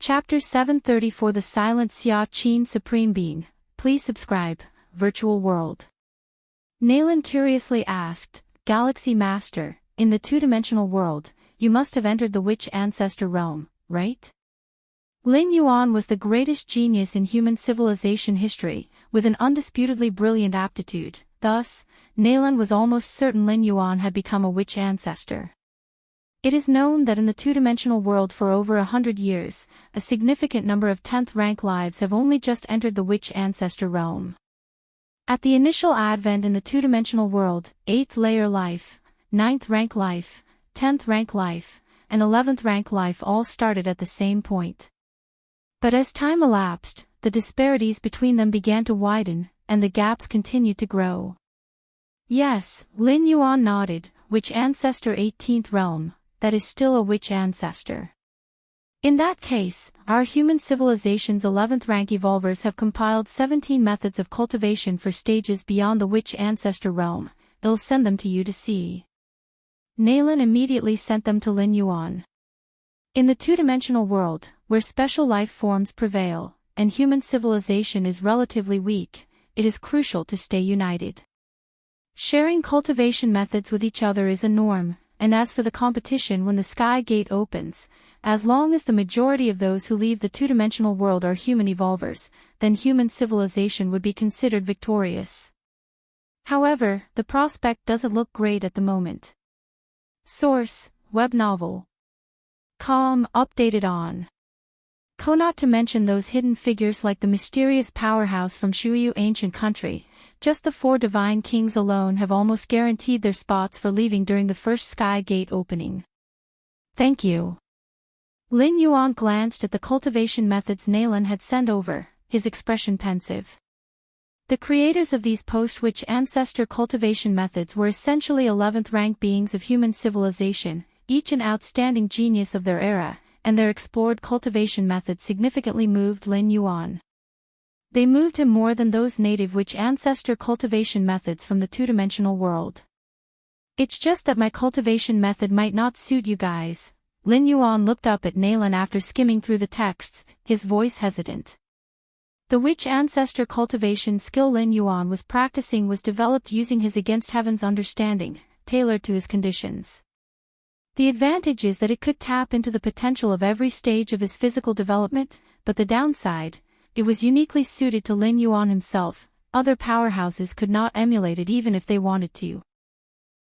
Chapter 734 The Silent Xia Qin Supreme Being. Please subscribe, Virtual World. Nalan curiously asked, Galaxy Master, in the two-dimensional world, you must have entered the Witch Ancestor realm, right? Lin Yuan was the greatest genius in human civilization history, with an undisputedly brilliant aptitude. Thus, Nalan was almost certain Lin Yuan had become a Witch Ancestor. It is known that in the two-dimensional world for over 100 years, a significant number of 10th rank lives have only just entered the Witch Ancestor realm. At the initial advent in the two-dimensional world, 8th layer life, 9th rank life, 10th rank life, and 11th rank life all started at the same point. But as time elapsed, the disparities between them began to widen, and the gaps continued to grow. Yes, Lin Yuan nodded, Witch Ancestor 18th realm, that is still a Witch Ancestor. In that case, our human civilization's 11th rank evolvers have compiled 17 methods of cultivation for stages beyond the Witch Ancestor realm. I'll send them to you to see. Nalan immediately sent them to Lin Yuan. In the two-dimensional world, where special life forms prevail, and human civilization is relatively weak, it is crucial to stay united. Sharing cultivation methods with each other is a norm, and as for the competition when the Sky Gate opens, as long as the majority of those who leave the two-dimensional world are human evolvers, then human civilization would be considered victorious. However, the prospect doesn't look great at the moment. Source: Web Novel. Com. Updated on. Not to mention those hidden figures like the mysterious powerhouse from Shuyu ancient country, just the 4 divine kings alone have almost guaranteed their spots for leaving during the first Sky Gate opening. Thank you. Lin Yuan glanced at the cultivation methods Nalan had sent over, his expression pensive. The creators of these post-Witch Ancestor cultivation methods were essentially 11th rank beings of human civilization, each an outstanding genius of their era, and their explored cultivation methods significantly moved Lin Yuan. They moved him more than those native Witch Ancestor cultivation methods from the two-dimensional world. It's just that my cultivation method might not suit you guys. Lin Yuan looked up at Nalan after skimming through the texts, his voice hesitant. The Witch Ancestor cultivation skill Lin Yuan was practicing was developed using his Against Heaven's understanding, tailored to his conditions. The advantage is that it could tap into the potential of every stage of his physical development, but the downside, it was uniquely suited to Lin Yuan himself. Other powerhouses could not emulate it even if they wanted to.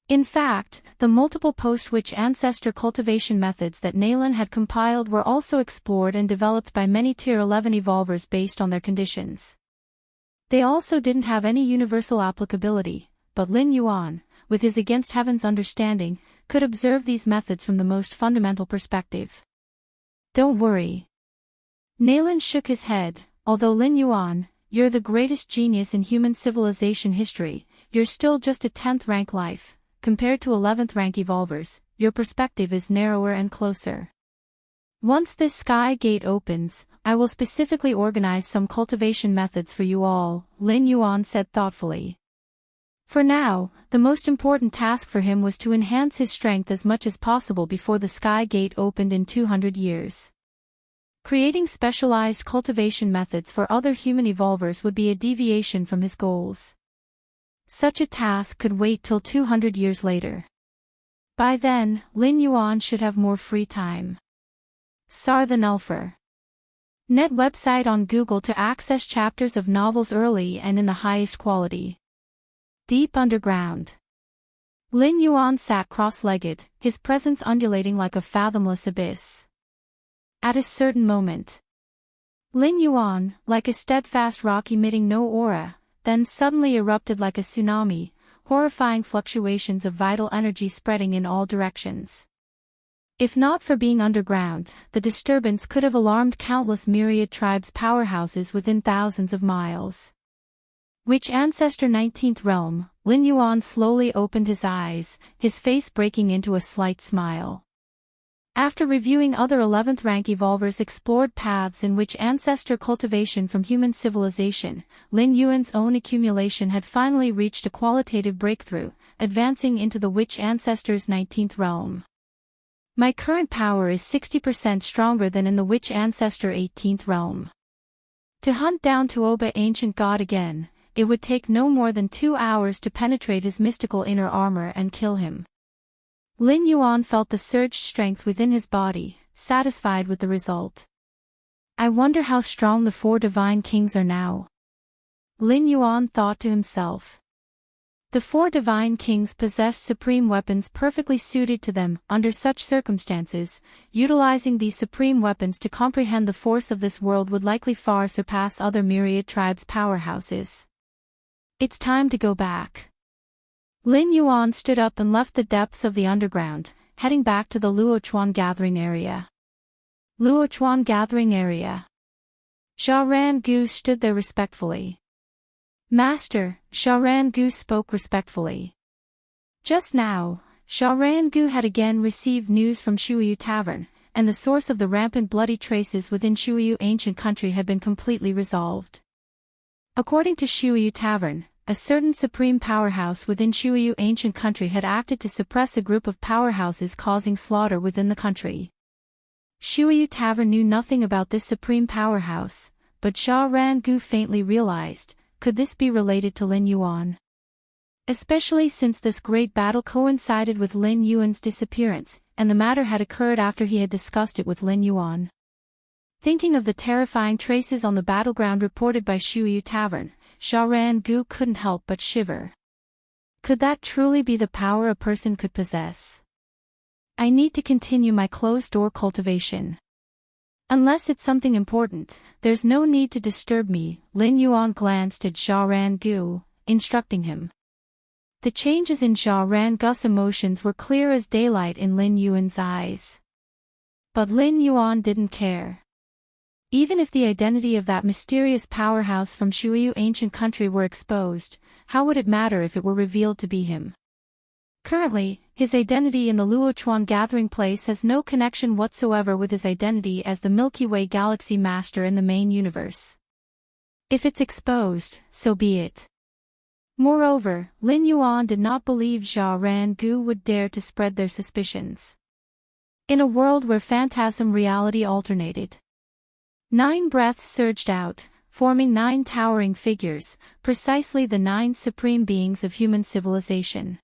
In fact, the multiple post-Witch Ancestor cultivation methods that Nalan had compiled were also explored and developed by many Tier 11 evolvers based on their conditions. They also didn't have any universal applicability, but Lin Yuan, with his Against Heaven's understanding, could observe these methods from the most fundamental perspective. Don't worry. Nalan shook his head, although Lin Yuan, you're the greatest genius in human civilization history, you're still just a 10th rank life. Compared to 11th rank evolvers, your perspective is narrower and closer. Once this Sky Gate opens, I will specifically organize some cultivation methods for you all, Lin Yuan said thoughtfully. For now, the most important task for him was to enhance his strength as much as possible before the Sky Gate opened in 200 years. Creating specialized cultivation methods for other human evolvers would be a deviation from his goals. Such a task could wait till 200 years later. By then, Lin Yuan should have more free time. Soar the Nelfer. Net website on Google to access chapters of novels early and in the highest quality. Deep underground. Lin Yuan sat cross-legged, his presence undulating like a fathomless abyss. At a certain moment, Lin Yuan, like a steadfast rock emitting no aura, then suddenly erupted like a tsunami, horrifying fluctuations of vital energy spreading in all directions. If not for being underground, the disturbance could have alarmed countless myriad tribes' powerhouses within thousands of miles. Witch Ancestor 19th Realm, Lin Yuan slowly opened his eyes, his face breaking into a slight smile. After reviewing other 11th rank evolvers' explored paths in Witch Ancestor cultivation from human civilization, Lin Yuan's own accumulation had finally reached a qualitative breakthrough, advancing into the Witch Ancestor's 19th realm. My current power is 60% stronger than in the Witch Ancestor 18th realm. To hunt down Tuoba ancient god again, it would take no more than 2 hours to penetrate his mystical inner armor and kill him. Lin Yuan felt the surged strength within his body, satisfied with the result. I wonder how strong the 4 divine kings are now. Lin Yuan thought to himself. The 4 divine kings possessed supreme weapons perfectly suited to them. Under such circumstances, utilizing these supreme weapons to comprehend the force of this world would likely far surpass other myriad tribes' powerhouses. It's time to go back. Lin Yuan stood up and left the depths of the underground, heading back to the Luochuan gathering area. Luochuan gathering area. Xia Rangu stood there respectfully. Master, Xia Rangu spoke respectfully. Just now, Xia Rangu had again received news from Shuyu Tavern, and the source of the rampant bloody traces within Shuyu ancient country had been completely resolved. According to Shuyu Tavern, a certain supreme powerhouse within Shuyu ancient country had acted to suppress a group of powerhouses causing slaughter within the country. Shuyu Tavern knew nothing about this supreme powerhouse, but Xia Rangu faintly realized, could this be related to Lin Yuan? Especially since this great battle coincided with Lin Yuan's disappearance, and the matter had occurred after he had discussed it with Lin Yuan. Thinking of the terrifying traces on the battleground reported by Shuyu Tavern, Xia Rangu couldn't help but shiver. Could that truly be the power a person could possess? I need to continue my closed-door cultivation. Unless it's something important, there's no need to disturb me. Lin Yuan glanced at Xia Rangu, instructing him. The changes in Xia Rangu's emotions were clear as daylight in Lin Yuan's eyes. But Lin Yuan didn't care. Even if the identity of that mysterious powerhouse from Shuyu ancient country were exposed, how would it matter if it were revealed to be him? Currently, his identity in the Luochuan gathering place has no connection whatsoever with his identity as the Milky Way galaxy master in the main universe. If it's exposed, so be it. Moreover, Lin Yuan did not believe Xia Rangu would dare to spread their suspicions. In a world where phantasm reality alternated, 9 breaths surged out, forming 9 towering figures, precisely the 9 supreme beings of human civilization.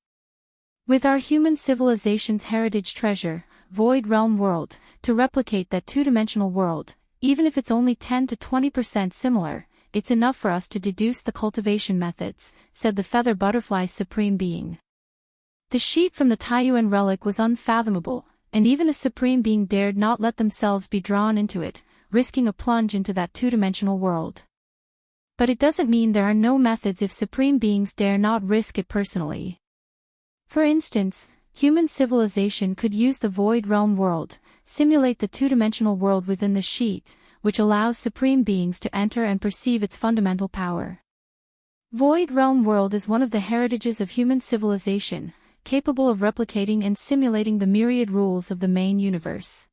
With our human civilization's heritage treasure, Void Realm World, to replicate that 2-dimensional world, even if it's only 10 to 20% similar, it's enough for us to deduce the cultivation methods, said the Feather Butterfly's supreme being. The sheet from the Taiyuan relic was unfathomable, and even a supreme being dared not let themselves be drawn into it, risking a plunge into that 2-dimensional world. But it doesn't mean there are no methods if supreme beings dare not risk it personally. For instance, human civilization could use the Void Realm World, simulate the 2-dimensional world within the sheet, which allows supreme beings to enter and perceive its fundamental power. Void Realm World is one of the heritages of human civilization, capable of replicating and simulating the myriad rules of the main universe.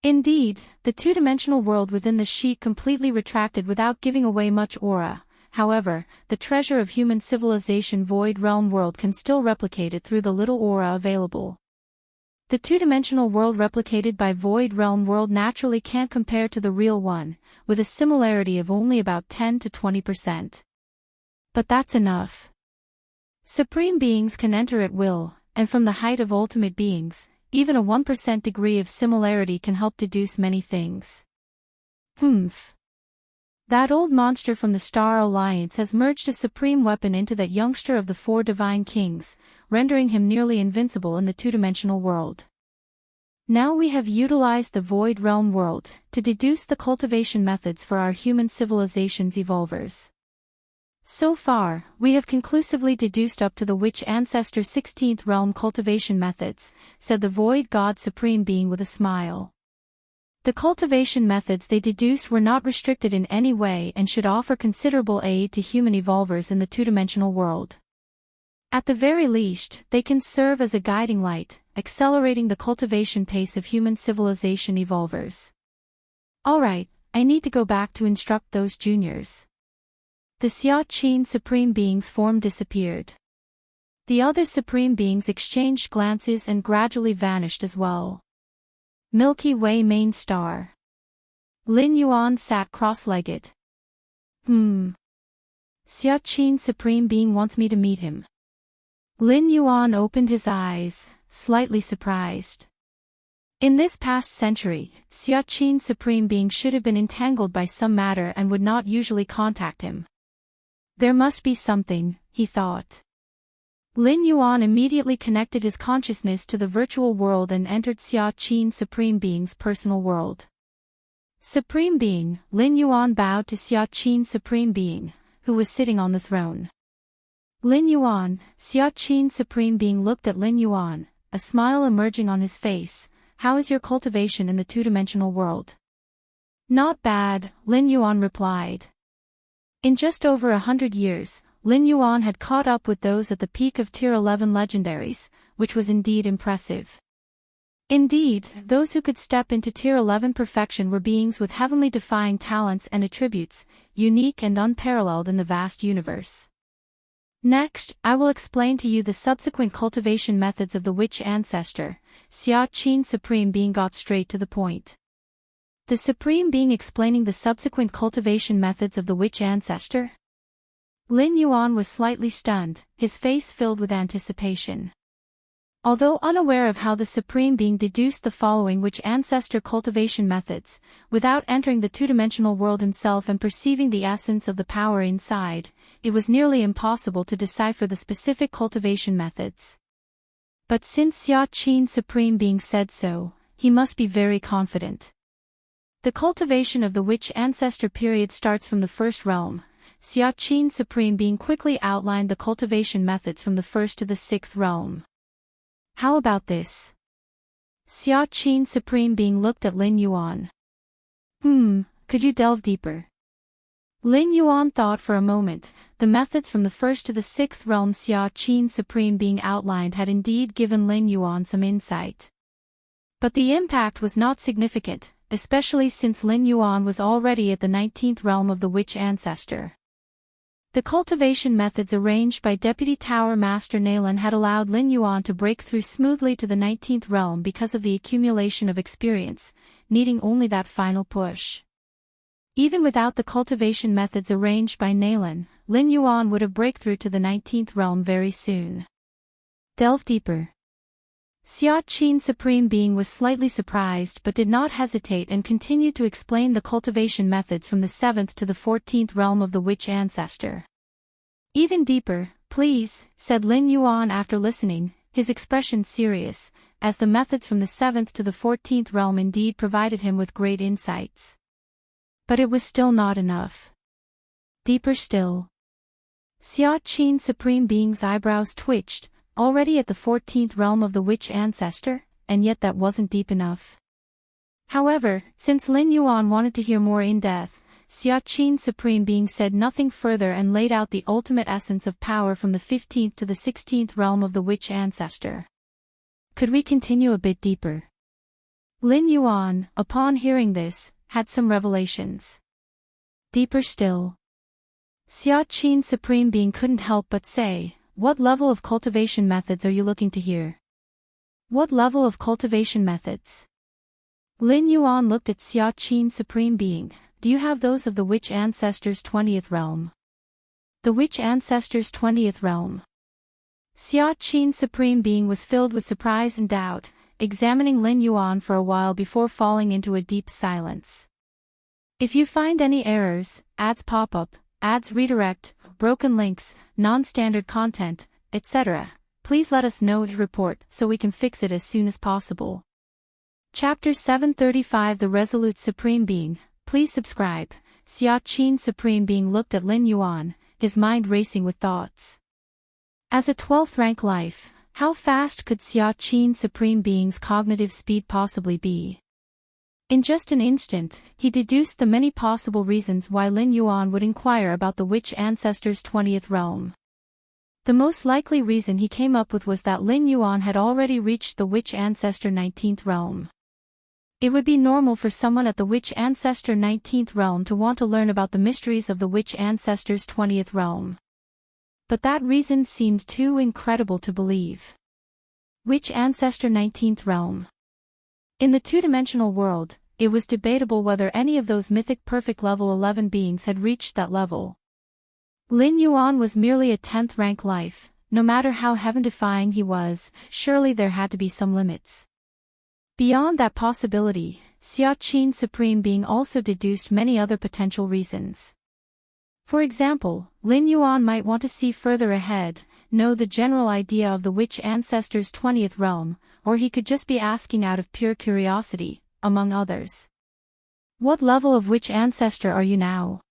Indeed, the 2-dimensional world within the sheet completely retracted without giving away much aura. However, the treasure of human civilization Void Realm World can still replicate it through the little aura available. The 2-dimensional world replicated by Void Realm World naturally can't compare to the real one, with a similarity of only about 10 to 20%. But that's enough. Supreme beings can enter at will, and from the height of ultimate beings, even a 1% degree of similarity can help deduce many things. That old monster from the Star Alliance has merged a supreme weapon into that youngster of the 4 divine kings, rendering him nearly invincible in the 2-dimensional world. Now we have utilized the Void Realm World to deduce the cultivation methods for our human civilization's evolvers. So far, we have conclusively deduced up to the Witch Ancestor 16th realm cultivation methods, said the Void God Supreme Being with a smile. The cultivation methods they deduced were not restricted in any way and should offer considerable aid to human evolvers in the 2-dimensional world. At the very least, they can serve as a guiding light, accelerating the cultivation pace of human civilization evolvers. Alright, I need to go back to instruct those juniors. The Xia Qin Supreme Being's form disappeared. The other supreme beings exchanged glances and gradually vanished as well. Milky Way main star. Lin Yuan sat cross-legged. Xia Qin supreme being wants me to meet him. Lin Yuan opened his eyes, slightly surprised. In this past century, Xia Qin supreme being should have been entangled by some matter and would not usually contact him. There must be something, he thought. Lin Yuan immediately connected his consciousness to the virtual world and entered Xia Qin supreme being's personal world. Supreme being, Lin Yuan bowed to Xia Qin supreme being, who was sitting on the throne. Lin Yuan, Xia Qin supreme being looked at Lin Yuan, a smile emerging on his face. How is your cultivation in the two-dimensional world? Not bad, Lin Yuan replied. In just over 100 years, Lin Yuan had caught up with those at the peak of Tier 11 legendaries, which was indeed impressive. Indeed, those who could step into Tier 11 perfection were beings with heavenly defying talents and attributes, unique and unparalleled in the vast universe. Next, I will explain to you the subsequent cultivation methods of the witch ancestor. Xia Qin supreme being got straight to the point. The supreme being explaining the subsequent cultivation methods of the witch ancestor? Lin Yuan was slightly stunned, his face filled with anticipation. Although unaware of how the supreme being deduced the following witch ancestor cultivation methods, without entering the two-dimensional world himself and perceiving the essence of the power inside, it was nearly impossible to decipher the specific cultivation methods. But since Xia Qin supreme being said so, he must be very confident. The cultivation of the witch ancestor period starts from the first realm. Xia Qin supreme being quickly outlined the cultivation methods from the first to the sixth realm. How about this? Xia Qin supreme being looked at Lin Yuan. Could you delve deeper? Lin Yuan thought for a moment. The methods from the first to the sixth realm Xia Qin supreme being outlined had indeed given Lin Yuan some insight. But the impact was not significant, especially since Lin Yuan was already at the 19th realm of the witch ancestor. The cultivation methods arranged by Deputy Tower Master Nalan had allowed Lin Yuan to break through smoothly to the 19th realm because of the accumulation of experience, needing only that final push. Even without the cultivation methods arranged by Nalan, Lin Yuan would have breakthrough to the 19th realm very soon. Delve deeper. Xia Qin supreme being was slightly surprised but did not hesitate and continued to explain the cultivation methods from the 7th to the 14th realm of the witch ancestor. Even deeper, please, said Lin Yuan after listening, his expression serious, as the methods from the 7th to the 14th realm indeed provided him with great insights. But it was still not enough. Deeper still. Xia Qin supreme being's eyebrows twitched, already at the 14th realm of the witch ancestor, and yet that wasn't deep enough. However, since Lin Yuan wanted to hear more in depth, Xia Qin supreme being said nothing further and laid out the ultimate essence of power from the 15th to the 16th realm of the witch ancestor. Could we continue a bit deeper? Lin Yuan, upon hearing this, had some revelations. Deeper still. Xia Qin supreme being couldn't help but say, what level of cultivation methods are you looking to hear? What level of cultivation methods? Lin Yuan looked at Xia Qin supreme being. Do you have those of the witch ancestor's 20th realm? The witch ancestor's 20th realm. Xia Qin supreme being was filled with surprise and doubt, examining Lin Yuan for a while before falling into a deep silence. If you find any errors, ads pop up, ads redirect, broken links, non-standard content, etc., please let us know to report so we can fix it as soon as possible. Chapter 735 The Resolute Supreme Being. Please subscribe. Xia Qin supreme being looked at Lin Yuan, his mind racing with thoughts. As a 12th rank life, how fast could Xia Qin supreme being's cognitive speed possibly be? In just an instant, he deduced the many possible reasons why Lin Yuan would inquire about the witch ancestor's 20th realm. The most likely reason he came up with was that Lin Yuan had already reached the witch ancestor 19th realm. It would be normal for someone at the witch ancestor 19th realm to want to learn about the mysteries of the witch ancestor's 20th realm. But that reason seemed too incredible to believe. Witch Ancestor 19th Realm. In the two-dimensional world, it was debatable whether any of those mythic perfect level 11 beings had reached that level. Lin Yuan was merely a 10th rank life. No matter how heaven-defying he was, surely there had to be some limits. Beyond that possibility, Xia Qin Supreme Being also deduced many other potential reasons. For example, Lin Yuan might want to see further ahead, know the general idea of the Witch Ancestor's 20th realm, or he could just be asking out of pure curiosity, among others. What level of Witch Ancestor are you now?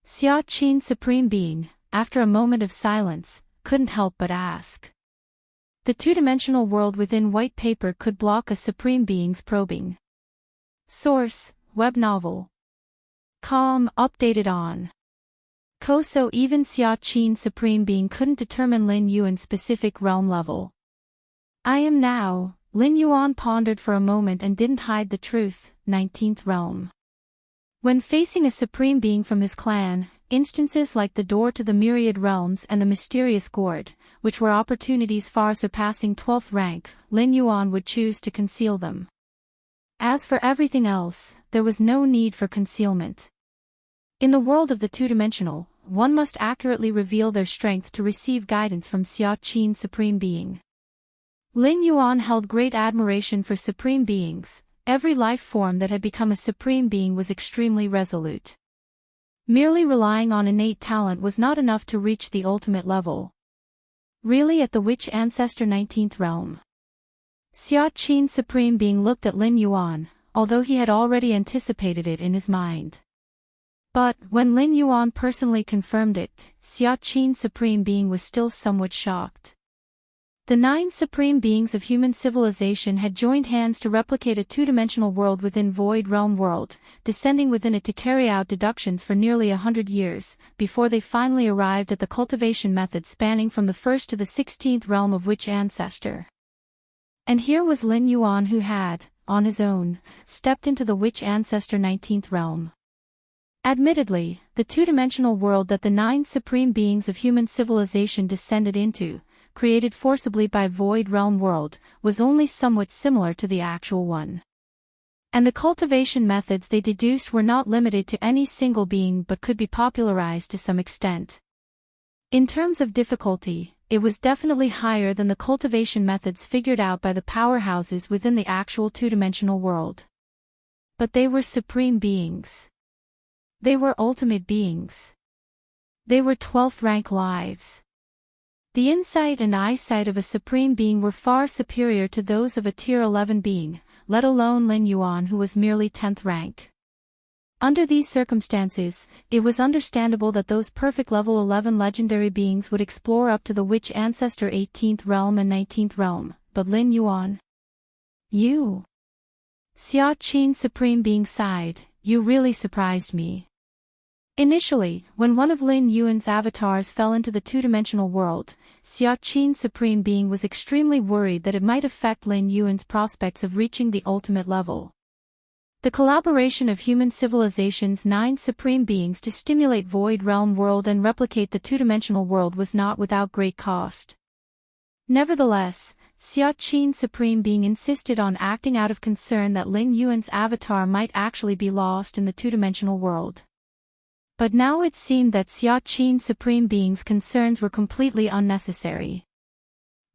Xia Qin Supreme Being, after a moment of silence, couldn't help but ask. The two-dimensional world within white paper could block a Supreme Being's probing. Source, web novel. Com, updated on. So even Xia Qin Supreme Being couldn't determine Lin Yuan's specific realm level. I am now, Lin Yuan pondered for a moment and didn't hide the truth, 19th realm. When facing a Supreme Being from his clan, instances like the door to the myriad realms and the mysterious gourd, which were opportunities far surpassing 12th rank, Lin Yuan would choose to conceal them. As for everything else, there was no need for concealment. In the world of the two-dimensional, one must accurately reveal their strength to receive guidance from Xia Qin Supreme Being. Lin Yuan held great admiration for Supreme Beings. Every life form that had become a Supreme Being was extremely resolute. Merely relying on innate talent was not enough to reach the ultimate level. Really at the Witch Ancestor 19th realm. Xia Qin Supreme Being looked at Lin Yuan, although he had already anticipated it in his mind. But, when Lin Yuan personally confirmed it, Xia Qin Supreme Being was still somewhat shocked. The 9 Supreme Beings of human civilization had joined hands to replicate a two-dimensional world within Void Realm World, descending within it to carry out deductions for nearly 100 years, before they finally arrived at the cultivation method spanning from the 1st to the 16th realm of Witch Ancestor. And here was Lin Yuan who had, on his own, stepped into the Witch Ancestor 19th realm. Admittedly, the two-dimensional world that the 9 Supreme Beings of human civilization descended into, created forcibly by Void Realm World, was only somewhat similar to the actual one. And the cultivation methods they deduced were not limited to any single being but could be popularized to some extent. In terms of difficulty, it was definitely higher than the cultivation methods figured out by the powerhouses within the actual two-dimensional world. But they were Supreme Beings. They were ultimate beings. They were 12th rank lives. The insight and eyesight of a Supreme Being were far superior to those of a Tier 11 being, let alone Lin Yuan who was merely 10th rank. Under these circumstances, it was understandable that those perfect level 11 legendary beings would explore up to the Witch Ancestor 18th realm and 19th realm, but Lin Yuan? You? Xia Qin Supreme Being sighed, you really surprised me. Initially, when one of Lin Yuan's avatars fell into the two-dimensional world, Xia Qin Supreme Being was extremely worried that it might affect Lin Yuan's prospects of reaching the ultimate level. The collaboration of human civilization's 9 Supreme Beings to stimulate Void Realm World and replicate the two-dimensional world was not without great cost. Nevertheless, Xia Qin Supreme Being insisted on acting out of concern that Lin Yuan's avatar might actually be lost in the two-dimensional world. But now it seemed that Xia Qin Supreme Being's concerns were completely unnecessary.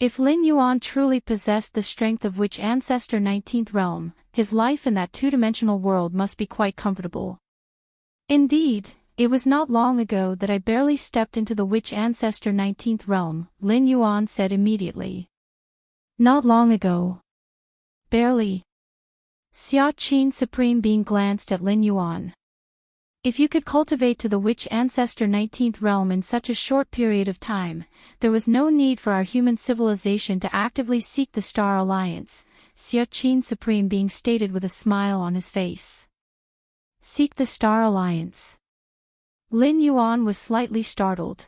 If Lin Yuan truly possessed the strength of Witch Ancestor 19th realm, his life in that two-dimensional world must be quite comfortable. Indeed, it was not long ago that I barely stepped into the Witch Ancestor 19th realm, Lin Yuan said immediately. Not long ago. Barely. Xia Qin Supreme Being glanced at Lin Yuan. If you could cultivate to the Witch Ancestor 19th realm in such a short period of time, there was no need for our human civilization to actively seek the Star Alliance, Xia Qin Supreme Being stated with a smile on his face. Seek the Star Alliance. Lin Yuan was slightly startled.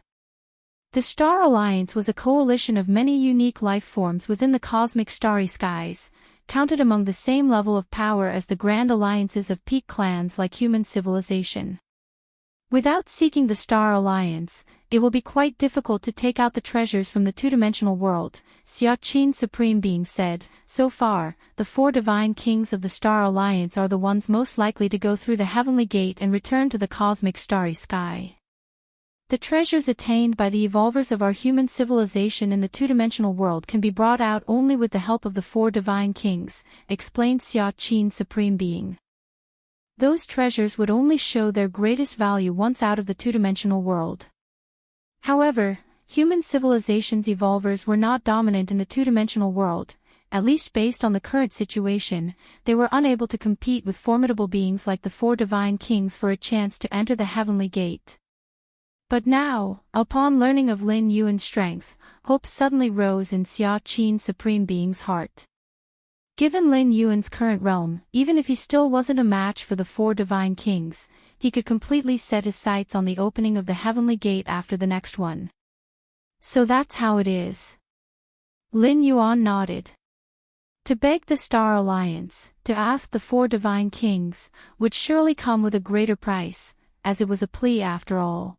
The Star Alliance was a coalition of many unique life forms within the cosmic starry skies, counted among the same level of power as the grand alliances of peak clans like human civilization. Without seeking the Star Alliance, it will be quite difficult to take out the treasures from the two-dimensional world, Xia Qin Supreme Being said. So far, the 4 divine kings of the Star Alliance are the ones most likely to go through the heavenly gate and return to the cosmic starry sky. The treasures attained by the evolvers of our human civilization in the two-dimensional world can be brought out only with the help of the 4 divine kings, explained Xia Qin Supreme Being. Those treasures would only show their greatest value once out of the two-dimensional world. However, human civilization's evolvers were not dominant in the two-dimensional world, at least based on the current situation. They were unable to compete with formidable beings like the 4 divine kings for a chance to enter the heavenly gate. But now, upon learning of Lin Yuan's strength, hope suddenly rose in Xia Qin Supreme Being's heart. Given Lin Yuan's current realm, even if he still wasn't a match for the 4 divine kings, he could completely set his sights on the opening of the heavenly gate after the next one. So that's how it is. Lin Yuan nodded. To beg the Star Alliance, to ask the 4 divine kings, would surely come with a greater price, as it was a plea after all.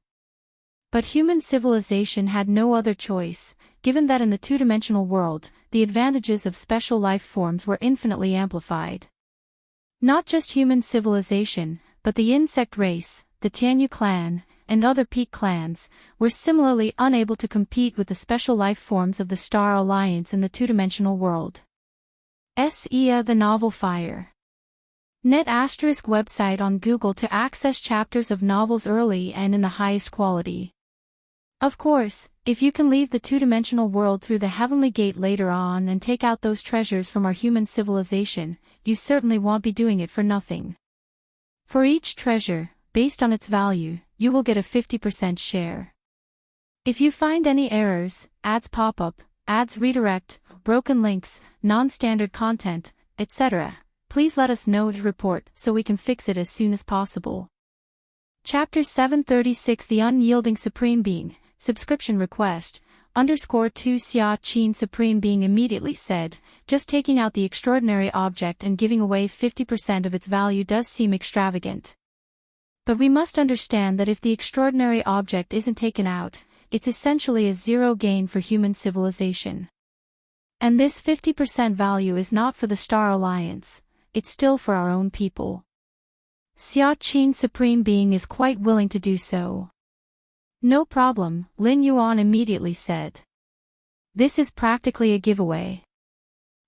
But human civilization had no other choice, given that in the two-dimensional world, the advantages of special life forms were infinitely amplified. Not just human civilization, but the insect race, the Tianyu clan, and other peak clans, were similarly unable to compete with the special life forms of the Star Alliance in the two-dimensional world. The novel Fire. Net ** website on Google to access chapters of novels early and in the highest quality. Of course, if you can leave the two-dimensional world through the heavenly gate later on and take out those treasures from our human civilization, you certainly won't be doing it for nothing. For each treasure, based on its value, you will get a 50% share. If you find any errors, ads pop up, ads redirect, broken links, non-standard content, etc., please let us know to report so we can fix it as soon as possible. Chapter 736 The Unyielding Supreme Being. Subscription request, _2 Xia Qin Supreme Being immediately said, just taking out the extraordinary object and giving away 50% of its value does seem extravagant. But we must understand that if the extraordinary object isn't taken out, it's essentially a zero gain for human civilization. And this 50% value is not for the Star Alliance, it's still for our own people. Xia Qin Supreme Being is quite willing to do so. No problem, Lin Yuan immediately said. This is practically a giveaway.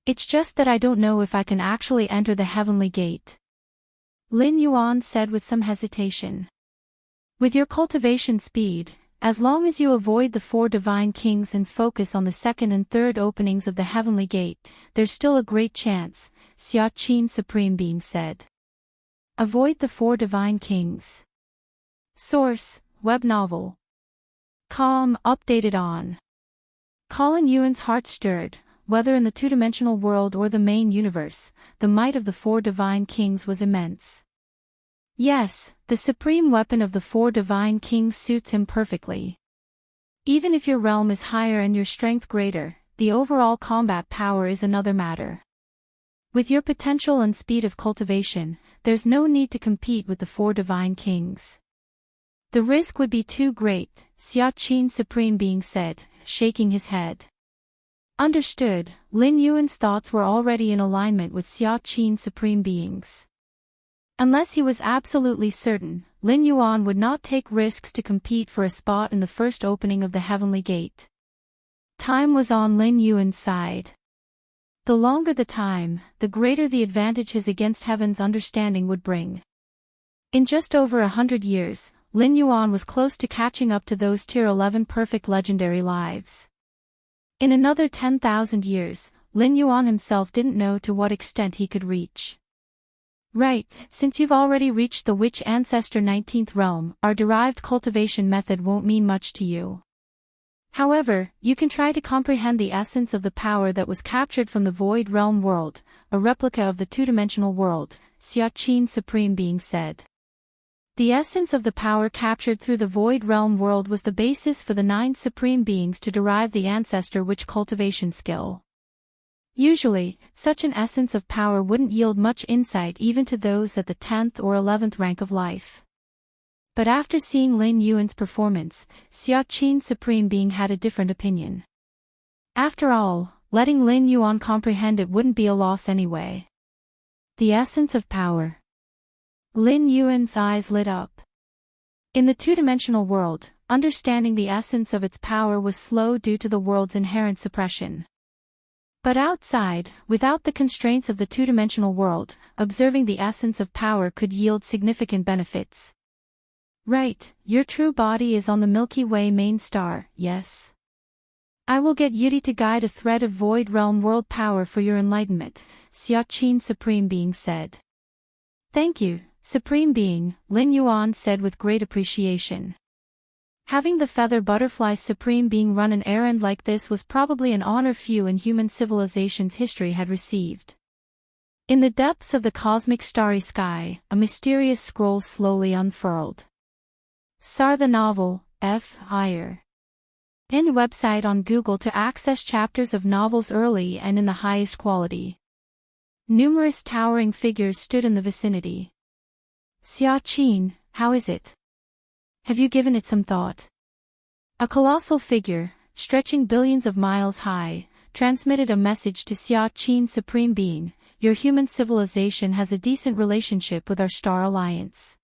It's just that I don't know if I can actually enter the heavenly gate. Lin Yuan said with some hesitation. With your cultivation speed, as long as you avoid the 4 divine kings and focus on the second and third openings of the heavenly gate, there's still a great chance, Xia Qin Supreme Being said. Avoid the 4 divine kings. Source, web novel. Updated on. Colin Yuan's heart stirred. Whether in the two-dimensional world or the main universe, the might of the 4 divine kings was immense. Yes, the supreme weapon of the 4 divine kings suits him perfectly. Even if your realm is higher and your strength greater, the overall combat power is another matter. With your potential and speed of cultivation, there's no need to compete with the 4 divine kings. The risk would be too great, Xia Qin Supreme Being said, shaking his head. Understood, Lin Yuan's thoughts were already in alignment with Xia Qin Supreme Being's. Unless he was absolutely certain, Lin Yuan would not take risks to compete for a spot in the first opening of the heavenly gate. Time was on Lin Yuan's side. The longer the time, the greater the advantage his against heaven's understanding would bring. In just over 100 years, Lin Yuan was close to catching up to those Tier 11 perfect legendary lives. In another 10,000 years, Lin Yuan himself didn't know to what extent he could reach. Right, since you've already reached the Witch Ancestor 19th realm, our derived cultivation method won't mean much to you. However, you can try to comprehend the essence of the power that was captured from the Void Realm world, a replica of the two-dimensional world, Xia Qin Supreme Being said. The essence of the power captured through the Void Realm world was the basis for the 9 Supreme Beings to derive the Ancestor Witch cultivation skill. Usually, such an essence of power wouldn't yield much insight even to those at the 10th or 11th rank of life. But after seeing Lin Yuan's performance, Xia Qin Supreme Being had a different opinion. After all, letting Lin Yuan comprehend it wouldn't be a loss anyway. The essence of power. Lin Yuan's eyes lit up. In the two-dimensional world, understanding the essence of its power was slow due to the world's inherent suppression. But outside, without the constraints of the two-dimensional world, observing the essence of power could yield significant benefits. Right, your true body is on the Milky Way main star, yes? I will get Yuri to guide a thread of void realm world power for your enlightenment, Xia Qin Supreme Being said. Thank you, Supreme Being, Lin Yuan said with great appreciation. Having the feather butterfly Supreme Being run an errand like this was probably an honor few in human civilization's history had received. In the depths of the cosmic starry sky, a mysterious scroll slowly unfurled. Soar the novel, F. Higher. In the website on Google to access chapters of novels early and in the highest quality. Numerous towering figures stood in the vicinity. Xia Qin, how is it? Have you given it some thought? A colossal figure, stretching billions of miles high, transmitted a message to Xia Qin Supreme Being, your human civilization has a decent relationship with our star alliance.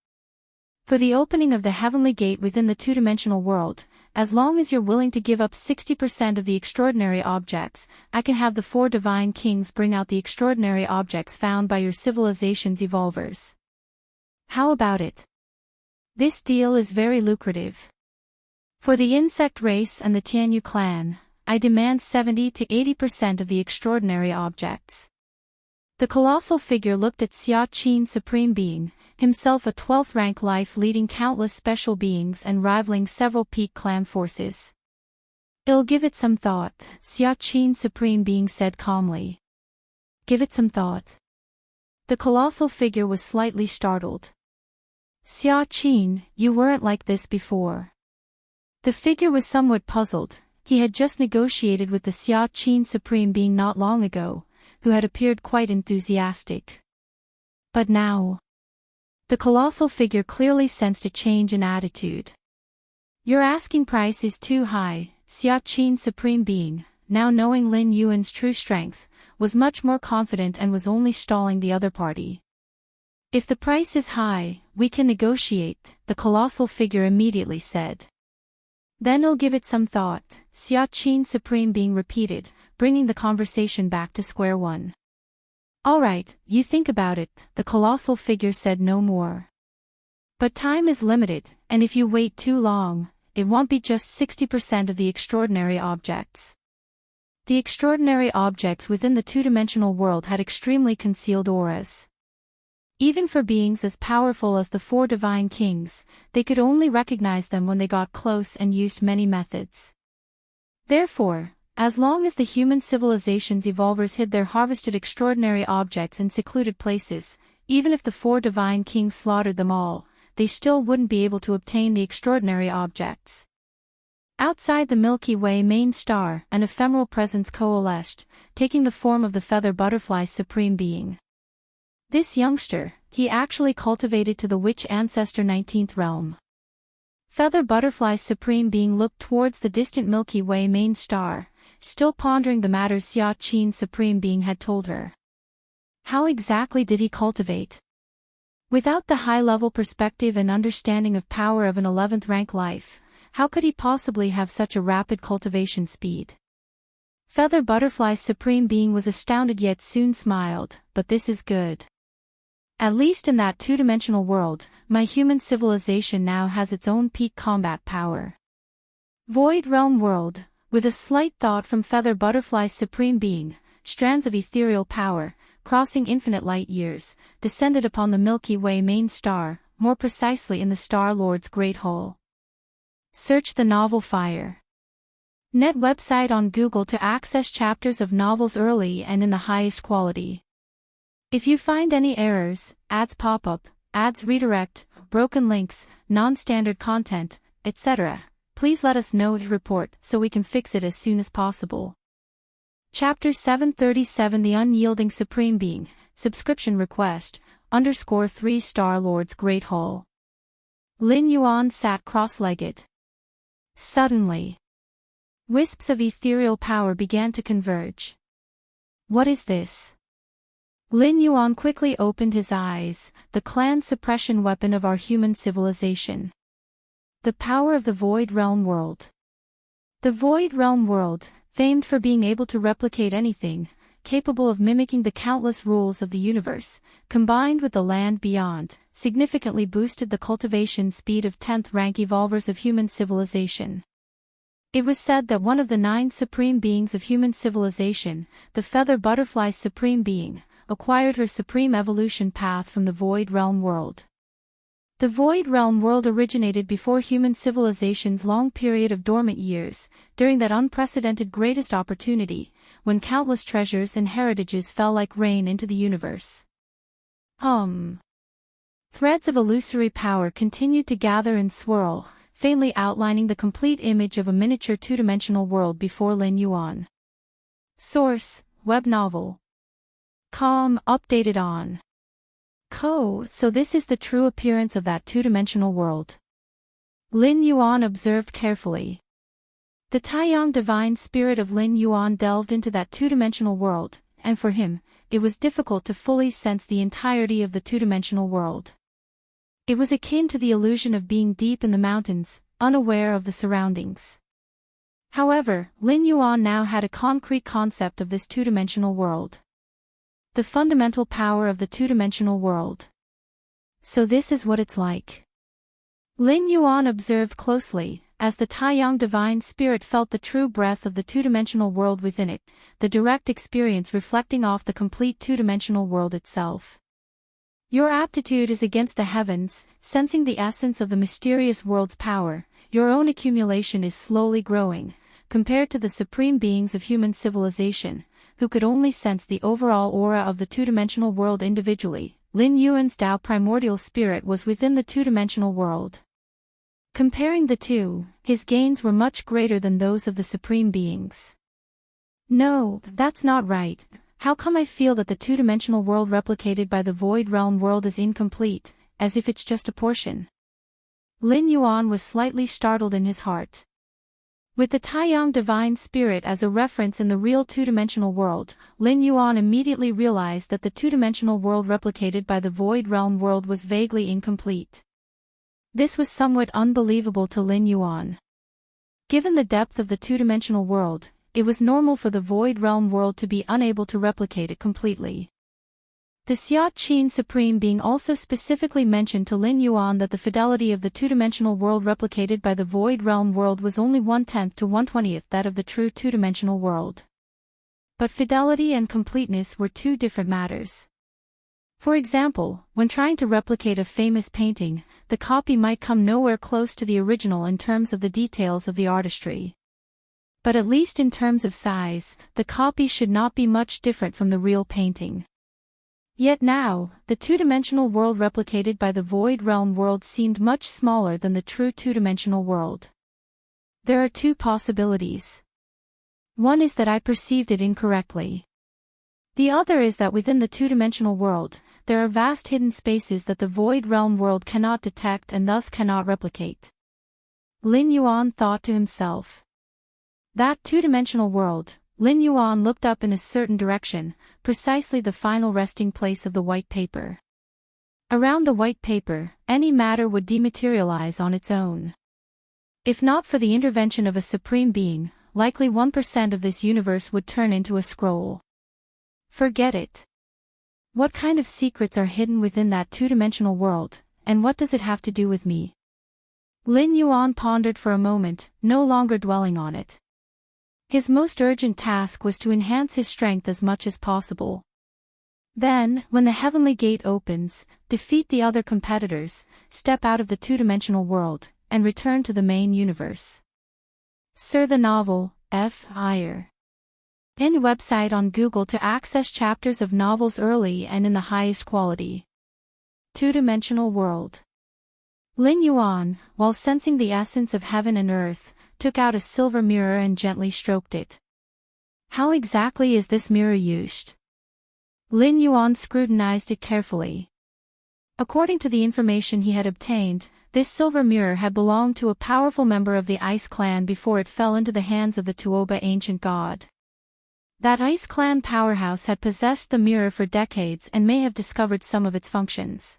For the opening of the heavenly gate within the two-dimensional world, as long as you're willing to give up 60% of the extraordinary objects, I can have the 4 divine kings bring out the extraordinary objects found by your civilization's evolvers. How about it? This deal is very lucrative. For the insect race and the Tianyu clan, I demand 70 to 80% of the extraordinary objects. The colossal figure looked at Xia Qin Supreme Being, himself a 12th rank life leading countless special beings and rivaling several peak clan forces. I'll give it some thought, Xia Qin Supreme Being said calmly. Give it some thought. The colossal figure was slightly startled. Xia Qin, you weren't like this before. The figure was somewhat puzzled. He had just negotiated with the Xia Qin Supreme Being not long ago, who had appeared quite enthusiastic. But now, the colossal figure clearly sensed a change in attitude. Your asking price is too high, Xia Qin Supreme Being, now knowing Lin Yuan's true strength, was much more confident and was only stalling the other party. If the price is high, we can negotiate, the colossal figure immediately said. Then I'll give it some thought, Xia Qin Supreme Being repeated, bringing the conversation back to square one. All right, you think about it, the colossal figure said no more. But time is limited, and if you wait too long, it won't be just 60% of the extraordinary objects. The extraordinary objects within the two-dimensional world had extremely concealed auras. Even for beings as powerful as the 4 divine kings, they could only recognize them when they got close and used many methods. Therefore, as long as the human civilization's evolvers hid their harvested extraordinary objects in secluded places, even if the 4 divine kings slaughtered them all, they still wouldn't be able to obtain the extraordinary objects. Outside the Milky Way main star, an ephemeral presence coalesced, taking the form of the feather butterfly Supreme Being. This youngster, he actually cultivated to the witch ancestor 19th realm. Feather butterfly Supreme Being looked towards the distant Milky Way main star, still pondering the matters Xia Qin Supreme Being had told her. How exactly did he cultivate? Without the high-level perspective and understanding of power of an 11th rank life, how could he possibly have such a rapid cultivation speed? Feather butterfly Supreme Being was astounded yet soon smiled, but this is good. At least in that two-dimensional world, my human civilization now has its own peak combat power. Void Realm World, with a slight thought from Feather Butterfly Supreme Being, strands of ethereal power, crossing infinite light years, descended upon the Milky Way main star, more precisely in the Star Lord's Great Hole. Search the novel Fire. Net website on Google to access chapters of novels early and in the highest quality. If you find any errors, ads pop up, ads redirect, broken links, non-standard content, etc., please let us know to report so we can fix it as soon as possible. Chapter 737 The Unyielding Supreme Being, Subscription Request, _3 Star Lord's Great Hall. Lin Yuan sat cross-legged. Suddenly, wisps of ethereal power began to converge. What is this? Lin Yuan quickly opened his eyes, the clan suppression weapon of our human civilization. The power of the Void Realm World. The Void Realm World, famed for being able to replicate anything, capable of mimicking the countless rules of the universe, combined with the land beyond, significantly boosted the cultivation speed of 10th rank evolvers of human civilization. It was said that one of the 9 supreme beings of human civilization, the feather butterfly supreme being, acquired her supreme evolution path from the Void Realm World. The Void Realm World originated before human civilization's long period of dormant years, during that unprecedented greatest opportunity, when countless treasures and heritages fell like rain into the universe. Threads of illusory power continued to gather and swirl, faintly outlining the complete image of a miniature two-dimensional world before Lin Yuan. Source: Web Novel. Updated on. So this is the true appearance of that two-dimensional world. Lin Yuan observed carefully. The Taiyang divine spirit of Lin Yuan delved into that two-dimensional world, and for him, it was difficult to fully sense the entirety of the two-dimensional world. It was akin to the illusion of being deep in the mountains, unaware of the surroundings. However, Lin Yuan now had a concrete concept of this two-dimensional world. The fundamental power of the two-dimensional world. So this is what it's like. Lin Yuan observed closely, as the Taiyang divine spirit felt the true breath of the two-dimensional world within it, the direct experience reflecting off the complete two-dimensional world itself. Your aptitude is against the heavens, sensing the essence of the mysterious world's power. Your own accumulation is slowly growing, compared to the supreme beings of human civilization, who could only sense the overall aura of the two-dimensional world individually. Lin Yuan's Tao primordial spirit was within the two-dimensional world. Comparing the two, his gains were much greater than those of the supreme beings. No, that's not right. How come I feel that the two-dimensional world replicated by the Void Realm World is incomplete, as if it's just a portion? Lin Yuan was slightly startled in his heart. With the Taiyang divine spirit as a reference in the real two-dimensional world, Lin Yuan immediately realized that the two-dimensional world replicated by the Void Realm World was vaguely incomplete. This was somewhat unbelievable to Lin Yuan. Given the depth of the two-dimensional world, it was normal for the Void Realm World to be unable to replicate it completely. The Xia Qin Supreme Being also specifically mentioned to Lin Yuan that the fidelity of the two-dimensional world replicated by the Void Realm World was only 1/10 to 1/20 that of the true two-dimensional world. But fidelity and completeness were two different matters. For example, when trying to replicate a famous painting, the copy might come nowhere close to the original in terms of the details of the artistry. But at least in terms of size, the copy should not be much different from the real painting. Yet now, the two-dimensional world replicated by the Void Realm World seemed much smaller than the true two-dimensional world. There are two possibilities. One is that I perceived it incorrectly. The other is that within the two-dimensional world, there are vast hidden spaces that the Void Realm World cannot detect and thus cannot replicate. Lin Yuan thought to himself. That two-dimensional world. Lin Yuan looked up in a certain direction, precisely the final resting place of the white paper. Around the white paper, any matter would dematerialize on its own. If not for the intervention of a supreme being, likely 1% of this universe would turn into a scroll. Forget it. What kind of secrets are hidden within that two-dimensional world, and what does it have to do with me? Lin Yuan pondered for a moment, no longer dwelling on it. His most urgent task was to enhance his strength as much as possible. Then, when the heavenly gate opens, defeat the other competitors, step out of the two-dimensional world, and return to the main universe. Sir the novel, F. Iyer. In website on Google to access chapters of novels early and in the highest quality. Two-dimensional world. Lin Yuan, while sensing the essence of heaven and earth, took out a silver mirror and gently stroked it. How exactly is this mirror used? Lin Yuan scrutinized it carefully. According to the information he had obtained, this silver mirror had belonged to a powerful member of the Ice Clan before it fell into the hands of the Tuoba ancient god. That Ice Clan powerhouse had possessed the mirror for decades and may have discovered some of its functions.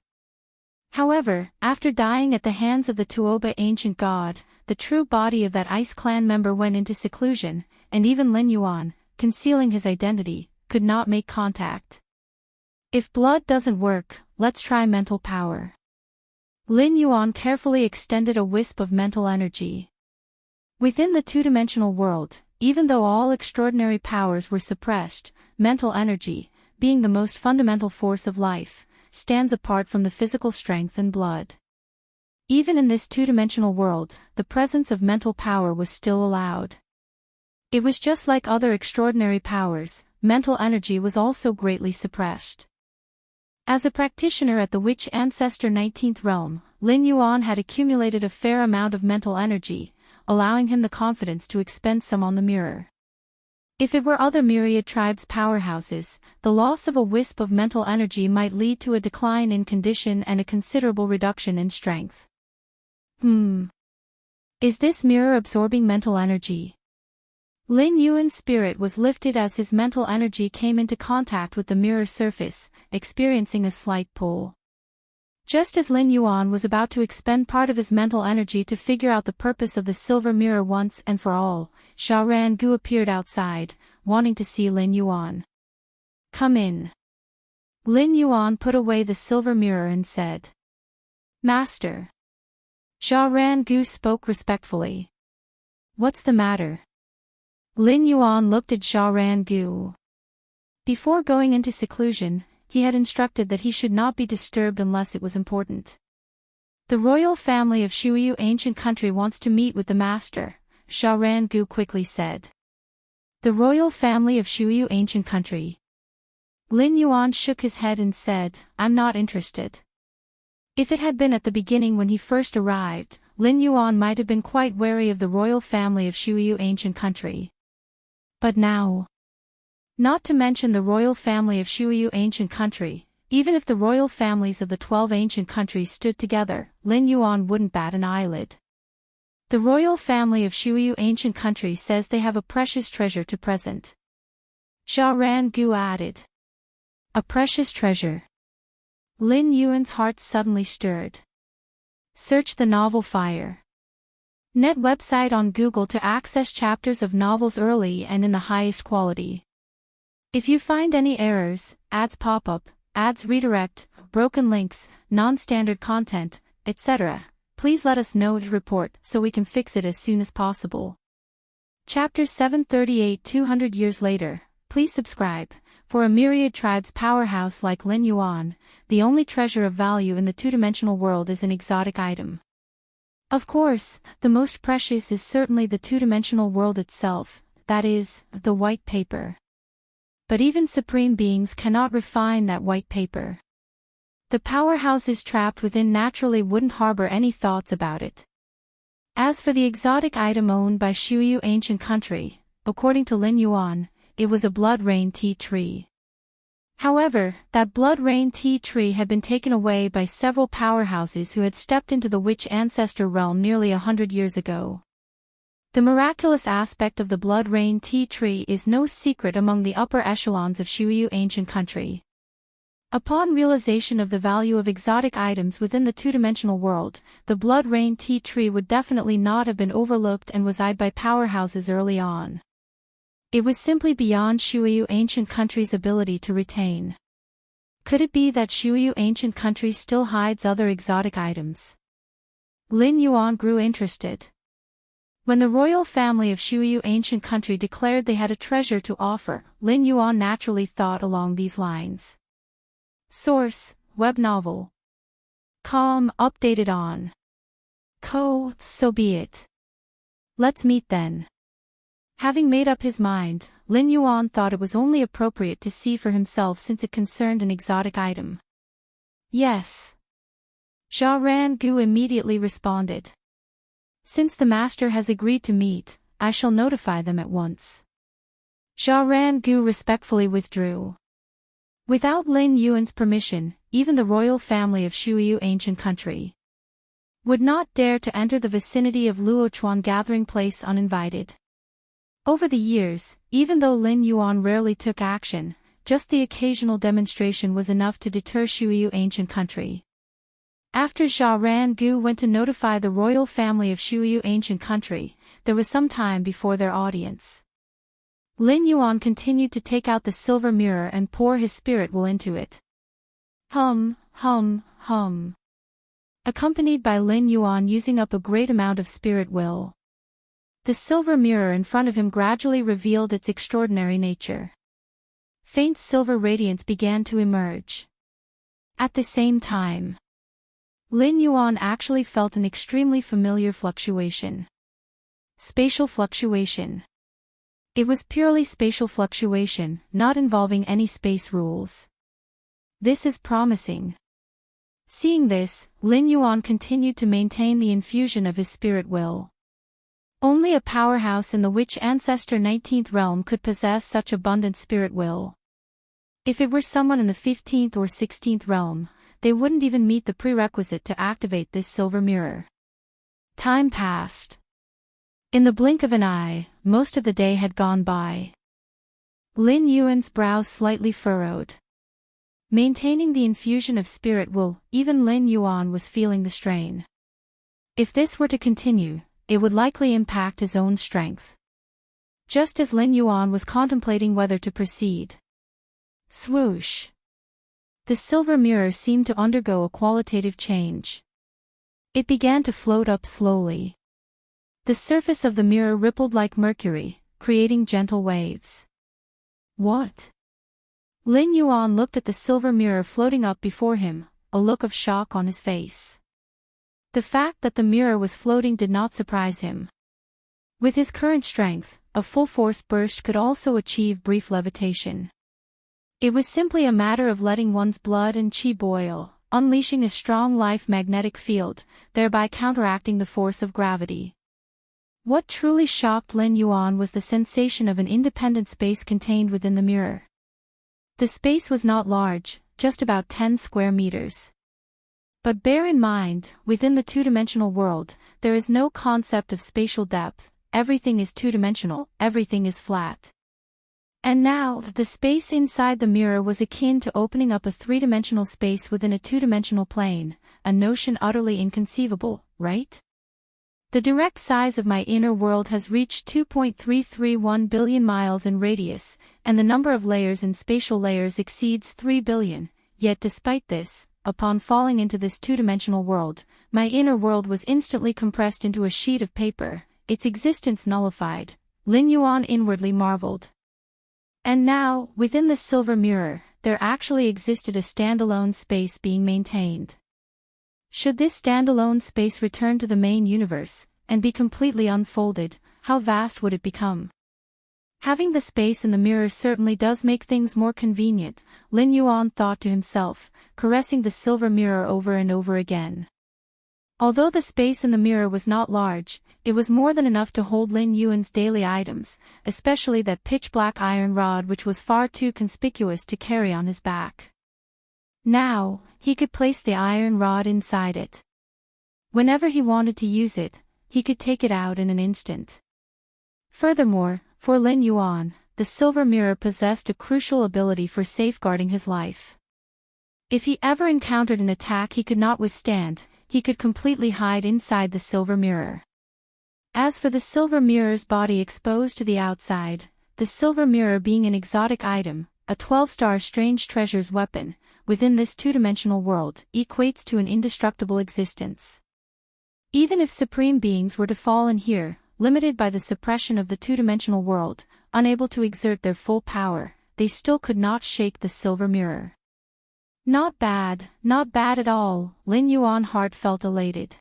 However, after dying at the hands of the Tuoba ancient god, the true body of that Ice Clan member went into seclusion, and even Lin Yuan, concealing his identity, could not make contact. If blood doesn't work, let's try mental power. Lin Yuan carefully extended a wisp of mental energy. Within the two-dimensional world, even though all extraordinary powers were suppressed, mental energy, being the most fundamental force of life, stands apart from the physical strength and blood. Even in this two-dimensional world, the presence of mental power was still allowed. It was just like other extraordinary powers, mental energy was also greatly suppressed. As a practitioner at the Witch Ancestor 19th Realm, Lin Yuan had accumulated a fair amount of mental energy, allowing him the confidence to expend some on the mirror. If it were other myriad tribes' powerhouses, the loss of a wisp of mental energy might lead to a decline in condition and a considerable reduction in strength. Is this mirror absorbing mental energy? Lin Yuan's spirit was lifted as his mental energy came into contact with the mirror surface, experiencing a slight pull. Just as Lin Yuan was about to expend part of his mental energy to figure out the purpose of the silver mirror once and for all, Sha Ran Gu appeared outside, wanting to see Lin Yuan. "Come in." Lin Yuan put away the silver mirror and said, "Master." Sha Ran Gu spoke respectfully. "What's the matter?" Lin Yuan looked at Sha Ran Gu. Before going into seclusion, he had instructed that he should not be disturbed unless it was important. "The royal family of Shuyu ancient country wants to meet with the master," Sha Ran Gu quickly said. "The royal family of Shuyu ancient country." Lin Yuan shook his head and said, "I'm not interested." If it had been at the beginning when he first arrived, Lin Yuan might have been quite wary of the royal family of Shuyu ancient country. But now, not to mention the royal family of Shuyu ancient country, even if the royal families of the 12 ancient countries stood together, Lin Yuan wouldn't bat an eyelid. The royal family of Shuyu ancient country says they have a precious treasure to present. Sha Ran Gu added. A precious treasure. Lin Yuan's heart suddenly stirred. Search the novel Fire. Net website on Google to access chapters of novels early and in the highest quality. If you find any errors, ads pop up, ads redirect, broken links, non-standard content, etc., please let us know to report so we can fix it as soon as possible. Chapter 738 200 years later, please subscribe. For a myriad tribes powerhouse like Lin Yuan, the only treasure of value in the two-dimensional world is an exotic item. Of course, the most precious is certainly the two-dimensional world itself, that is, the white paper. But even supreme beings cannot refine that white paper. The powerhouses trapped within naturally wouldn't harbor any thoughts about it. As for the exotic item owned by Shuyu ancient country, according to Lin Yuan, it was a blood rain tea tree. However, that blood rain tea tree had been taken away by several powerhouses who had stepped into the Witch Ancestor realm nearly 100 years ago. The miraculous aspect of the blood rain tea tree is no secret among the upper echelons of Shuyu ancient country. Upon realization of the value of exotic items within the two-dimensional world, the blood rain tea tree would definitely not have been overlooked and was eyed by powerhouses early on. It was simply beyond Shuyu ancient country's ability to retain. Could it be that Shuyu ancient country still hides other exotic items? Lin Yuan grew interested. When the royal family of Shuyu ancient country declared they had a treasure to offer, Lin Yuan naturally thought along these lines. Source, web novel. Updated on. So be it. Let's meet then. Having made up his mind, Lin Yuan thought it was only appropriate to see for himself since it concerned an exotic item. Yes. Sha Ran Gu immediately responded. Since the master has agreed to meet, I shall notify them at once. Sha Ran Gu respectfully withdrew. Without Lin Yuan's permission, even the royal family of Shuyu ancient country, would not dare to enter the vicinity of Luochuan gathering place uninvited. Over the years, even though Lin Yuan rarely took action, just the occasional demonstration was enough to deter Shuyu ancient country. After Zhao Rangu went to notify the royal family of Shuyu ancient country, there was some time before their audience. Lin Yuan continued to take out the silver mirror and pour his spirit will into it. Hum, hum, hum. Accompanied by Lin Yuan using up a great amount of spirit will, the silver mirror in front of him gradually revealed its extraordinary nature. Faint silver radiance began to emerge. At the same time, Lin Yuan actually felt an extremely familiar fluctuation. Spatial fluctuation. It was purely spatial fluctuation, not involving any space rules. This is promising. Seeing this, Lin Yuan continued to maintain the infusion of his spirit will. Only a powerhouse in the Witch Ancestor 19th realm could possess such abundant spirit will. If it were someone in the 15th or 16th realm, they wouldn't even meet the prerequisite to activate this silver mirror. Time passed. In the blink of an eye, most of the day had gone by. Lin Yuan's brow slightly furrowed. Maintaining the infusion of spirit will, even Lin Yuan was feeling the strain. If this were to continue, it would likely impact his own strength. Just as Lin Yuan was contemplating whether to proceed. Swoosh. The silver mirror seemed to undergo a qualitative change. It began to float up slowly. The surface of the mirror rippled like mercury, creating gentle waves. What? Lin Yuan looked at the silver mirror floating up before him, a look of shock on his face. The fact that the mirror was floating did not surprise him. With his current strength, a full force burst could also achieve brief levitation. It was simply a matter of letting one's blood and qi boil, unleashing a strong life magnetic field, thereby counteracting the force of gravity. What truly shocked Lin Yuan was the sensation of an independent space contained within the mirror. The space was not large, just about 10 square meters. But bear in mind, within the two-dimensional world, there is no concept of spatial depth, everything is two-dimensional, everything is flat. And now, the space inside the mirror was akin to opening up a three-dimensional space within a two-dimensional plane, a notion utterly inconceivable, right? The direct size of my inner world has reached 2.331 billion miles in radius, and the number of layers in spatial layers exceeds 3 billion, yet despite this, upon falling into this two-dimensional world, my inner world was instantly compressed into a sheet of paper, its existence nullified. Lin Yuan inwardly marveled. And now, within this silver mirror, there actually existed a standalone space being maintained. Should this standalone space return to the main universe, and be completely unfolded, how vast would it become? Having the space in the mirror certainly does make things more convenient, Lin Yuan thought to himself, caressing the silver mirror over and over again. Although the space in the mirror was not large, it was more than enough to hold Lin Yuan's daily items, especially that pitch-black iron rod which was far too conspicuous to carry on his back. Now, he could place the iron rod inside it. Whenever he wanted to use it, he could take it out in an instant. Furthermore, for Lin Yuan, the silver mirror possessed a crucial ability for safeguarding his life. If he ever encountered an attack he could not withstand, he could completely hide inside the silver mirror. As for the silver mirror's body exposed to the outside, the silver mirror being an exotic item, a 12-star strange treasures weapon, within this two-dimensional world, equates to an indestructible existence. Even if supreme beings were to fall in here, limited by the suppression of the two-dimensional world, unable to exert their full power, they still could not shake the silver mirror. Not bad at all, Lin Yuan's heart felt elated.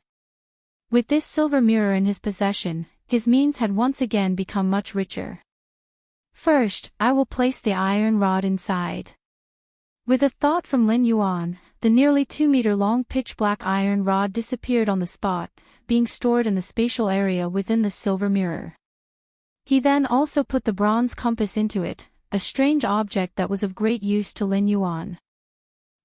With this silver mirror in his possession, his means had once again become much richer. First, I will place the iron rod inside. With a thought from Lin Yuan, the nearly 2-meter-long pitch-black iron rod disappeared on the spot, being stored in the spatial area within the silver mirror. He then also put the bronze compass into it, a strange object that was of great use to Lin Yuan.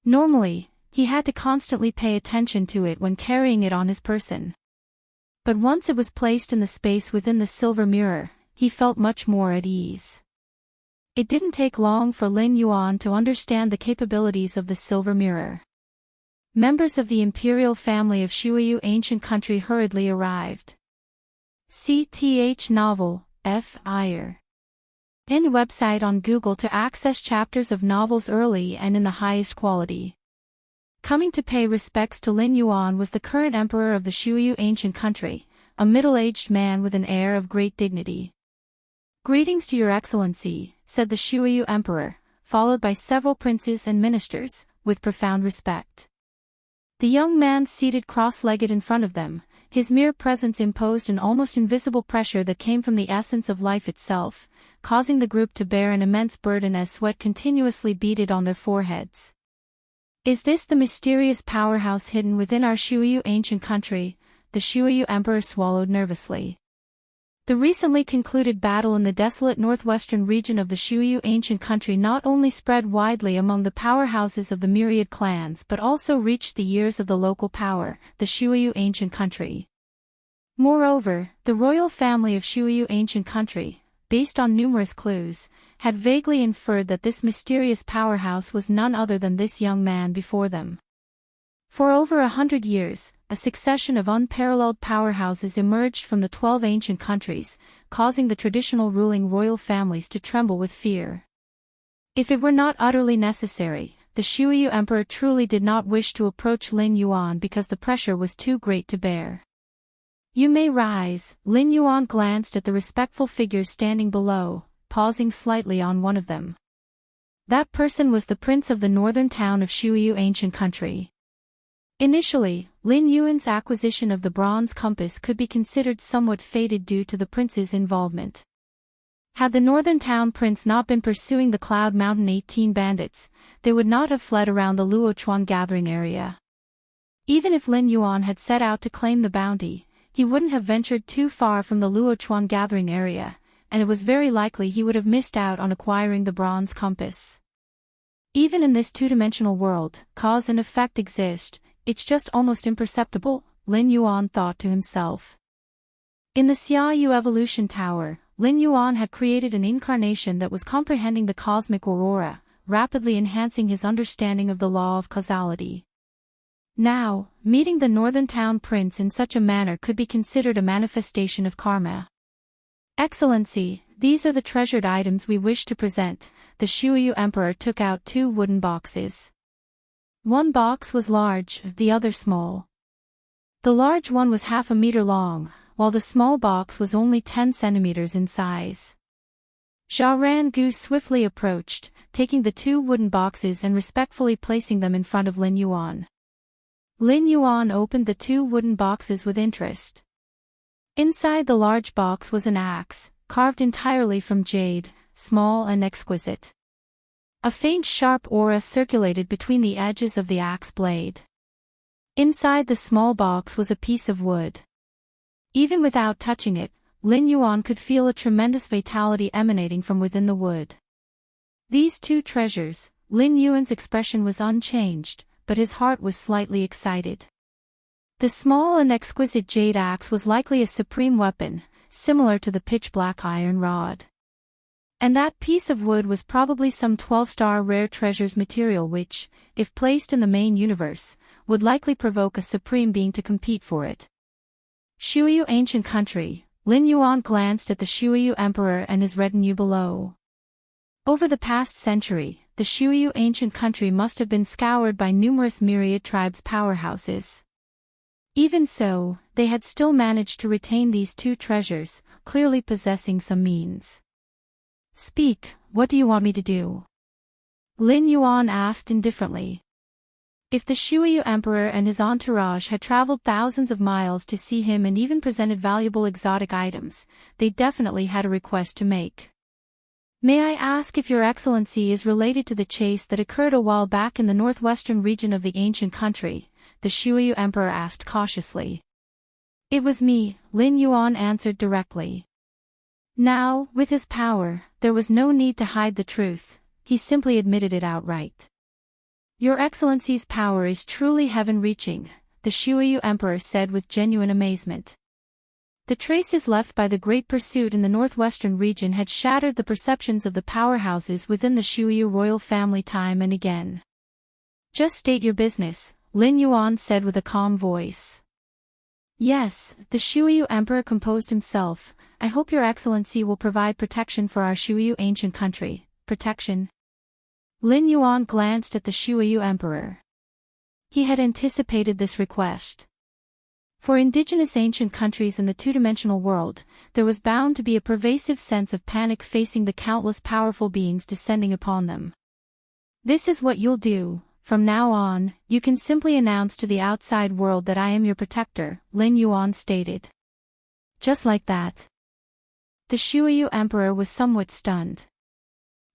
Normally, he had to constantly pay attention to it when carrying it on his person. But once it was placed in the space within the silver mirror, he felt much more at ease. It didn't take long for Lin Yuan to understand the capabilities of the silver mirror. Members of the imperial family of Shuiyu ancient country hurriedly arrived. CTH novel, F. Iyer. In website on Google to access chapters of novels early and in the highest quality. Coming to pay respects to Lin Yuan was the current emperor of the Shuiyu ancient country, a middle-aged man with an air of great dignity. "Greetings to your excellency," said the Shuiyu emperor, followed by several princes and ministers, with profound respect. The young man seated cross-legged in front of them, his mere presence imposed an almost invisible pressure that came from the essence of life itself, causing the group to bear an immense burden as sweat continuously beaded on their foreheads. "Is this the mysterious powerhouse hidden within our Shuiyu ancient country?" the Shuiyu emperor swallowed nervously. The recently concluded battle in the desolate northwestern region of the Shuiyu ancient country not only spread widely among the powerhouses of the myriad clans but also reached the ears of the local power, the Shuiyu ancient country. Moreover, the royal family of Shuiyu ancient country, based on numerous clues, had vaguely inferred that this mysterious powerhouse was none other than this young man before them. For over 100 years, a succession of unparalleled powerhouses emerged from the 12 ancient countries, causing the traditional ruling royal families to tremble with fear. If it were not utterly necessary, the Shuiyu emperor truly did not wish to approach Lin Yuan because the pressure was too great to bear. "You may rise." Lin Yuan glanced at the respectful figures standing below, pausing slightly on one of them. That person was the prince of the northern town of Shuiyu ancient country. Initially, Lin Yuan's acquisition of the bronze compass could be considered somewhat fated due to the prince's involvement. Had the northern town prince not been pursuing the Cloud Mountain 18 bandits, they would not have fled around the Luochuan gathering area. Even if Lin Yuan had set out to claim the bounty, he wouldn't have ventured too far from the Luochuan gathering area, and it was very likely he would have missed out on acquiring the bronze compass. Even in this two-dimensional world, cause and effect exist. It's just almost imperceptible, Lin Yuan thought to himself. In the Xiaoyu Evolution Tower, Lin Yuan had created an incarnation that was comprehending the cosmic aurora, rapidly enhancing his understanding of the law of causality. Now, meeting the northern town prince in such a manner could be considered a manifestation of karma. "Excellency, these are the treasured items we wish to present." The Shuiyu emperor took out 2 wooden boxes. One box was large, the other small. The large one was half a meter long, while the small box was only 10 centimeters in size. Zhao Rangu swiftly approached, taking the 2 wooden boxes and respectfully placing them in front of Lin Yuan. Lin Yuan opened the 2 wooden boxes with interest. Inside the large box was an axe, carved entirely from jade, small and exquisite. A faint sharp aura circulated between the edges of the axe blade. Inside the small box was a piece of wood. Even without touching it, Lin Yuan could feel a tremendous vitality emanating from within the wood. These 2 treasures, Lin Yuan's expression was unchanged, but his heart was slightly excited. The small and exquisite jade axe was likely a supreme weapon, similar to the pitch-black iron rod. And that piece of wood was probably some 12-star rare treasures material which, if placed in the main universe, would likely provoke a supreme being to compete for it. Shuiyu ancient country, Lin Yuan glanced at the Shuiyu emperor and his retinue below. Over the past century, the Shuiyu ancient country must have been scoured by numerous myriad tribes' powerhouses. Even so, they had still managed to retain these 2 treasures, clearly possessing some means. "Speak, what do you want me to do?" Lin Yuan asked indifferently. If the Shuiyu emperor and his entourage had traveled thousands of miles to see him and even presented valuable exotic items, they definitely had a request to make. "May I ask if your excellency is related to the chase that occurred a while back in the northwestern region of the ancient country?" the Shuiyu emperor asked cautiously. "It was me," Lin Yuan answered directly. Now, with his power, there was no need to hide the truth, he simply admitted it outright. Your Excellency's power is truly heaven-reaching, the Shuyu Emperor said with genuine amazement. The traces left by the Great Pursuit in the northwestern region had shattered the perceptions of the powerhouses within the Shuyu royal family time and again. Just state your business, Lin Yuan said with a calm voice. Yes, the Shuyu Emperor composed himself. I hope your Excellency will provide protection for our Shuyu ancient country. Protection? Lin Yuan glanced at the Shuyu Emperor. He had anticipated this request. For indigenous ancient countries in the two-dimensional world, there was bound to be a pervasive sense of panic facing the countless powerful beings descending upon them. This is what you'll do. From now on, you can simply announce to the outside world that I am your protector, Lin Yuan stated. Just like that. The Shuyu Emperor was somewhat stunned.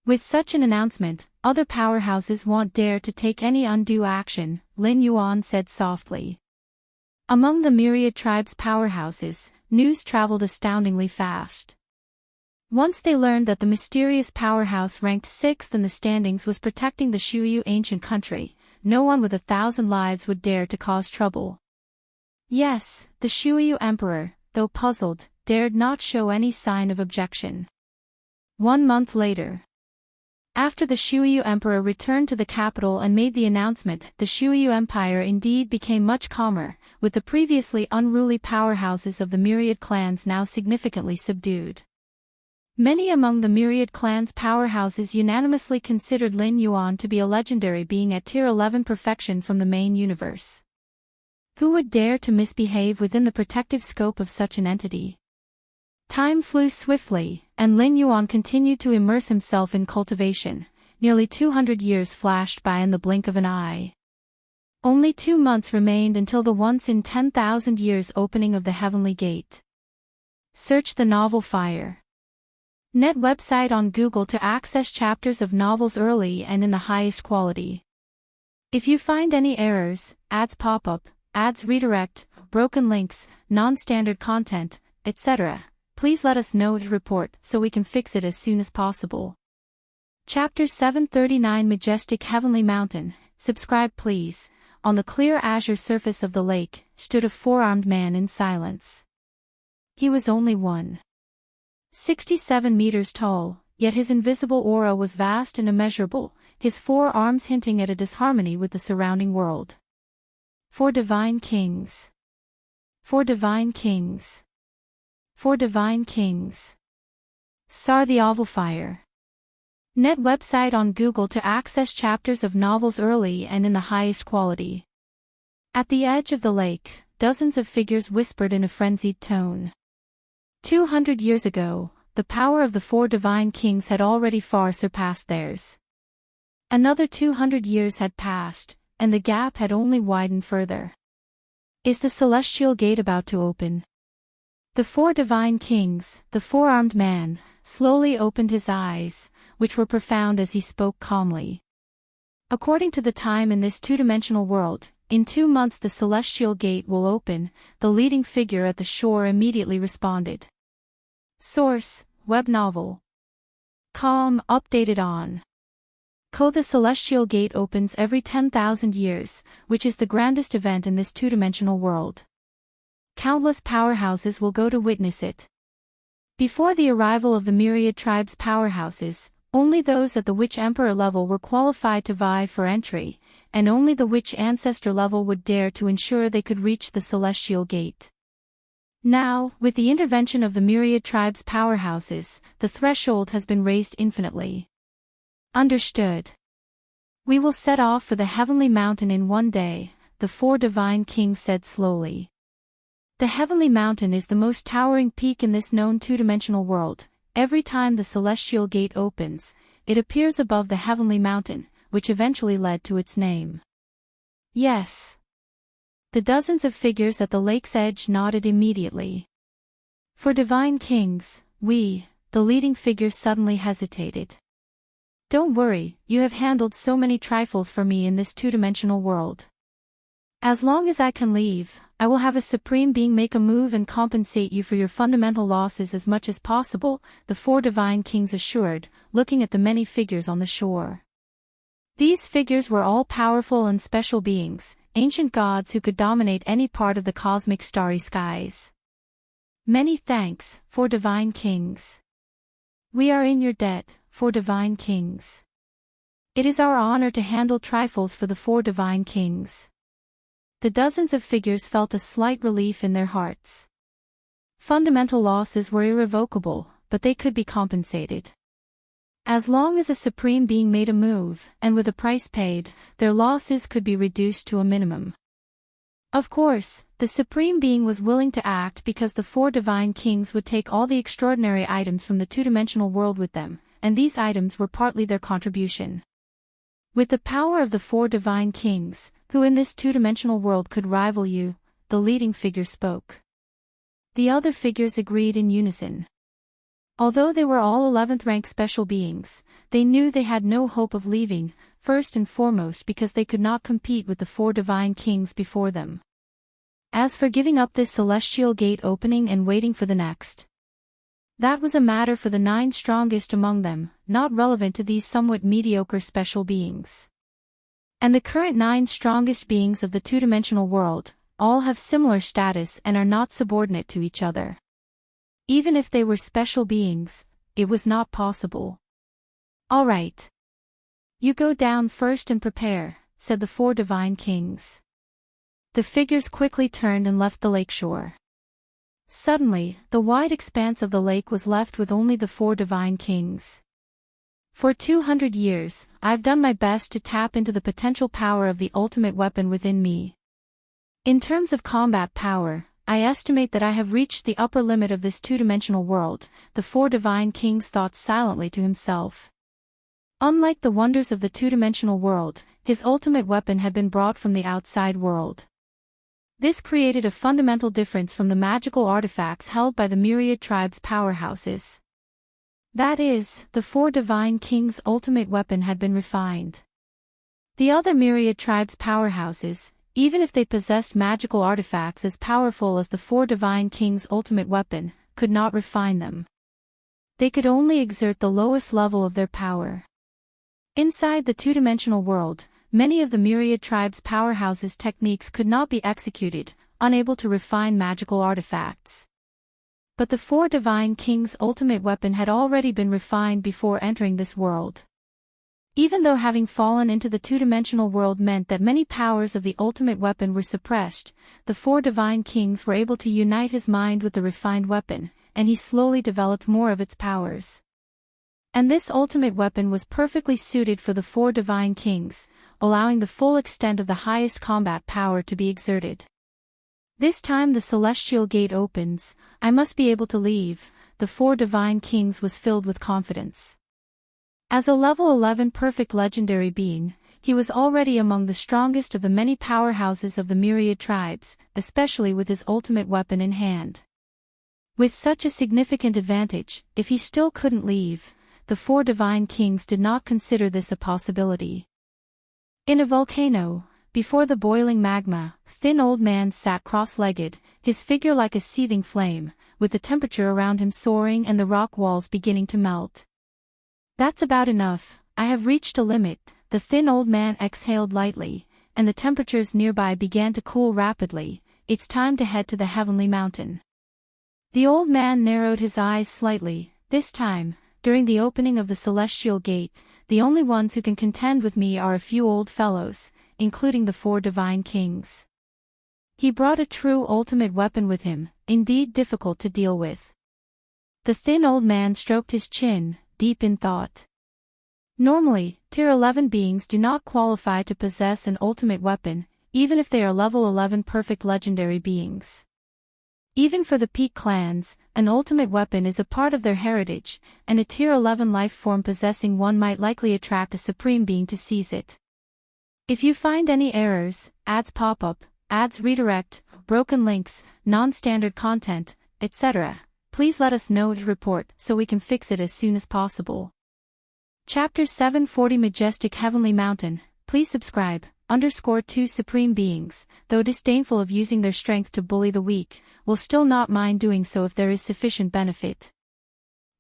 With such an announcement, other powerhouses won't dare to take any undue action, Lin Yuan said softly. Among the myriad tribes' powerhouses, news traveled astoundingly fast. Once they learned that the mysterious powerhouse ranked 6th in the standings was protecting the Shuyu ancient country, no one with 1,000 lives would dare to cause trouble. Yes, the Shuyu Emperor, though puzzled, dared not show any sign of objection. 1 month later. After the Shuyu Emperor returned to the capital and made the announcement, the Shuyu Empire indeed became much calmer, with the previously unruly powerhouses of the myriad clans now significantly subdued. Many among the myriad clans' powerhouses unanimously considered Lin Yuan to be a legendary being at Tier 11 perfection from the main universe. Who would dare to misbehave within the protective scope of such an entity? Time flew swiftly, and Lin Yuan continued to immerse himself in cultivation. Nearly 200 years flashed by in the blink of an eye. Only 2 months remained until the once-in-10,000 years opening of the Heavenly Gate. Search the novel Fire. Net website on Google to access chapters of novels early and in the highest quality. If you find any errors, ads pop up, ads redirect, broken links, non-standard content, etc., please let us know to report so we can fix it as soon as possible. Chapter 739 Majestic Heavenly Mountain. Subscribe please. On the clear azure surface of the lake, stood a four-armed man in silence. He was only 1.67 meters tall, yet his invisible aura was vast and immeasurable, his 4 arms hinting at a disharmony with the surrounding world. 4 divine kings. 4 divine kings. 4 divine kings. Soar the Oval Fire. Net website on Google to access chapters of novels early and in the highest quality. At the edge of the lake, dozens of figures whispered in a frenzied tone. 200 years ago, the power of the 4 divine kings had already far surpassed theirs. Another 200 years had passed, and the gap had only widened further. Is the celestial gate about to open? The 4 divine kings, the four-armed man, slowly opened his eyes, which were profound as he spoke calmly. According to the time in this two-dimensional world, in 2 months the celestial gate will open, the leading figure at the shore immediately responded. Source, web novel. Com, updated on. The celestial gate opens every 10,000 years, which is the grandest event in this two-dimensional world. Countless powerhouses will go to witness it. Before the arrival of the myriad tribes' powerhouses, only those at the Witch Emperor level were qualified to vie for entry, and only the Witch Ancestor level would dare to ensure they could reach the celestial gate. Now, with the intervention of the myriad tribes' powerhouses, the threshold has been raised infinitely. Understood. We will set off for the Heavenly Mountain in 1 day, the 4 divine kings said slowly. The Heavenly Mountain is the most towering peak in this known two-dimensional world. Every time the celestial gate opens, it appears above the Heavenly Mountain, which eventually led to its name. Yes. The dozens of figures at the lake's edge nodded immediately. For divine kings, the leading figure suddenly hesitated. Don't worry, you have handled so many trifles for me in this two-dimensional world. As long as I can leave, I will have a supreme being make a move and compensate you for your fundamental losses as much as possible, the 4 divine kings assured, looking at the many figures on the shore. These figures were all powerful and special beings, ancient gods who could dominate any part of the cosmic starry skies. Many thanks, for divine kings. We are in your debt, for divine kings. It is our honor to handle trifles for the four divine kings. The dozens of figures felt a slight relief in their hearts. Fundamental losses were irrevocable, but they could be compensated. As long as a supreme being made a move, and with a price paid, their losses could be reduced to a minimum. Of course, the supreme being was willing to act because the four divine kings would take all the extraordinary items from the two-dimensional world with them, and these items were partly their contribution. With the power of the four divine kings, who in this two-dimensional world could rival you, the leading figure spoke. The other figures agreed in unison. Although they were all 11th rank special beings, they knew they had no hope of leaving, first and foremost because they could not compete with the four divine kings before them. As for giving up this celestial gate opening and waiting for the next, that was a matter for the 9 strongest among them, not relevant to these somewhat mediocre special beings. And the current 9 strongest beings of the two-dimensional world, all have similar status and are not subordinate to each other. Even if they were special beings, it was not possible. All right. You go down first and prepare, said the four divine kings. The figures quickly turned and left the lakeshore. Suddenly, the wide expanse of the lake was left with only the four divine kings. For 200 years, I've done my best to tap into the potential power of the ultimate weapon within me. In terms of combat power, I estimate that I have reached the upper limit of this two-dimensional world, the four divine kings thought silently to himself. Unlike the wonders of the two-dimensional world, his ultimate weapon had been brought from the outside world. This created a fundamental difference from the magical artifacts held by the myriad tribes' powerhouses. That is, the four divine kings' ultimate weapon had been refined. The other myriad tribes' powerhouses, even if they possessed magical artifacts as powerful as the four divine kings' ultimate weapon, could not refine them. They could only exert the lowest level of their power. Inside the two-dimensional world, many of the myriad tribes' powerhouses' techniques could not be executed, unable to refine magical artifacts. But the four divine kings' ultimate weapon had already been refined before entering this world. Even though having fallen into the two-dimensional world meant that many powers of the ultimate weapon were suppressed, the four divine kings were able to unite his mind with the refined weapon, and he slowly developed more of its powers. And this ultimate weapon was perfectly suited for the four divine kings, allowing the full extent of the highest combat power to be exerted. This time the celestial gate opens, I must be able to leave, the four divine kings was filled with confidence. As a level 11 perfect legendary being, he was already among the strongest of the many powerhouses of the myriad tribes, especially with his ultimate weapon in hand. With such a significant advantage, if he still couldn't leave, the four divine kings did not consider this a possibility. In a volcano, before the boiling magma, thin old man sat cross-legged, his figure like a seething flame, with the temperature around him soaring and the rock walls beginning to melt. That's about enough, I have reached a limit, the thin old man exhaled lightly, and the temperatures nearby began to cool rapidly. It's time to head to the heavenly mountain. The old man narrowed his eyes slightly. This time, during the opening of the celestial gate, the only ones who can contend with me are a few old fellows, including the four divine kings. He brought a true ultimate weapon with him, indeed difficult to deal with. The thin old man stroked his chin, deep in thought. Normally, Tier 11 beings do not qualify to possess an ultimate weapon, even if they are level 11 perfect legendary beings. Even for the peak clans, an ultimate weapon is a part of their heritage, and a Tier 11 life form possessing one might likely attract a supreme being to seize it. If you find any errors, ads pop up, ads redirect, broken links, non-standard content, etc., please let us know to report so we can fix it as soon as possible. Chapter 740 Majestic Heavenly Mountain. Please subscribe. _2 Supreme beings, though disdainful of using their strength to bully the weak, will still not mind doing so if there is sufficient benefit.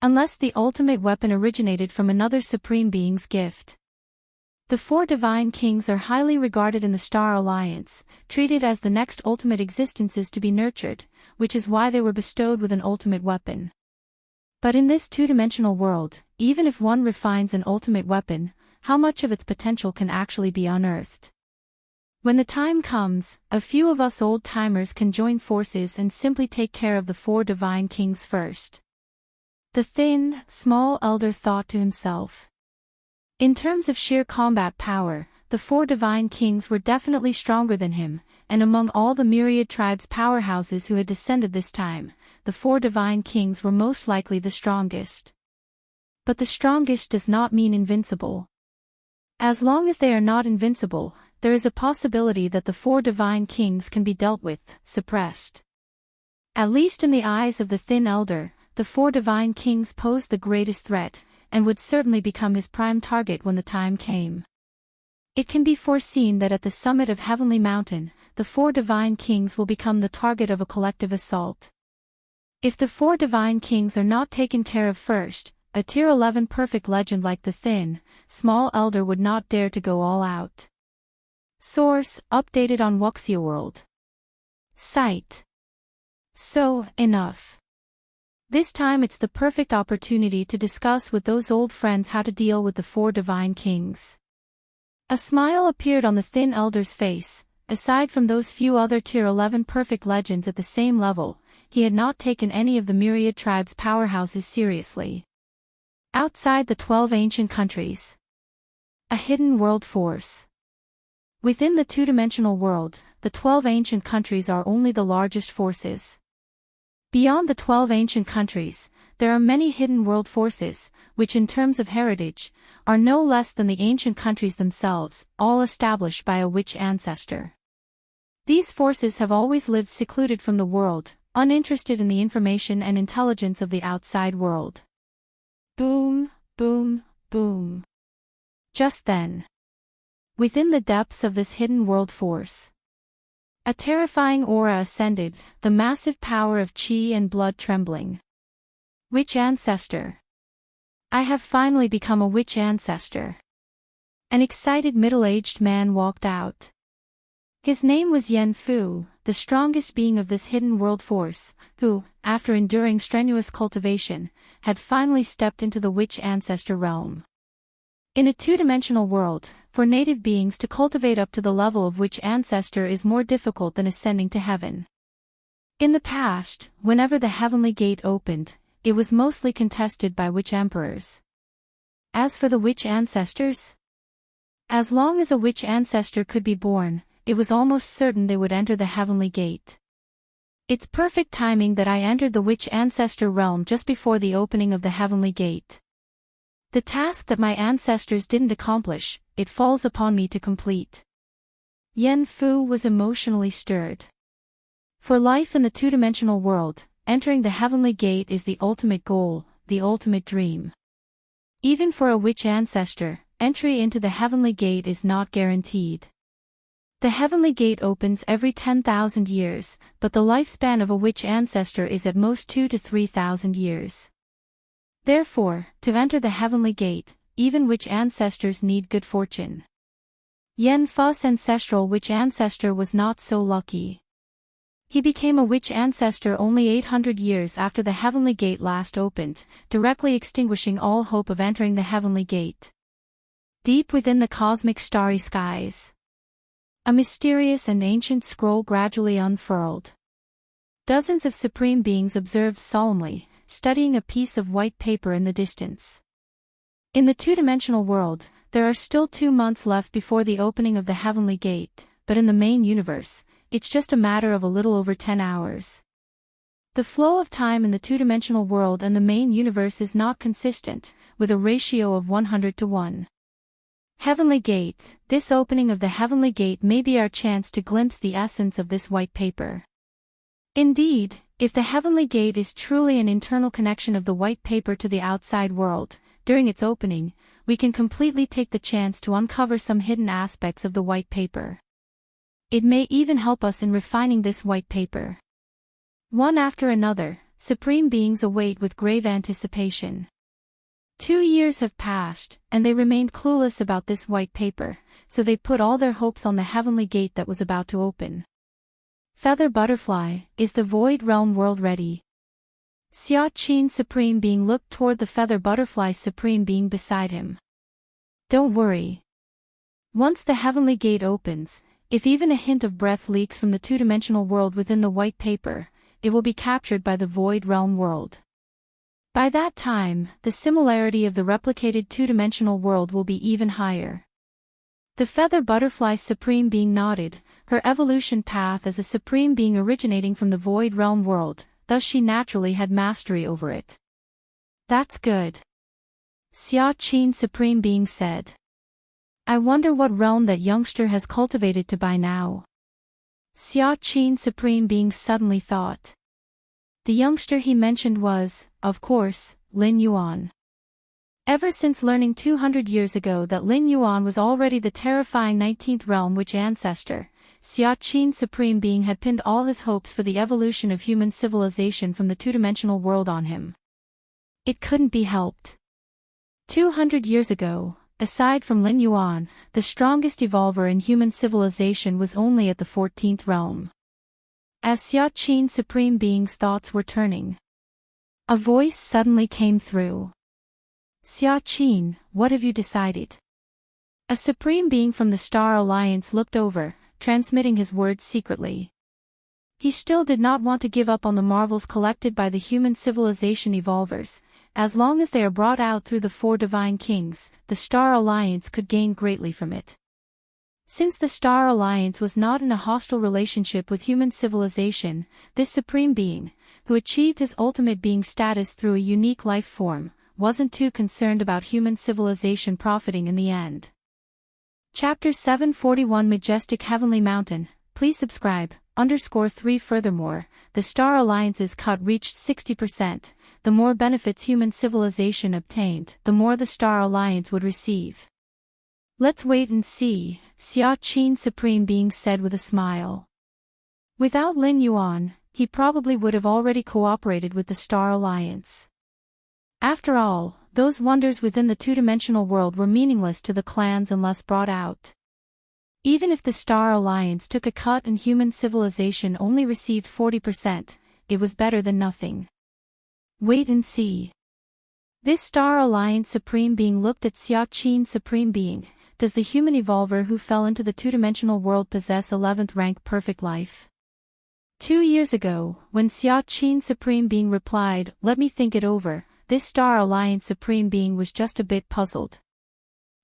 Unless the ultimate weapon originated from another supreme being's gift. The four divine kings are highly regarded in the Star Alliance, treated as the next ultimate existences to be nurtured, which is why they were bestowed with an ultimate weapon. But in this two-dimensional world, even if one refines an ultimate weapon, how much of its potential can actually be unearthed? When the time comes, a few of us old-timers can join forces and simply take care of the four divine kings first. The thin, small elder thought to himself. In terms of sheer combat power, the four divine kings were definitely stronger than him, and among all the myriad tribes powerhouses who had descended this time, the four divine kings were most likely the strongest. But the strongest does not mean invincible. As long as they are not invincible, there is a possibility that the four divine kings can be dealt with, suppressed. At least in the eyes of the thin elder, the four divine kings posed the greatest threat, and would certainly become his prime target when the time came. It can be foreseen that at the summit of Heavenly Mountain, the four divine kings will become the target of a collective assault. If the four divine kings are not taken care of first, a Tier 11 perfect legend like the thin, small elder would not dare to go all out. Source, updated on Wuxia World. Site. So, enough. This time it's the perfect opportunity to discuss with those old friends how to deal with the four divine kings. A smile appeared on the thin elder's face. Aside from those few other Tier 11 perfect legends at the same level, he had not taken any of the myriad tribes powerhouses seriously. Outside the 12 ancient countries. A hidden world force. Within the two-dimensional world, the 12 ancient countries are only the largest forces. Beyond the 12 ancient countries, there are many hidden world forces, which in terms of heritage, are no less than the ancient countries themselves, all established by a witch ancestor. These forces have always lived secluded from the world, uninterested in the information and intelligence of the outside world. Boom, boom, boom. Just then. Within the depths of this hidden world force, a terrifying aura ascended, the massive power of chi and blood trembling. Witch ancestor. I have finally become a witch ancestor. An excited middle-aged man walked out. His name was Yen Fu, the strongest being of this hidden world force, who, after enduring strenuous cultivation, had finally stepped into the witch ancestor realm. In a two-dimensional world, for native beings to cultivate up to the level of witch ancestor is more difficult than ascending to heaven. In the past, whenever the heavenly gate opened, it was mostly contested by witch emperors. As for the witch ancestors, as long as a witch ancestor could be born, it was almost certain they would enter the heavenly gate. It's perfect timing that I entered the witch ancestor realm just before the opening of the heavenly gate. The task that my ancestors didn't accomplish, it falls upon me to complete. Yen Fu was emotionally stirred. For life in the two-dimensional world, entering the heavenly gate is the ultimate goal, the ultimate dream. Even for a witch ancestor, entry into the heavenly gate is not guaranteed. The heavenly gate opens every 10,000 years, but the lifespan of a witch ancestor is at most 2,000 to 3,000 years. Therefore, to enter the heavenly gate, even witch ancestors need good fortune. Yen Fu's ancestral witch ancestor was not so lucky. He became a witch ancestor only 800 years after the heavenly gate last opened, directly extinguishing all hope of entering the heavenly gate. Deep within the cosmic starry skies, a mysterious and ancient scroll gradually unfurled. Dozens of supreme beings observed solemnly, studying a piece of white paper in the distance. In the two-dimensional world, there are still 2 months left before the opening of the heavenly gate, but in the main universe, it's just a matter of a little over 10 hours. The flow of time in the two-dimensional world and the main universe is not consistent, with a ratio of 100 to 1. Heavenly Gate. This opening of the heavenly gate may be our chance to glimpse the essence of this white paper. Indeed, if the heavenly gate is truly an internal connection of the white paper to the outside world, during its opening, we can completely take the chance to uncover some hidden aspects of the white paper. It may even help us in refining this white paper. One after another, supreme beings await with grave anticipation. 2 years have passed, and they remained clueless about this white paper, so they put all their hopes on the heavenly gate that was about to open. Feather Butterfly, is the Void Realm world ready? Xia Qin Supreme Being looked toward the Feather Butterfly Supreme Being beside him. Don't worry. Once the heavenly gate opens, if even a hint of breath leaks from the two-dimensional world within the white paper, it will be captured by the Void Realm world. By that time, the similarity of the replicated two-dimensional world will be even higher. The Feather Butterfly Supreme Being nodded, her evolution path as a Supreme Being originating from the Void Realm world, thus she naturally had mastery over it. That's good. Xia Qin Supreme Being said. I wonder what realm that youngster has cultivated to by now. Xia Qin Supreme Being suddenly thought. The youngster he mentioned was, of course, Lin Yuan. Ever since learning 200 years ago that Lin Yuan was already the terrifying 19th realm witch ancestor, Xia Qin Supreme Being had pinned all his hopes for the evolution of human civilization from the two-dimensional world on him. It couldn't be helped. 200 years ago, aside from Lin Yuan, the strongest evolver in human civilization was only at the 14th realm. As Xia Qin Supreme Being's thoughts were turning, a voice suddenly came through. Xia Qin, what have you decided? A Supreme Being from the Star Alliance looked over, transmitting his words secretly. He still did not want to give up on the marvels collected by the human civilization evolvers. As long as they are brought out through the 4 divine kings, the Star Alliance could gain greatly from it. Since the Star Alliance was not in a hostile relationship with human civilization, this Supreme Being, who achieved his ultimate being status through a unique life form, wasn't too concerned about human civilization profiting in the end. Chapter 741 Majestic Heavenly Mountain, please subscribe, _3 Furthermore, the Star Alliance's cut reached 60%, the more benefits human civilization obtained, the more the Star Alliance would receive. Let's wait and see, Xia Qin Supreme Being said with a smile. Without Lin Yuan, he probably would have already cooperated with the Star Alliance. After all, those wonders within the two-dimensional world were meaningless to the clans unless brought out. Even if the Star Alliance took a cut and human civilization only received 40%, it was better than nothing. Wait and see. This Star Alliance Supreme Being looked at Xia Qin Supreme Being. Does the human evolver who fell into the two-dimensional world possess 11th rank perfect life? 2 years ago, when Xia Qin Supreme Being replied, let me think it over, this Star Alliance Supreme Being was just a bit puzzled.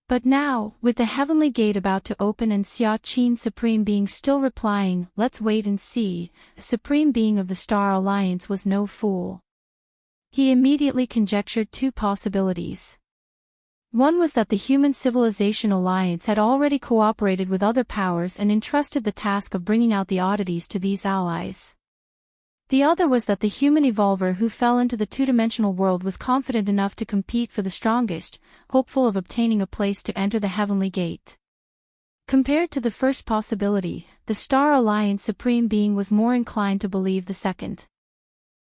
But now, with the heavenly gate about to open and Xia Qin Supreme Being still replying, let's wait and see, a Supreme Being of the Star Alliance was no fool. He immediately conjectured 2 possibilities. One was that the Human Civilization Alliance had already cooperated with other powers and entrusted the task of bringing out the oddities to these allies. The other was that the human evolver who fell into the two-dimensional world was confident enough to compete for the strongest, hopeful of obtaining a place to enter the heavenly gate. Compared to the first possibility, the Star Alliance Supreme Being was more inclined to believe the second.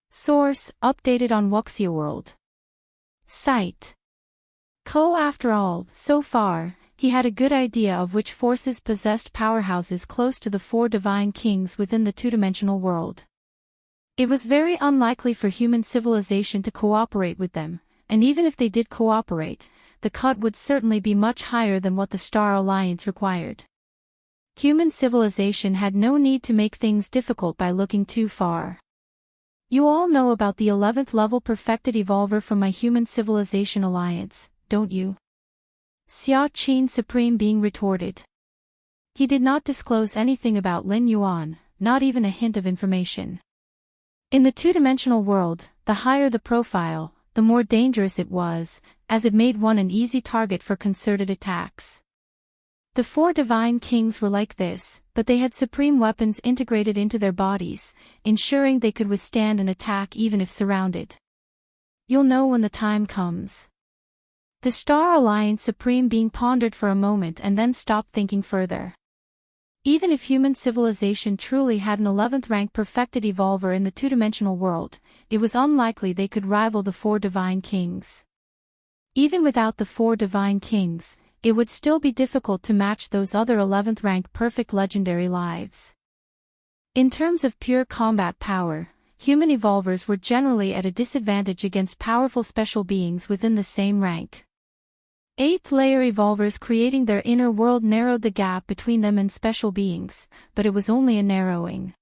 Source, updated on Wuxia World. Site. After all, so far, he had a good idea of which forces possessed powerhouses close to the 4 divine kings within the two-dimensional world. It was very unlikely for human civilization to cooperate with them, and even if they did cooperate, the cut would certainly be much higher than what the Star Alliance required. Human civilization had no need to make things difficult by looking too far. You all know about the 11th level perfected evolver from my Human Civilization Alliance, don't you? Xia Qin Supreme Being retorted. He did not disclose anything about Lin Yuan, not even a hint of information. In the two-dimensional world, the higher the profile, the more dangerous it was, as it made one an easy target for concerted attacks. The 4 divine kings were like this, but they had supreme weapons integrated into their bodies, ensuring they could withstand an attack even if surrounded. You'll know when the time comes. The Star Alliance Supreme Being pondered for a moment and then stopped thinking further. Even if human civilization truly had an 11th rank perfected evolver in the two-dimensional world, it was unlikely they could rival the 4 divine kings. Even without the 4 divine kings, it would still be difficult to match those other 11th rank perfect legendary lives. In terms of pure combat power, human evolvers were generally at a disadvantage against powerful special beings within the same rank. 8th layer evolvers creating their inner world narrowed the gap between them and special beings, but it was only a narrowing.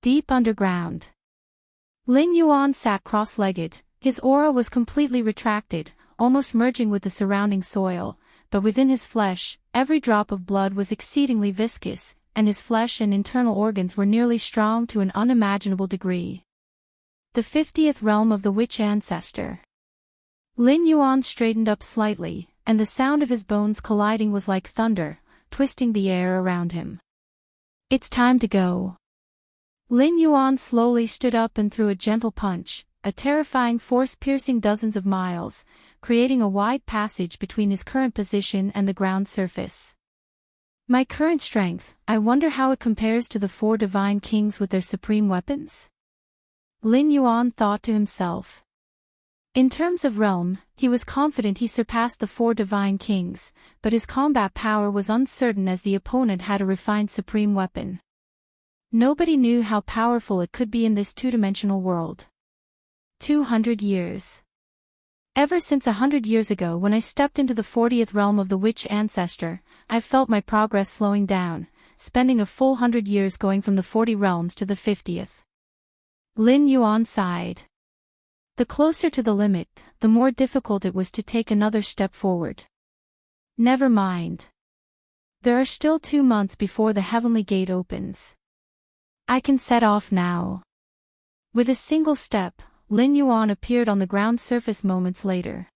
Deep underground. Lin Yuan sat cross-legged, his aura was completely retracted, almost merging with the surrounding soil, but within his flesh, every drop of blood was exceedingly viscous, and his flesh and internal organs were nearly strong to an unimaginable degree. The 50th realm of the witch ancestor. Lin Yuan straightened up slightly, and the sound of his bones colliding was like thunder, twisting the air around him. It's time to go. Lin Yuan slowly stood up and threw a gentle punch, a terrifying force piercing dozens of miles, creating a wide passage between his current position and the ground surface. My current strength, I wonder how it compares to the 4 divine kings with their supreme weapons? Lin Yuan thought to himself. In terms of realm, he was confident he surpassed the 4 divine kings, but his combat power was uncertain as the opponent had a refined supreme weapon. Nobody knew how powerful it could be in this two-dimensional world. 200 years. Ever since 100 years ago when I stepped into the 40th realm of the witch ancestor, I've felt my progress slowing down, spending a full 100 years going from the 40 realms to the 50th. Lin Yuan sighed. The closer to the limit, the more difficult it was to take another step forward. Never mind. There are still 2 months before the heavenly gate opens. I can set off now. With a single step, Lin Yuan appeared on the ground surface moments later.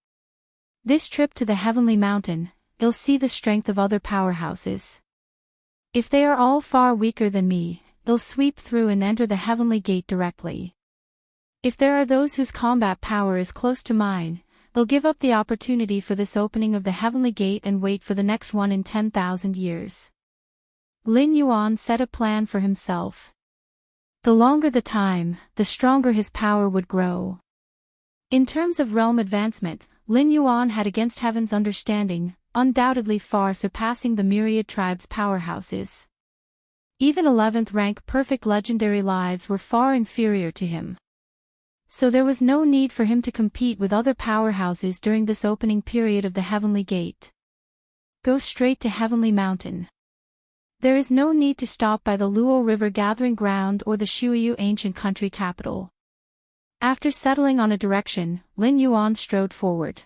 This trip to the heavenly mountain, I'll see the strength of other powerhouses. If they are all far weaker than me, I'll sweep through and enter the heavenly gate directly. If there are those whose combat power is close to mine, I'll give up the opportunity for this opening of the heavenly gate and wait for the next one in 10,000 years. Lin Yuan set a plan for himself. The longer the time, the stronger his power would grow. In terms of realm advancement, Lin Yuan had against heaven's understanding, undoubtedly far surpassing the myriad tribes' powerhouses. Even 11th rank perfect legendary lives were far inferior to him. So there was no need for him to compete with other powerhouses during this opening period of the heavenly gate. Go straight to Heavenly Mountain. There is no need to stop by the Luo River Gathering Ground or the Shuiyu ancient country capital. After settling on a direction, Lin Yuan strode forward.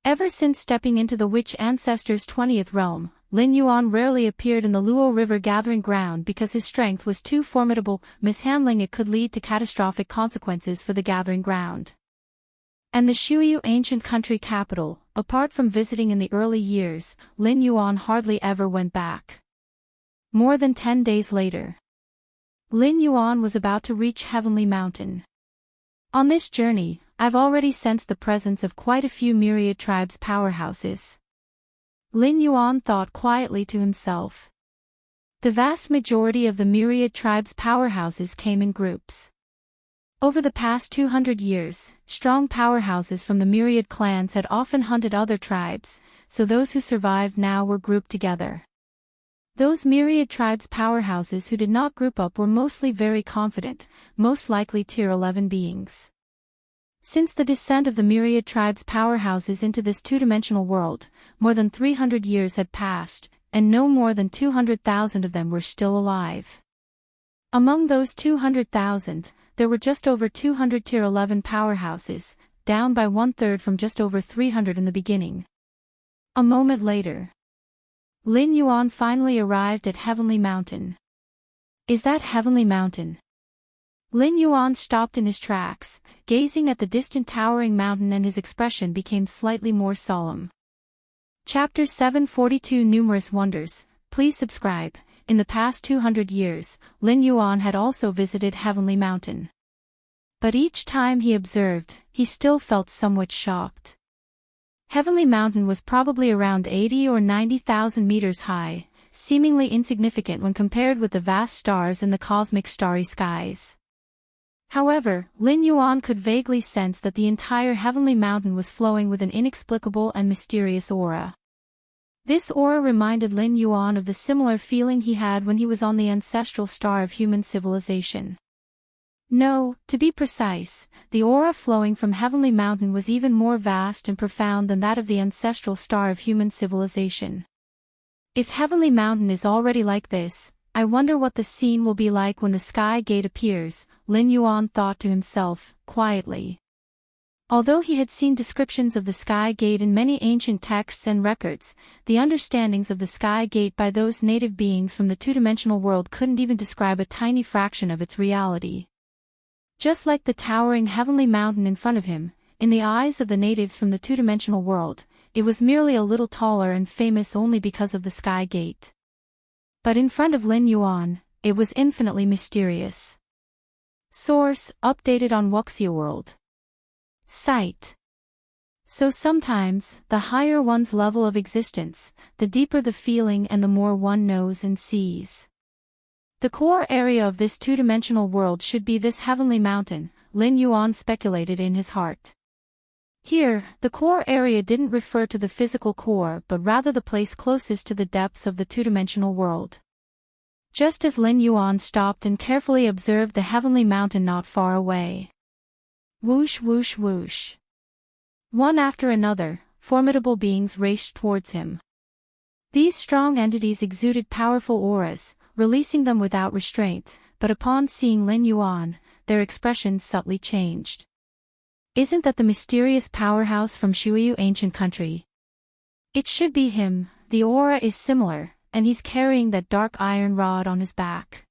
Ever since stepping into the witch ancestor's 20th realm, Lin Yuan rarely appeared in the Luo River Gathering Ground because his strength was too formidable. Mishandling it could lead to catastrophic consequences for the Gathering Ground. And the Shuiyu ancient country capital, apart from visiting in the early years, Lin Yuan hardly ever went back. More than 10 days later, Lin Yuan was about to reach Heavenly Mountain. On this journey, I've already sensed the presence of quite a few myriad tribes' powerhouses. Lin Yuan thought quietly to himself. The vast majority of the myriad tribes' powerhouses came in groups. Over the past 200 years, strong powerhouses from the myriad clans had often hunted other tribes, so those who survived now were grouped together. Those myriad tribes' powerhouses who did not group up were mostly very confident, most likely tier 11 beings. Since the descent of the myriad tribes' powerhouses into this two-dimensional world, more than 300 years had passed, and no more than 200,000 of them were still alive. Among those 200,000, there were just over 200 tier 11 powerhouses, down by 1/3 from just over 300 in the beginning. A moment later, Lin Yuan finally arrived at Heavenly Mountain. Is that Heavenly Mountain? Lin Yuan stopped in his tracks, gazing at the distant towering mountain, and his expression became slightly more solemn. Chapter 742 Numerous Wonders. Please subscribe. In the past 200 years, Lin Yuan had also visited Heavenly Mountain. But each time he observed, he still felt somewhat shocked. Heavenly Mountain was probably around 80 or 90,000 meters high, seemingly insignificant when compared with the vast stars in the cosmic starry skies. However, Lin Yuan could vaguely sense that the entire heavenly mountain was flowing with an inexplicable and mysterious aura. This aura reminded Lin Yuan of the similar feeling he had when he was on the ancestral star of human civilization. No, to be precise, the aura flowing from Heavenly Mountain was even more vast and profound than that of the ancestral star of human civilization. If Heavenly Mountain is already like this, I wonder what the scene will be like when the sky gate appears, Lin Yuan thought to himself, quietly. Although he had seen descriptions of the sky gate in many ancient texts and records, the understandings of the sky gate by those native beings from the two-dimensional world couldn't even describe a tiny fraction of its reality. Just like the towering heavenly mountain in front of him, in the eyes of the natives from the two-dimensional world, it was merely a little taller and famous only because of the sky gate. But in front of Lin Yuan, it was infinitely mysterious. Source, updated on Wuxia world. Sight. So sometimes, the higher one's level of existence, the deeper the feeling and the more one knows and sees. The core area of this two-dimensional world should be this heavenly mountain, Lin Yuan speculated in his heart. Here, the core area didn't refer to the physical core but rather the place closest to the depths of the two-dimensional world. Just as Lin Yuan stopped and carefully observed the heavenly mountain not far away. Whoosh whoosh whoosh. One after another, formidable beings raced towards him. These strong entities exuded powerful auras, releasing them without restraint, but upon seeing Lin Yuan, their expressions subtly changed. Isn't that the mysterious powerhouse from Shuyu ancient country? It should be him, the aura is similar, and he's carrying that dark iron rod on his back.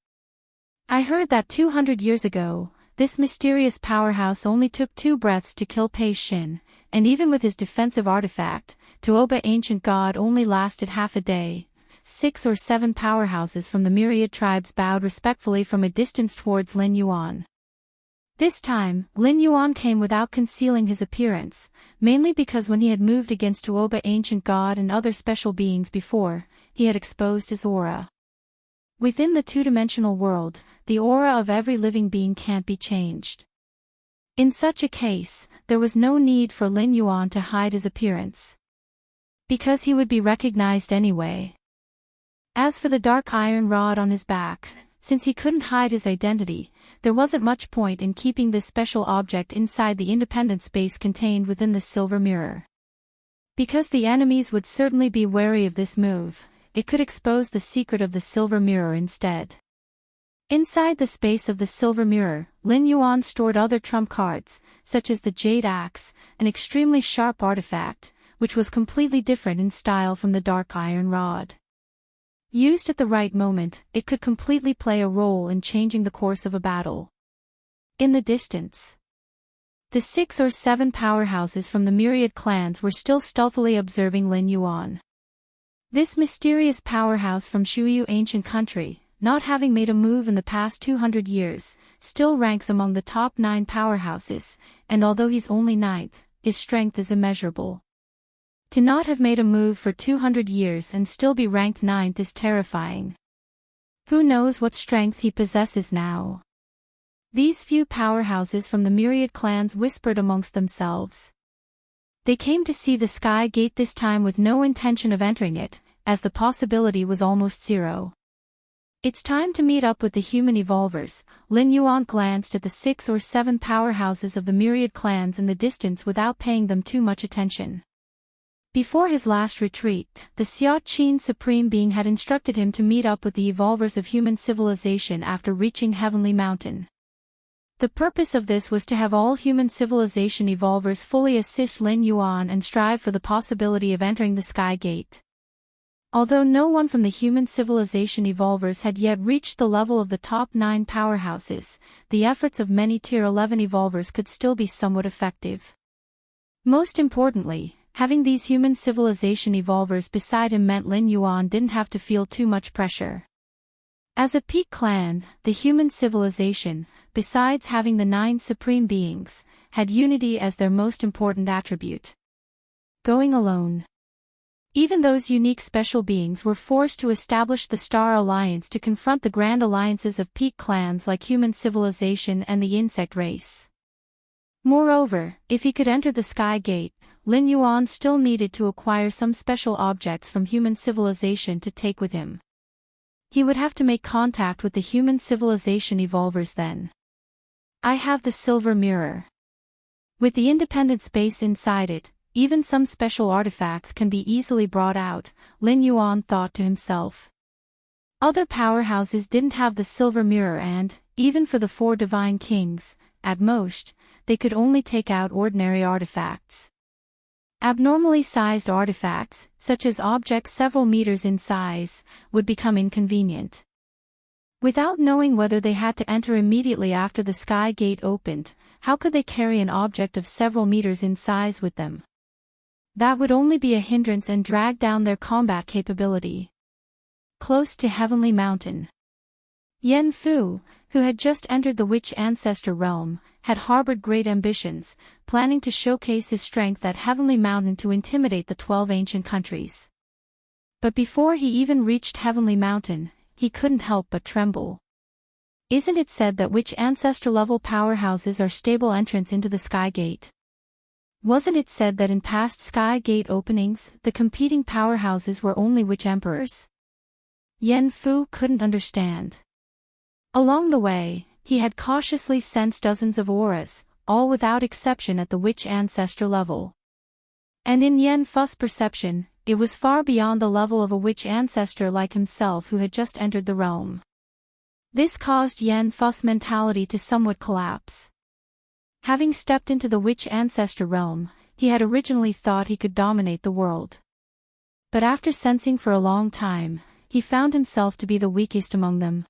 I heard that 200 years ago, this mysterious powerhouse only took 2 breaths to kill Pei Xin, and even with his defensive artifact, Tuoba ancient god only lasted half a day. 6 or 7 powerhouses from the myriad tribes bowed respectfully from a distance towards Lin Yuan. This time, Lin Yuan came without concealing his appearance, mainly because when he had moved against Tuoba ancient god and other special beings before, he had exposed his aura. Within the two-dimensional world, the aura of every living being can't be changed. In such a case, there was no need for Lin Yuan to hide his appearance. Because he would be recognized anyway. As for the dark iron rod on his back, since he couldn't hide his identity, there wasn't much point in keeping this special object inside the independent space contained within the silver mirror. Because the enemies would certainly be wary of this move, it could expose the secret of the silver mirror instead. Inside the space of the silver mirror, Lin Yuan stored other trump cards, such as the Jade Axe, an extremely sharp artifact, which was completely different in style from the dark iron rod. Used at the right moment, it could completely play a role in changing the course of a battle. In the distance, the 6 or 7 powerhouses from the myriad clans were still stealthily observing Lin Yuan. This mysterious powerhouse from Shuyu ancient country, not having made a move in the past 200 years, still ranks among the top 9 powerhouses, and although he's only 9th, his strength is immeasurable. To not have made a move for 200 years and still be ranked 9th is terrifying. Who knows what strength he possesses now? These few powerhouses from the myriad clans whispered amongst themselves. They came to see the sky gate this time with no intention of entering it, as the possibility was almost zero. It's time to meet up with the human evolvers. Lin Yuan glanced at the 6 or 7 powerhouses of the myriad clans in the distance without paying them too much attention. Before his last retreat, the Xia Qin Supreme Being had instructed him to meet up with the evolvers of human civilization after reaching Heavenly Mountain. The purpose of this was to have all human civilization evolvers fully assist Lin Yuan and strive for the possibility of entering the Sky Gate. Although no one from the human civilization evolvers had yet reached the level of the top 9 powerhouses, the efforts of many Tier 11 evolvers could still be somewhat effective. Most importantly, having these human civilization evolvers beside him meant Lin Yuan didn't have to feel too much pressure. As a peak clan, the human civilization, besides having the 9 supreme beings, had unity as their most important attribute. Going alone. Even those unique special beings were forced to establish the Star Alliance to confront the grand alliances of peak clans like human civilization and the insect race. Moreover, if he could enter the Sky Gate, Lin Yuan still needed to acquire some special objects from human civilization to take with him. He would have to make contact with the human civilization evolvers then. I have the silver mirror. With the independent space inside it, even some special artifacts can be easily brought out, Lin Yuan thought to himself. Other powerhouses didn't have the silver mirror and, even for the 4 divine kings, at most, they could only take out ordinary artifacts. Abnormally sized artifacts, such as objects several meters in size, would become inconvenient. Without knowing whether they had to enter immediately after the Sky Gate opened, how could they carry an object of several meters in size with them? That would only be a hindrance and drag down their combat capability. Close to Heavenly Mountain. Yen Fu, who had just entered the Witch Ancestor realm, had harbored great ambitions, planning to showcase his strength at Heavenly Mountain to intimidate the 12 ancient countries. But before he even reached Heavenly Mountain, he couldn't help but tremble. Isn't it said that Witch Ancestor level powerhouses are stable entrants into the Sky Gate? Wasn't it said that in past Sky Gate openings, the competing powerhouses were only Witch Emperors? Yen Fu couldn't understand. Along the way, he had cautiously sensed dozens of auras, all without exception at the Witch Ancestor level. And in Yen Fu's perception, it was far beyond the level of a Witch Ancestor like himself who had just entered the realm. This caused Yen Fu's mentality to somewhat collapse. Having stepped into the Witch Ancestor realm, he had originally thought he could dominate the world. But after sensing for a long time, he found himself to be the weakest among them.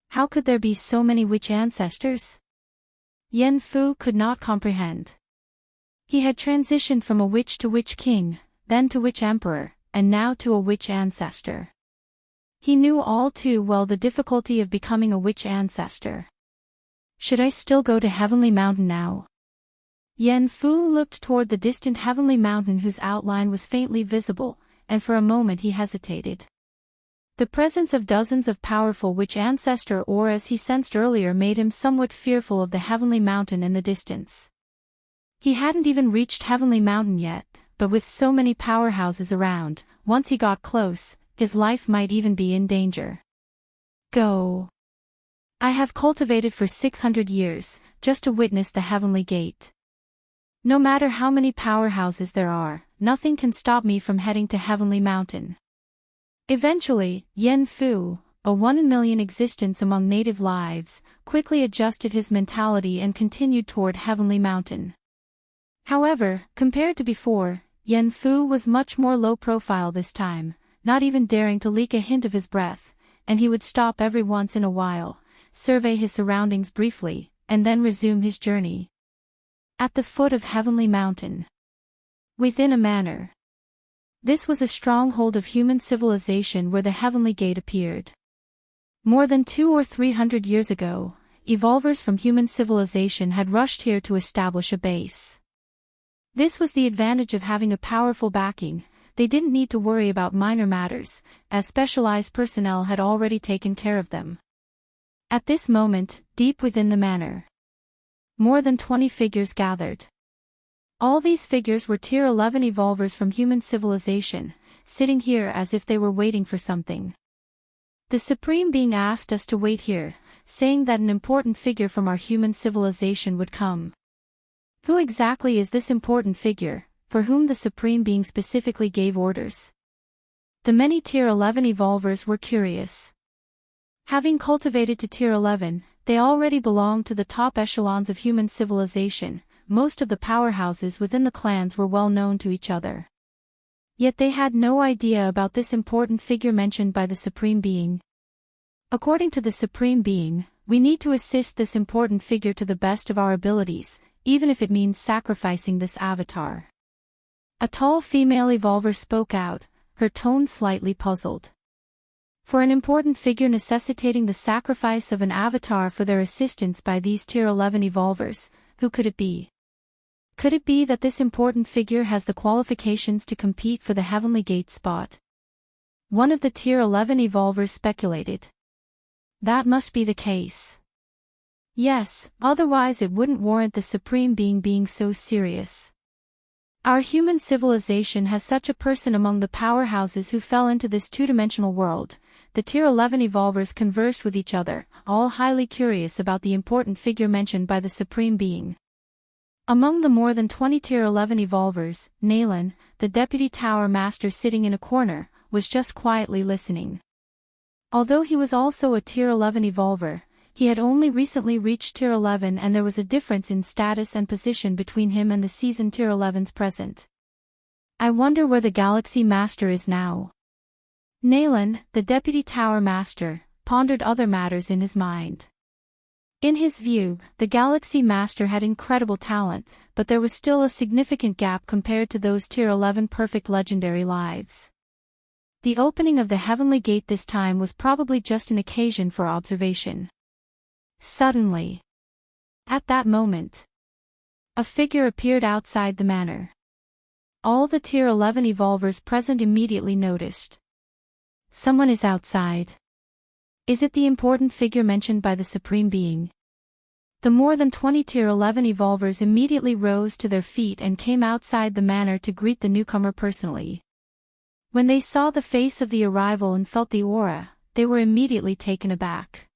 How could there be so many Witch Ancestors? Yen Fu could not comprehend. He had transitioned from a witch to Witch King, then to Witch Emperor, and now to a Witch Ancestor. He knew all too well the difficulty of becoming a Witch Ancestor. Should I still go to Heavenly Mountain now? Yen Fu looked toward the distant Heavenly Mountain whose outline was faintly visible, and for a moment he hesitated. The presence of dozens of powerful Witch Ancestor auras he sensed earlier made him somewhat fearful of the Heavenly Mountain in the distance. He hadn't even reached Heavenly Mountain yet, but with so many powerhouses around, once he got close, his life might even be in danger. Go. I have cultivated for 600 years, just to witness the Heavenly Gate. No matter how many powerhouses there are, nothing can stop me from heading to Heavenly Mountain. Eventually, Yen Fu, a 1 in a million existence among native lives, quickly adjusted his mentality and continued toward Heavenly Mountain. However, compared to before, Yen Fu was much more low profile this time, not even daring to leak a hint of his breath, and he would stop every once in a while, survey his surroundings briefly, and then resume his journey. At the foot of Heavenly Mountain. Within a manor. This was a stronghold of human civilization where the Heavenly Gate appeared. More than 200 or 300 years ago, evolvers from human civilization had rushed here to establish a base. This was the advantage of having a powerful backing. They didn't need to worry about minor matters, as specialized personnel had already taken care of them. At this moment, deep within the manor, more than 20 figures gathered. All these figures were Tier 11 evolvers from human civilization, sitting here as if they were waiting for something. The Supreme Being asked us to wait here, saying that an important figure from our human civilization would come. Who exactly is this important figure, for whom the Supreme Being specifically gave orders? The many Tier 11 evolvers were curious. Having cultivated to Tier 11, they already belonged to the top echelons of human civilization. Most of the powerhouses within the clans were well known to each other. Yet they had no idea about this important figure mentioned by the Supreme Being. According to the Supreme Being, we need to assist this important figure to the best of our abilities, even if it means sacrificing this avatar. A tall female evolver spoke out, her tone slightly puzzled. For an important figure necessitating the sacrifice of an avatar for their assistance by these Tier 11 evolvers, who could it be? Could it be that this important figure has the qualifications to compete for the Heavenly Gate spot? One of the Tier 11 evolvers speculated. That must be the case. Yes, otherwise it wouldn't warrant the Supreme Being being so serious. Our human civilization has such a person among the powerhouses who fell into this two-dimensional world. The Tier 11 evolvers conversed with each other, all highly curious about the important figure mentioned by the Supreme Being. Among the more than 20 Tier 11 evolvers, Nalan, the Deputy Tower Master sitting in a corner, was just quietly listening. Although he was also a Tier 11 evolver, he had only recently reached Tier 11 and there was a difference in status and position between him and the seasoned Tier 11s present. I wonder where the Galaxy Master is now. Nalan, the Deputy Tower Master, pondered other matters in his mind. In his view, the Galaxy Master had incredible talent, but there was still a significant gap compared to those Tier 11 perfect legendary lives. The opening of the Heavenly Gate this time was probably just an occasion for observation. Suddenly, at that moment, a figure appeared outside the manor. All the Tier 11 evolvers present immediately noticed. Someone is outside. Is it the important figure mentioned by the Supreme Being? The more than 20 Tier 11 evolvers immediately rose to their feet and came outside the manor to greet the newcomer personally. When they saw the face of the arrival and felt the aura, they were immediately taken aback.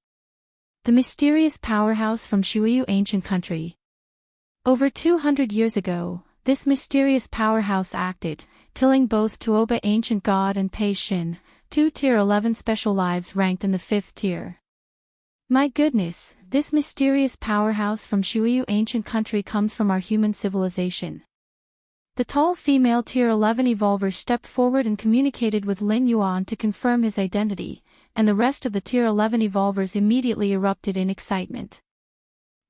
The mysterious powerhouse from Shuyu ancient country. Over 200 years ago, this mysterious powerhouse acted, killing both Tuoba ancient god and Pei Shin, two Tier 11 special lives ranked in the 5th tier. My goodness, this mysterious powerhouse from Shuyu ancient country comes from our human civilization. The tall female Tier 11 evolver stepped forward and communicated with Lin Yuan to confirm his identity, and the rest of the Tier 11 evolvers immediately erupted in excitement.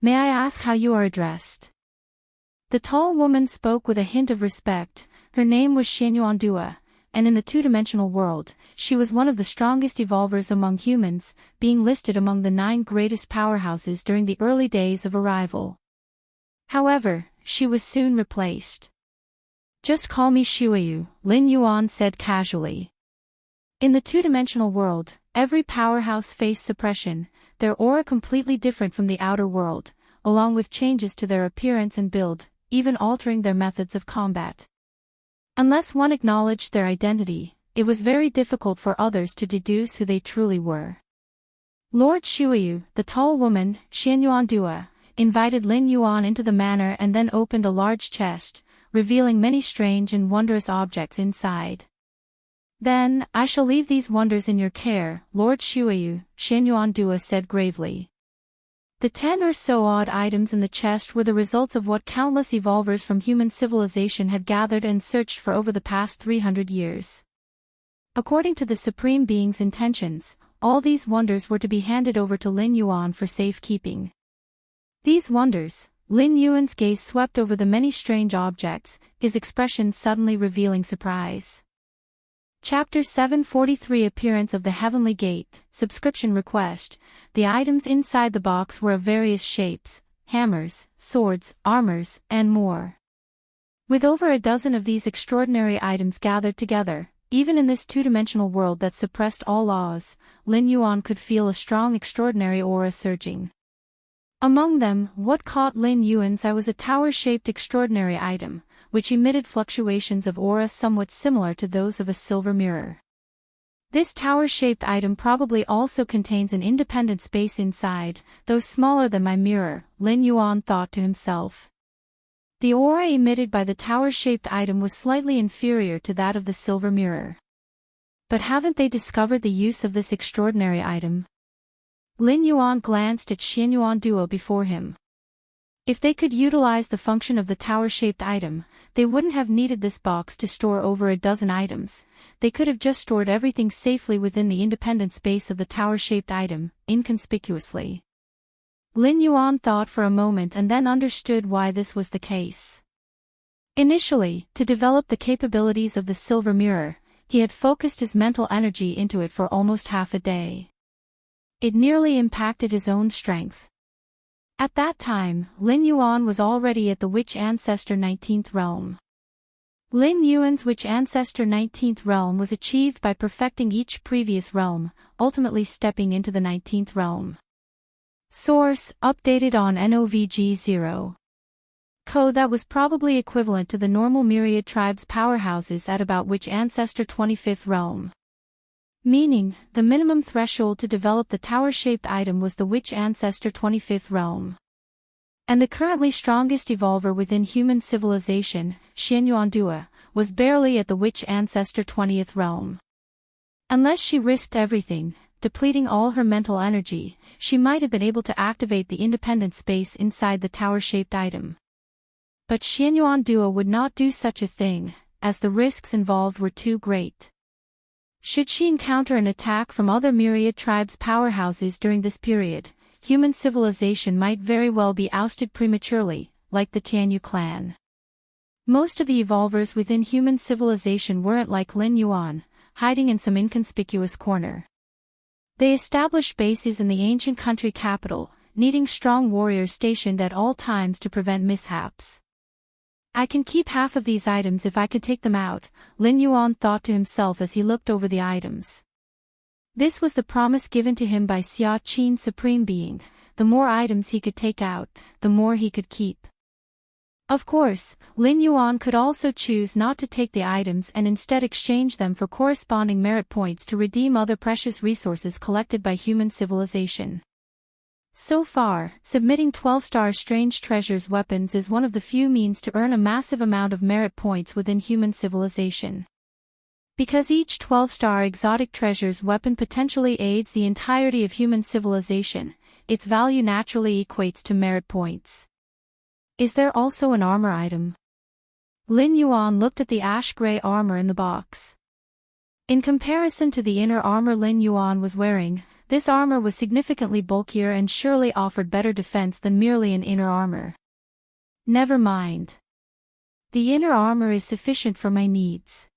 May I ask how you are addressed? The tall woman spoke with a hint of respect. Her name was Xianyuan Dua, and in the two-dimensional world, she was one of the strongest evolvers among humans, being listed among the 9 greatest powerhouses during the early days of arrival. However, she was soon replaced. Just call me Shuayu, Lin Yuan said casually. In the two-dimensional world, every powerhouse faced suppression, their aura completely different from the outer world, along with changes to their appearance and build, even altering their methods of combat. Unless one acknowledged their identity, it was very difficult for others to deduce who they truly were. Lord Shuayu, the tall woman, Xianyuan Dua, invited Lin Yuan into the manor and then opened a large chest, revealing many strange and wondrous objects inside. Then, I shall leave these wonders in your care, Lord Shuayu, Xianyuan Dua said gravely. The 10 or so odd items in the chest were the results of what countless evolvers from human civilization had gathered and searched for over the past 300 years. According to the Supreme Being's intentions, all these wonders were to be handed over to Lin Yuan for safekeeping. These wonders, Lin Yuan's gaze swept over the many strange objects, his expression suddenly revealing surprise. Chapter 743 Appearance of the Heavenly Gate, Subscription Request. The items inside the box were of various shapes, hammers, swords, armors, and more. With over a dozen of these extraordinary items gathered together, even in this two-dimensional world that suppressed all laws, Lin Yuan could feel a strong extraordinary aura surging. Among them, what caught Lin Yuan's eye was a tower-shaped extraordinary item, which emitted fluctuations of aura somewhat similar to those of a silver mirror. This tower-shaped item probably also contains an independent space inside, though smaller than my mirror, Lin Yuan thought to himself. The aura emitted by the tower-shaped item was slightly inferior to that of the silver mirror. But haven't they discovered the use of this extraordinary item? Lin Yuan glanced at Xianyuan Duo before him. If they could utilize the function of the tower-shaped item, they wouldn't have needed this box to store over a dozen items. They could have just stored everything safely within the independent space of the tower-shaped item, inconspicuously. Lin Yuan thought for a moment and then understood why this was the case. Initially, to develop the capabilities of the silver mirror, he had focused his mental energy into it for almost half a day. It nearly impacted his own strength. At that time, Lin Yuan was already at the Witch Ancestor 19th realm. Lin Yuan's Witch Ancestor 19th realm was achieved by perfecting each previous realm, ultimately stepping into the 19th realm. Source, updated on NOVG0. Code that was probably equivalent to the normal myriad tribes powerhouses at about Witch Ancestor 25th realm. Meaning, the minimum threshold to develop the tower-shaped item was the Witch Ancestor 25th realm. And the currently strongest evolver within human civilization, Xianyuan Dua, was barely at the Witch Ancestor 20th realm. Unless she risked everything, depleting all her mental energy, she might have been able to activate the independent space inside the tower-shaped item. But Xianyuan Dua would not do such a thing, as the risks involved were too great. Should she encounter an attack from other myriad tribes' powerhouses during this period, human civilization might very well be ousted prematurely, like the Tianyu clan. Most of the evolvers within human civilization weren't like Lin Yuan, hiding in some inconspicuous corner. They established bases in the ancient country capital, needing strong warriors stationed at all times to prevent mishaps. I can keep half of these items if I could take them out, Lin Yuan thought to himself as he looked over the items. This was the promise given to him by Xia Qin Supreme Being: the more items he could take out, the more he could keep. Of course, Lin Yuan could also choose not to take the items and instead exchange them for corresponding merit points to redeem other precious resources collected by human civilization. So far, submitting 12-star strange treasures weapons is one of the few means to earn a massive amount of merit points within human civilization. Because each 12-star exotic treasures weapon potentially aids the entirety of human civilization, its value naturally equates to merit points. Is there also an armor item? Lin Yuan looked at the ash-gray armor in the box. In comparison to the inner armor Lin Yuan was wearing, this armor was significantly bulkier and surely offered better defense than merely an inner armor. Never mind. The inner armor is sufficient for my needs.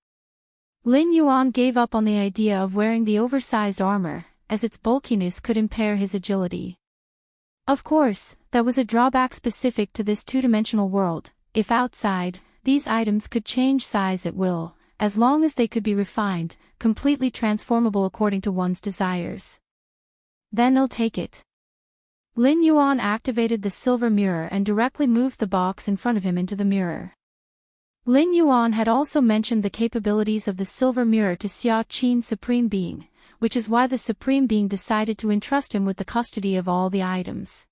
Lin Yuan gave up on the idea of wearing the oversized armor, as its bulkiness could impair his agility. Of course, that was a drawback specific to this two-dimensional world. If outside, these items could change size at will, as long as they could be refined, completely transformable according to one's desires. Then I'll take it. Lin Yuan activated the silver mirror and directly moved the box in front of him into the mirror. Lin Yuan had also mentioned the capabilities of the silver mirror to Xia Qin Supreme Being, which is why the Supreme Being decided to entrust him with the custody of all the items.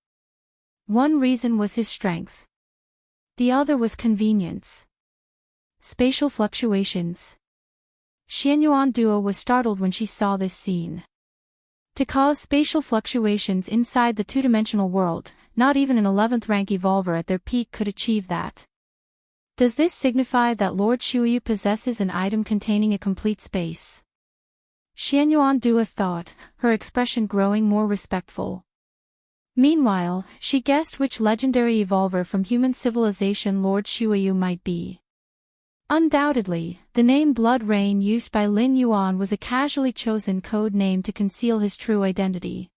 One reason was his strength. The other was convenience. Spatial fluctuations. Xianyuan Dua was startled when she saw this scene. To cause spatial fluctuations inside the two-dimensional world, not even an 11th rank evolver at their peak could achieve that. Does this signify that Lord Shuyu possesses an item containing a complete space? Xianyuan Dua thought, her expression growing more respectful. Meanwhile, she guessed which legendary evolver from human civilization Lord Shuyu might be. Undoubtedly, the name Blood Rain used by Lin Yuan was a casually chosen code name to conceal his true identity.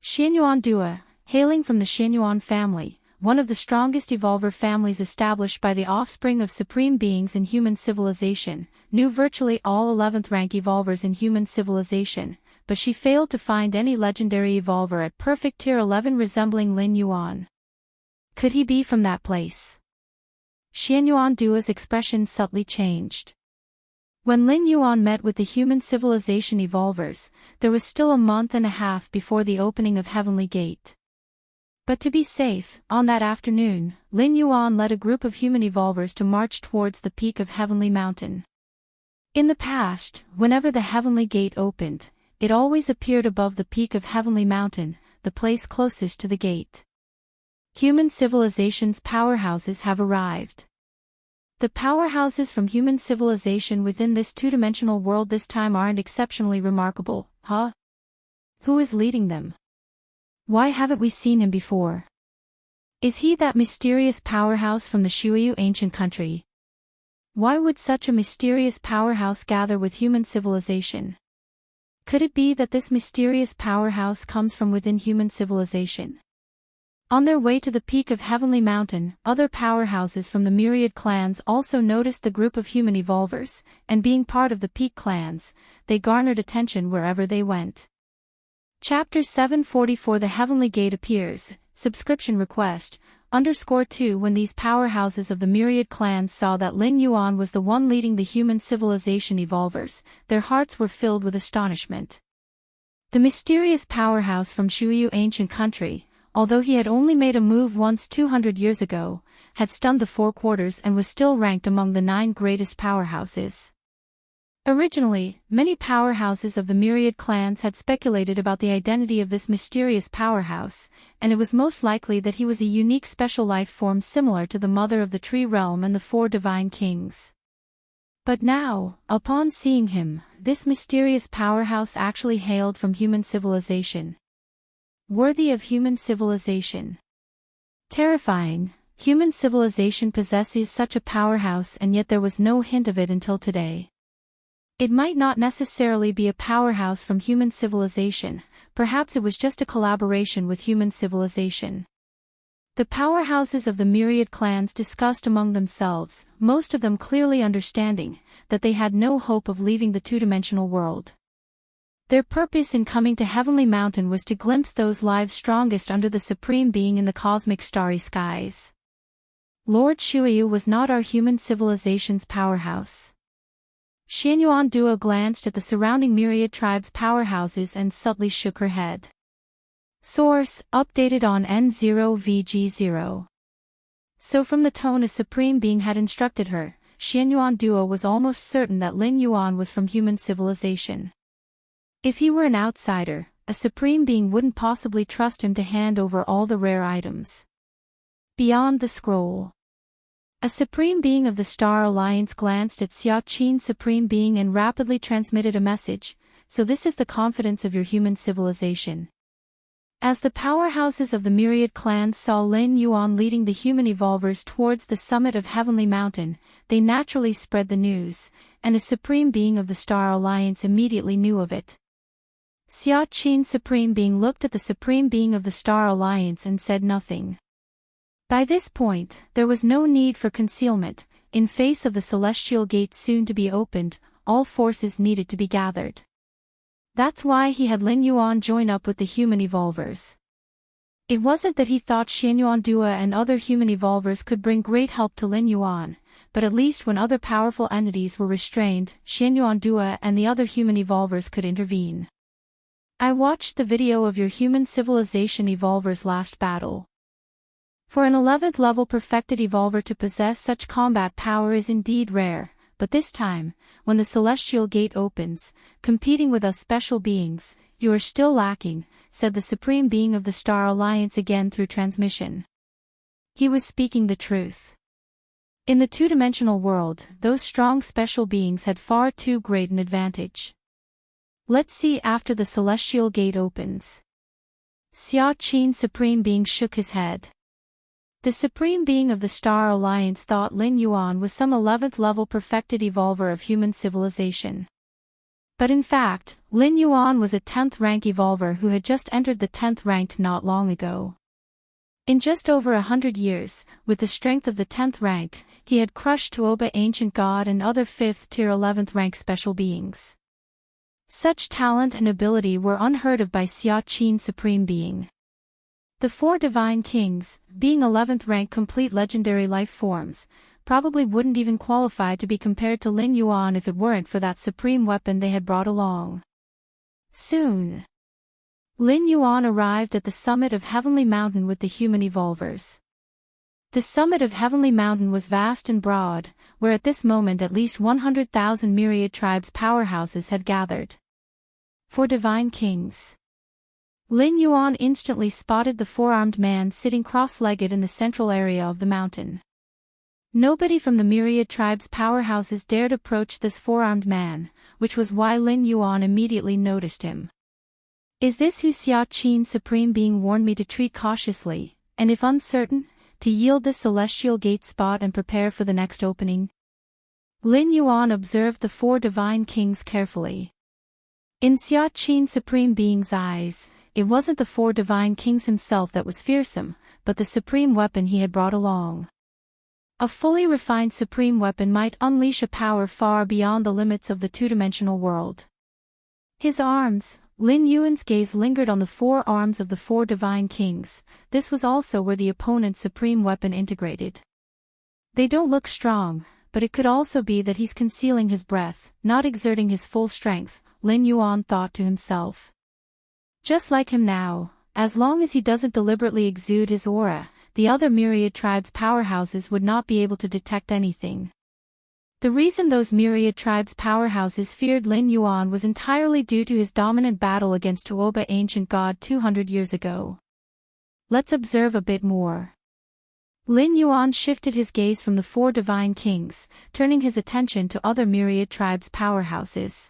Xianyuan Dua, hailing from the Xianyuan family, one of the strongest evolver families established by the offspring of supreme beings in human civilization, knew virtually all 11th rank evolvers in human civilization, but she failed to find any legendary evolver at perfect tier 11 resembling Lin Yuan. Could he be from that place? Xianyuan Dua's expression subtly changed. When Lin Yuan met with the human civilization evolvers, there was still a month and a half before the opening of Heavenly Gate. But to be safe, on that afternoon, Lin Yuan led a group of human evolvers to march towards the peak of Heavenly Mountain. In the past, whenever the Heavenly Gate opened, it always appeared above the peak of Heavenly Mountain, the place closest to the gate. Human civilization's powerhouses have arrived. The powerhouses from human civilization within this two-dimensional world this time aren't exceptionally remarkable, huh? Who is leading them? Why haven't we seen him before? Is he that mysterious powerhouse from the Shuyu ancient country? Why would such a mysterious powerhouse gather with human civilization? Could it be that this mysterious powerhouse comes from within human civilization? On their way to the peak of Heavenly Mountain, other powerhouses from the myriad clans also noticed the group of human evolvers, and being part of the peak clans, they garnered attention wherever they went. Chapter 744 The Heavenly Gate appears, subscription request, _2 When these powerhouses of the myriad clans saw that Lin Yuan was the one leading the human civilization evolvers, their hearts were filled with astonishment. The mysterious powerhouse from Shuyu ancient country, although he had only made a move once 200 years ago, had stunned the four quarters and was still ranked among the 9 greatest powerhouses. Originally, many powerhouses of the myriad clans had speculated about the identity of this mysterious powerhouse, and it was most likely that he was a unique special life form similar to the mother of the tree realm and the 4 divine kings. But now, upon seeing him, this mysterious powerhouse actually hailed from human civilization. Worthy of human civilization. Terrifying, human civilization possesses such a powerhouse, and yet there was no hint of it until today. It might not necessarily be a powerhouse from human civilization, perhaps it was just a collaboration with human civilization. The powerhouses of the myriad clans discussed among themselves, most of them clearly understanding that they had no hope of leaving the two-dimensional world. Their purpose in coming to Heavenly Mountain was to glimpse those lives strongest under the Supreme Being in the cosmic starry skies. Lord Shuyu was not our human civilization's powerhouse. Xianyuan Duo glanced at the surrounding myriad tribes' powerhouses and subtly shook her head. Source, updated on N0VG0. So from the tone a Supreme Being had instructed her, Xianyuan Duo was almost certain that Lin Yuan was from human civilization. If he were an outsider, a Supreme Being wouldn't possibly trust him to hand over all the rare items. Beyond the scroll. A Supreme Being of the Star Alliance glanced at Xia Qin Supreme Being and rapidly transmitted a message, so this is the confidence of your human civilization. As the powerhouses of the myriad clans saw Lin Yuan leading the human evolvers towards the summit of Heavenly Mountain, they naturally spread the news, and a Supreme Being of the Star Alliance immediately knew of it. Xia Qin Supreme Being looked at the Supreme Being of the Star Alliance and said nothing. By this point, there was no need for concealment. In face of the celestial gate soon to be opened, all forces needed to be gathered. That's why he had Lin Yuan join up with the human evolvers. It wasn't that he thought Xianyuan Dua and other human evolvers could bring great help to Lin Yuan, but at least when other powerful entities were restrained, Xianyuan Dua and the other human evolvers could intervene. I watched the video of your human civilization evolvers' last battle. For an 11th level perfected evolver to possess such combat power is indeed rare, but this time, when the celestial gate opens, competing with us special beings, you are still lacking, said the Supreme Being of the Star Alliance again through transmission. He was speaking the truth. In the two-dimensional world, those strong special beings had far too great an advantage. Let's see after the celestial gate opens. Xia Qin Supreme Being shook his head. The Supreme Being of the Star Alliance thought Lin Yuan was some 11th level perfected evolver of human civilization. But in fact, Lin Yuan was a 10th rank evolver who had just entered the 10th rank not long ago. In just over 100 years, with the strength of the 10th rank, he had crushed Tuoba Ancient God and other 5th tier 11th rank special beings. Such talent and ability were unheard of by Xia Qin Supreme Being. The 4 divine kings, being 11th rank complete legendary life forms, probably wouldn't even qualify to be compared to Lin Yuan if it weren't for that supreme weapon they had brought along. Soon, Lin Yuan arrived at the summit of Heavenly Mountain with the human evolvers. The summit of Heavenly Mountain was vast and broad, where at this moment at least 100,000 myriad tribes powerhouses had gathered. 4 divine kings. Lin Yuan instantly spotted the 4-armed man sitting cross-legged in the central area of the mountain. Nobody from the myriad tribes' powerhouses dared approach this 4-armed man, which was why Lin Yuan immediately noticed him. Is this who Xia Qin Supreme Being warned me to treat cautiously, and if uncertain, to yield this celestial gate spot and prepare for the next opening? Lin Yuan observed the 4 divine kings carefully. In Xia Qin Supreme Being's eyes, it wasn't the 4 divine kings himself that was fearsome, but the supreme weapon he had brought along. A fully refined supreme weapon might unleash a power far beyond the limits of the two-dimensional world. His arms. Lin Yuan's gaze lingered on the four arms of the four divine kings. This was also where the opponent's supreme weapon integrated. They don't look strong, but it could also be that he's concealing his breath, not exerting his full strength, Lin Yuan thought to himself. Just like him now, as long as he doesn't deliberately exude his aura, the other myriad tribes' powerhouses would not be able to detect anything. The reason those myriad tribes' powerhouses feared Lin Yuan was entirely due to his dominant battle against Tuoba ancient god 200 years ago. Let's observe a bit more. Lin Yuan shifted his gaze from the four divine kings, turning his attention to other myriad tribes' powerhouses.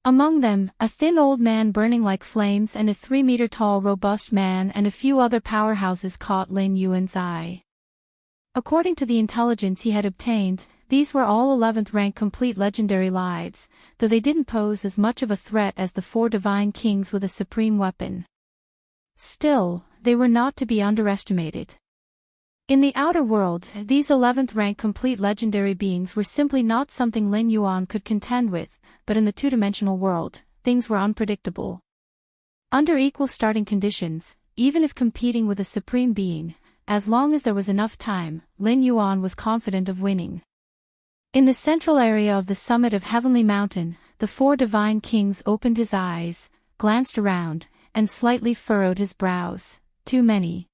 Among them, a thin old man burning like flames and a 3-meter-tall robust man and a few other powerhouses caught Lin Yuan's eye. According to the intelligence he had obtained, these were all 11th rank complete legendary lives, though they didn't pose as much of a threat as the four divine kings with a supreme weapon. Still, they were not to be underestimated. In the outer world, these 11th rank complete legendary beings were simply not something Lin Yuan could contend with, but in the two-dimensional world, things were unpredictable. Under equal starting conditions, even if competing with a supreme being, as long as there was enough time, Lin Yuan was confident of winning. In the central area of the summit of Heavenly Mountain, the four divine kings opened his eyes, glanced around, and slightly furrowed his brows. Too many.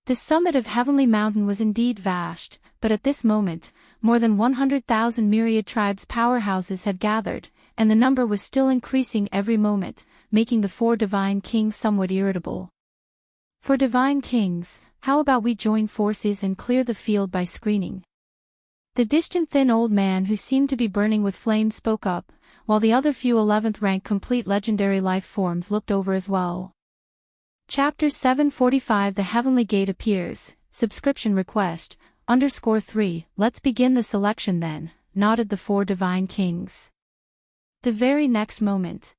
The summit of Heavenly Mountain was indeed vast, but at this moment, more than 100,000 myriad tribes' powerhouses had gathered, and the number was still increasing every moment, making the four divine kings somewhat irritable. For divine kings, how about we join forces and clear the field by screening? The distant thin old man who seemed to be burning with flame spoke up, while the other few 11th rank complete legendary life forms looked over as well. Chapter 745 The Heavenly Gate appears, subscription request, _3, let's begin the selection then, nodded the four divine kings. The very next moment.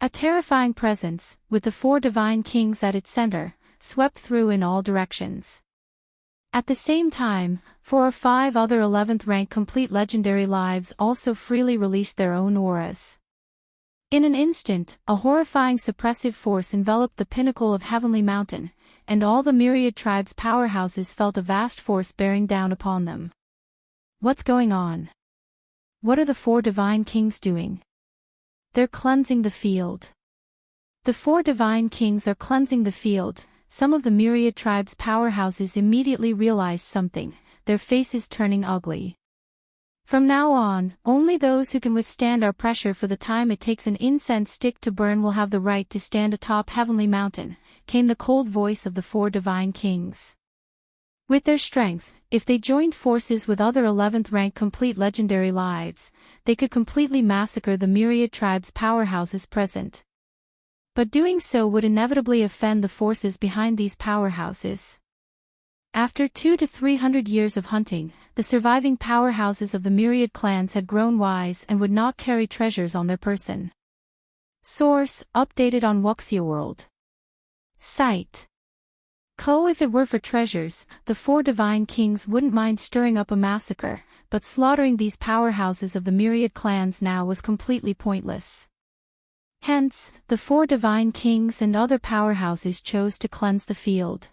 A terrifying presence, with the four divine kings at its center, swept through in all directions. At the same time, 4 or 5 other 11th rank complete legendary lives also freely released their own auras. In an instant, a horrifying suppressive force enveloped the pinnacle of Heavenly Mountain, and all the myriad tribes' powerhouses felt a vast force bearing down upon them. What's going on? What are the four divine kings doing? They're cleansing the field. The four divine kings are cleansing the field. Some of the myriad tribes' powerhouses immediately realized something, their faces turning ugly. From now on, only those who can withstand our pressure for the time it takes an incense stick to burn will have the right to stand atop Heavenly Mountain, came the cold voice of the four divine kings. With their strength, if they joined forces with other 11th rank complete legendary lives, they could completely massacre the myriad tribes' powerhouses present. But doing so would inevitably offend the forces behind these powerhouses. After 200 to 300 years of hunting, the surviving powerhouses of the myriad clans had grown wise and would not carry treasures on their person. Source, updated on Wuxia World. Site. If it were for treasures, the four divine kings wouldn't mind stirring up a massacre, but slaughtering these powerhouses of the myriad clans now was completely pointless. Hence, the four divine kings and other powerhouses chose to cleanse the field.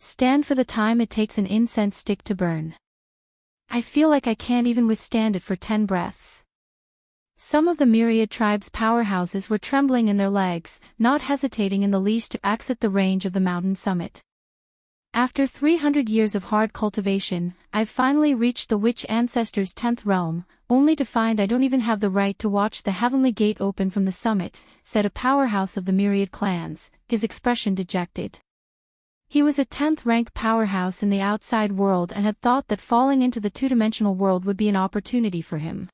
Stand for the time it takes an incense stick to burn. I feel like I can't even withstand it for 10 breaths. Some of the myriad tribes' powerhouses were trembling in their legs, not hesitating in the least to exit the range of the mountain summit. After 300 years of hard cultivation, I've finally reached the witch ancestors' 10th realm, only to find I don't even have the right to watch the heavenly gate open from the summit, said a powerhouse of the myriad clans, his expression dejected. He was a 10th rank powerhouse in the outside world and had thought that falling into the two-dimensional world would be an opportunity for him.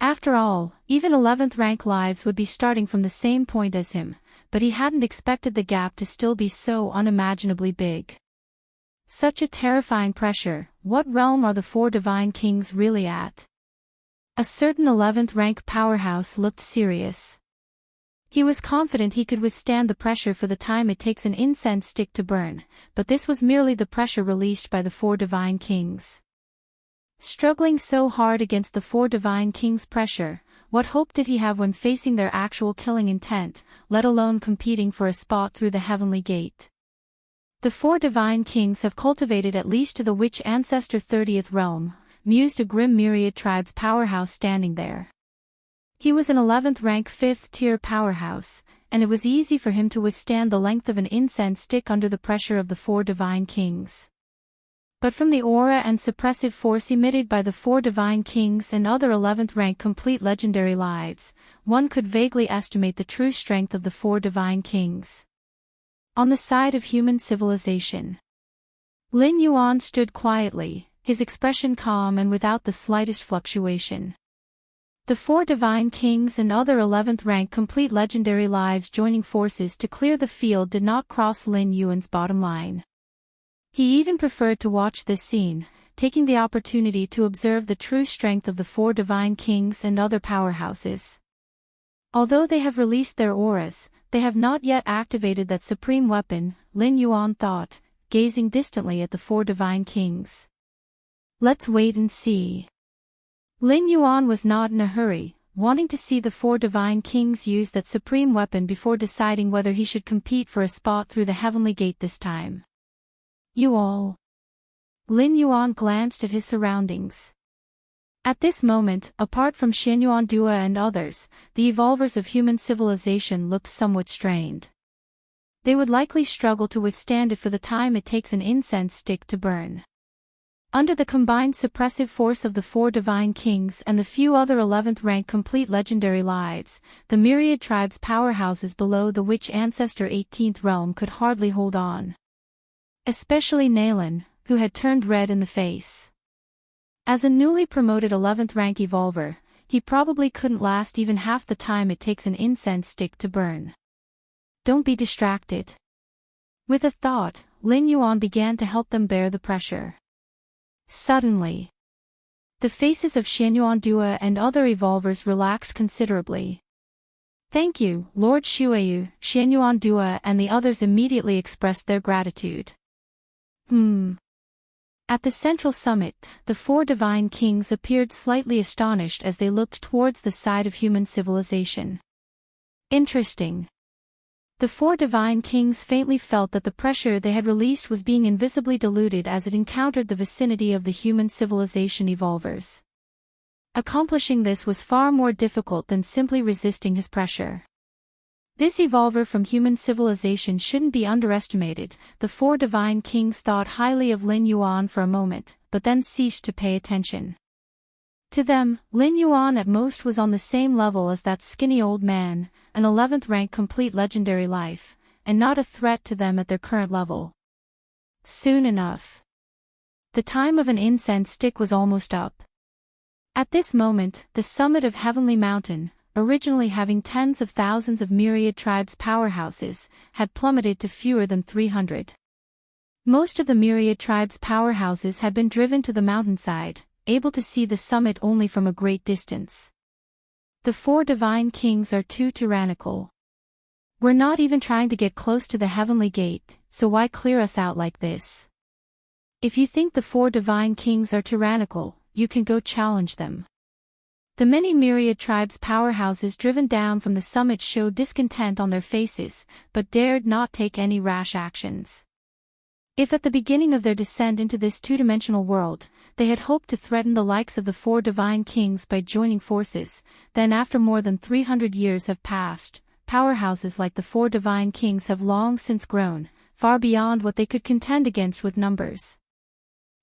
After all, even 11th rank lives would be starting from the same point as him, but he hadn't expected the gap to still be so unimaginably big. Such a terrifying pressure. What realm are the four divine kings really at? A certain 11th rank powerhouse looked serious. He was confident he could withstand the pressure for the time it takes an incense stick to burn, but this was merely the pressure released by the 4 divine kings. Struggling so hard against the 4 divine kings' pressure, what hope did he have when facing their actual killing intent, let alone competing for a spot through the heavenly gate? The 4 divine kings have cultivated at least to the witch ancestor 30th realm, mused a grim myriad tribe's powerhouse standing there. He was an 11th rank 5th tier powerhouse, and it was easy for him to withstand the length of an incense stick under the pressure of the 4 divine kings. But from the aura and suppressive force emitted by the 4 divine kings and other 11th rank complete legendary lives, one could vaguely estimate the true strength of the 4 divine kings. On the side of human civilization, Lin Yuan stood quietly, his expression calm and without the slightest fluctuation. The 4 divine kings and other 11th rank complete legendary lives joining forces to clear the field did not cross Lin Yuan's bottom line. He even preferred to watch this scene, taking the opportunity to observe the true strength of the 4 divine kings and other powerhouses. Although they have released their auras, they have not yet activated that supreme weapon, Lin Yuan thought, gazing distantly at the 4 divine kings. Let's wait and see. Lin Yuan was not in a hurry, wanting to see the 4 divine kings use that supreme weapon before deciding whether he should compete for a spot through the heavenly gate this time. You all. Lin Yuan glanced at his surroundings. At this moment, apart from Xianyuan Dua and others, the evolvers of human civilization looked somewhat strained. They would likely struggle to withstand it for the time it takes an incense stick to burn. Under the combined suppressive force of the 4 divine kings and the few other 11th rank complete legendary lives, the myriad tribes powerhouses below the witch ancestor 18th realm could hardly hold on. Especially Nalan, who had turned red in the face. As a newly promoted 11th rank evolver, he probably couldn't last even half the time it takes an incense stick to burn. Don't be distracted. With a thought, Lin Yuan began to help them bear the pressure. Suddenly, the faces of Xianyuan Dua and other evolvers relaxed considerably. Thank you, Lord Shuayu. Xianyuan Dua and the others immediately expressed their gratitude. At the central summit, the 4 divine kings appeared slightly astonished as they looked towards the side of human civilization. Interesting. The 4 divine kings faintly felt that the pressure they had released was being invisibly diluted as it encountered the vicinity of the human civilization evolvers. Accomplishing this was far more difficult than simply resisting his pressure. This evolver from human civilization shouldn't be underestimated. The 4 divine kings thought highly of Lin Yuan for a moment, but then ceased to pay attention. To them, Lin Yuan at most was on the same level as that skinny old man, an 11th rank complete legendary life, and not a threat to them at their current level. Soon enough, the time of an incense stick was almost up. At this moment, the summit of Heavenly Mountain, originally having tens of thousands of myriad tribes powerhouses, had plummeted to fewer than 300. Most of the myriad tribes powerhouses had been driven to the mountainside, able to see the summit only from a great distance. The 4 divine kings are too tyrannical. We're not even trying to get close to the heavenly gate, so why clear us out like this? If you think the 4 divine kings are tyrannical, you can go challenge them. The many myriad tribes powerhouses driven down from the summit showed discontent on their faces, but dared not take any rash actions. If at the beginning of their descent into this two-dimensional world, they had hoped to threaten the likes of the 4 divine kings by joining forces, then after more than 300 years have passed, powerhouses like the 4 divine kings have long since grown, far beyond what they could contend against with numbers.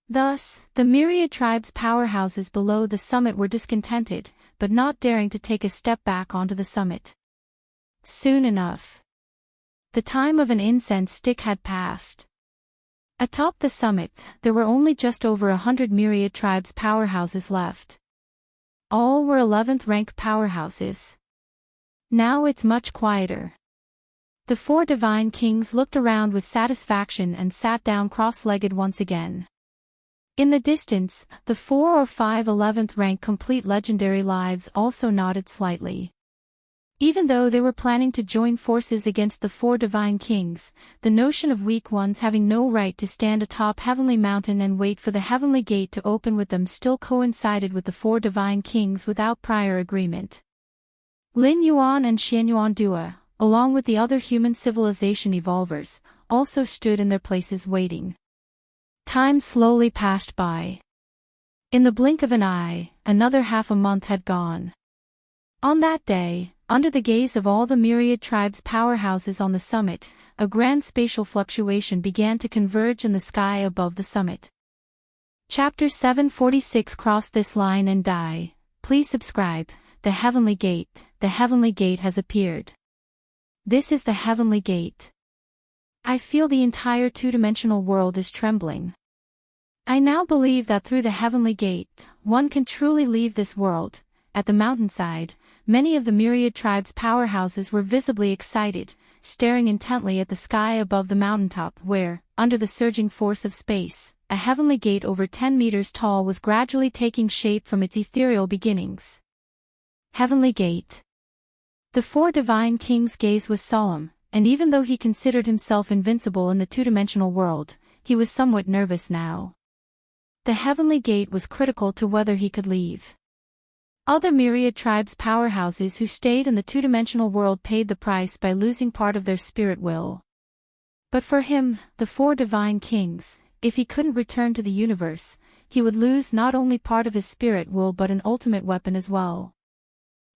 Thus, the myriad tribes powerhouses below the summit were discontented, but not daring to take a step back onto the summit. Soon enough, the time of an incense stick had passed. Atop the summit, there were only just over 100 myriad tribes powerhouses left. All were 11th rank powerhouses. Now it's much quieter. The 4 divine kings looked around with satisfaction and sat down cross-legged once again. In the distance, the 4 or 5 11th rank complete legendary lives also nodded slightly. Even though they were planning to join forces against the four divine kings, the notion of weak ones having no right to stand atop Heavenly Mountain and wait for the Heavenly Gate to open with them still coincided with the four divine kings without prior agreement. Lin Yuan and Xian Yuan Dua, along with the other human civilization evolvers, also stood in their places waiting. Time slowly passed by. In the blink of an eye, another half a month had gone. On that day, under the gaze of all the myriad tribes' powerhouses on the summit, a grand spatial fluctuation began to converge in the sky above the summit. Chapter 746 Cross this line and die. Please subscribe. The Heavenly Gate. The Heavenly Gate has appeared. This is the Heavenly Gate. I feel the entire two-dimensional world is trembling. I now believe that through the Heavenly Gate, one can truly leave this world. At the mountainside, many of the myriad tribes' powerhouses were visibly excited, staring intently at the sky above the mountaintop where, under the surging force of space, a heavenly gate over 10 meters tall was gradually taking shape from its ethereal beginnings. Heavenly Gate. The four divine kings' gaze was solemn, and even though he considered himself invincible in the two-dimensional world, he was somewhat nervous now. The Heavenly Gate was critical to whether he could leave. Other myriad tribes' powerhouses who stayed in the two-dimensional world paid the price by losing part of their spirit will. But for him, the four divine kings, if he couldn't return to the universe, he would lose not only part of his spirit will but an ultimate weapon as well.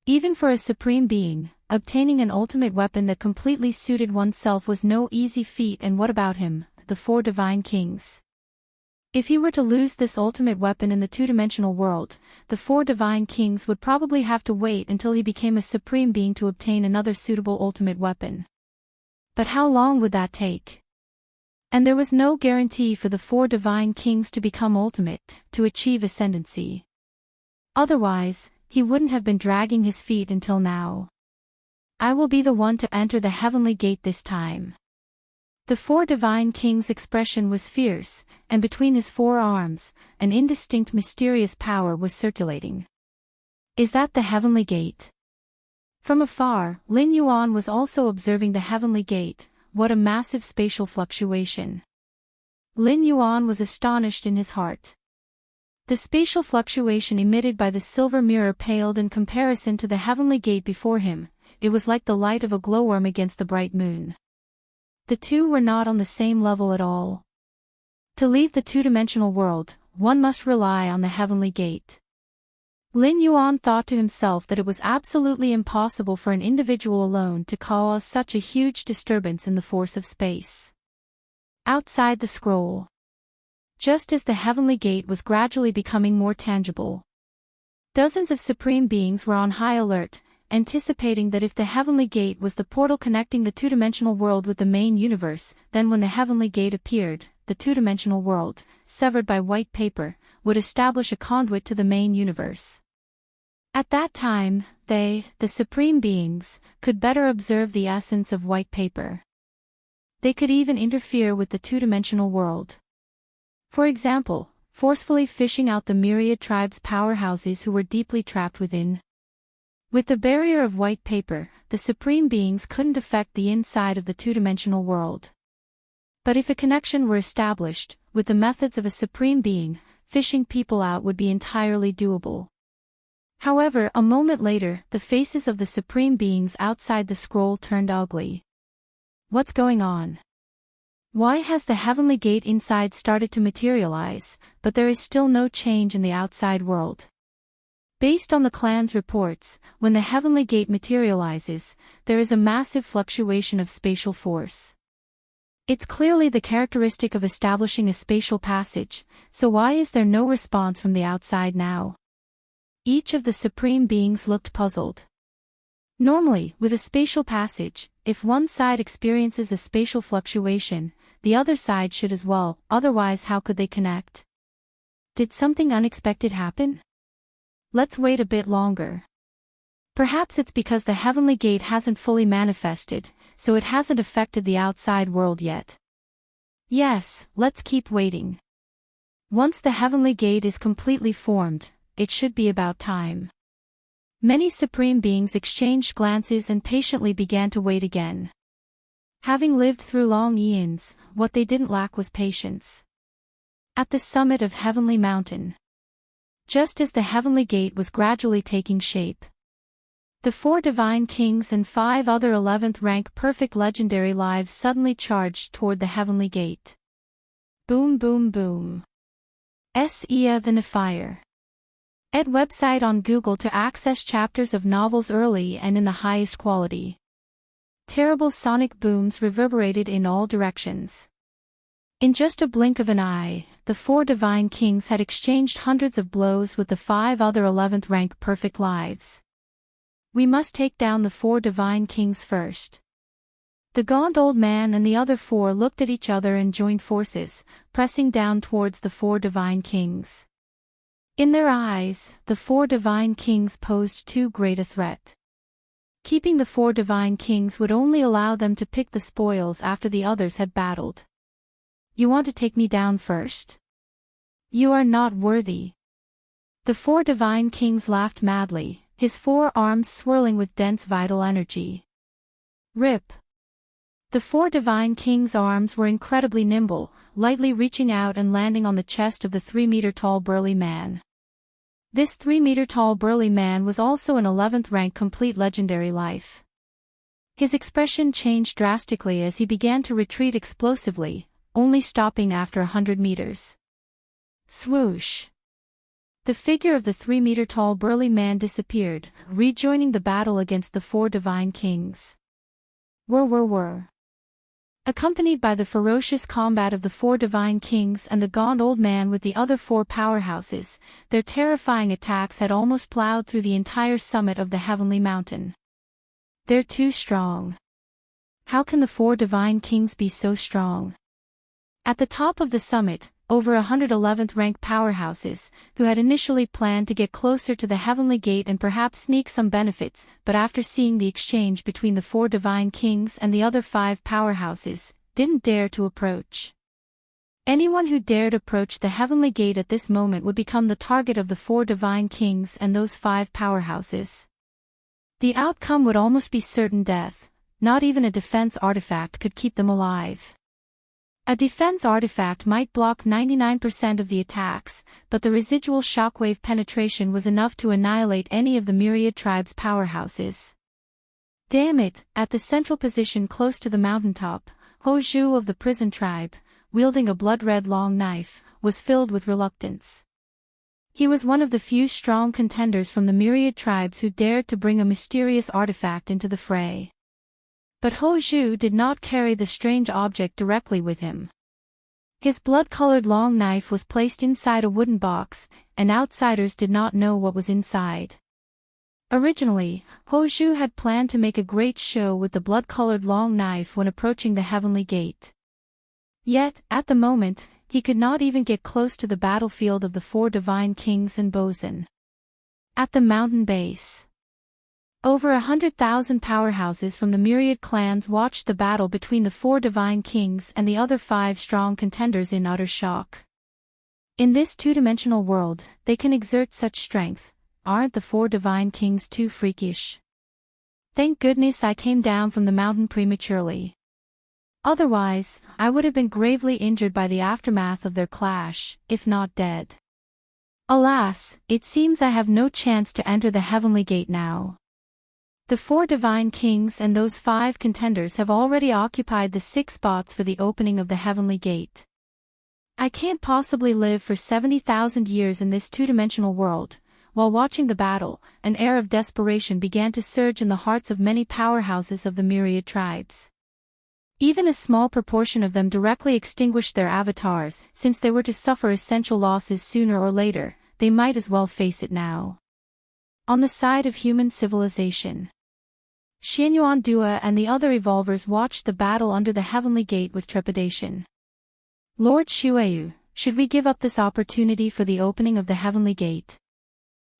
Even for a supreme being, obtaining an ultimate weapon that completely suited oneself was no easy feat, and what about him, the four divine kings? If he were to lose this ultimate weapon in the two-dimensional world, the four divine kings would probably have to wait until he became a supreme being to obtain another suitable ultimate weapon. But how long would that take? And there was no guarantee for the four divine kings to become ultimate, to achieve ascendancy. Otherwise, he wouldn't have been dragging his feet until now. I will be the one to enter the Heavenly Gate this time. The four divine kings' expression was fierce, and between his four arms, an indistinct mysterious power was circulating. Is that the Heavenly Gate? From afar, Lin Yuan was also observing the Heavenly Gate. What a massive spatial fluctuation. Lin Yuan was astonished in his heart. The spatial fluctuation emitted by the silver mirror paled in comparison to the Heavenly Gate before him. It was like the light of a glowworm against the bright moon. The two were not on the same level at all. To leave the two-dimensional world, one must rely on the Heavenly Gate. Lin Yuan thought to himself that it was absolutely impossible for an individual alone to cause such a huge disturbance in the force of space. Outside the scroll. Just as the Heavenly Gate was gradually becoming more tangible, dozens of supreme beings were on high alert, anticipating that if the Heavenly Gate was the portal connecting the two-dimensional world with the main universe, then when the Heavenly Gate appeared, the two-dimensional world, severed by white paper, would establish a conduit to the main universe. At that time, they, the supreme beings, could better observe the essence of white paper. They could even interfere with the two-dimensional world. For example, forcefully fishing out the myriad tribes' powerhouses who were deeply trapped within. With the barrier of white paper, the supreme beings couldn't affect the inside of the two-dimensional world. But if a connection were established, with the methods of a supreme being, fishing people out would be entirely doable. However, a moment later, the faces of the supreme beings outside the scroll turned ugly. What's going on? Why has the Heavenly Gate inside started to materialize, but there is still no change in the outside world? Based on the clan's reports, when the Heavenly Gate materializes, there is a massive fluctuation of spatial force. It's clearly the characteristic of establishing a spatial passage, so why is there no response from the outside now? Each of the supreme beings looked puzzled. Normally, with a spatial passage, if one side experiences a spatial fluctuation, the other side should as well, otherwise how could they connect? Did something unexpected happen? Let's wait a bit longer. Perhaps it's because the Heavenly Gate hasn't fully manifested, so it hasn't affected the outside world yet. Yes, let's keep waiting. Once the Heavenly Gate is completely formed, it should be about time. Many supreme beings exchanged glances and patiently began to wait again. Having lived through long eons, what they didn't lack was patience. At the summit of Heavenly Mountain, just as the Heavenly Gate was gradually taking shape, the 4 divine kings and 5 other 11th rank perfect legendary lives suddenly charged toward the Heavenly Gate. Boom boom boom. S.E.A. the Fire. Ed website on Google to access chapters of novels early and in the highest quality. Terrible sonic booms reverberated in all directions. In just a blink of an eye, the 4 divine kings had exchanged hundreds of blows with the 5 other 11th rank perfect lives. We must take down the 4 divine kings first. The gaunt old man and the other 4 looked at each other and joined forces, pressing down towards the 4 divine kings. In their eyes, the 4 divine kings posed too great a threat. Keeping the 4 divine kings would only allow them to pick the spoils after the others had battled. You want to take me down first? You are not worthy. The 4 divine kings laughed madly, his 4 arms swirling with dense vital energy. Rip. The 4 divine kings' arms were incredibly nimble, lightly reaching out and landing on the chest of the 3-meter-tall burly man. This 3-meter-tall burly man was also an 11th rank complete legendary life. His expression changed drastically as he began to retreat explosively, only stopping after 100 meters. Swoosh. The figure of the 3-meter-tall burly man disappeared, rejoining the battle against the 4 divine kings. Whir. Accompanied by the ferocious combat of the 4 divine kings and the gaunt old man with the other 4 powerhouses, their terrifying attacks had almost plowed through the entire summit of the Heavenly Mountain. They're too strong. How can the 4 divine kings be so strong? At the top of the summit, over 111th rank powerhouses, who had initially planned to get closer to the Heavenly Gate and perhaps sneak some benefits, but after seeing the exchange between the 4 divine kings and the other 5 powerhouses, didn't dare to approach. Anyone who dared approach the Heavenly Gate at this moment would become the target of the 4 divine kings and those 5 powerhouses. The outcome would almost be certain death. Not even a defense artifact could keep them alive. A defense artifact might block 99% of the attacks, but the residual shockwave penetration was enough to annihilate any of the myriad tribe's powerhouses. Damn it, at the central position close to the mountaintop, Ho Zhu of the prison tribe, wielding a blood-red long knife, was filled with reluctance. He was one of the few strong contenders from the myriad tribes who dared to bring a mysterious artifact into the fray. But Ho Zhu did not carry the strange object directly with him. His blood-colored long knife was placed inside a wooden box, and outsiders did not know what was inside. Originally, Ho Zhu had planned to make a great show with the blood-colored long knife when approaching the Heavenly Gate. Yet, at the moment, he could not even get close to the battlefield of the 4 divine kings and Bozan. At the mountain base, over 100,000 powerhouses from the myriad clans watched the battle between the 4 divine kings and the other 5 strong contenders in utter shock. In this two-dimensional world, they can exert such strength. Aren't the 4 divine kings too freakish? Thank goodness I came down from the mountain prematurely. Otherwise, I would have been gravely injured by the aftermath of their clash, if not dead. Alas, it seems I have no chance to enter the Heavenly Gate now. The 4 divine kings and those 5 contenders have already occupied the 6 spots for the opening of the Heavenly Gate. I can't possibly live for 70,000 years in this two-dimensional world. While watching the battle, an air of desperation began to surge in the hearts of many powerhouses of the myriad tribes. Even a small proportion of them directly extinguished their avatars. Since they were to suffer essential losses sooner or later, they might as well face it now. On the side of human civilization, Xianyuan Dua and the other evolvers watched the battle under the Heavenly Gate with trepidation. Lord Shueyu, should we give up this opportunity for the opening of the Heavenly Gate?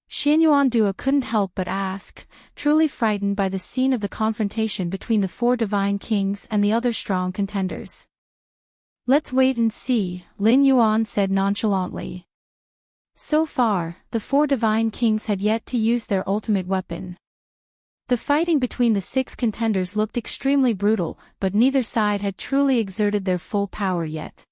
Xianyuan Dua couldn't help but ask, truly frightened by the scene of the confrontation between the 4 divine kings and the other strong contenders. Let's wait and see, Lin Yuan said nonchalantly. So far, the four divine kings had yet to use their ultimate weapon. The fighting between the six contenders looked extremely brutal, but neither side had truly exerted their full power yet.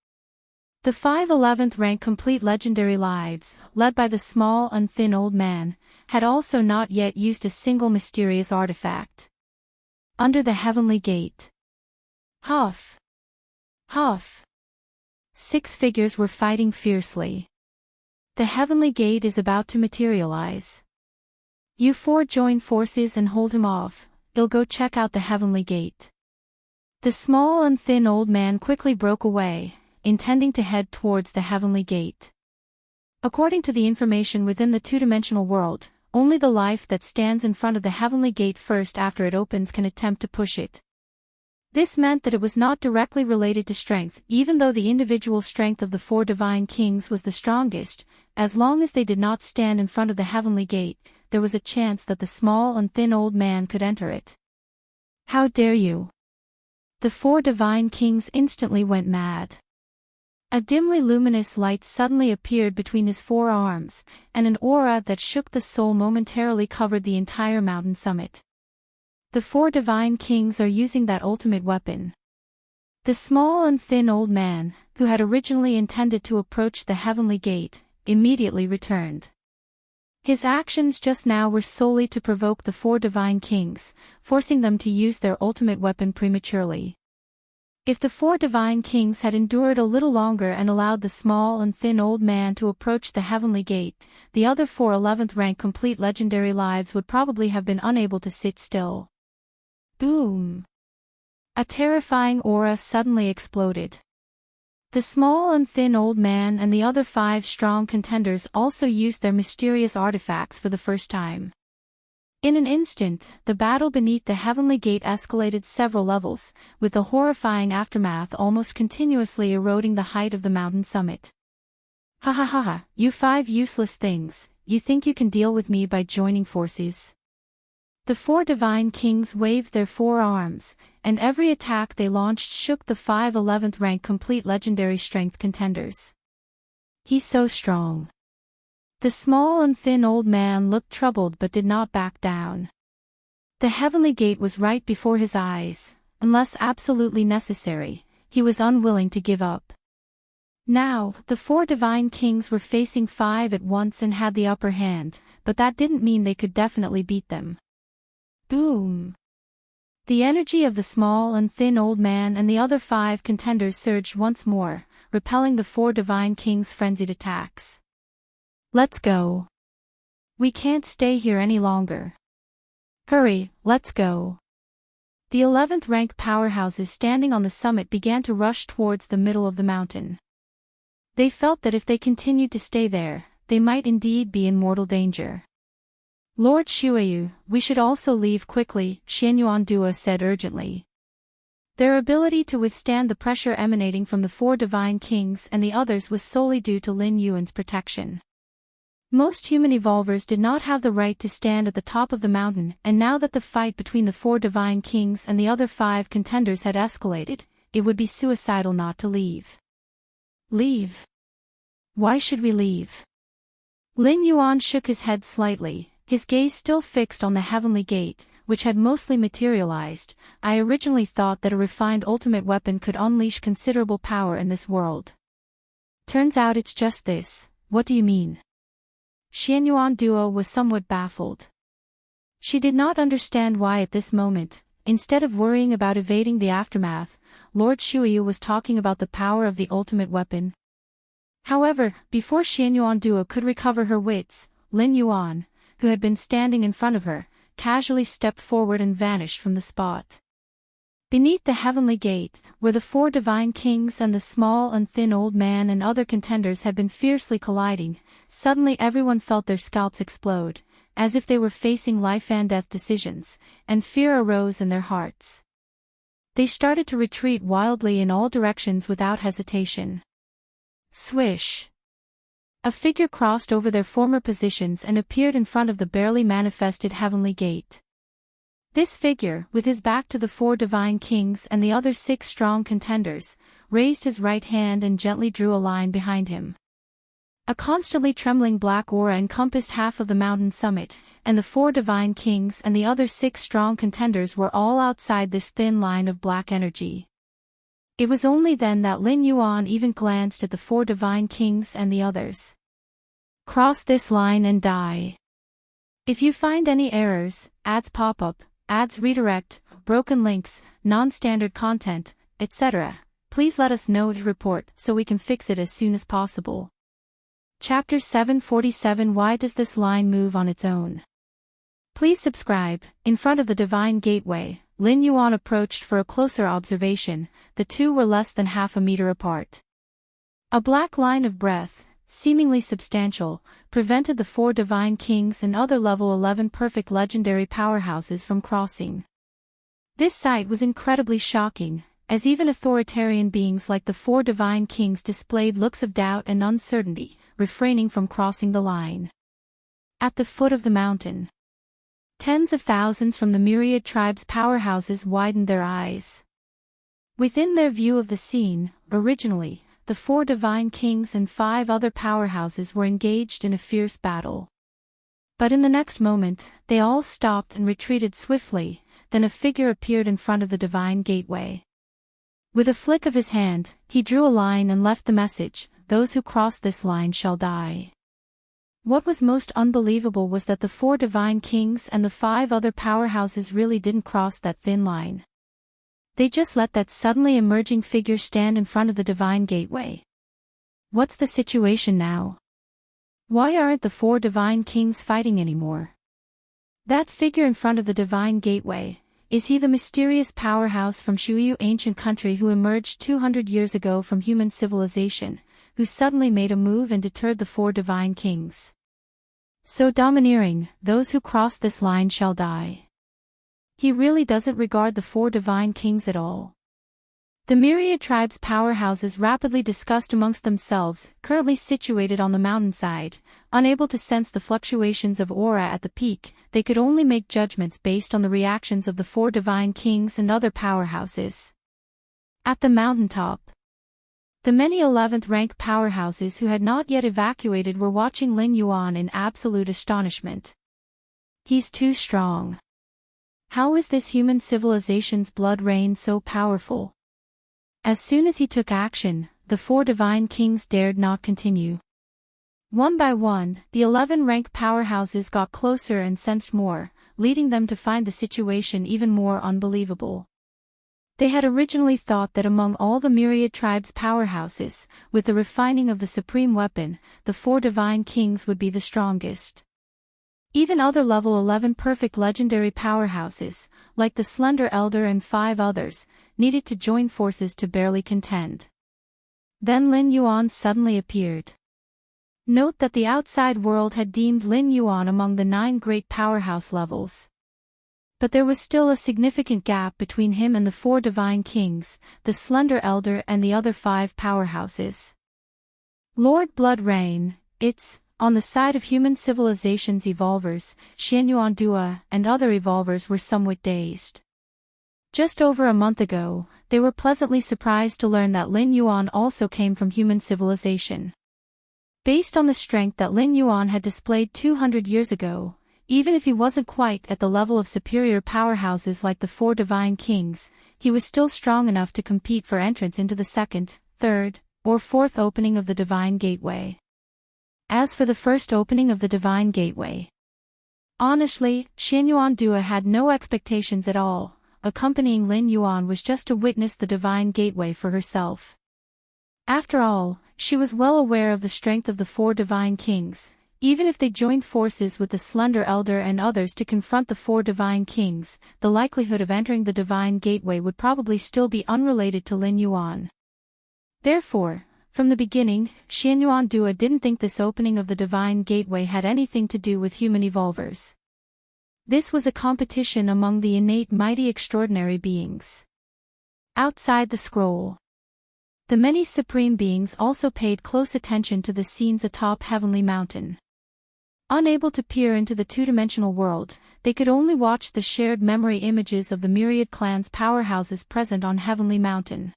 The 5 11th rank complete legendary lives, led by the small and thin old man, had also not yet used a single mysterious artifact. Under the heavenly gate. Huff! Huff! 6 figures were fighting fiercely. The heavenly gate is about to materialize. You 4 join forces and hold him off. I'll go check out the heavenly gate. The small and thin old man quickly broke away, intending to head towards the heavenly gate. According to the information within the two-dimensional world, only the life that stands in front of the heavenly gate first after it opens can attempt to push it. This meant that it was not directly related to strength, even though the individual strength of the 4 divine kings was the strongest. As long as they did not stand in front of the heavenly gate, there was a chance that the small and thin old man could enter it. How dare you! The 4 divine kings instantly went mad. A dimly luminous light suddenly appeared between his 4 arms, and an aura that shook the soul momentarily covered the entire mountain summit. The 4 divine kings are using that ultimate weapon. The small and thin old man, who had originally intended to approach the heavenly gate, immediately returned. His actions just now were solely to provoke the 4 divine kings, forcing them to use their ultimate weapon prematurely. If the 4 divine kings had endured a little longer and allowed the small and thin old man to approach the heavenly gate, the other 4 11th rank complete legendary lives would probably have been unable to sit still. Boom! A terrifying aura suddenly exploded. The small and thin old man and the other 5 strong contenders also used their mysterious artifacts for the first time. In an instant, the battle beneath the heavenly gate escalated several levels, with the horrifying aftermath almost continuously eroding the height of the mountain summit. Ha ha ha ha, you 5 useless things, you think you can deal with me by joining forces? The 4 divine kings waved their 4 arms, and every attack they launched shook the 5 11th rank complete legendary strength contenders. He's so strong. The small and thin old man looked troubled but did not back down. The heavenly gate was right before his eyes. Unless absolutely necessary, he was unwilling to give up. Now, the 4 divine kings were facing 5 at once and had the upper hand, but that didn't mean they could definitely beat them. Boom! The energy of the small and thin old man and the other 5 contenders surged once more, repelling the 4 divine kings' frenzied attacks. Let's go. We can't stay here any longer. Hurry, let's go. The 11th rank powerhouses standing on the summit began to rush towards the middle of the mountain. They felt that if they continued to stay there, they might indeed be in mortal danger. Lord Shuayu, we should also leave quickly, Xianyuan Dua said urgently. Their ability to withstand the pressure emanating from the 4 divine kings and the others was solely due to Lin Yuan's protection. Most human evolvers did not have the right to stand at the top of the mountain, and now that the fight between the 4 divine kings and the other 5 contenders had escalated, it would be suicidal not to leave. Leave? Why should we leave? Lin Yuan shook his head slightly, his gaze still fixed on the heavenly gate, which had mostly materialized. I originally thought that a refined ultimate weapon could unleash considerable power in this world. Turns out it's just this. What do you mean? Xianyuan Duo was somewhat baffled. She did not understand why at this moment, instead of worrying about evading the aftermath, Lord Shuayu was talking about the power of the ultimate weapon. However, before Xianyuan Duo could recover her wits, Lin Yuan, who had been standing in front of her, casually stepped forward and vanished from the spot. Beneath the heavenly gate, where the 4 divine kings and the small and thin old man and other contenders had been fiercely colliding, suddenly everyone felt their scalps explode, as if they were facing life and death decisions, and fear arose in their hearts. They started to retreat wildly in all directions without hesitation. Swish! A figure crossed over their former positions and appeared in front of the barely manifested heavenly gate. This figure, with his back to the 4 divine kings and the other 6 strong contenders, raised his right hand and gently drew a line behind him. A constantly trembling black aura encompassed half of the mountain summit, and the 4 divine kings and the other 6 strong contenders were all outside this thin line of black energy. It was only then that Lin Yuan even glanced at the 4 divine kings and the others. Cross this line and die. If you find any errors, ads pop up, ads redirect, broken links, non-standard content, etc., please let us know to report so we can fix it as soon as possible. Chapter 747 Why does this line move on its own? Please subscribe. In front of the divine gateway, Lin Yuan approached for a closer observation. The two were less than half a meter apart. A black line of breath, seemingly substantial, prevented the 4 divine kings and other level 11 perfect legendary powerhouses from crossing. This sight was incredibly shocking, as even authoritarian beings like the 4 divine kings displayed looks of doubt and uncertainty, refraining from crossing the line. At the foot of the mountain, tens of thousands from the myriad tribes' powerhouses widened their eyes. Within their view of the scene, originally, the 4 divine kings and 5 other powerhouses were engaged in a fierce battle. But in the next moment, they all stopped and retreated swiftly, then a figure appeared in front of the divine gateway. With a flick of his hand, he drew a line and left the message, "Those who cross this line shall die." What was most unbelievable was that the 4 divine kings and the 5 other powerhouses really didn't cross that thin line. They just let that suddenly emerging figure stand in front of the divine gateway. What's the situation now? Why aren't the 4 divine kings fighting anymore? That figure in front of the divine gateway, is he the mysterious powerhouse from Shuyu ancient country who emerged 200 years ago from human civilization, who suddenly made a move and deterred the 4 divine kings? So domineering, "Those who cross this line shall die." He really doesn't regard the 4 divine kings at all. The myriad tribes' powerhouses rapidly discussed amongst themselves, currently situated on the mountainside, unable to sense the fluctuations of aura at the peak. They could only make judgments based on the reactions of the 4 divine kings and other powerhouses. At the mountaintop, the many 11th rank powerhouses who had not yet evacuated were watching Lin Yuan in absolute astonishment. He's too strong. How is this human civilization's blood rain so powerful? As soon as he took action, the 4 divine kings dared not continue. One by one, the 11-rank powerhouses got closer and sensed more, leading them to find the situation even more unbelievable. They had originally thought that among all the myriad tribes' powerhouses, with the refining of the supreme weapon, the 4 divine kings would be the strongest. Even other level 11 perfect legendary powerhouses, like the Slender Elder and 5 others, needed to join forces to barely contend. Then Lin Yuan suddenly appeared. Note that the outside world had deemed Lin Yuan among the 9 great powerhouse levels. But there was still a significant gap between him and the 4 divine kings, the Slender Elder and the other 5 powerhouses. Lord Blood Rain, it's on the side of human civilization's evolvers, Xianyuan Dua and other evolvers were somewhat dazed. Just over a month ago, they were pleasantly surprised to learn that Lin Yuan also came from human civilization. Based on the strength that Lin Yuan had displayed 200 years ago, even if he wasn't quite at the level of superior powerhouses like the 4 divine kings, he was still strong enough to compete for entrance into the 2nd, 3rd, or 4th opening of the divine gateway. As for the first opening of the divine gateway, honestly, Xianyuan Dua had no expectations at all. Accompanying Lin Yuan was just to witness the divine gateway for herself. After all, she was well aware of the strength of the 4 divine kings. Even if they joined forces with the Slender Elder and others to confront the 4 divine kings, the likelihood of entering the divine gateway would probably still be unrelated to Lin Yuan. Therefore, from the beginning, Xianyuan Dua didn't think this opening of the divine gateway had anything to do with human evolvers. This was a competition among the innate mighty extraordinary beings. Outside the scroll, the many supreme beings also paid close attention to the scenes atop Heavenly Mountain. Unable to peer into the two-dimensional world, they could only watch the shared memory images of the myriad clans' powerhouses present on Heavenly Mountain.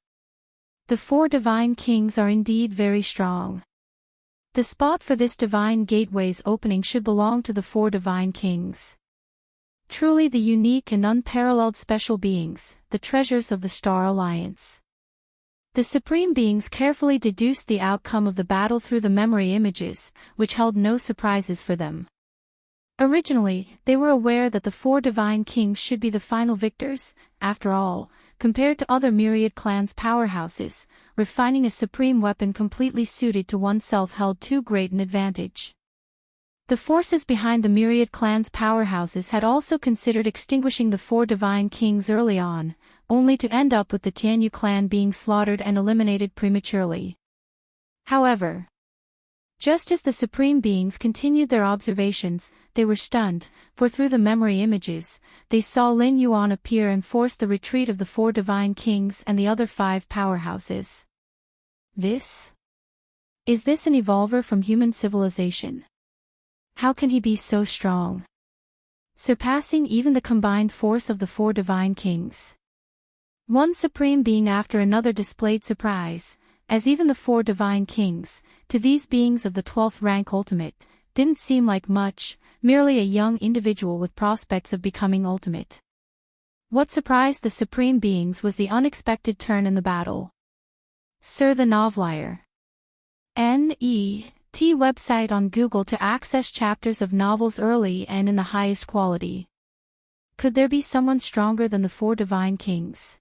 The 4 divine kings are indeed very strong. The spot for this divine gateway's opening should belong to the four divine kings. Truly the unique and unparalleled special beings, the treasures of the Star Alliance. The Supreme Beings carefully deduced the outcome of the battle through the memory images, which held no surprises for them. Originally, they were aware that the four divine kings should be the final victors. After all, compared to other myriad clans' powerhouses, refining a supreme weapon completely suited to oneself held too great an advantage. The forces behind the myriad clans' powerhouses had also considered extinguishing the four divine kings early on, only to end up with the Tianyu clan being slaughtered and eliminated prematurely. However, just as the Supreme Beings continued their observations, they were stunned, for through the memory images, they saw Lin Yuan appear and force the retreat of the four divine kings and the other five powerhouses. Is this an evolver from human civilization? How can he be so strong, surpassing even the combined force of the four divine kings? One Supreme Being after another displayed surprise, as even the four divine kings, to these beings of the 12th rank ultimate, didn't seem like much, merely a young individual with prospects of becoming ultimate. What surprised the Supreme Beings was the unexpected turn in the battle. Sir the Novelier. N.E.T. website on Google to access chapters of novels early and in the highest quality. Could there be someone stronger than the four divine kings?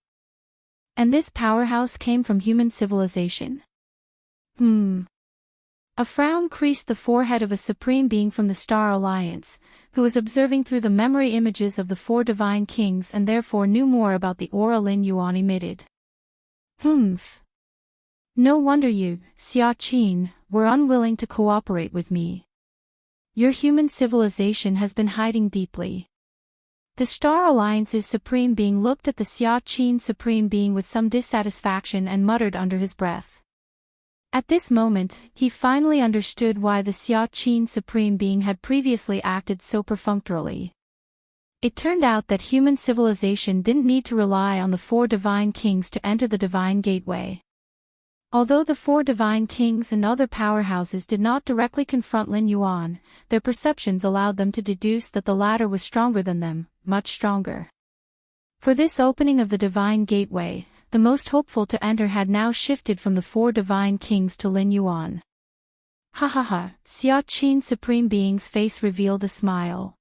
And this powerhouse came from human civilization. A frown creased the forehead of a Supreme Being from the Star Alliance, who was observing through the memory images of the four divine kings and therefore knew more about the aura Lin Yuan emitted. No wonder you, Xia Qin, were unwilling to cooperate with me. Your human civilization has been hiding deeply. The Star Alliance's Supreme Being looked at the Xia Qin Supreme Being with some dissatisfaction and muttered under his breath. At this moment, he finally understood why the Xia Qin Supreme Being had previously acted so perfunctorily. It turned out that human civilization didn't need to rely on the four divine kings to enter the divine gateway. Although the four divine kings and other powerhouses did not directly confront Lin Yuan, their perceptions allowed them to deduce that the latter was stronger than them, much stronger. For this opening of the divine gateway, the most hopeful to enter had now shifted from the four divine kings to Lin Yuan. Xia Qin Supreme Being's face revealed a smile.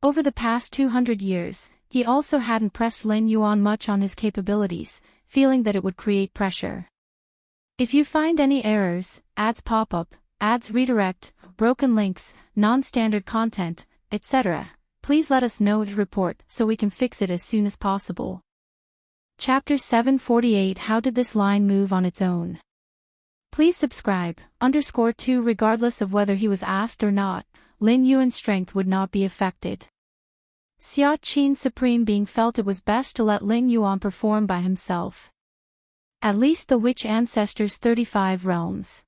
Over the past 200 years, he also hadn't pressed Lin Yuan much on his capabilities, feeling that it would create pressure. If you find any errors, ads pop up, ads redirect, broken links, non-standard content, etc., please let us know to report so we can fix it as soon as possible. Chapter 748 How did this line move on its own? Please subscribe, _2 regardless of whether he was asked or not, Lin Yuan's strength would not be affected. Xia Qin Supreme Being felt it was best to let Lin Yuan perform by himself. At least the witch ancestors' 35 realms.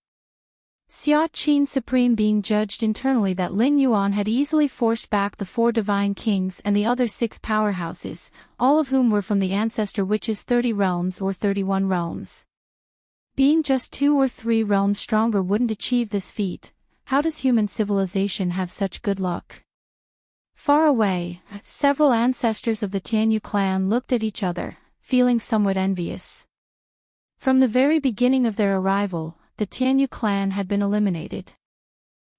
Xia Qin Supreme Being judged internally that Lin Yuan had easily forced back the four divine kings and the other 6 powerhouses, all of whom were from the ancestor witch's 30 realms or 31 realms. Being just 2 or 3 realms stronger wouldn't achieve this feat. How does human civilization have such good luck? Far away, several ancestors of the Tianyu clan looked at each other, feeling somewhat envious. From the very beginning of their arrival, the Tianyu clan had been eliminated.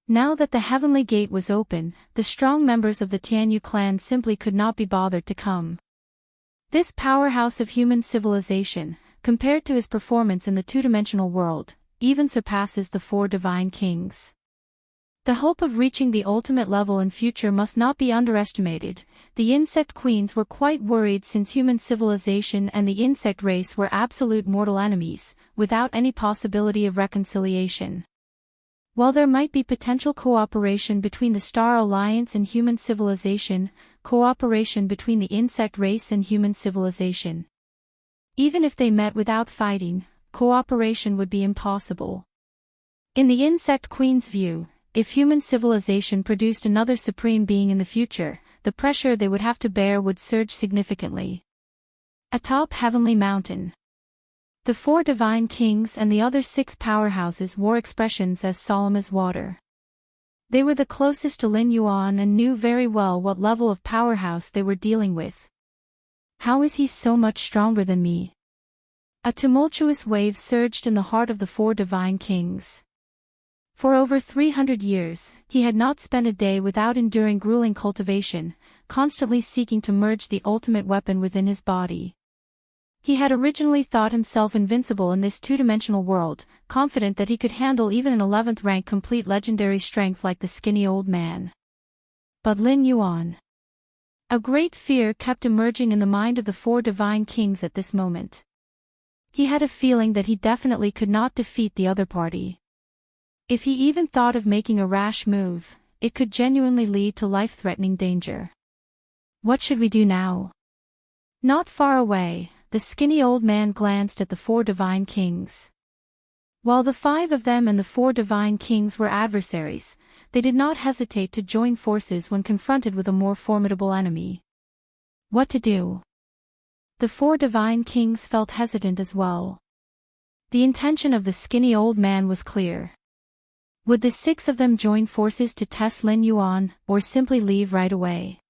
Now that the heavenly gate was open, the strong members of the Tianyu clan simply could not be bothered to come. This powerhouse of human civilization, compared to his performance in the two-dimensional world, even surpasses the four divine kings. The hope of reaching the ultimate level in future must not be underestimated. The insect queens were quite worried since human civilization and the insect race were absolute mortal enemies, without any possibility of reconciliation. While there might be potential cooperation between the Star Alliance and human civilization, cooperation between the insect race and human civilization. Even if they met without fighting, cooperation would be impossible. In the insect queen's view, if human civilization produced another supreme being in the future, the pressure they would have to bear would surge significantly. Atop Heavenly Mountain. The 4 divine kings and the other 6 powerhouses wore expressions as solemn as water. They were the closest to Lin Yuan and knew very well what level of powerhouse they were dealing with. How is he so much stronger than me? A tumultuous wave surged in the heart of the 4 divine kings. For over 300 years, he had not spent a day without enduring grueling cultivation, constantly seeking to merge the ultimate weapon within his body. He had originally thought himself invincible in this two-dimensional world, confident that he could handle even an 11th rank complete legendary strength like the skinny old man. But Lin Yuan. A great fear kept emerging in the mind of the 4 divine kings at this moment. He had a feeling that he definitely could not defeat the other party. If he even thought of making a rash move, it could genuinely lead to life-threatening danger. What should we do now? Not far away, the skinny old man glanced at the 4 divine kings. While the 5 of them and the 4 divine kings were adversaries, they did not hesitate to join forces when confronted with a more formidable enemy. What to do? The 4 divine kings felt hesitant as well. The intention of the skinny old man was clear. Would the 6 of them join forces to test Lin Yuan, or simply leave right away?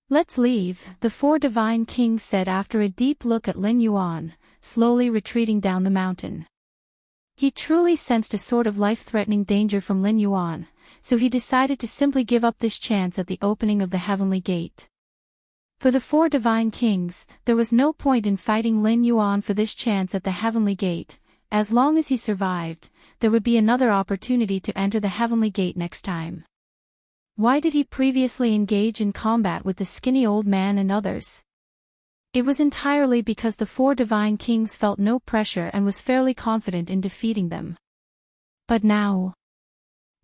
Let's leave, the 4 divine kings said after a deep look at Lin Yuan, slowly retreating down the mountain. He truly sensed a sort of life-threatening danger from Lin Yuan, so he decided to simply give up this chance at the opening of the heavenly gate. For the 4 divine kings, there was no point in fighting Lin Yuan for this chance at the heavenly gate. As long as he survived, there would be another opportunity to enter the heavenly gate next time. Why did he previously engage in combat with the skinny old man and others? It was entirely because the 4 divine kings felt no pressure and was fairly confident in defeating them. But now,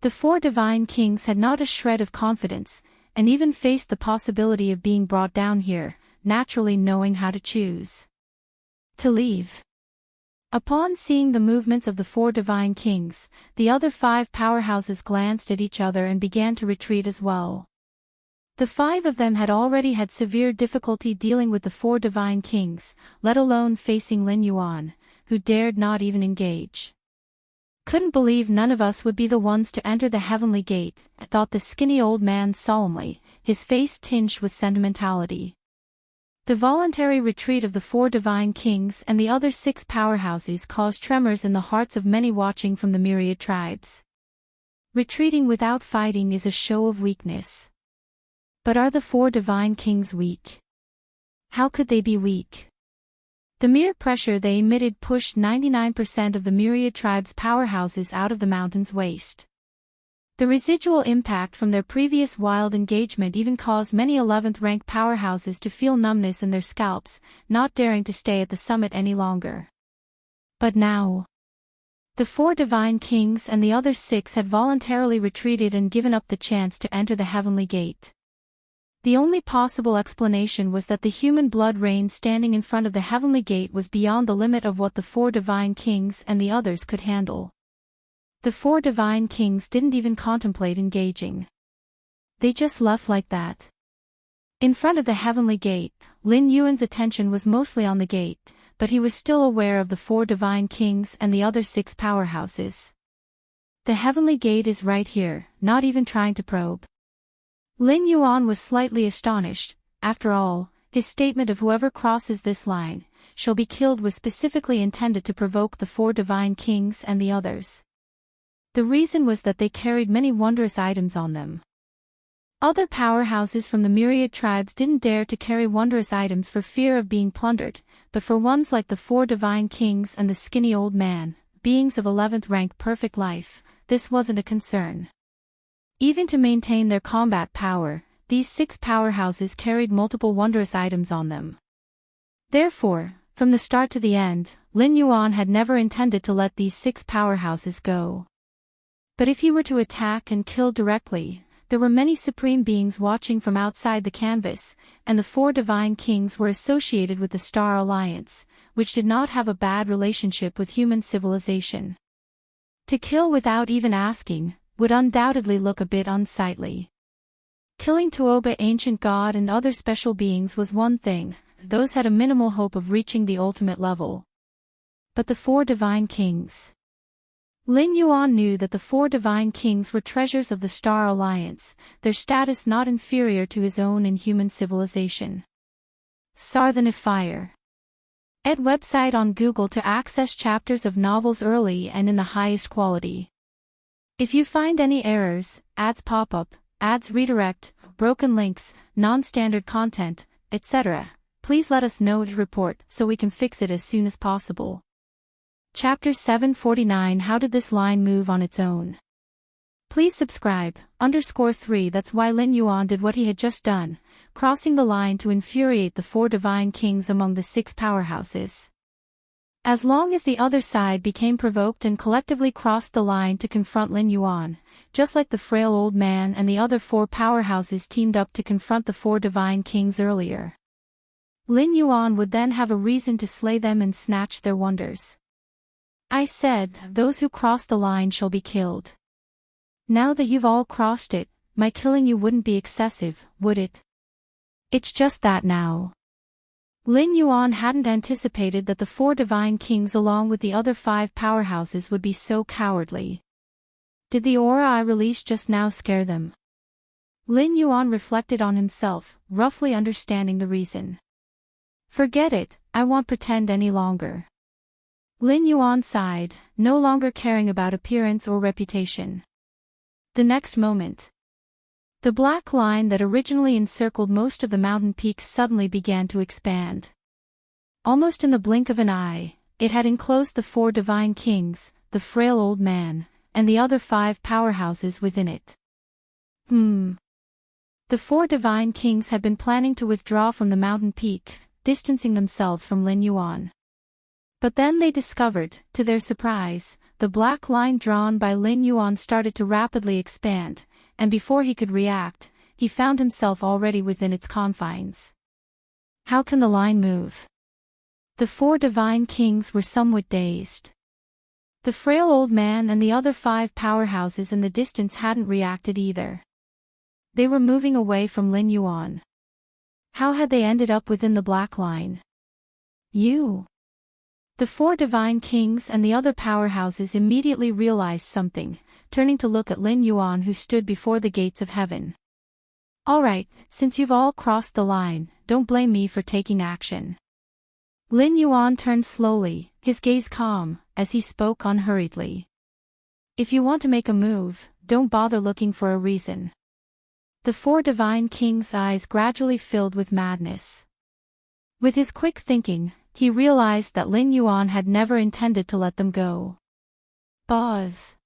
the 4 divine kings had not a shred of confidence, and even faced the possibility of being brought down here, naturally knowing how to choose. To leave. Upon seeing the movements of the 4 divine kings, the other 5 powerhouses glanced at each other and began to retreat as well. The 5 of them had already had severe difficulty dealing with the 4 divine kings, let alone facing Lin Yuan, who dared not even engage. Couldn't believe none of us would be the ones to enter the heavenly gate, thought the skinny old man solemnly, his face tinged with sentimentality. The voluntary retreat of the 4 divine kings and the other 6 powerhouses caused tremors in the hearts of many watching from the myriad tribes. Retreating without fighting is a show of weakness. But are the 4 divine kings weak? How could they be weak? The mere pressure they emitted pushed 99% of the myriad tribes' powerhouses out of the mountain's waste. The residual impact from their previous wild engagement even caused many 11th rank powerhouses to feel numbness in their scalps, not daring to stay at the summit any longer. But now, the 4 divine kings and the other 6 had voluntarily retreated and given up the chance to enter the heavenly gate. The only possible explanation was that the human blood rain standing in front of the heavenly gate was beyond the limit of what the 4 divine kings and the others could handle. The 4 divine kings didn't even contemplate engaging. They just left like that. In front of the heavenly gate, Lin Yuan's attention was mostly on the gate, but he was still aware of the 4 divine kings and the other 6 powerhouses. The heavenly gate is right here, not even trying to probe. Lin Yuan was slightly astonished. After all, his statement of whoever crosses this line shall be killed was specifically intended to provoke the 4 divine kings and the others. The reason was that they carried many wondrous items on them. Other powerhouses from the myriad tribes didn't dare to carry wondrous items for fear of being plundered, but for ones like the 4 divine kings and the skinny old man, beings of 11th rank perfect life, this wasn't a concern. Even to maintain their combat power, these 6 powerhouses carried multiple wondrous items on them. Therefore, from the start to the end, Lin Yuan had never intended to let these 6 powerhouses go. But if he were to attack and kill directly, there were many supreme beings watching from outside the canvas, and the 4 divine kings were associated with the Star Alliance, which did not have a bad relationship with human civilization. To kill without even asking would undoubtedly look a bit unsightly. Killing Tuoba ancient god and other special beings was one thing, those had a minimal hope of reaching the ultimate level. But the four divine kings. Lin Yuan knew that the four divine kings were treasures of the Star Alliance, their status not inferior to his own in human civilization. Soar the Defier. Ed website on Google to access chapters of novels early and in the highest quality. If you find any errors, ads pop up, ads redirect, broken links, non-standard content, etc., please let us know to report so we can fix it as soon as possible. Chapter 749 How did this line move on its own? Please subscribe, _3 That's why Lin Yuan did what he had just done, crossing the line to infuriate the four divine kings among the six powerhouses. As long as the other side became provoked and collectively crossed the line to confront Lin Yuan, just like the frail old man and the other four powerhouses teamed up to confront the four divine kings earlier. Lin Yuan would then have a reason to slay them and snatch their wonders. I said, those who cross the line shall be killed. Now that you've all crossed it, my killing you wouldn't be excessive, would it? It's just that now. Lin Yuan hadn't anticipated that the four divine kings along with the other five powerhouses would be so cowardly. Did the aura I released just now scare them? Lin Yuan reflected on himself, roughly understanding the reason. Forget it, I won't pretend any longer. Lin Yuan sighed, no longer caring about appearance or reputation. The next moment, the black line that originally encircled most of the mountain peaks suddenly began to expand. Almost in the blink of an eye, it had enclosed the four divine kings, the frail old man, and the other five powerhouses within it. The four divine kings had been planning to withdraw from the mountain peak, distancing themselves from Lin Yuan. But then they discovered, to their surprise, the black line drawn by Lin Yuan started to rapidly expand, and before he could react, he found himself already within its confines. How can the line move? The four divine kings were somewhat dazed. The frail old man and the other five powerhouses in the distance hadn't reacted either. They were moving away from Lin Yuan. How had they ended up within the black line? The four divine kings and the other powerhouses immediately realized something, turning to look at Lin Yuan who stood before the gates of heaven. Alright, since you've all crossed the line, don't blame me for taking action. Lin Yuan turned slowly, his gaze calm, as he spoke unhurriedly. If you want to make a move, don't bother looking for a reason. The four divine kings' eyes gradually filled with madness. With his quick thinking, he realized that Lin Yuan had never intended to let them go. Buzz.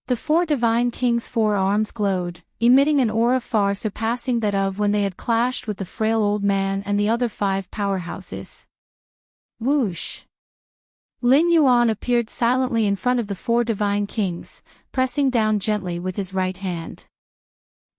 The four divine kings' four arms glowed, emitting an aura far surpassing that of when they had clashed with the frail old man and the other five powerhouses. Whoosh. Lin Yuan appeared silently in front of the four divine kings, pressing down gently with his right hand.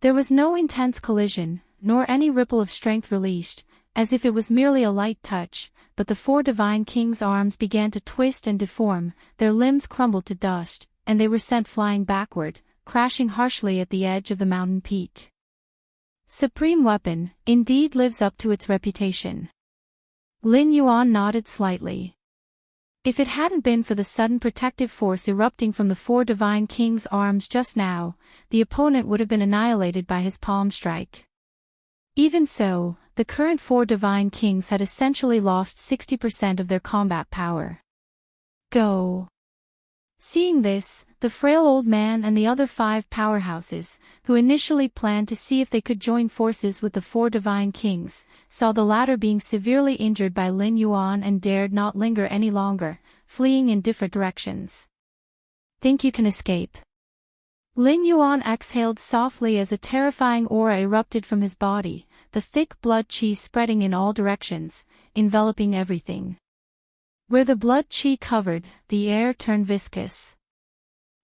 There was no intense collision, nor any ripple of strength released, as if it was merely a light touch, but the four divine kings' arms began to twist and deform, their limbs crumbled to dust, and they were sent flying backward, crashing harshly at the edge of the mountain peak. Supreme weapon, indeed lives up to its reputation. Lin Yuan nodded slightly. If it hadn't been for the sudden protective force erupting from the four divine kings' arms just now, the opponent would have been annihilated by his palm strike. Even so, the current four divine kings had essentially lost 60% of their combat power. Go. Seeing this, the frail old man and the other five powerhouses, who initially planned to see if they could join forces with the four divine kings, saw the latter being severely injured by Lin Yuan and dared not linger any longer, fleeing in different directions. Think you can escape? Lin Yuan exhaled softly as a terrifying aura erupted from his body, the thick blood qi spreading in all directions, enveloping everything. Where the blood qi covered, the air turned viscous.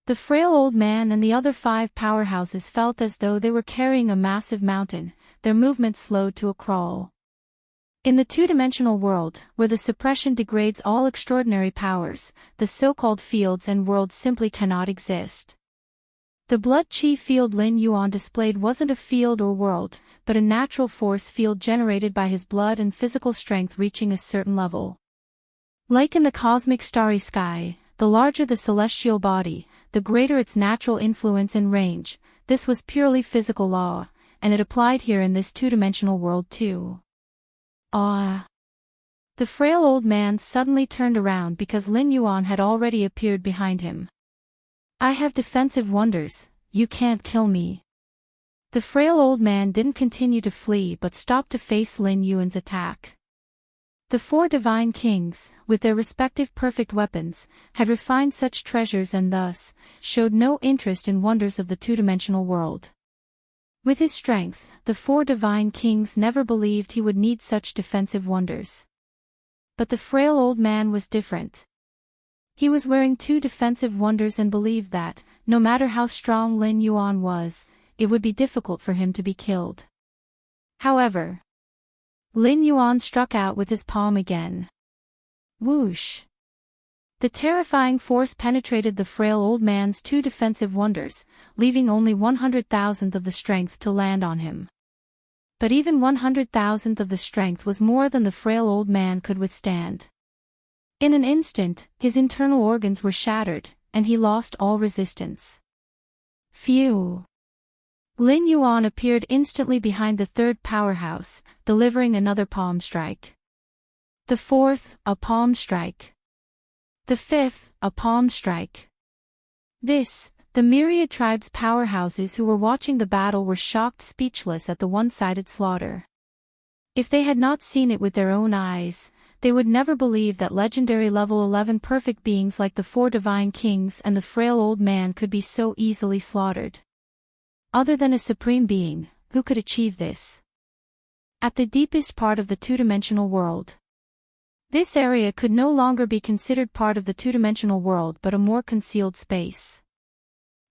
The frail old man and the other five powerhouses felt as though they were carrying a massive mountain, their movement slowed to a crawl. In the two-dimensional world, where the suppression degrades all extraordinary powers, the so-called fields and worlds simply cannot exist. The blood qi field Lin Yuan displayed wasn't a field or world, but a natural force field generated by his blood and physical strength reaching a certain level. Like in the cosmic starry sky, the larger the celestial body, the greater its natural influence and range. This was purely physical law, and it applied here in this two-dimensional world too. Ah! The frail old man suddenly turned around because Lin Yuan had already appeared behind him. I have defensive wonders, you can't kill me. The frail old man didn't continue to flee but stopped to face Lin Yuan's attack. The four divine kings, with their respective perfect weapons, had refined such treasures and thus showed no interest in wonders of the two-dimensional world. With his strength, the four divine kings never believed he would need such defensive wonders. But the frail old man was different. He was wearing two defensive wonders and believed that, no matter how strong Lin Yuan was, it would be difficult for him to be killed. However, Lin Yuan struck out with his palm again. Whoosh! The terrifying force penetrated the frail old man's two defensive wonders, leaving only 100,000th of the strength to land on him. But even 100,000th of the strength was more than the frail old man could withstand. In an instant, his internal organs were shattered, and he lost all resistance. Phew! Lin Yuan appeared instantly behind the third powerhouse, delivering another palm strike. The fourth, a palm strike. The fifth, a palm strike. The myriad tribes' powerhouses who were watching the battle were shocked speechless at the one-sided slaughter. If they had not seen it with their own eyes, they would never believe that legendary level 11 perfect beings like the four divine kings and the frail old man could be so easily slaughtered. Other than a supreme being, who could achieve this? At the deepest part of the two-dimensional world. This area could no longer be considered part of the two-dimensional world but a more concealed space.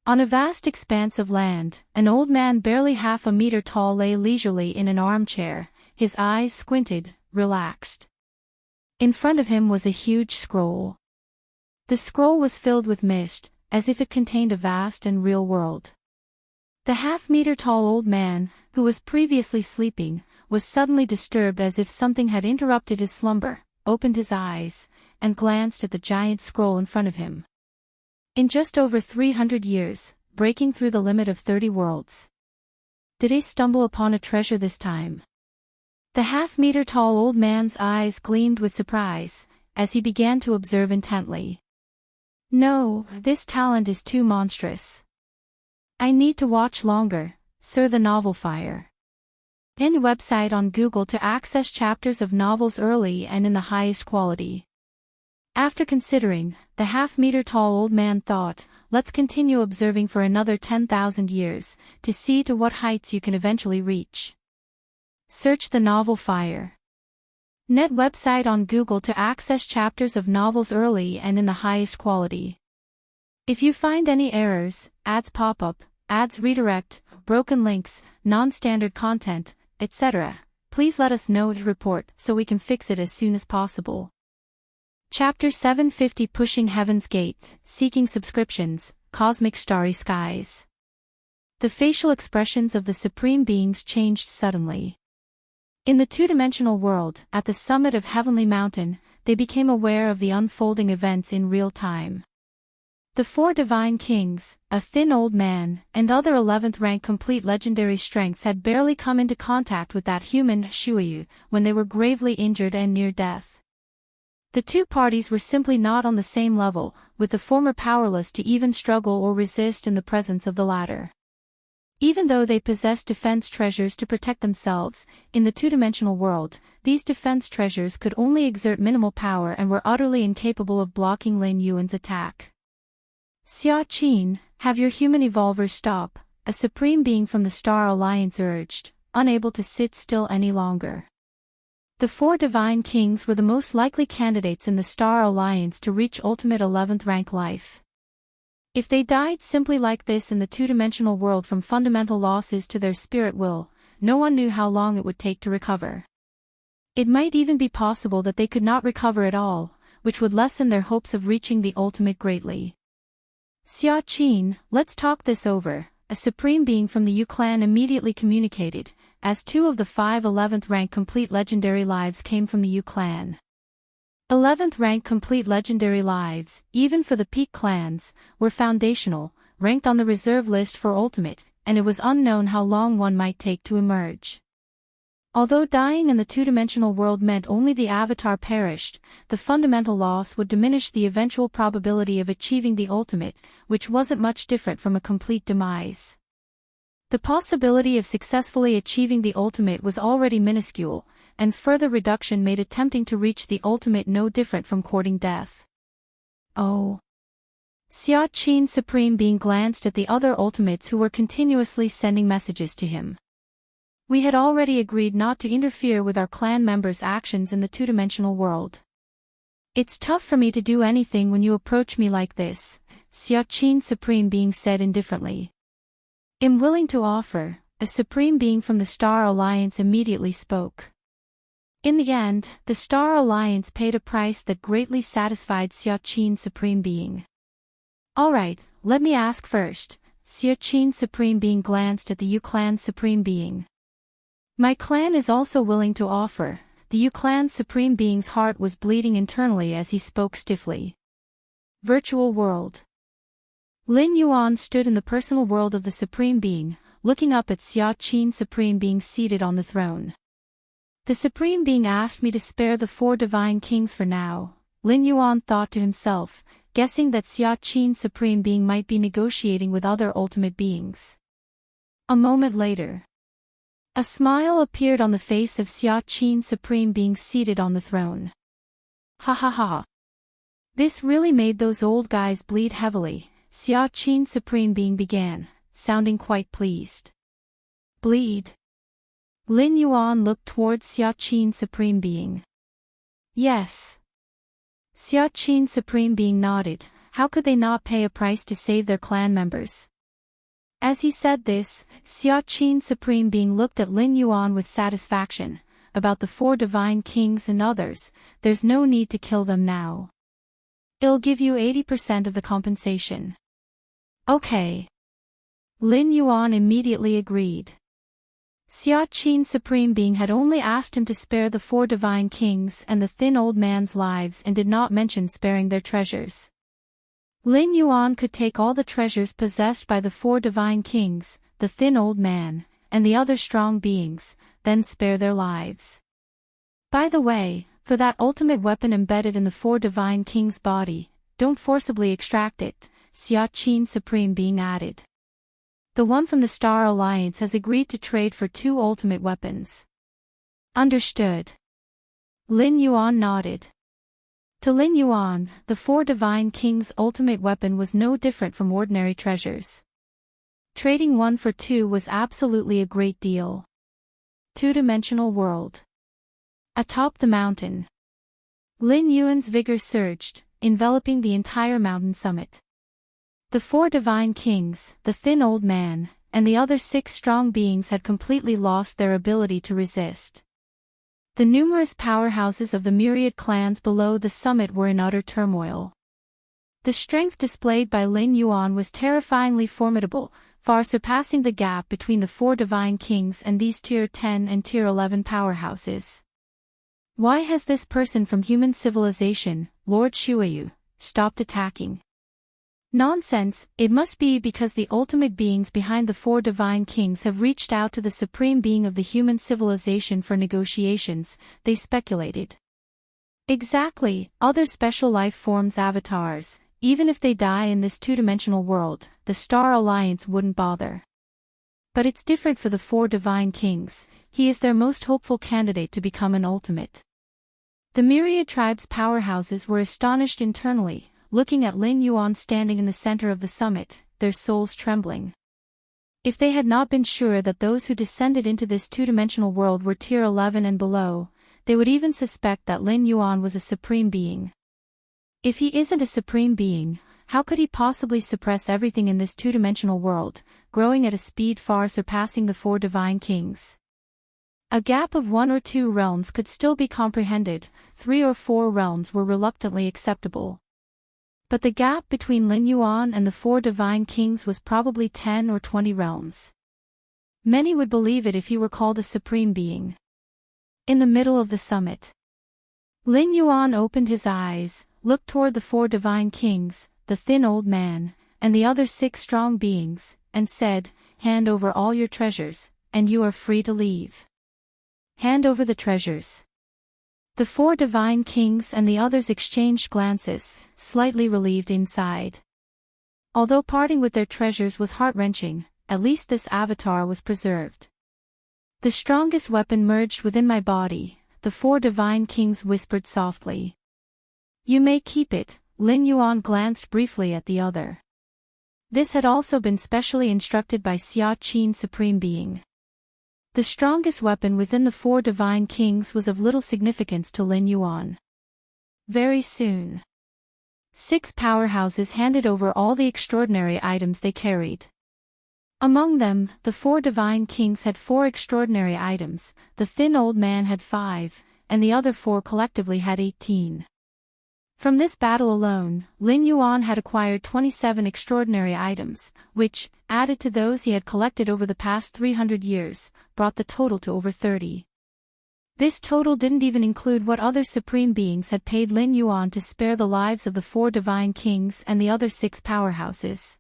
On a vast expanse of land, an old man barely half a meter tall lay leisurely in an armchair, his eyes squinted, relaxed. In front of him was a huge scroll. The scroll was filled with mist, as if it contained a vast and real world. The half-meter-tall old man, who was previously sleeping, was suddenly disturbed as if something had interrupted his slumber, opened his eyes, and glanced at the giant scroll in front of him. In just over 300 years, breaking through the limit of 30 worlds. Did he stumble upon a treasure this time? The half-meter-tall old man's eyes gleamed with surprise, as he began to observe intently. No, this talent is too monstrous. I need to watch longer, Sir the Novel Fire. Any website on Google to access chapters of novels early and in the highest quality. After considering, the half-meter-tall old man thought, let's continue observing for another 10,000 years, to see to what heights you can eventually reach. Search the Novel Fire. Net website on Google to access chapters of novels early and in the highest quality. If you find any errors, ads pop up, ads redirect, broken links, non-standard content, etc., please let us know to report so we can fix it as soon as possible. Chapter 750 Pushing Heaven's Gate, Seeking Subscriptions, Cosmic Starry Skies. The facial expressions of the Supreme Beings changed suddenly. In the two-dimensional world, at the summit of Heavenly Mountain, they became aware of the unfolding events in real time. The four divine kings, a thin old man, and other 11th rank complete legendary strengths had barely come into contact with that human Shuyu when they were gravely injured and near death. The two parties were simply not on the same level, with the former powerless to even struggle or resist in the presence of the latter. Even though they possessed defense treasures to protect themselves, in the two-dimensional world, these defense treasures could only exert minimal power and were utterly incapable of blocking Lin Yuan's attack. Xia Qin, have your human evolvers stop, a supreme being from the Star Alliance urged, unable to sit still any longer. The four divine kings were the most likely candidates in the Star Alliance to reach ultimate 11th rank life. If they died simply like this in the two-dimensional world from fundamental losses to their spirit will, no one knew how long it would take to recover. It might even be possible that they could not recover at all, which would lessen their hopes of reaching the ultimate greatly. Xia Qin, let's talk this over, a supreme being from the Yu clan immediately communicated, as 2 of the 5 11th rank complete legendary lives came from the Yu clan. 11th rank complete legendary lives, even for the peak clans, were foundational, ranked on the reserve list for ultimate, and it was unknown how long one might take to emerge. Although dying in the two-dimensional world meant only the avatar perished, the fundamental loss would diminish the eventual probability of achieving the ultimate, which wasn't much different from a complete demise. The possibility of successfully achieving the ultimate was already minuscule, and further reduction made attempting to reach the ultimate no different from courting death. Oh. Xia Qin Supreme Being glanced at the other ultimates who were continuously sending messages to him. We had already agreed not to interfere with our clan members' actions in the two-dimensional world. It's tough for me to do anything when you approach me like this, Xia Qin Supreme Being said indifferently. I'm willing to offer, a Supreme Being from the Star Alliance immediately spoke. In the end, the Star Alliance paid a price that greatly satisfied Xia Qin Supreme Being. Alright, let me ask first, Xia Qin Supreme Being glanced at the Yu Clan Supreme Being. My clan is also willing to offer. The Yu Clan Supreme Being's heart was bleeding internally as he spoke stiffly. Virtual world. Lin Yuan stood in the personal world of the Supreme Being, looking up at Xia Qin Supreme Being seated on the throne. The Supreme Being asked me to spare the 4 divine kings for now, Lin Yuan thought to himself, guessing that Xia Qin Supreme Being might be negotiating with other ultimate beings. A moment later, a smile appeared on the face of Xia Qin Supreme Being seated on the throne. Ha ha ha. This really made those old guys bleed heavily, Xia Qin Supreme Being began, sounding quite pleased. Bleed? Lin Yuan looked towards Xia Qin Supreme Being. Yes. Xia Qin Supreme Being nodded. How could they not pay a price to save their clan members? As he said this, Xia Qin Supreme Being looked at Lin Yuan with satisfaction. About the 4 divine kings and others, there's no need to kill them now. I'll give you 80% of the compensation. Okay. Lin Yuan immediately agreed. Xia Qin Supreme Being had only asked him to spare the 4 divine kings and the thin old man's lives and did not mention sparing their treasures. Lin Yuan could take all the treasures possessed by the 4 divine kings, the thin old man, and the other strong beings, then spare their lives. By the way, for that ultimate weapon embedded in the 4 divine kings' body, don't forcibly extract it, Xia Qin Supreme Being added. The one from the Star Alliance has agreed to trade for 2 ultimate weapons. Understood. Lin Yuan nodded. To Lin Yuan, the 4 divine kings' ultimate weapon was no different from ordinary treasures. Trading 1 for 2 was absolutely a great deal. Two-dimensional world. Atop the mountain. Lin Yuan's vigor surged, enveloping the entire mountain summit. The 4 divine kings, the thin old man, and the other 6 strong beings had completely lost their ability to resist. The numerous powerhouses of the myriad clans below the summit were in utter turmoil. The strength displayed by Lin Yuan was terrifyingly formidable, far surpassing the gap between the 4 divine kings and these Tier 10 and Tier 11 powerhouses. Why has this person from human civilization, Lord Shuayu, stopped attacking? Nonsense, it must be because the ultimate beings behind the 4 divine kings have reached out to the supreme being of the human civilization for negotiations, they speculated. Exactly, other special life forms avatars, even if they die in this two-dimensional world, the Star Alliance wouldn't bother. But it's different for the 4 divine kings, he is their most hopeful candidate to become an ultimate. The myriad tribes' powerhouses were astonished internally, looking at Lin Yuan standing in the center of the summit, their souls trembling. If they had not been sure that those who descended into this two-dimensional world were Tier 11 and below, they would even suspect that Lin Yuan was a supreme being. If he isn't a supreme being, how could he possibly suppress everything in this two-dimensional world, growing at a speed far surpassing the 4 divine kings? A gap of 1 or 2 realms could still be comprehended, 3 or 4 realms were reluctantly acceptable. But the gap between Lin Yuan and the 4 divine kings was probably 10 or 20 realms. Many would believe it if he were called a supreme being. In the middle of the summit, Lin Yuan opened his eyes, looked toward the four divine kings, the thin old man, and the other 6 strong beings, and said, "Hand over all your treasures, and you are free to leave." Hand over the treasures. The 4 divine kings and the others exchanged glances, slightly relieved inside. Although parting with their treasures was heart-wrenching, at least this avatar was preserved. "The strongest weapon merged within my body," the 4 divine kings whispered softly. "You may keep it." Lin Yuan glanced briefly at the other. This had also been specially instructed by Xia Qin Supreme Being. The strongest weapon within the 4 divine kings was of little significance to Lin Yuan. Very soon, 6 powerhouses handed over all the extraordinary items they carried. Among them, the 4 divine kings had 4 extraordinary items, the thin old man had 5, and the other 4 collectively had 18. From this battle alone, Lin Yuan had acquired 27 extraordinary items, which, added to those he had collected over the past 300 years, brought the total to over 30. This total didn't even include what other supreme beings had paid Lin Yuan to spare the lives of the 4 divine kings and the other 6 powerhouses.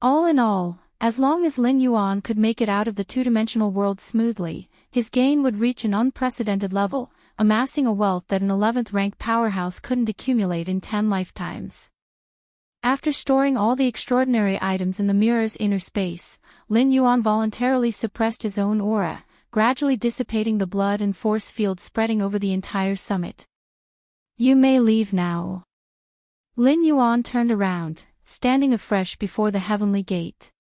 All in all, as long as Lin Yuan could make it out of the two-dimensional world smoothly, his gain would reach an unprecedented level, amassing a wealth that an 11th rank powerhouse couldn't accumulate in 10 lifetimes. After storing all the extraordinary items in the mirror's inner space, Lin Yuan voluntarily suppressed his own aura, gradually dissipating the blood and force field spreading over the entire summit. "You may leave now." Lin Yuan turned around, standing afresh before the heavenly gate.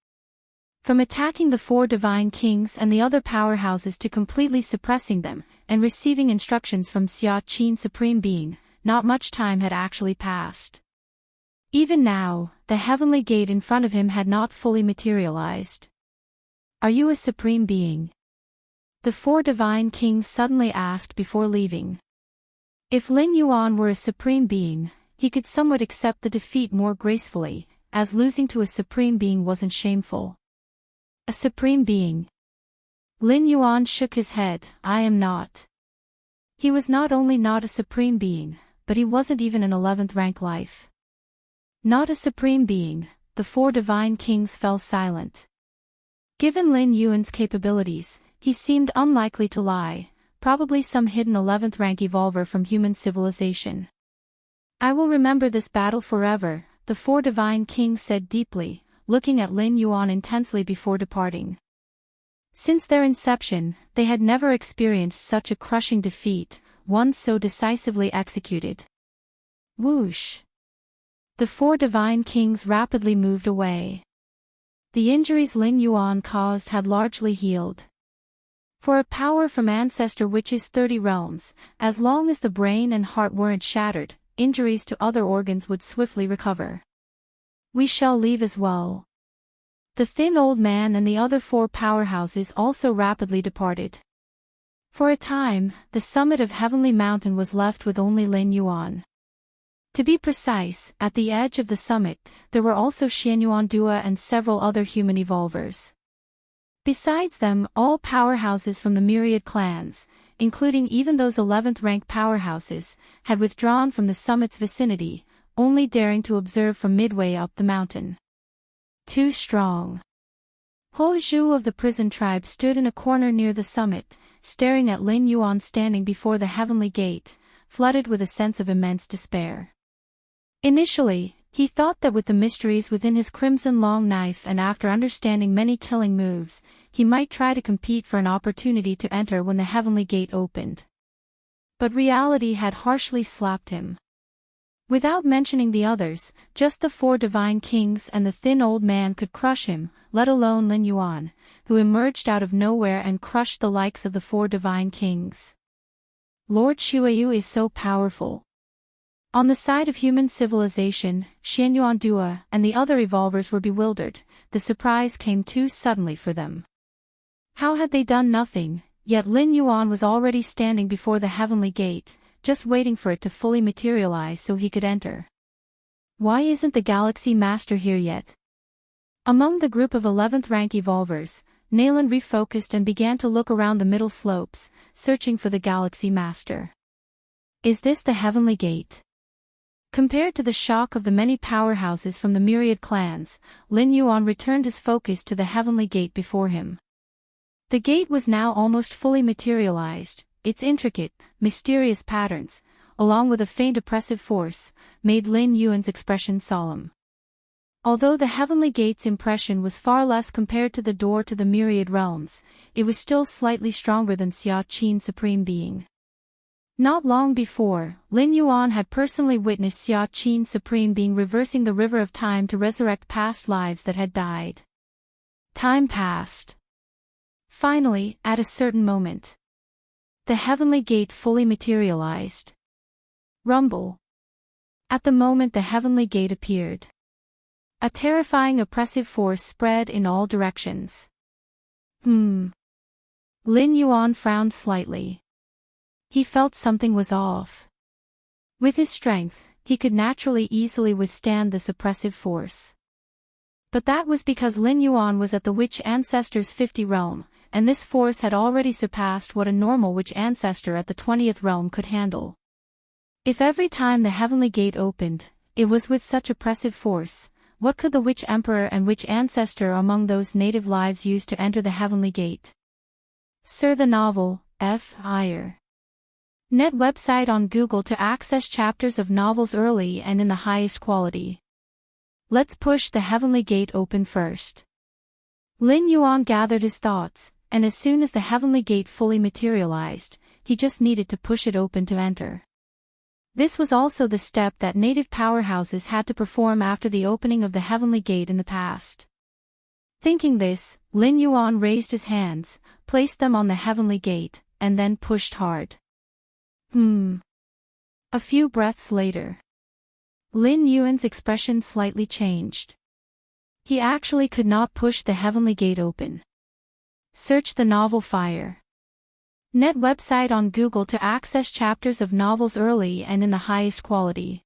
From attacking the 4 divine kings and the other powerhouses to completely suppressing them, and receiving instructions from Xia Qin Supreme Being, not much time had actually passed. Even now, the heavenly gate in front of him had not fully materialized. "Are you a supreme being?" the 4 divine kings suddenly asked before leaving. If Lin Yuan were a supreme being, he could somewhat accept the defeat more gracefully, as losing to a supreme being wasn't shameful. "A supreme being?" Lin Yuan shook his head. "I am not." He was not only not a supreme being, but he wasn't even an 11th rank life. Not a supreme being, the 4 divine kings fell silent. Given Lin Yuan's capabilities, he seemed unlikely to lie, probably some hidden 11th rank evolver from human civilization. "I will remember this battle forever," the 4 divine kings said deeply, looking at Lin Yuan intensely before departing. Since their inception, they had never experienced such a crushing defeat, one so decisively executed. Whoosh! The 4 divine kings rapidly moved away. The injuries Lin Yuan caused had largely healed. For a power from ancestor witches 30 realms, as long as the brain and heart weren't shattered, injuries to other organs would swiftly recover. "We shall leave as well." The thin old man and the other 4 powerhouses also rapidly departed. For a time, the summit of Heavenly Mountain was left with only Lin Yuan. To be precise, at the edge of the summit, there were also Xianyuan Dua and several other human evolvers. Besides them, all powerhouses from the myriad clans, including even those 11th rank powerhouses, had withdrawn from the summit's vicinity, only daring to observe from midway up the mountain. Too strong. Ho Zhu of the prison tribe stood in a corner near the summit, staring at Lin Yuan standing before the heavenly gate, flooded with a sense of immense despair. Initially, he thought that with the mysteries within his crimson long knife and after understanding many killing moves, he might try to compete for an opportunity to enter when the heavenly gate opened. But reality had harshly slapped him. Without mentioning the others, just the 4 divine kings and the thin old man could crush him, let alone Lin Yuan, who emerged out of nowhere and crushed the likes of the 4 divine kings. Lord Shuayu is so powerful. On the side of human civilization, Xianyuan Dua and the other evolvers were bewildered. The surprise came too suddenly for them. How had they done nothing, yet Lin Yuan was already standing before the heavenly gate, just waiting for it to fully materialize so he could enter. Why isn't the Galaxy Master here yet? Among the group of 11th rank evolvers, Nalan refocused and began to look around the middle slopes, searching for the Galaxy Master. Is this the Heavenly Gate? Compared to the shock of the many powerhouses from the myriad clans, Lin Yuan returned his focus to the Heavenly Gate before him. The gate was now almost fully materialized. Its intricate, mysterious patterns, along with a faint oppressive force, made Lin Yuan's expression solemn. Although the Heavenly Gate's impression was far less compared to the door to the myriad realms, it was still slightly stronger than Xia Qin's Supreme Being. Not long before, Lin Yuan had personally witnessed Xia Qin's Supreme Being reversing the river of time to resurrect past lives that had died. Time passed. Finally, at a certain moment, the Heavenly Gate fully materialized. Rumble. At the moment the Heavenly Gate appeared, a terrifying oppressive force spread in all directions. Lin Yuan frowned slightly. He felt something was off. With his strength, he could naturally easily withstand this oppressive force. But that was because Lin Yuan was at the Witch Ancestor's 50th realm, and this force had already surpassed what a normal Witch Ancestor at the 20th realm could handle. If every time the Heavenly Gate opened, it was with such oppressive force, what could the Witch Emperor and Witch Ancestor among those native lives use to enter the Heavenly Gate? Sir, the novel, F. Iyer. Net website on Google to access chapters of novels early and in the highest quality. Let's push the Heavenly Gate open first. Lin Yuan gathered his thoughts, and as soon as the Heavenly Gate fully materialized, he just needed to push it open to enter. This was also the step that native powerhouses had to perform after the opening of the Heavenly Gate in the past. Thinking this, Lin Yuan raised his hands, placed them on the Heavenly Gate, and then pushed hard. A few breaths later, Lin Yuan's expression slightly changed. He actually could not push the Heavenly Gate open. Search the novel Fire. Net website on Google to access chapters of novels early and in the highest quality.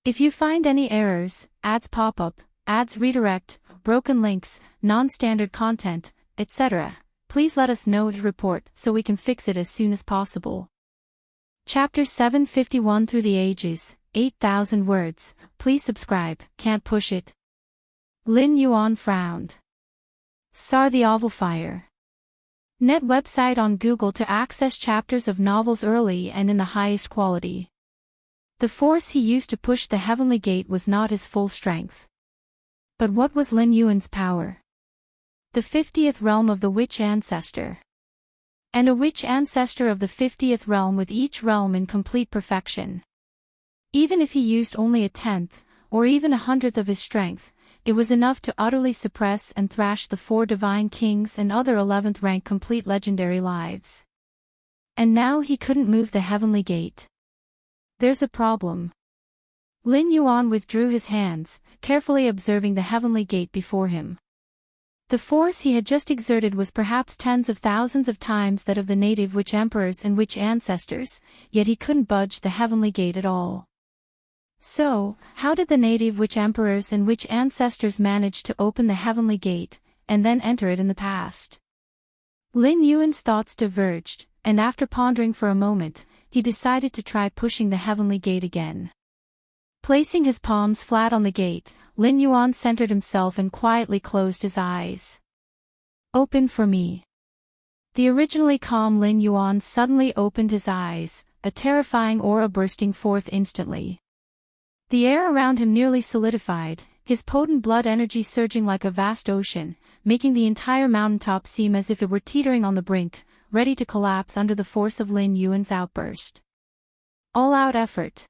If you find any errors, ads pop up, ads redirect, broken links, non-standard content, etc., please let us know to report so we can fix it as soon as possible. Chapter 751 Through the Ages, 8,000 words, please subscribe, can't push it. Lin Yuan frowned. Soar the Oval Fire. Net website on Google to access chapters of novels early and in the highest quality. The force he used to push the Heavenly Gate was not his full strength. But what was Lin Yuan's power? The 50th realm of the Witch Ancestor. And a Witch Ancestor of the 50th realm with each realm in complete perfection. Even if he used only a 10th, or even a 100th of his strength, it was enough to utterly suppress and thrash the 4 divine kings and other 11th rank complete legendary lives. And now he couldn't move the Heavenly Gate. There's a problem. Lin Yuan withdrew his hands, carefully observing the Heavenly Gate before him. The force he had just exerted was perhaps tens of thousands of times that of the native Witch Emperors and Witch Ancestors, yet he couldn't budge the Heavenly Gate at all. So, how did the native Witch Emperors and Witch Ancestors manage to open the Heavenly Gate, and then enter it in the past? Lin Yuan's thoughts diverged, and after pondering for a moment, he decided to try pushing the Heavenly Gate again. Placing his palms flat on the gate, Lin Yuan centered himself and quietly closed his eyes. Open for me. The originally calm Lin Yuan suddenly opened his eyes, a terrifying aura bursting forth instantly. The air around him nearly solidified, his potent blood energy surging like a vast ocean, making the entire mountaintop seem as if it were teetering on the brink, ready to collapse under the force of Lin Yuan's outburst. All-out effort.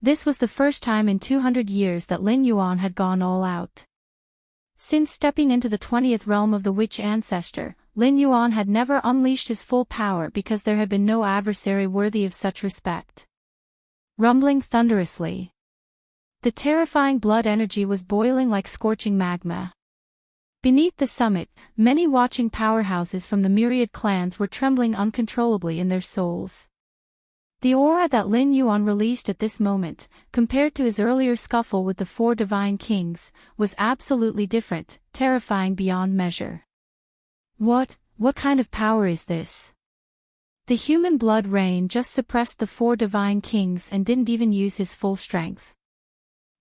This was the first time in 200 years that Lin Yuan had gone all out. Since stepping into the 20th realm of the Witch Ancestor, Lin Yuan had never unleashed his full power because there had been no adversary worthy of such respect. Rumbling thunderously. The terrifying blood energy was boiling like scorching magma. Beneath the summit, many watching powerhouses from the myriad clans were trembling uncontrollably in their souls. The aura that Lin Yuan released at this moment, compared to his earlier scuffle with the 4 divine kings, was absolutely different, terrifying beyond measure. What kind of power is this? The human blood rain just suppressed the 4 divine kings and didn't even use his full strength.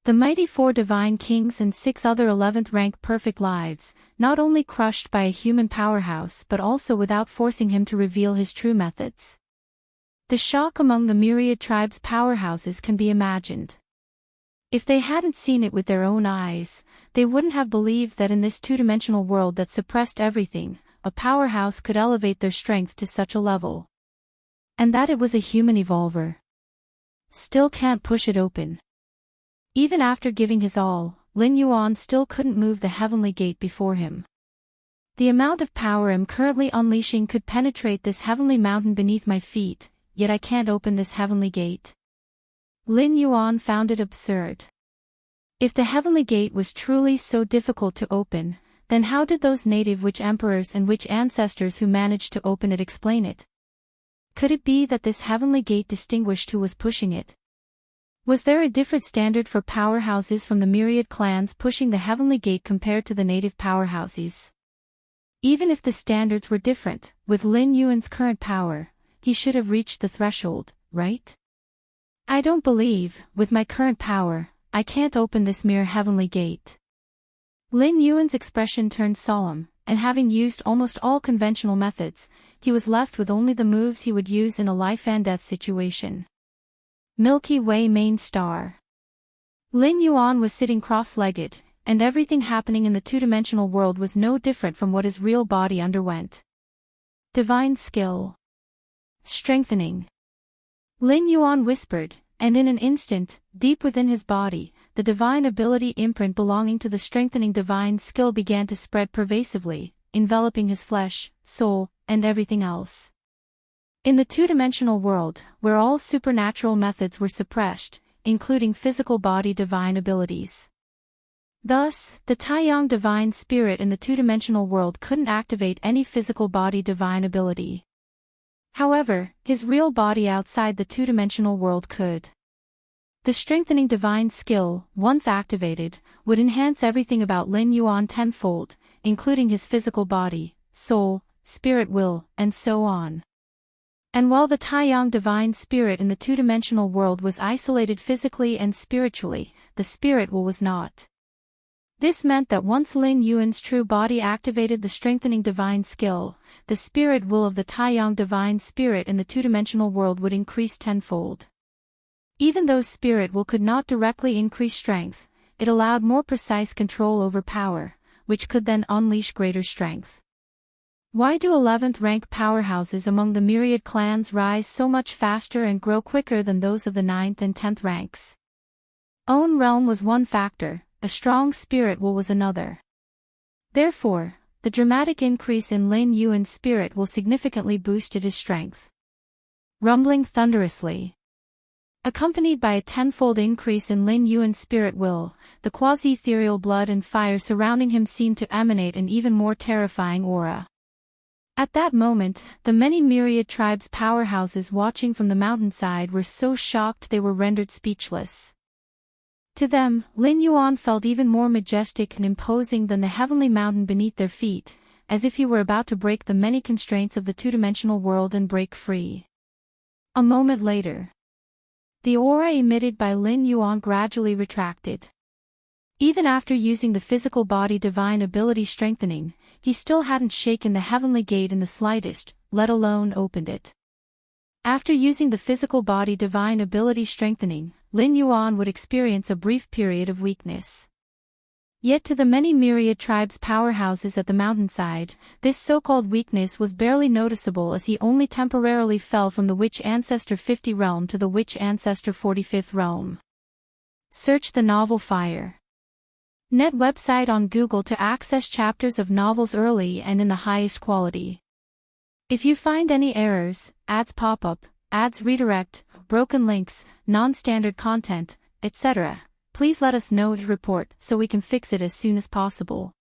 The mighty 4 divine kings and 6 other 11th rank perfect lives, not only crushed by a human powerhouse but also without forcing him to reveal his true methods. The shock among the myriad tribes' powerhouses can be imagined. If they hadn't seen it with their own eyes, they wouldn't have believed that in this two-dimensional world that suppressed everything, a powerhouse could elevate their strength to such a level. And that it was a human evolver. Still can't push it open. Even after giving his all, Lin Yuan still couldn't move the heavenly gate before him. The amount of power I'm currently unleashing could penetrate this heavenly mountain beneath my feet, yet I can't open this heavenly gate. Lin Yuan found it absurd. If the heavenly gate was truly so difficult to open, then how did those native witch emperors and witch ancestors who managed to open it explain it? Could it be that this heavenly gate distinguished who was pushing it? Was there a different standard for powerhouses from the myriad clans pushing the heavenly gate compared to the native powerhouses? Even if the standards were different, with Lin Yuan's current power, he should have reached the threshold, right? I don't believe, with my current power, I can't open this mere heavenly gate. Lin Yuan's expression turned solemn, and having used almost all conventional methods, he was left with only the moves he would use in a life-and-death situation. Milky Way main star. Lin Yuan was sitting cross-legged, and everything happening in the two-dimensional world was no different from what his real body underwent. Divine skill. Strengthening. Lin Yuan whispered, and in an instant, deep within his body, the divine ability imprint belonging to the strengthening divine skill began to spread pervasively, enveloping his flesh, soul, and everything else. In the two-dimensional world, where all supernatural methods were suppressed, including physical body divine abilities. Thus, the Taiyang divine spirit in the two-dimensional world couldn't activate any physical body divine ability. However, his real body outside the two-dimensional world could. The strengthening divine skill, once activated, would enhance everything about Lin Yuan tenfold, including his physical body, soul, spirit will, and so on. And while the Taiyang divine spirit in the two-dimensional world was isolated physically and spiritually, the spirit will was not. This meant that once Lin Yuan's true body activated the strengthening divine skill, the spirit will of the Taiyang divine spirit in the two-dimensional world would increase tenfold. Even though spirit will could not directly increase strength, it allowed more precise control over power, which could then unleash greater strength. Why do 11th rank powerhouses among the myriad clans rise so much faster and grow quicker than those of the 9th and 10th ranks? Own realm was one factor, a strong spirit will was another. Therefore, the dramatic increase in Lin Yuan's spirit will significantly boosted his strength. Rumbling thunderously. Accompanied by a tenfold increase in Lin Yuan's spirit will, the quasi-ethereal blood and fire surrounding him seemed to emanate an even more terrifying aura. At that moment, the many myriad tribes' powerhouses watching from the mountainside were so shocked they were rendered speechless. To them, Lin Yuan felt even more majestic and imposing than the heavenly mountain beneath their feet, as if he were about to break the many constraints of the two-dimensional world and break free. A moment later, the aura emitted by Lin Yuan gradually retracted. Even after using the physical body divine ability strengthening, he still hadn't shaken the heavenly gate in the slightest, let alone opened it. After using the physical body divine ability strengthening, Lin Yuan would experience a brief period of weakness. Yet to the many myriad tribes' powerhouses at the mountainside, this so-called weakness was barely noticeable as he only temporarily fell from the Witch Ancestor 50 realm to the Witch Ancestor 45th realm. Search the novel Fire. Net website on Google to access chapters of novels early and in the highest quality. If you find any errors, ads pop up, ads redirect, broken links, non-standard content, etc., please let us know to report so we can fix it as soon as possible.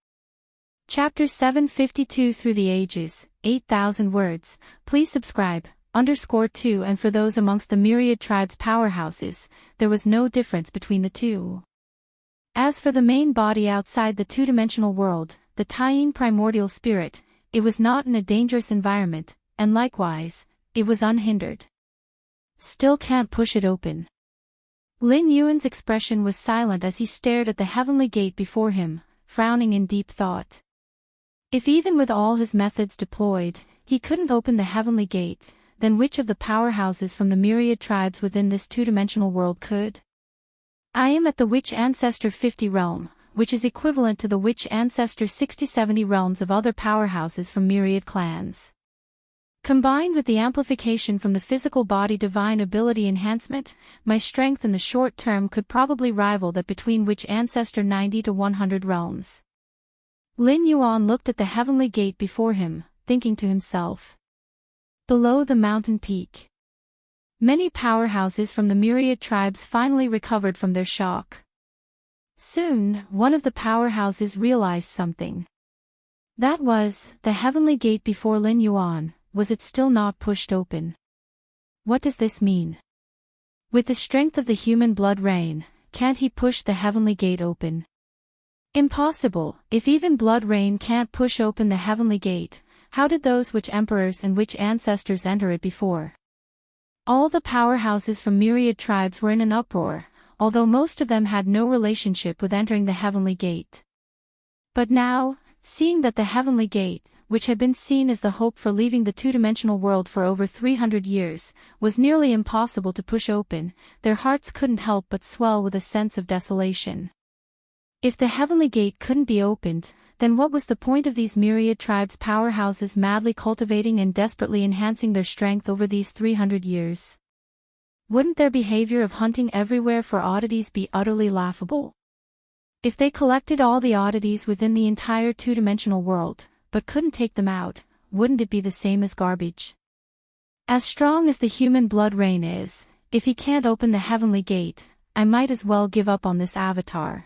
Chapter 752 Through the Ages, 8,000 words, please subscribe, _2 and for those amongst the myriad tribes powerhouses, there was no difference between the two. As for the main body outside the two-dimensional world, the Taiyang primordial spirit, it was not in a dangerous environment, and likewise, it was unhindered. Still can't push it open. Lin Yuan's expression was silent as he stared at the heavenly gate before him, frowning in deep thought. If even with all his methods deployed, he couldn't open the heavenly gate, then which of the powerhouses from the myriad tribes within this two-dimensional world could? I am at the Witch Ancestor 50 realm, which is equivalent to the Witch Ancestor 60-70 realms of other powerhouses from myriad clans. Combined with the amplification from the physical body divine ability enhancement, my strength in the short term could probably rival that between Witch Ancestor 90 to 100 realms. Lin Yuan looked at the heavenly gate before him, thinking to himself. Below the mountain peak. Many powerhouses from the myriad tribes finally recovered from their shock. Soon, one of the powerhouses realized something. That was, the heavenly gate before Lin Yuan, was it still not pushed open? What does this mean? With the strength of the human blood rain, can't he push the heavenly gate open? Impossible. If even blood rain can't push open the heavenly gate, how did those witch emperors and witch ancestors enter it before? All the powerhouses from myriad tribes were in an uproar, although most of them had no relationship with entering the heavenly gate. But now, seeing that the heavenly gate, which had been seen as the hope for leaving the two-dimensional world for over 300 years, was nearly impossible to push open, their hearts couldn't help but swell with a sense of desolation. If the heavenly gate couldn't be opened, then what was the point of these myriad tribes' powerhouses madly cultivating and desperately enhancing their strength over these 300 years? Wouldn't their behavior of hunting everywhere for oddities be utterly laughable? If they collected all the oddities within the entire two-dimensional world, but couldn't take them out, wouldn't it be the same as garbage? As strong as the human blood rain is, if he can't open the heavenly gate, I might as well give up on this avatar.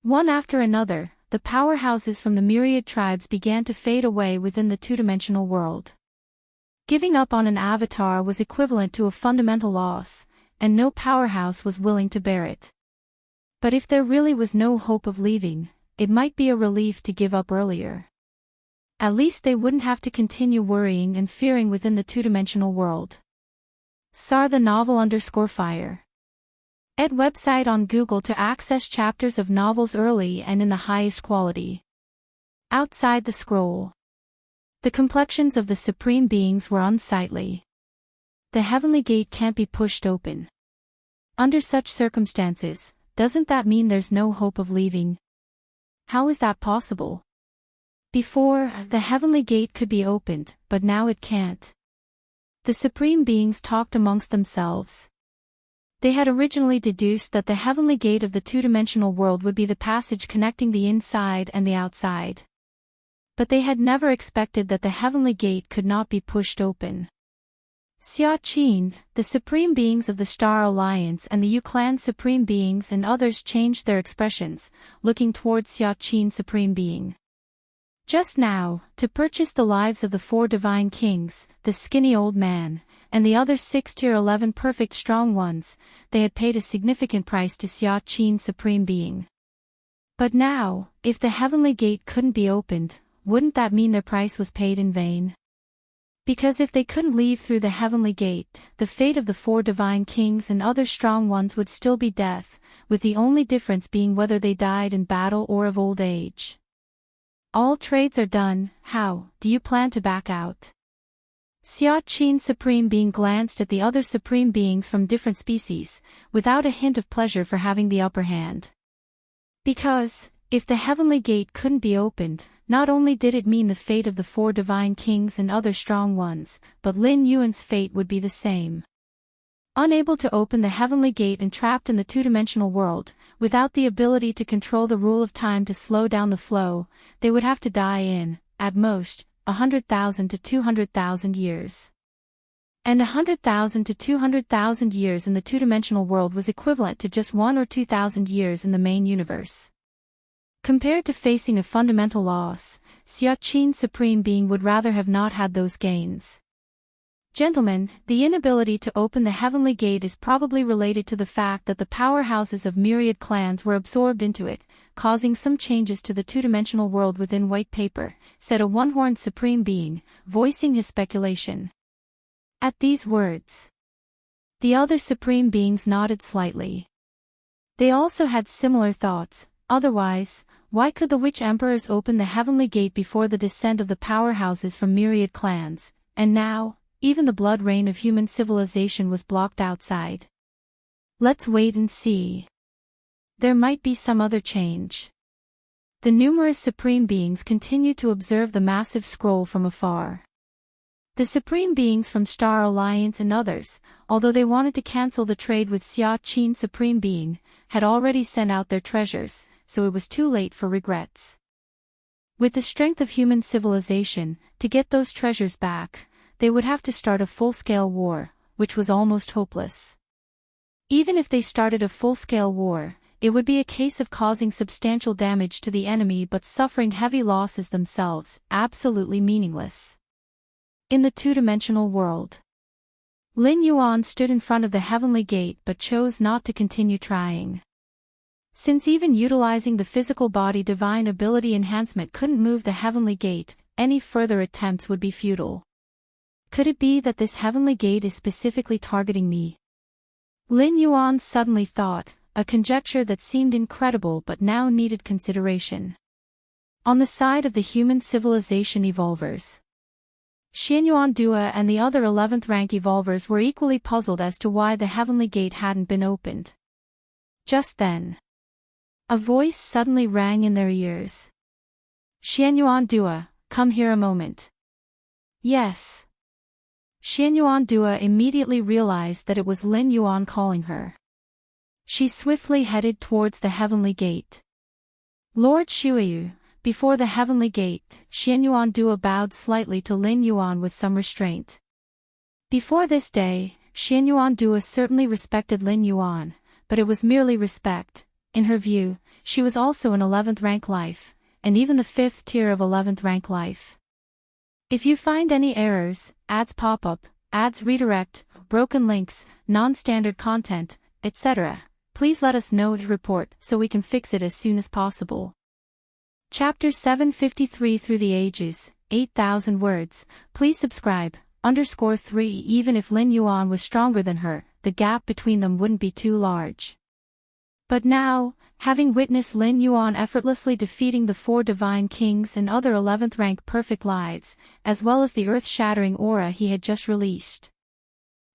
One after another, the powerhouses from the myriad tribes began to fade away within the two-dimensional world. Giving up on an avatar was equivalent to a fundamental loss, and no powerhouse was willing to bear it. But if there really was no hope of leaving, it might be a relief to give up earlier. At least they wouldn't have to continue worrying and fearing within the two-dimensional world. SAR the novel _fire. Ed website on Google to access chapters of novels early and in the highest quality. Outside the scroll. The complexions of the supreme beings were unsightly. The heavenly gate can't be pushed open. Under such circumstances, doesn't that mean there's no hope of leaving? How is that possible? Before, the heavenly gate could be opened, but now it can't. The supreme beings talked amongst themselves. They had originally deduced that the heavenly gate of the two-dimensional world would be the passage connecting the inside and the outside. But they had never expected that the heavenly gate could not be pushed open. Xia Qin, the supreme beings of the Star Alliance and the Yu Clan supreme beings and others changed their expressions, looking towards Xia Qin supreme being. Just now, to purchase the lives of the 4 divine kings, the skinny old man, and the other 6 tier 11 perfect strong ones, they had paid a significant price to Xia Qin supreme being. But now, if the heavenly gate couldn't be opened, wouldn't that mean their price was paid in vain? Because if they couldn't leave through the heavenly gate, the fate of the 4 divine kings and other strong ones would still be death, with the only difference being whether they died in battle or of old age. All trades are done, how do you plan to back out? Xia Qin supreme being glanced at the other supreme beings from different species, without a hint of pleasure for having the upper hand. Because, if the heavenly gate couldn't be opened, not only did it mean the fate of the 4 divine kings and other strong ones, but Lin Yuan's fate would be the same. Unable to open the heavenly gate and trapped in the two-dimensional world, without the ability to control the rule of time to slow down the flow, they would have to die in, at most, 100,000 to 200,000 years. And 100,000 to 200,000 years in the two-dimensional world was equivalent to just 1 or 2,000 years in the main universe. Compared to facing a fundamental loss, Xia Qin supreme being would rather have not had those gains. Gentlemen, the inability to open the heavenly gate is probably related to the fact that the powerhouses of myriad clans were absorbed into it, causing some changes to the two-dimensional world within white paper, said a one-horned supreme being, voicing his speculation. At these words, the other supreme beings nodded slightly. They also had similar thoughts. Otherwise, why could the witch emperors open the heavenly gate before the descent of the powerhouses from myriad clans, and now, even the blood rain of human civilization was blocked outside? Let's wait and see. There might be some other change. The numerous supreme beings continued to observe the massive scroll from afar. The supreme beings from Star Alliance and others, although they wanted to cancel the trade with Xia Qin Supreme Being, had already sent out their treasures, so it was too late for regrets. With the strength of human civilization, to get those treasures back, they would have to start a full-scale war, which was almost hopeless. Even if they started a full-scale war, it would be a case of causing substantial damage to the enemy but suffering heavy losses themselves, absolutely meaningless. In the two-dimensional world, Lin Yuan stood in front of the heavenly gate but chose not to continue trying. Since even utilizing the physical body divine ability enhancement couldn't move the heavenly gate, any further attempts would be futile. Could it be that this heavenly gate is specifically targeting me? Lin Yuan suddenly thought, a conjecture that seemed incredible but now needed consideration. On the side of the human civilization evolvers, Xianyuan Dua and the other 11th rank evolvers were equally puzzled as to why the heavenly gate hadn't been opened. Just then, a voice suddenly rang in their ears. Xianyuan Dua, come here a moment. Yes. Xianyuan Dua immediately realized that it was Lin Yuan calling her. She swiftly headed towards the heavenly gate. Lord Shuiyu, before the heavenly gate, Xianyuan Dua bowed slightly to Lin Yuan with some restraint. Before this day, Xianyuan Dua certainly respected Lin Yuan, but it was merely respect. In her view, she was also an 11th rank life, and even the 5th tier of 11th rank life. If you find any errors, ads pop-up, ads redirect, broken links, non-standard content, etc., please let us know to report so we can fix it as soon as possible. Chapter 753 Through the Ages, 8,000 words, please subscribe, _3 Even if Lin Yuan was stronger than her, the gap between them wouldn't be too large. But now, having witnessed Lin Yuan effortlessly defeating the 4 divine kings and other 11th rank perfect lives, as well as the earth-shattering aura he had just released.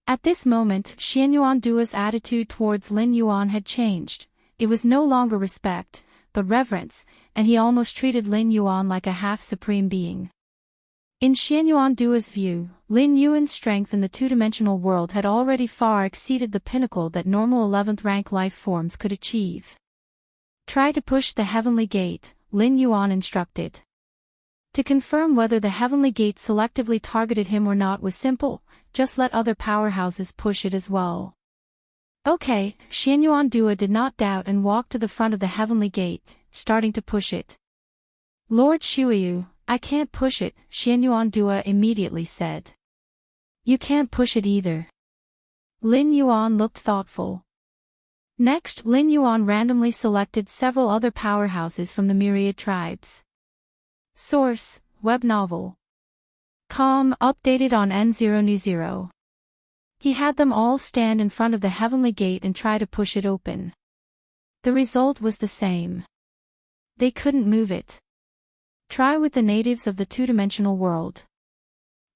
At this moment, Xianyuan Dua's attitude towards Lin Yuan had changed. It was no longer respect, but reverence, and he almost treated Lin Yuan like a half-supreme being. In Xianyuan Dua's view, Lin Yuan's strength in the two-dimensional world had already far exceeded the pinnacle that normal 11th rank life forms could achieve. Try to push the heavenly gate, Lin Yuan instructed. To confirm whether the heavenly gate selectively targeted him or not was simple, just let other powerhouses push it as well. Okay, Xianyuan Dua did not doubt and walked to the front of the heavenly gate, starting to push it. Lord Shuiyu, I can't push it, Xianyuan Dua immediately said. You can't push it either. Lin Yuan looked thoughtful. Next, Lin Yuan randomly selected several other powerhouses from the myriad tribes. Source, web novel. Com, updated on N0New0. He had them all stand in front of the heavenly gate and try to push it open. The result was the same. They couldn't move it. Try with the natives of the two-dimensional world.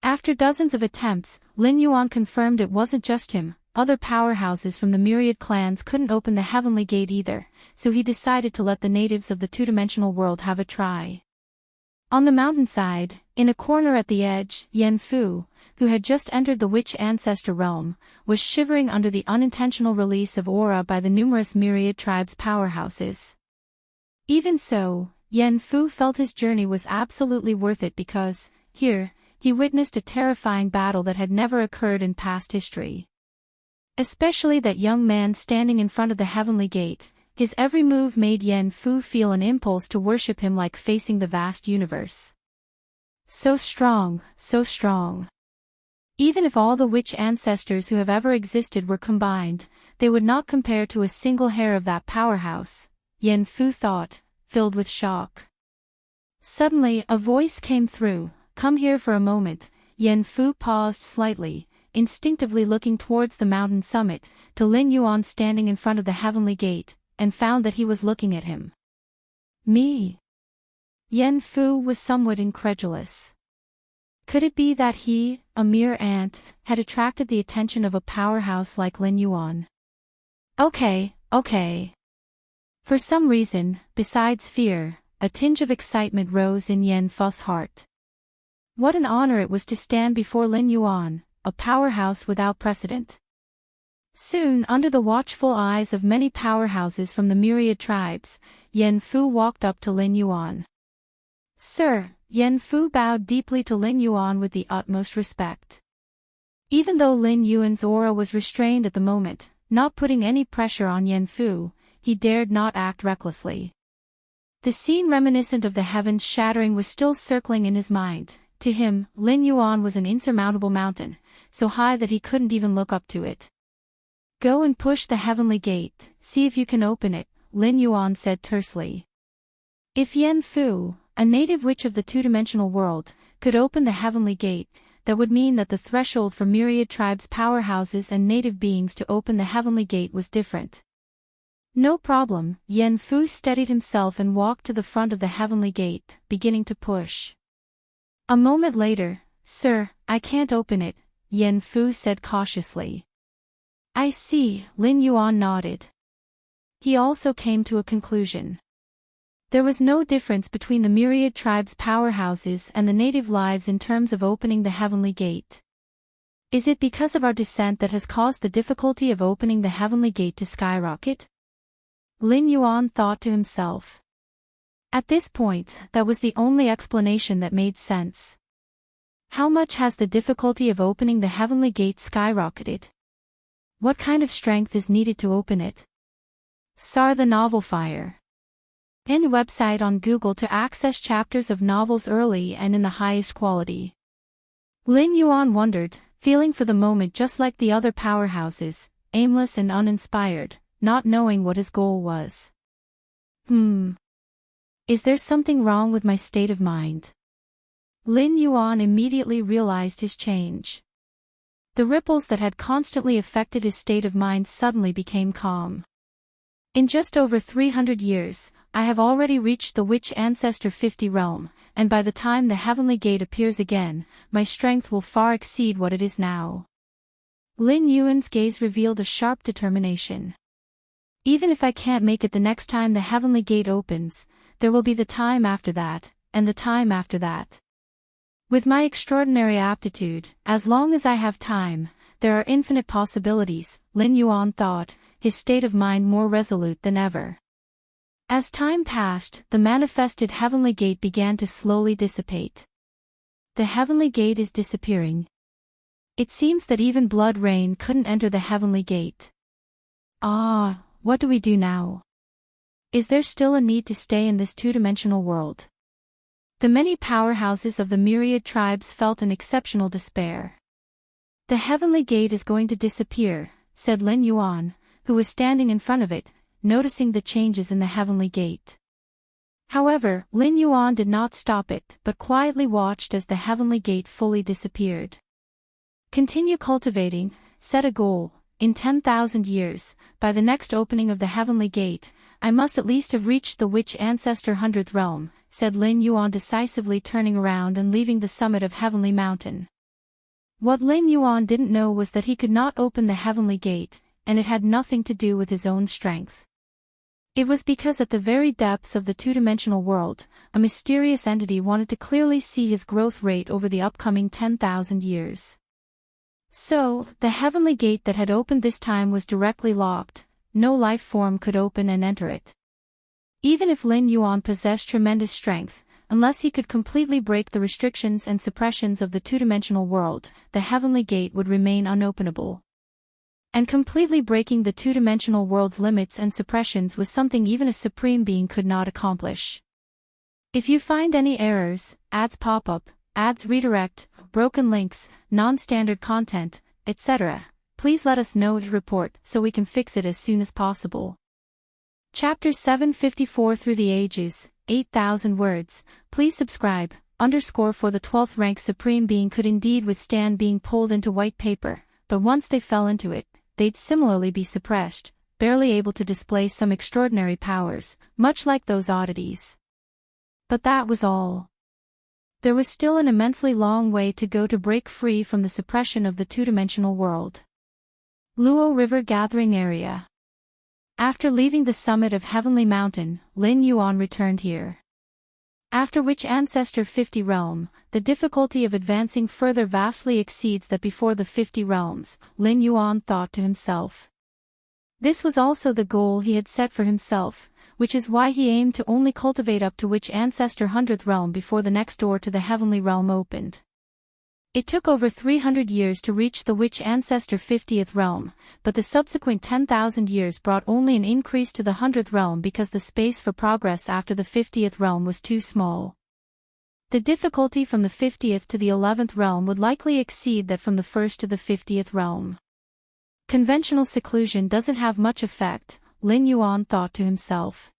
After dozens of attempts, Lin Yuan confirmed it wasn't just him. Other powerhouses from the myriad clans couldn't open the heavenly gate either, so he decided to let the natives of the two-dimensional world have a try. On the mountainside, in a corner at the edge, Yen Fu, who had just entered the witch ancestor realm, was shivering under the unintentional release of aura by the numerous myriad tribes' powerhouses. Even so, Yen Fu felt his journey was absolutely worth it because, here, he witnessed a terrifying battle that had never occurred in past history. Especially that young man standing in front of the heavenly gate, his every move made Yen Fu feel an impulse to worship him like facing the vast universe. So strong, so strong. Even if all the witch ancestors who have ever existed were combined, they would not compare to a single hair of that powerhouse, Yen Fu thought, filled with shock. Suddenly, a voice came through, come here for a moment. Yen Fu paused slightly, instinctively looking towards the mountain summit, to Lin Yuan standing in front of the heavenly gate, and found that he was looking at him. Me? Yen Fu was somewhat incredulous. Could it be that he, a mere ant, had attracted the attention of a powerhouse like Lin Yuan? Okay. For some reason, besides fear, a tinge of excitement rose in Yen Fu's heart. What an honor it was to stand before Lin Yuan, a powerhouse without precedent. Soon, under the watchful eyes of many powerhouses from the myriad tribes, Yen Fu walked up to Lin Yuan. Sir, Yen Fu bowed deeply to Lin Yuan with the utmost respect. Even though Lin Yuan's aura was restrained at the moment, not putting any pressure on Yen Fu, he dared not act recklessly. The scene reminiscent of the heavens shattering was still circling in his mind. To him, Lin Yuan was an insurmountable mountain, so high that he couldn't even look up to it. Go and push the heavenly gate, see if you can open it, Lin Yuan said tersely. If Yen Fu, a native witch of the two-dimensional world, could open the heavenly gate, that would mean that the threshold for myriad tribes' powerhouses and native beings to open the heavenly gate was different. No problem, Yen Fu steadied himself and walked to the front of the heavenly gate, beginning to push. A moment later, Sir, I can't open it, Yen Fu said cautiously. I see, Lin Yuan nodded. He also came to a conclusion. There was no difference between the myriad tribes' powerhouses and the native lives in terms of opening the heavenly gate. Is it because of our descent that has caused the difficulty of opening the heavenly gate to skyrocket? Lin Yuan thought to himself. At this point, that was the only explanation that made sense. How much has the difficulty of opening the heavenly gate skyrocketed? What kind of strength is needed to open it? Soar the novel fire. Any website on Google to access chapters of novels early and in the highest quality. Lin Yuan wondered, feeling for the moment just like the other powerhouses, aimless and uninspired, not knowing what his goal was. Is there something wrong with my state of mind? Lin Yuan immediately realized his change. The ripples that had constantly affected his state of mind suddenly became calm. In just over 300 years, I have already reached the Witch Ancestor 50 realm, and by the time the heavenly gate appears again, my strength will far exceed what it is now. Lin Yuan's gaze revealed a sharp determination. Even if I can't make it the next time the heavenly gate opens, there will be the time after that, and the time after that. With my extraordinary aptitude, as long as I have time, there are infinite possibilities, Lin Yuan thought, his state of mind more resolute than ever. As time passed, the manifested heavenly gate began to slowly dissipate. The heavenly gate is disappearing. It seems that even blood rain couldn't enter the heavenly gate. What do we do now? Is there still a need to stay in this two-dimensional world? The many powerhouses of the myriad tribes felt an exceptional despair. The heavenly gate is going to disappear, said Lin Yuan, who was standing in front of it, noticing the changes in the heavenly gate. However, Lin Yuan did not stop it, but quietly watched as the heavenly gate fully disappeared. Continue cultivating, set a goal. In 10,000 years, by the next opening of the heavenly gate, I must at least have reached the Witch Ancestor 100th realm, said Lin Yuan decisively, turning around and leaving the summit of Heavenly Mountain. What Lin Yuan didn't know was that he could not open the heavenly gate, and it had nothing to do with his own strength. It was because at the very depths of the two-dimensional world, a mysterious entity wanted to clearly see his growth rate over the upcoming 10,000 years. So, the heavenly gate that had opened this time was directly locked, no life form could open and enter it. Even if Lin Yuan possessed tremendous strength, unless he could completely break the restrictions and suppressions of the two-dimensional world, the heavenly gate would remain unopenable. And completely breaking the two-dimensional world's limits and suppressions was something even a supreme being could not accomplish. If you find any errors, ads pop up, ads redirect, broken links, non-standard content, etc., please let us know to report so we can fix it as soon as possible. Chapter 754 Through the Ages, 8,000 words. Please subscribe, underscore for the 12th rank Supreme Being could indeed withstand being pulled into white paper, but once they fell into it, they'd similarly be suppressed, barely able to display some extraordinary powers, much like those oddities. But that was all. There was still an immensely long way to go to break free from the suppression of the two-dimensional world. Luo River Gathering Area. After leaving the summit of Heavenly Mountain, Lin Yuan returned here. After which Ancestor 50 realm, the difficulty of advancing further vastly exceeds that before the 50 realms, Lin Yuan thought to himself. This was also the goal he had set for himself, which is why he aimed to only cultivate up to which Ancestor 100th realm before the next door to the Heavenly realm opened. It took over 300 years to reach the which Ancestor 50th realm, but the subsequent 10,000 years brought only an increase to the 100th realm because the space for progress after the 50th realm was too small. The difficulty from the 50th to the 11th realm would likely exceed that from the 1st to the 50th realm. Conventional seclusion doesn't have much effect, Lin Yuan thought to himself.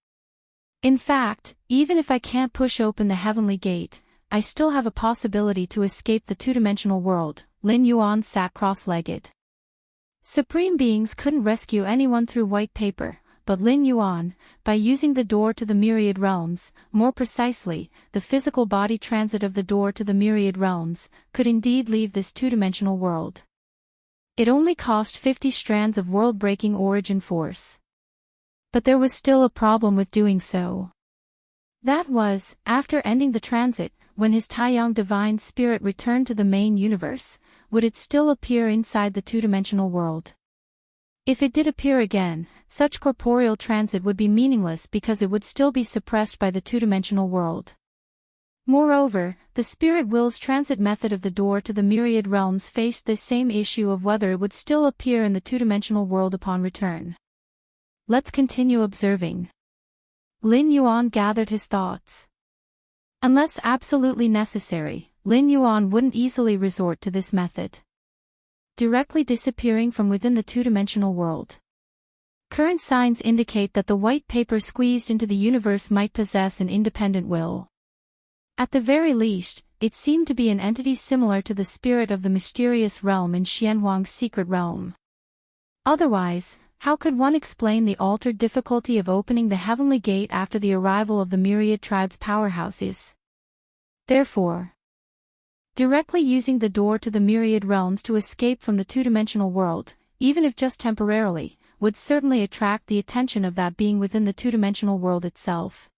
In fact, even if I can't push open the heavenly gate, I still have a possibility to escape the two-dimensional world. Lin Yuan sat cross-legged. Supreme beings couldn't rescue anyone through white paper, but Lin Yuan, by using the door to the myriad realms, more precisely, the physical body transit of the door to the myriad realms, could indeed leave this two-dimensional world. It only cost 50 strands of world-breaking origin force. But there was still a problem with doing so. That was, after ending the transit, when his Taiyang divine spirit returned to the main universe, would it still appear inside the two-dimensional world? If it did appear again, such corporeal transit would be meaningless because it would still be suppressed by the two-dimensional world. Moreover, the spirit will's transit method of the door to the myriad realms faced this same issue of whether it would still appear in the two-dimensional world upon return. Let's continue observing. Lin Yuan gathered his thoughts. Unless absolutely necessary, Lin Yuan wouldn't easily resort to this method. Directly disappearing from within the two-dimensional world. Current signs indicate that the white paper squeezed into the universe might possess an independent will. At the very least, it seemed to be an entity similar to the spirit of the mysterious realm in Xianhuang's secret realm. Otherwise, how could one explain the altered difficulty of opening the heavenly gate after the arrival of the myriad tribe's powerhouses? Therefore, directly using the door to the myriad realms to escape from the two-dimensional world, even if just temporarily, would certainly attract the attention of that being within the two-dimensional world itself.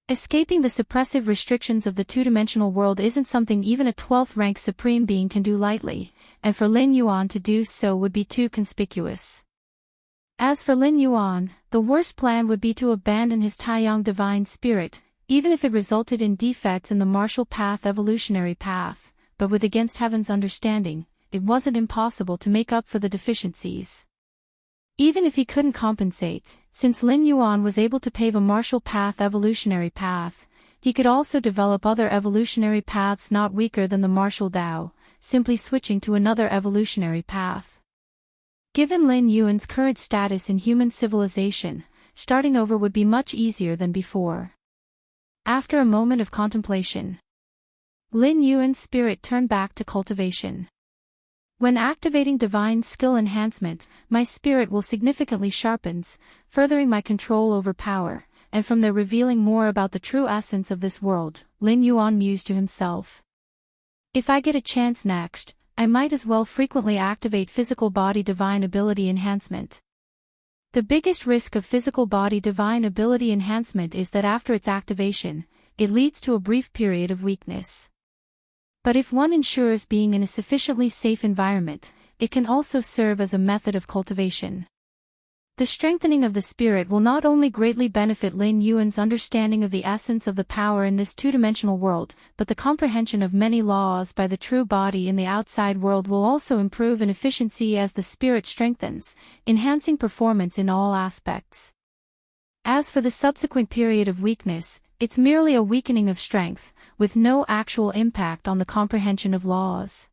Escaping the suppressive restrictions of the two-dimensional world isn't something even a 12th rank Supreme Being can do lightly, and for Lin Yuan to do so would be too conspicuous. As for Lin Yuan, the worst plan would be to abandon his Taiyang divine spirit, even if it resulted in defects in the martial path evolutionary path, but with against heaven's understanding, it wasn't impossible to make up for the deficiencies. Even if he couldn't compensate, since Lin Yuan was able to pave a martial path evolutionary path, he could also develop other evolutionary paths not weaker than the martial Dao, simply switching to another evolutionary path. Given Lin Yuan's current status in human civilization, starting over would be much easier than before. After a moment of contemplation, Lin Yuan's spirit turned back to cultivation. When activating divine skill enhancement, my spirit will significantly sharpens, furthering my control over power, and from there revealing more about the true essence of this world, Lin Yuan mused to himself. If I get a chance next, I might as well frequently activate physical body divine ability enhancement. The biggest risk of physical body divine ability enhancement is that after its activation, it leads to a brief period of weakness. But if one ensures being in a sufficiently safe environment, it can also serve as a method of cultivation. The strengthening of the spirit will not only greatly benefit Lin Yuan's understanding of the essence of the power in this two-dimensional world, but the comprehension of many laws by the true body in the outside world will also improve in efficiency as the spirit strengthens, enhancing performance in all aspects. As for the subsequent period of weakness, it's merely a weakening of strength, with no actual impact on the comprehension of laws.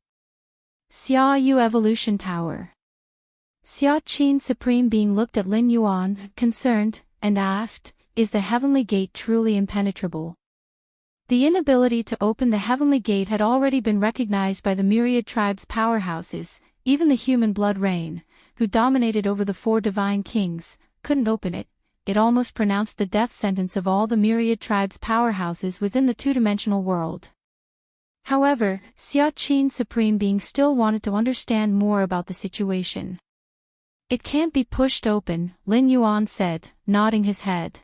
Xia Yu Evolution Tower. Xia Qin Supreme Being looked at Lin Yuan, concerned, and asked, "Is the heavenly gate truly impenetrable?" The inability to open the heavenly gate had already been recognized by the myriad tribes' powerhouses. Even the human blood rain, who dominated over the 4 divine kings, couldn't open it. It almost pronounced the death sentence of all the myriad tribes' powerhouses within the two-dimensional world. However, Xia Qin Supreme Being still wanted to understand more about the situation. "It can't be pushed open," Lin Yuan said, nodding his head.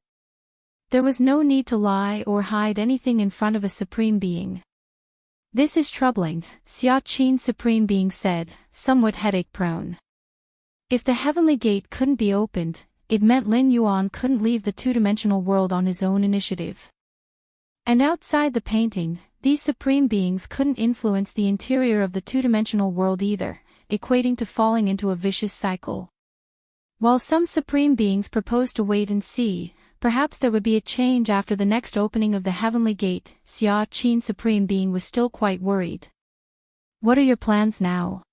There was no need to lie or hide anything in front of a Supreme Being. "This is troubling," Xia Qin Supreme Being said, somewhat headache-prone. If the heavenly gate couldn't be opened, it meant Lin Yuan couldn't leave the two-dimensional world on his own initiative. And outside the painting, these Supreme Beings couldn't influence the interior of the two-dimensional world either, equating to falling into a vicious cycle. While some Supreme Beings proposed to wait and see, perhaps there would be a change after the next opening of the heavenly gate, Xia Qin Supreme Being was still quite worried. "What are your plans now?"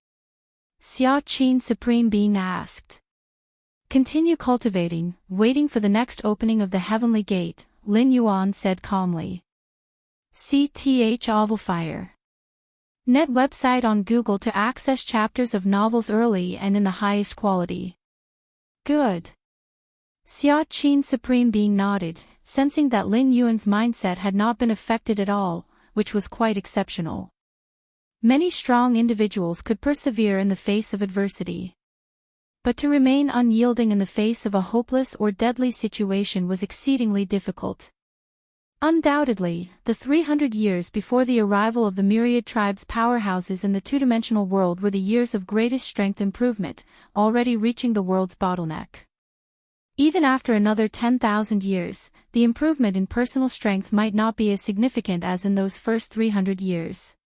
Xia Qin Supreme Being asked. "Continue cultivating, waiting for the next opening of the heavenly gate," Lin Yuan said calmly. Fire. Net website on Google to access chapters of novels early and in the highest quality. Good. Xia Qin Supreme Being nodded, sensing that Lin Yuan's mindset had not been affected at all, which was quite exceptional. Many strong individuals could persevere in the face of adversity. But to remain unyielding in the face of a hopeless or deadly situation was exceedingly difficult. Undoubtedly, the 300 years before the arrival of the myriad tribes' powerhouses in the two-dimensional world were the years of greatest strength improvement, already reaching the world's bottleneck. Even after another 10,000 years, the improvement in personal strength might not be as significant as in those first 300 years.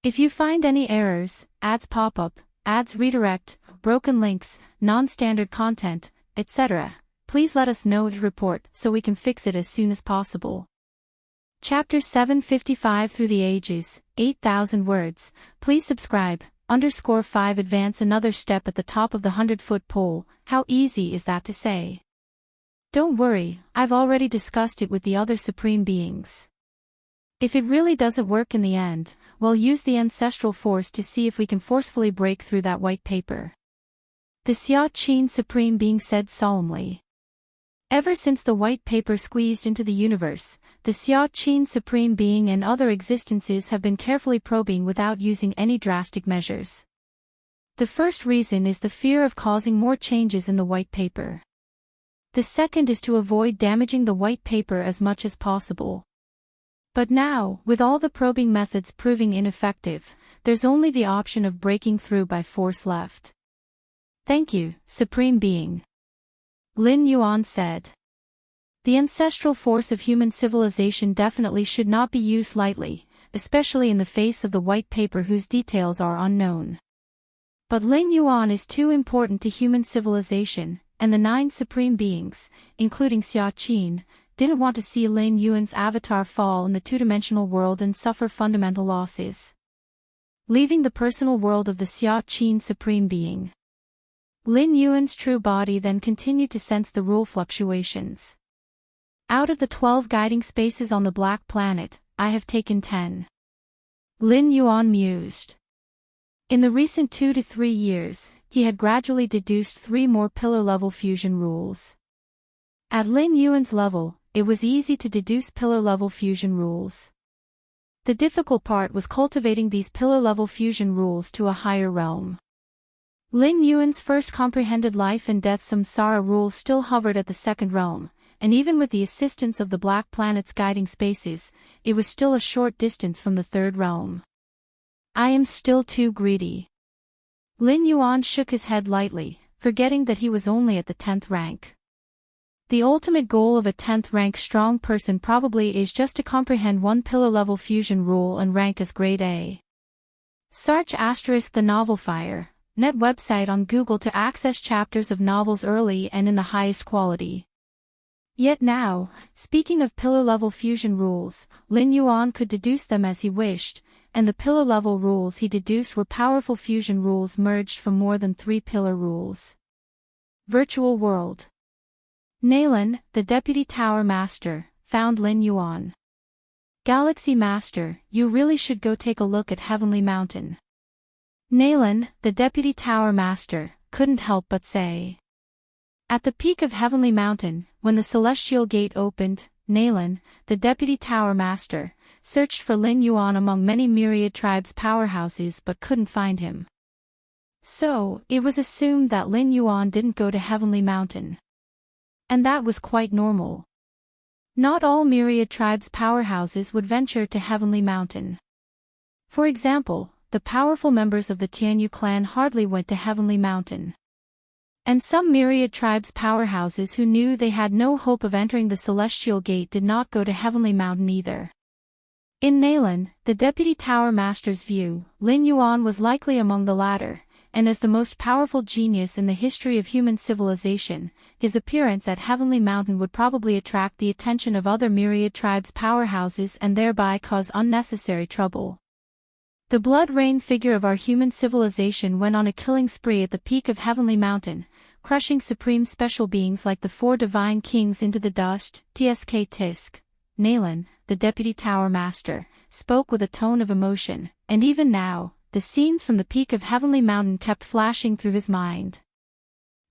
If you find any errors, ads pop up, ads redirect, broken links, non-standard content, etc., please let us know to report so we can fix it as soon as possible. Chapter 755 Through the Ages, 8,000 words. Please subscribe. _5 Advance another step at the top of the 100-foot pole. How easy is that to say? Don't worry, I've already discussed it with the other Supreme Beings. If it really doesn't work in the end, we'll use the ancestral force to see if we can forcefully break through that white paper. The Xia Qin Supreme Being said solemnly. Ever since the white paper squeezed into the universe, the Xia Qin Supreme Being and other existences have been carefully probing without using any drastic measures. The first reason is the fear of causing more changes in the white paper. The second is to avoid damaging the white paper as much as possible. But now, with all the probing methods proving ineffective, there's only the option of breaking through by force left. Thank you, Supreme Being. Lin Yuan said. The ancestral force of human civilization definitely should not be used lightly, especially in the face of the white paper whose details are unknown. But Lin Yuan is too important to human civilization, and the 9 Supreme Beings, including Xia Qin, didn't want to see Lin Yuan's avatar fall in the two-dimensional world and suffer fundamental losses. Leaving the personal world of the Xia Qin Supreme Being. Lin Yuan's true body then continued to sense the rule fluctuations. Out of the 12 guiding spaces on the Black Planet, I have taken 10. Lin Yuan mused. In the recent 2 to 3 years, he had gradually deduced 3 more pillar-level fusion rules. At Lin Yuan's level, it was easy to deduce pillar-level fusion rules. The difficult part was cultivating these pillar-level fusion rules to a higher realm. Lin Yuan's first comprehended life and death samsara rules still hovered at the second realm, and even with the assistance of the Black Planet's guiding spaces, it was still a short distance from the third realm. I am still too greedy. Lin Yuan shook his head lightly, forgetting that he was only at the 10th rank. The ultimate goal of a 10th rank strong person probably is just to comprehend 1 pillar-level fusion rule and rank as grade A. Sarch * The Novel Fire, net website on Google to access chapters of novels early and in the highest quality. Yet now, speaking of pillar-level fusion rules, Lin Yuan could deduce them as he wished, and the pillar-level rules he deduced were powerful fusion rules merged from more than 3 pillar rules. Virtual World. Nalan, the Deputy Tower Master, found Lin Yuan. Galaxy Master, you really should go take a look at Heavenly Mountain. Nalan, the Deputy Tower Master, couldn't help but say. At the peak of Heavenly Mountain, when the Celestial Gate opened, Nalan, the Deputy Tower Master, searched for Lin Yuan among many myriad tribes' powerhouses but couldn't find him. So, it was assumed that Lin Yuan didn't go to Heavenly Mountain. And that was quite normal. Not all myriad tribes' powerhouses would venture to Heavenly Mountain. For example, the powerful members of the Tianyu clan hardly went to Heavenly Mountain. And some myriad tribes' powerhouses who knew they had no hope of entering the Celestial Gate did not go to Heavenly Mountain either. In Nalan, the Deputy Tower Master's view, Lin Yuan was likely among the latter, and as the most powerful genius in the history of human civilization, his appearance at Heavenly Mountain would probably attract the attention of other myriad tribes' powerhouses and thereby cause unnecessary trouble. The blood rain figure of our human civilization went on a killing spree at the peak of Heavenly Mountain, crushing supreme special beings like the four divine kings into the dust. Tsk Tisk. Nalan, the Deputy Tower Master, spoke with a tone of emotion, and even now, the scenes from the peak of Heavenly Mountain kept flashing through his mind.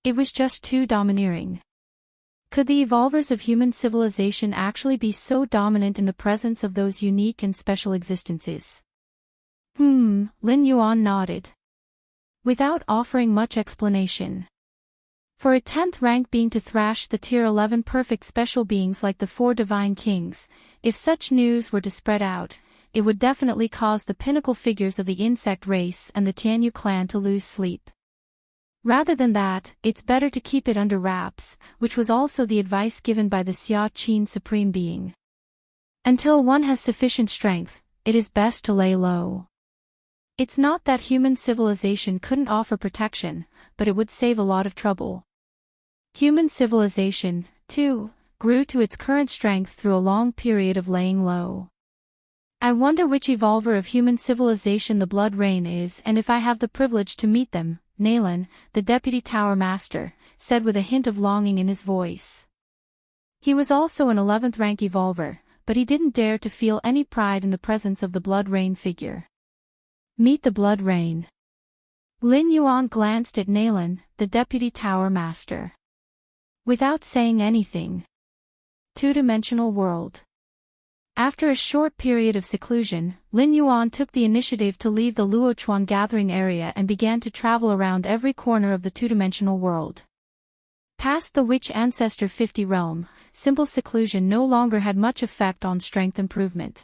It was just too domineering. Could the evolvers of human civilization actually be so dominant in the presence of those unique and special existences? Lin Yuan nodded. Without offering much explanation. For a 10th rank being to thrash the tier 11 perfect special beings like the four divine kings, if such news were to spread out, it would definitely cause the pinnacle figures of the insect race and the Tianyu clan to lose sleep. Rather than that, it's better to keep it under wraps, which was also the advice given by the Xia Qin Supreme Being. Until one has sufficient strength, it is best to lay low. It's not that human civilization couldn't offer protection, but it would save a lot of trouble. Human civilization, too, grew to its current strength through a long period of laying low. I wonder which evolver of human civilization the Blood Rain is and if I have the privilege to meet them, Nalan, the Deputy Tower Master, said with a hint of longing in his voice. He was also an 11th rank evolver, but he didn't dare to feel any pride in the presence of the Blood Rain figure. Meet the Blood Rain. Lin Yuan glanced at Nalan, the Deputy Tower Master. Without saying anything. Two-dimensional world. After a short period of seclusion, Lin Yuan took the initiative to leave the Luochuan gathering area and began to travel around every corner of the two-dimensional world. Past the Witch Ancestor 50 realm, simple seclusion no longer had much effect on strength improvement.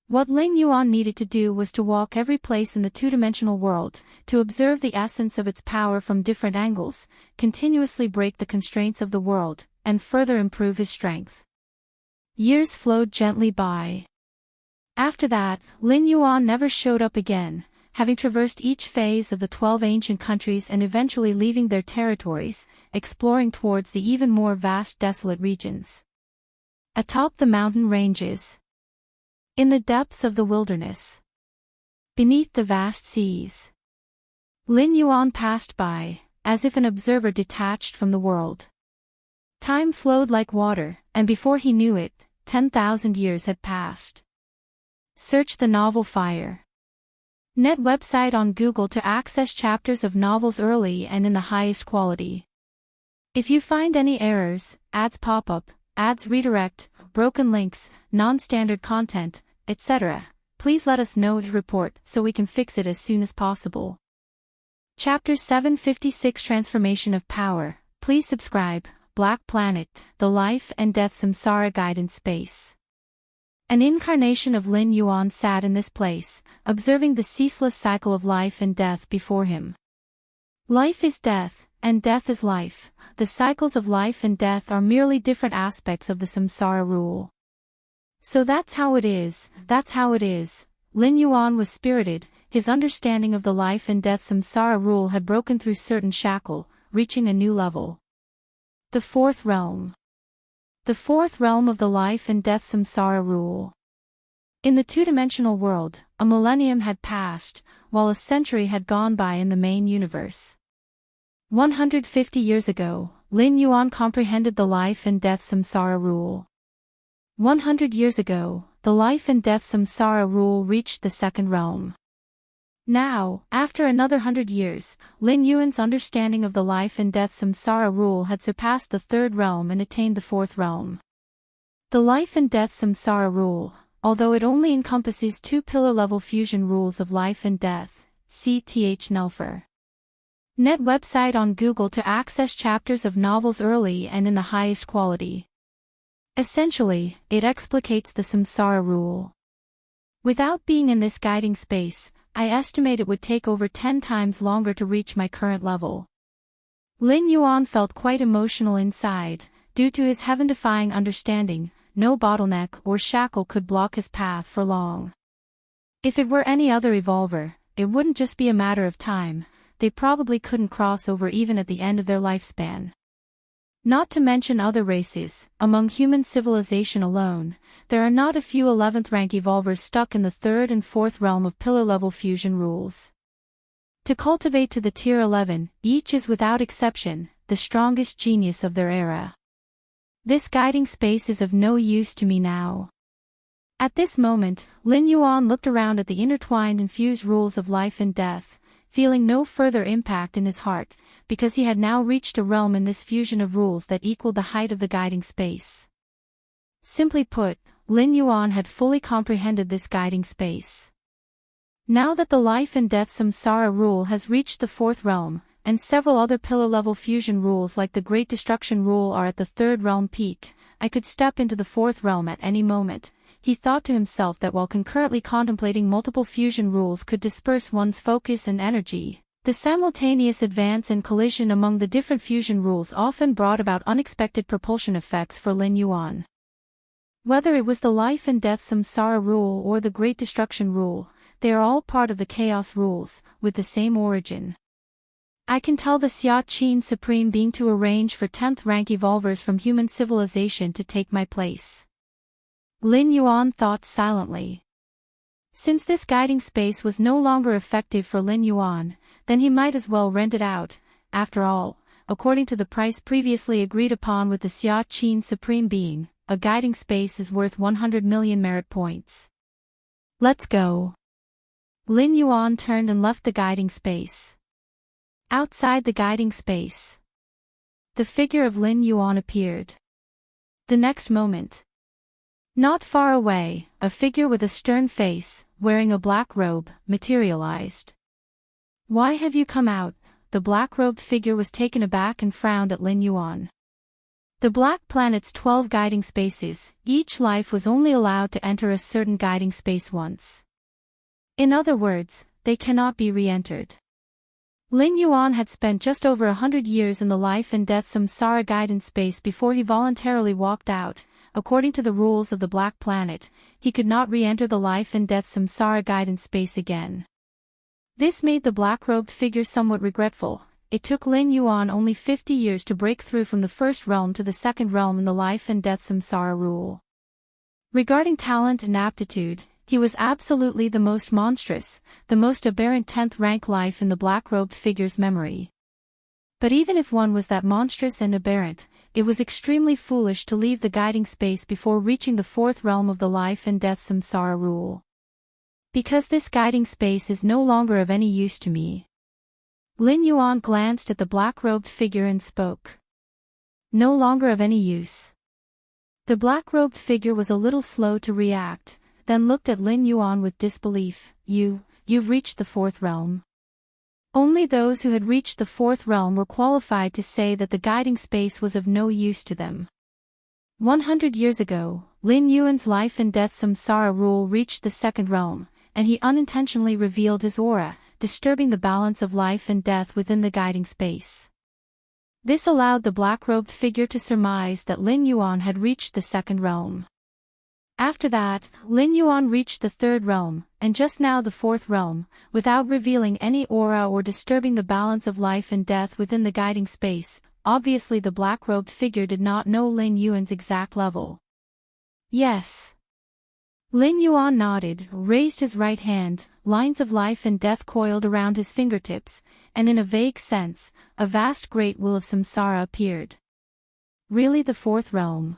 What Lin Yuan needed to do was to walk every place in the two-dimensional world, to observe the essence of its power from different angles, continuously break the constraints of the world, and further improve his strength. Years flowed gently by. After that, Lin Yuan never showed up again, having traversed each phase of the 12 ancient countries and eventually leaving their territories, exploring towards the even more vast desolate regions. Atop the mountain ranges. In the depths of the wilderness. Beneath the vast seas. Lin Yuan passed by, as if an observer detached from the world. Time flowed like water, and before he knew it, 10,000 years had passed. Search the novel Fire. Net website on Google to access chapters of novels early and in the highest quality. If you find any errors, ads pop up, ads redirect, broken links, non-standard content, etc., please let us know to report so we can fix it as soon as possible. Chapter 756 Transformation of Power. Please subscribe. Black Planet, The Life and Death Samsara Guide in Space. An incarnation of Lin Yuan sat in this place, observing the ceaseless cycle of life and death before him. Life is death, and death is life. The cycles of life and death are merely different aspects of the samsara rule. So that's how it is, that's how it is. Lin Yuan was spirited, his understanding of the life and death samsara rule had broken through certain shackle, reaching a new level. The fourth realm. The fourth realm of the life and death samsara rule. In the two-dimensional world, a millennium had passed, while a century had gone by in the main universe. 150 years ago, Lin Yuan comprehended the life and death samsara rule. 100 years ago, the life and death samsara rule reached the second realm. Now, after another 100 years, Lin Yuan's understanding of the life and death samsara rule had surpassed the third realm and attained the fourth realm. The life and death samsara rule, although it only encompasses two pillar-level fusion rules of life and death, cth Nelfer. Net website on Google to access chapters of novels early and in the highest quality. Essentially, it explicates the samsara rule. Without being in this guiding space, I estimate it would take over 10 times longer to reach my current level. Lin Yuan felt quite emotional inside. Due to his heaven-defying understanding, no bottleneck or shackle could block his path for long. If it were any other evolver, it wouldn't just be a matter of time, they probably couldn't cross over even at the end of their lifespan. Not to mention other races, among human civilization alone, there are not a few 11th rank evolvers stuck in the third and fourth realm of pillar-level fusion rules. To cultivate to the tier 11, each is without exception, the strongest genius of their era. This guiding space is of no use to me now. At this moment, Lin Yuan looked around at the intertwined and fused rules of life and death, feeling no further impact in his heart, because he had now reached a realm in this fusion of rules that equaled the height of the guiding space. Simply put, Lin Yuan had fully comprehended this guiding space. Now that the life and death samsara rule has reached the fourth realm, and several other pillar-level fusion rules like the Great Destruction rule are at the third realm peak, I could step into the fourth realm at any moment. He thought to himself that while concurrently contemplating multiple fusion rules could disperse one's focus and energy, the simultaneous advance and collision among the different fusion rules often brought about unexpected propulsion effects for Lin Yuan. Whether it was the life and death samsara rule or the Great Destruction rule, they are all part of the chaos rules, with the same origin. I can tell the Xia Qin Supreme Being to arrange for 10th rank evolvers from human civilization to take my place. Lin Yuan thought silently. Since this guiding space was no longer effective for Lin Yuan, then he might as well rent it out. After all, according to the price previously agreed upon with the Xia Qin Supreme Being, a guiding space is worth 100 million merit points. Let's go. Lin Yuan turned and left the guiding space. Outside the guiding space, the figure of Lin Yuan appeared. The next moment, not far away, a figure with a stern face, wearing a black robe, materialized. Why have you come out? The black-robed figure was taken aback and frowned at Lin Yuan. The Black Planet's 12 guiding spaces, each life was only allowed to enter a certain guiding space once. In other words, they cannot be re-entered. Lin Yuan had spent just over 100 years in the life and death samsara guidance space before he voluntarily walked out. According to the rules of the Black Planet, he could not re-enter the life and death samsara guidance space again. This made the black-robed figure somewhat regretful. It took Lin Yuan only 50 years to break through from the first realm to the second realm in the life and death samsara rule. Regarding talent and aptitude, he was absolutely the most monstrous, the most aberrant 10th rank life in the black-robed figure's memory. But even if one was that monstrous and aberrant, it was extremely foolish to leave the guiding space before reaching the fourth realm of the life and death samsara rule. Because this guiding space is no longer of any use to me. Lin Yuan glanced at the black-robed figure and spoke. No longer of any use. The black-robed figure was a little slow to react, then looked at Lin Yuan with disbelief. You've reached the fourth realm. Only those who had reached the fourth realm were qualified to say that the guiding space was of no use to them. 100 years ago, Lin Yuan's life and death samsara rule reached the second realm, and he unintentionally revealed his aura, disturbing the balance of life and death within the guiding space. This allowed the black-robed figure to surmise that Lin Yuan had reached the second realm. After that, Lin Yuan reached the third realm, and just now the fourth realm, without revealing any aura or disturbing the balance of life and death within the guiding space. Obviously the black-robed figure did not know Lin Yuan's exact level. Yes. Lin Yuan nodded, raised his right hand, lines of life and death coiled around his fingertips, and in a vague sense, a vast great will of samsara appeared. Really the fourth realm?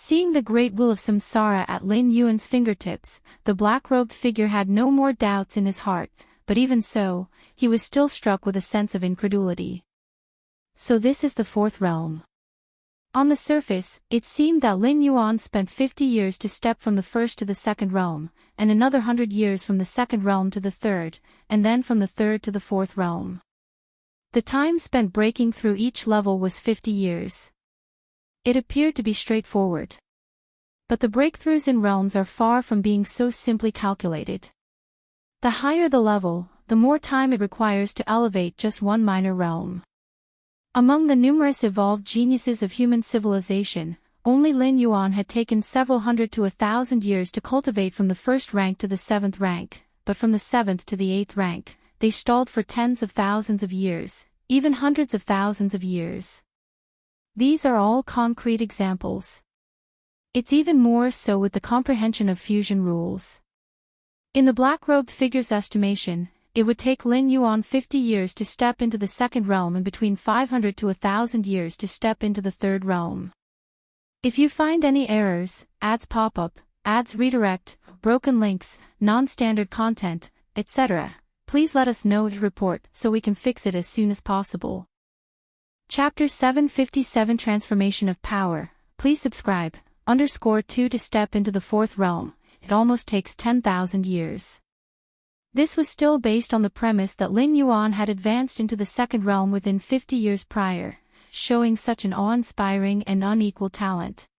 Seeing the great will of samsara at Lin Yuan's fingertips, the black-robed figure had no more doubts in his heart, but even so, he was still struck with a sense of incredulity. So this is the fourth realm. On the surface, it seemed that Lin Yuan spent 50 years to step from the first to the second realm, and another 100 years from the second realm to the third, and then from the third to the fourth realm. The time spent breaking through each level was 50 years. It appeared to be straightforward. But the breakthroughs in realms are far from being so simply calculated. The higher the level, the more time it requires to elevate just one minor realm. Among the numerous evolved geniuses of human civilization, only Lin Yuan had taken several hundred to 1,000 years to cultivate from the first rank to the seventh rank, but from the seventh to the eighth rank, they stalled for tens of thousands of years, even hundreds of thousands of years. These are all concrete examples. It's even more so with the comprehension of fusion rules. In the black-robed figure's estimation, it would take Lin Yuan 50 years to step into the second realm and between 500 to 1,000 years to step into the third realm. If you find any errors, ads pop up, ads redirect, broken links, non-standard content, etc., please let us know to report so we can fix it as soon as possible. Chapter 757 Transformation of Power. Please subscribe, _2 to step into the fourth realm. It almost takes 10,000 years. This was still based on the premise that Lin Yuan had advanced into the second realm within 50 years prior, showing such an awe-inspiring and unequal talent.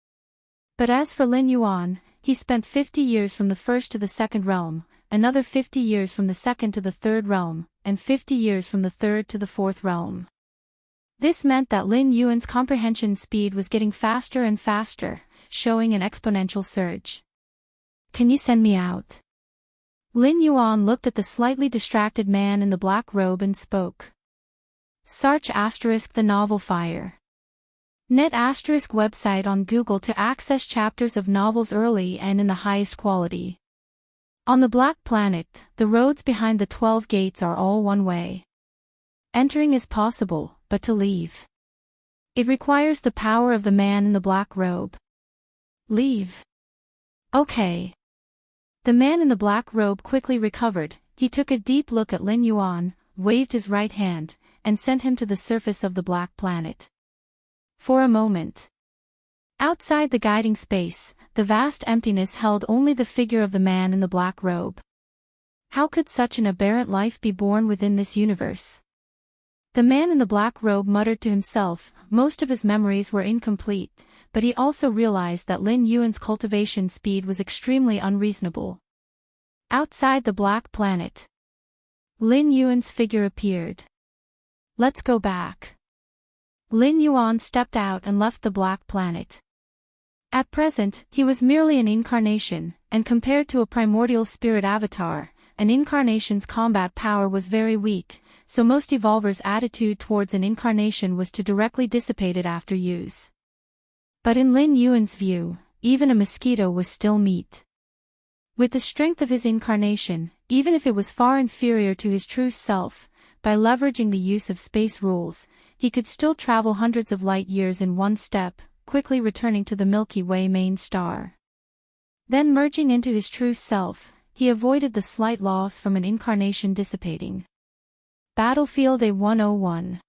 But as for Lin Yuan, he spent 50 years from the first to the second realm, another 50 years from the second to the third realm, and 50 years from the third to the fourth realm. This meant that Lin Yuan's comprehension speed was getting faster and faster, showing an exponential surge. Can you send me out? Lin Yuan looked at the slightly distracted man in the black robe and spoke. Search * the novel Fire. Net * website on Google to access chapters of novels early and in the highest quality. On the Black Planet, the roads behind the 12 gates are all one way. Entering is possible, but to leave. It requires the power of the man in the black robe. Leave. Okay. The man in the black robe quickly recovered. He took a deep look at Lin Yuan, waved his right hand, and sent him to the surface of the Black Planet. For a moment. Outside the guiding space, the vast emptiness held only the figure of the man in the black robe. How could such an aberrant life be born within this universe? The man in the black robe muttered to himself. Most of his memories were incomplete, but he also realized that Lin Yuan's cultivation speed was extremely unreasonable. Outside the Black Planet, Lin Yuan's figure appeared. Let's go back. Lin Yuan stepped out and left the Black Planet. At present, he was merely an incarnation, and compared to a primordial spirit avatar, an incarnation's combat power was very weak, so most evolvers' attitude towards an incarnation was to directly dissipate it after use. But in Lin Yuan's view, even a mosquito was still meat. With the strength of his incarnation, even if it was far inferior to his true self, by leveraging the use of space rules, he could still travel hundreds of light years in one step, quickly returning to the Milky Way main star. Then merging into his true self, he avoided the slight loss from an incarnation dissipating. Battlefield A101.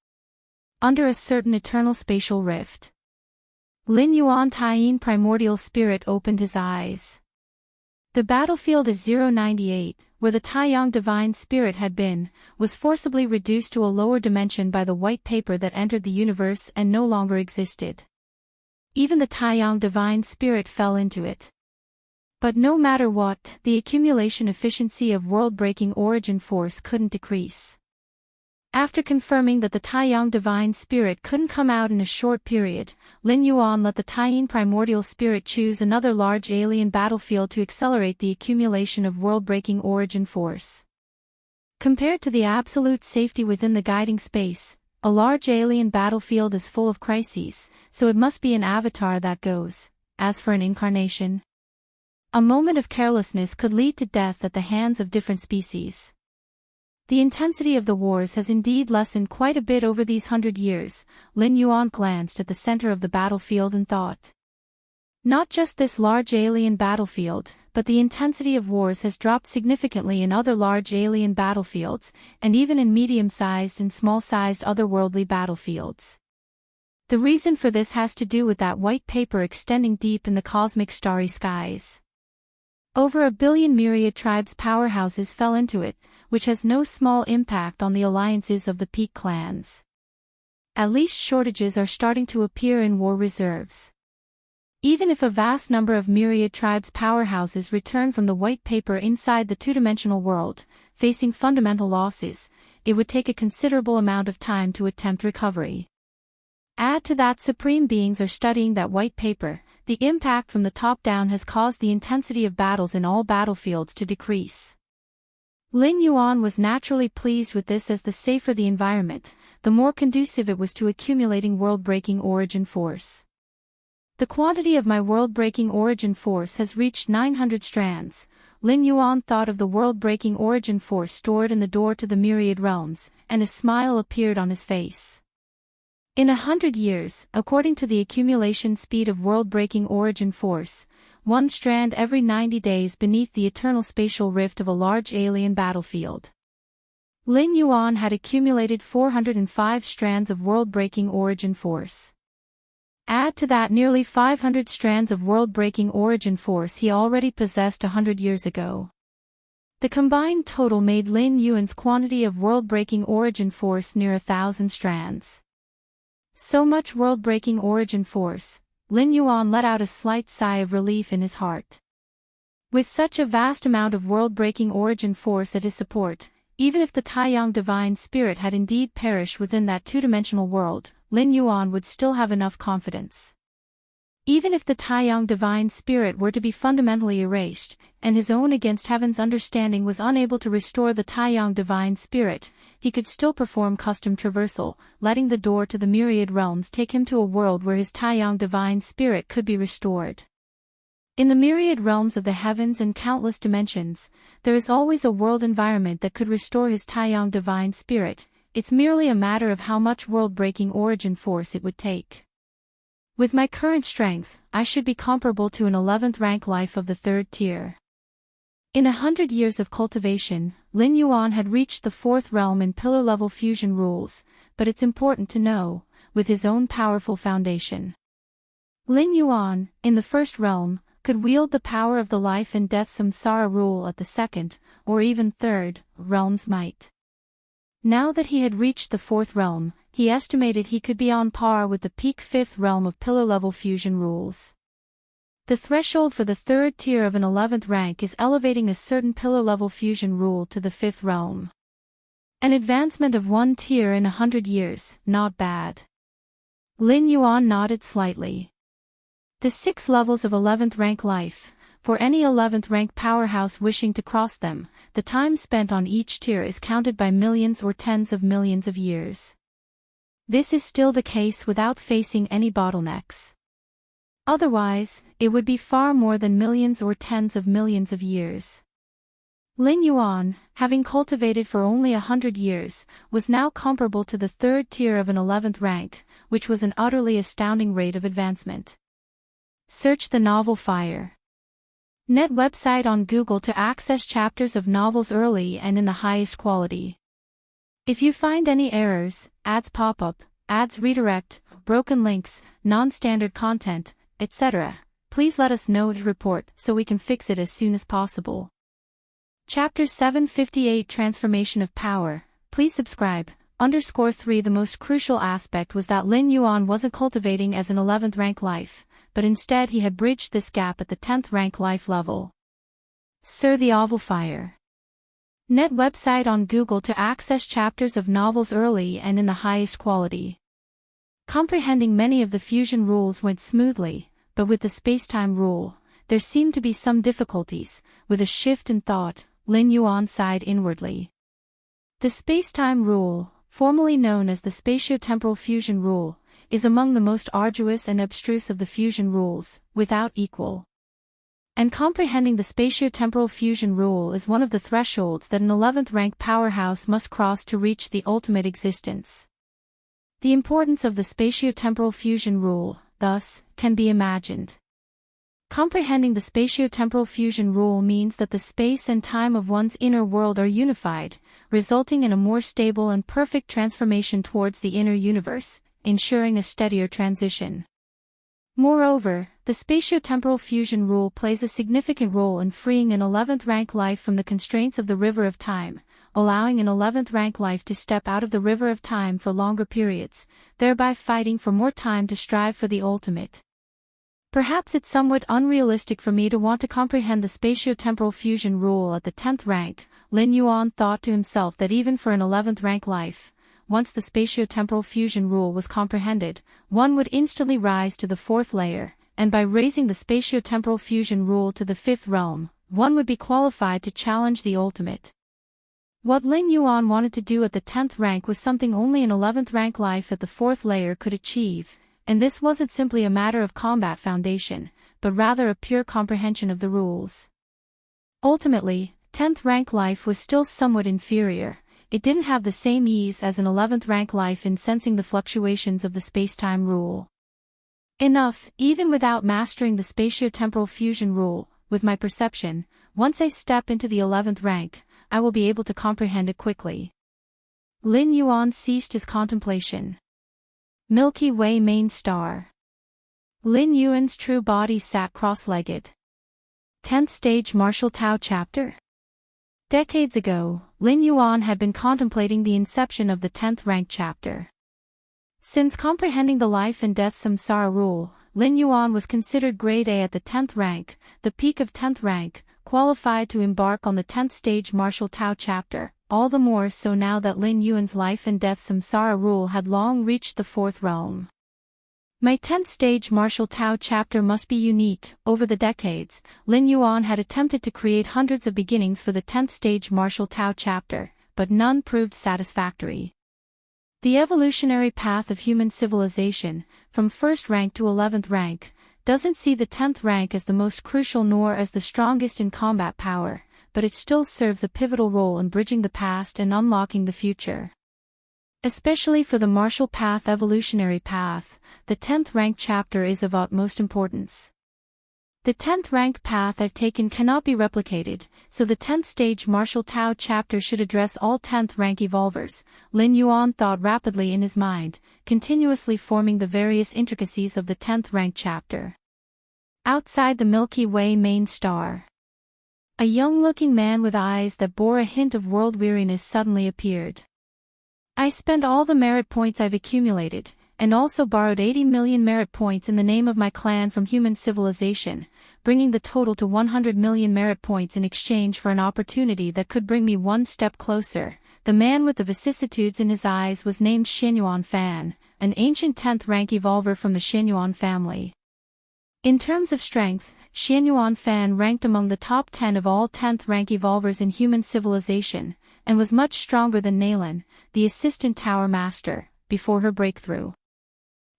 Under a certain eternal spatial rift. Lin Yuan Taiyin primordial spirit opened his eyes. The battlefield at 098, where the Taiyang divine spirit had been, was forcibly reduced to a lower dimension by the white paper that entered the universe and no longer existed. Even the Taiyang divine spirit fell into it. But no matter what, the accumulation efficiency of world-breaking origin force couldn't decrease. After confirming that the Taiyang divine spirit couldn't come out in a short period, Lin Yuan let the Taiyin primordial spirit choose another large alien battlefield to accelerate the accumulation of world-breaking origin force. Compared to the absolute safety within the guiding space, a large alien battlefield is full of crises, so it must be an avatar that goes. As for an incarnation, a moment of carelessness could lead to death at the hands of different species. The intensity of the wars has indeed lessened quite a bit over these 100 years. Lin Yuan glanced at the center of the battlefield and thought. Not just this large alien battlefield, but the intensity of wars has dropped significantly in other large alien battlefields, and even in medium-sized and small-sized otherworldly battlefields. The reason for this has to do with that white paper extending deep in the cosmic starry skies. Over 1 billion myriad tribes powerhouses fell into it, which has no small impact on the alliances of the peak clans. At least shortages are starting to appear in war reserves. Even if a vast number of myriad tribes powerhouses return from the white paper inside the two-dimensional world, facing fundamental losses, it would take a considerable amount of time to attempt recovery. Add to that supreme beings are studying that white paper, the impact from the top down has caused the intensity of battles in all battlefields to decrease. Lin Yuan was naturally pleased with this, as the safer the environment, the more conducive it was to accumulating world-breaking origin force. The quantity of my world-breaking origin force has reached 900 strands. Lin Yuan thought of the world-breaking origin force stored in the door to the myriad realms, and a smile appeared on his face. In 100 years, according to the accumulation speed of world-breaking origin force, 1 strand every 90 days beneath the eternal spatial rift of a large alien battlefield. Lin Yuan had accumulated 405 strands of world-breaking origin force. Add to that nearly 500 strands of world-breaking origin force he already possessed 100 years ago. The combined total made Lin Yuan's quantity of world-breaking origin force near 1,000 strands. So much world-breaking origin force, Lin Yuan let out a slight sigh of relief in his heart. With such a vast amount of world-breaking origin force at his support, even if the Taiyang divine spirit had indeed perished within that two-dimensional world, Lin Yuan would still have enough confidence. Even if the Taiyang divine spirit were to be fundamentally erased, and his own against heaven's understanding was unable to restore the Taiyang divine spirit, he could still perform custom traversal, letting the door to the myriad realms take him to a world where his Taiyang divine spirit could be restored. In the myriad realms of the heavens and countless dimensions, there is always a world environment that could restore his Taiyang divine spirit. It's merely a matter of how much world-breaking origin force it would take. With my current strength, I should be comparable to an 11th rank life of the 3rd tier. In 100 years of cultivation, Lin Yuan had reached the 4th realm in pillar-level fusion rules, but it's important to know, with his own powerful foundation. Lin Yuan, in the 1st realm, could wield the power of the life and death samsara rule at the 2nd, or even 3rd, realm's might. Now that he had reached the 4th realm, he estimated he could be on par with the peak 5th realm of pillar-level fusion rules. The threshold for the 3rd tier of an 11th rank is elevating a certain pillar-level fusion rule to the 5th realm. An advancement of 1 tier in 100 years, not bad. Lin Yuan nodded slightly. The 6 levels of 11th rank life. For any 11th rank powerhouse wishing to cross them, the time spent on each tier is counted by millions or tens of millions of years. This is still the case without facing any bottlenecks. Otherwise, it would be far more than millions or tens of millions of years. Lin Yuan, having cultivated for only 100 years, was now comparable to the 3rd tier of an 11th rank, which was an utterly astounding rate of advancement. Search the novel Fire. Net website on Google to access chapters of novels early and in the highest quality. If you find any errors, ads pop up, ads redirect, broken links, non-standard content, etc., please let us know to report so we can fix it as soon as possible. Chapter 758 Transformation of Power. Please subscribe. _3 The most crucial aspect was that Lin Yuan wasn't cultivating as an 11th rank life, but instead he had bridged this gap at the 10th rank life level. Sir the Oval Fire. Net website on Google to access chapters of novels early and in the highest quality. Comprehending many of the fusion rules went smoothly, but with the spacetime rule, there seemed to be some difficulties. With a shift in thought, Lin Yuan sighed inwardly. The spacetime rule, formerly known as the spatiotemporal fusion rule, is among the most arduous and abstruse of the fusion rules, without equal. And comprehending the spatiotemporal fusion rule is one of the thresholds that an 11th rank powerhouse must cross to reach the ultimate existence. The importance of the spatiotemporal fusion rule, thus, can be imagined. Comprehending the spatiotemporal fusion rule means that the space and time of one's inner world are unified, resulting in a more stable and perfect transformation towards the inner universe, ensuring a steadier transition. Moreover, the spatiotemporal fusion rule plays a significant role in freeing an 11th rank life from the constraints of the river of time, allowing an 11th rank life to step out of the river of time for longer periods, thereby fighting for more time to strive for the ultimate. Perhaps it's somewhat unrealistic for me to want to comprehend the spatiotemporal fusion rule at the 10th rank. Lin Yuan thought to himself that even for an 11th rank life, once the spatiotemporal fusion rule was comprehended, one would instantly rise to the 4th layer, and by raising the spatiotemporal fusion rule to the 5th realm, one would be qualified to challenge the ultimate. What Lin Yuan wanted to do at the 10th rank was something only an 11th rank life at the 4th layer could achieve, and this wasn't simply a matter of combat foundation, but rather a pure comprehension of the rules. Ultimately, 10th rank life was still somewhat inferior. It didn't have the same ease as an 11th rank life in sensing the fluctuations of the spacetime rule. Enough, even without mastering the spatiotemporal fusion rule, with my perception, once I step into the 11th rank, I will be able to comprehend it quickly. Lin Yuan ceased his contemplation. Milky Way main star. Lin Yuan's true body sat cross-legged. 10th stage Martial Tao chapter. Decades ago, Lin Yuan had been contemplating the inception of the 10th rank chapter. Since comprehending the life and death samsara rule, Lin Yuan was considered grade A at the 10th rank, the peak of 10th rank, qualified to embark on the 10th stage Martial Tao chapter, all the more so now that Lin Yuan's life and death samsara rule had long reached the 4th realm. My 10th stage Martial Tao chapter must be unique. Over the decades, Lin Yuan had attempted to create hundreds of beginnings for the 10th stage Martial Tao chapter, but none proved satisfactory. The evolutionary path of human civilization, from 1st rank to 11th rank, doesn't see the 10th rank as the most crucial nor as the strongest in combat power, but it still serves a pivotal role in bridging the past and unlocking the future. Especially for the martial path evolutionary path, the 10th rank chapter is of utmost importance. The 10th rank path I've taken cannot be replicated, so the 10th stage Martial Tao chapter should address all 10th rank evolvers. Lin Yuan thought rapidly in his mind, continuously forming the various intricacies of the 10th rank chapter. Outside the Milky Way main star, a young-looking man with eyes that bore a hint of world weariness suddenly appeared. I spent all the merit points I've accumulated, and also borrowed 80 million merit points in the name of my clan from human civilization, bringing the total to 100 million merit points in exchange for an opportunity that could bring me one step closer. The man with the vicissitudes in his eyes was named Xianyuan Fan, an ancient 10th rank evolver from the Xianyuan family. In terms of strength, Xianyuan Fan ranked among the top 10 of all 10th rank evolvers in human civilization, and was much stronger than Nalan, the assistant tower master, before her breakthrough.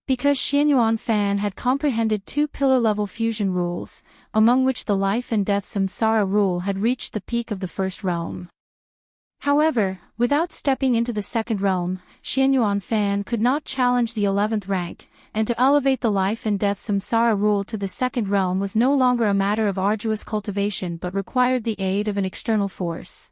Because Xianyuan Fan had comprehended 2 pillar-level fusion rules, among which the life and death samsara rule had reached the peak of the 1st realm. However, without stepping into the 2nd realm, Xianyuan Fan could not challenge the 11th rank, and to elevate the life and death samsara rule to the 2nd realm was no longer a matter of arduous cultivation but required the aid of an external force.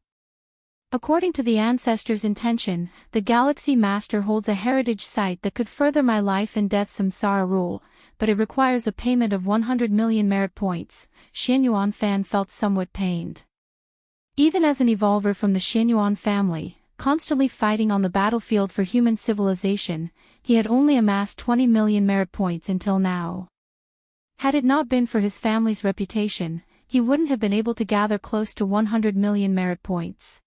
According to the ancestors' intention, the Galaxy Master holds a heritage site that could further my life and death samsara rule, but it requires a payment of 100 million merit points. Xianyuan Fan felt somewhat pained. Even as an evolver from the Xianyuan family, constantly fighting on the battlefield for human civilization, he had only amassed 20 million merit points until now. Had it not been for his family's reputation, he wouldn't have been able to gather close to 100 million merit points.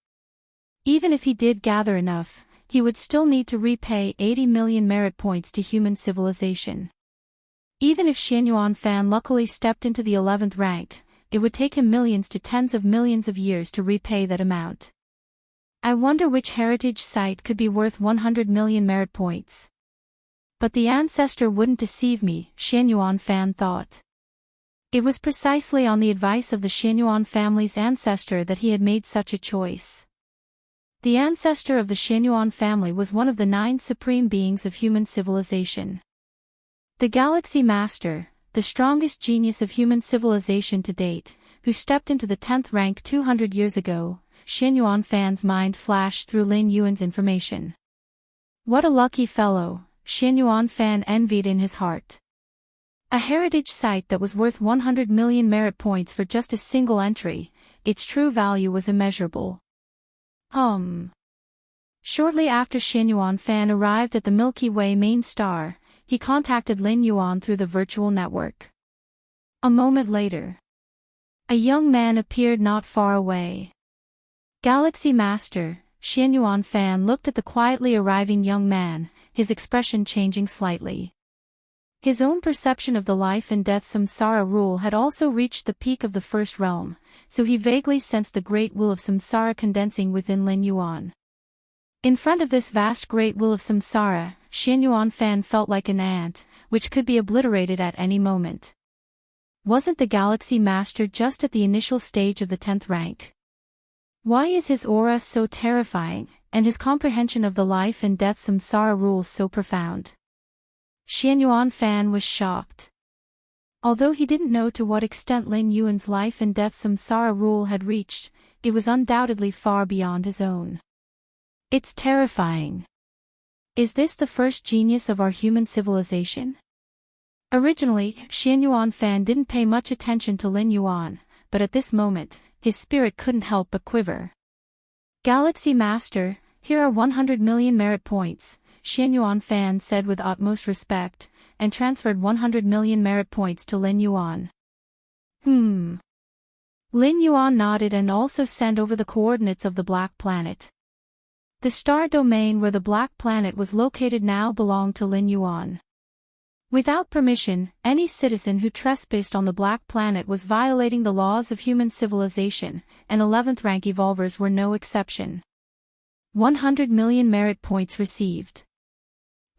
Even if he did gather enough, he would still need to repay 80 million merit points to human civilization. Even if Xianyuan Fan luckily stepped into the 11th rank, it would take him millions to tens of millions of years to repay that amount. I wonder which heritage site could be worth 100 million merit points. But the ancestor wouldn't deceive me, Xianyuan Fan thought. It was precisely on the advice of the Xianyuan family's ancestor that he had made such a choice. The ancestor of the Xianyuan family was one of the 9 supreme beings of human civilization. The Galaxy Master, the strongest genius of human civilization to date, who stepped into the 10th rank 200 years ago, Xianyuan Fan's mind flashed through Lin Yuan's information. What a lucky fellow, Xianyuan Fan envied in his heart. A heritage site that was worth 100 million merit points for just a single entry, its true value was immeasurable. Shortly after Xianyuan Fan arrived at the Milky Way main star, he contacted Lin Yuan through the virtual network. A moment later, a young man appeared not far away. Galaxy Master, Xianyuan Fan looked at the quietly arriving young man, his expression changing slightly. His own perception of the life and death samsara rule had also reached the peak of the first realm, so he vaguely sensed the great will of samsara condensing within Lin Yuan. In front of this vast great will of samsara, Xianyuan Fan felt like an ant, which could be obliterated at any moment. Wasn't the Galaxy Master just at the initial stage of the 10th rank? Why is his aura so terrifying, and his comprehension of the life and death samsara rules so profound? Xianyuan Fan was shocked. Although he didn't know to what extent Lin Yuan's life and death samsara rule had reached, it was undoubtedly far beyond his own. It's terrifying. Is this the first genius of our human civilization? Originally, Xianyuan Fan didn't pay much attention to Lin Yuan, but at this moment, his spirit couldn't help but quiver. Galaxy Master, here are 100 million merit points, Xianyuan Fan said with utmost respect, and transferred 100 million merit points to Lin Yuan. Lin Yuan nodded and also sent over the coordinates of the Black Planet. The star domain where the Black Planet was located now belonged to Lin Yuan. Without permission, any citizen who trespassed on the Black Planet was violating the laws of human civilization, and 11th rank evolvers were no exception. 100 million merit points received.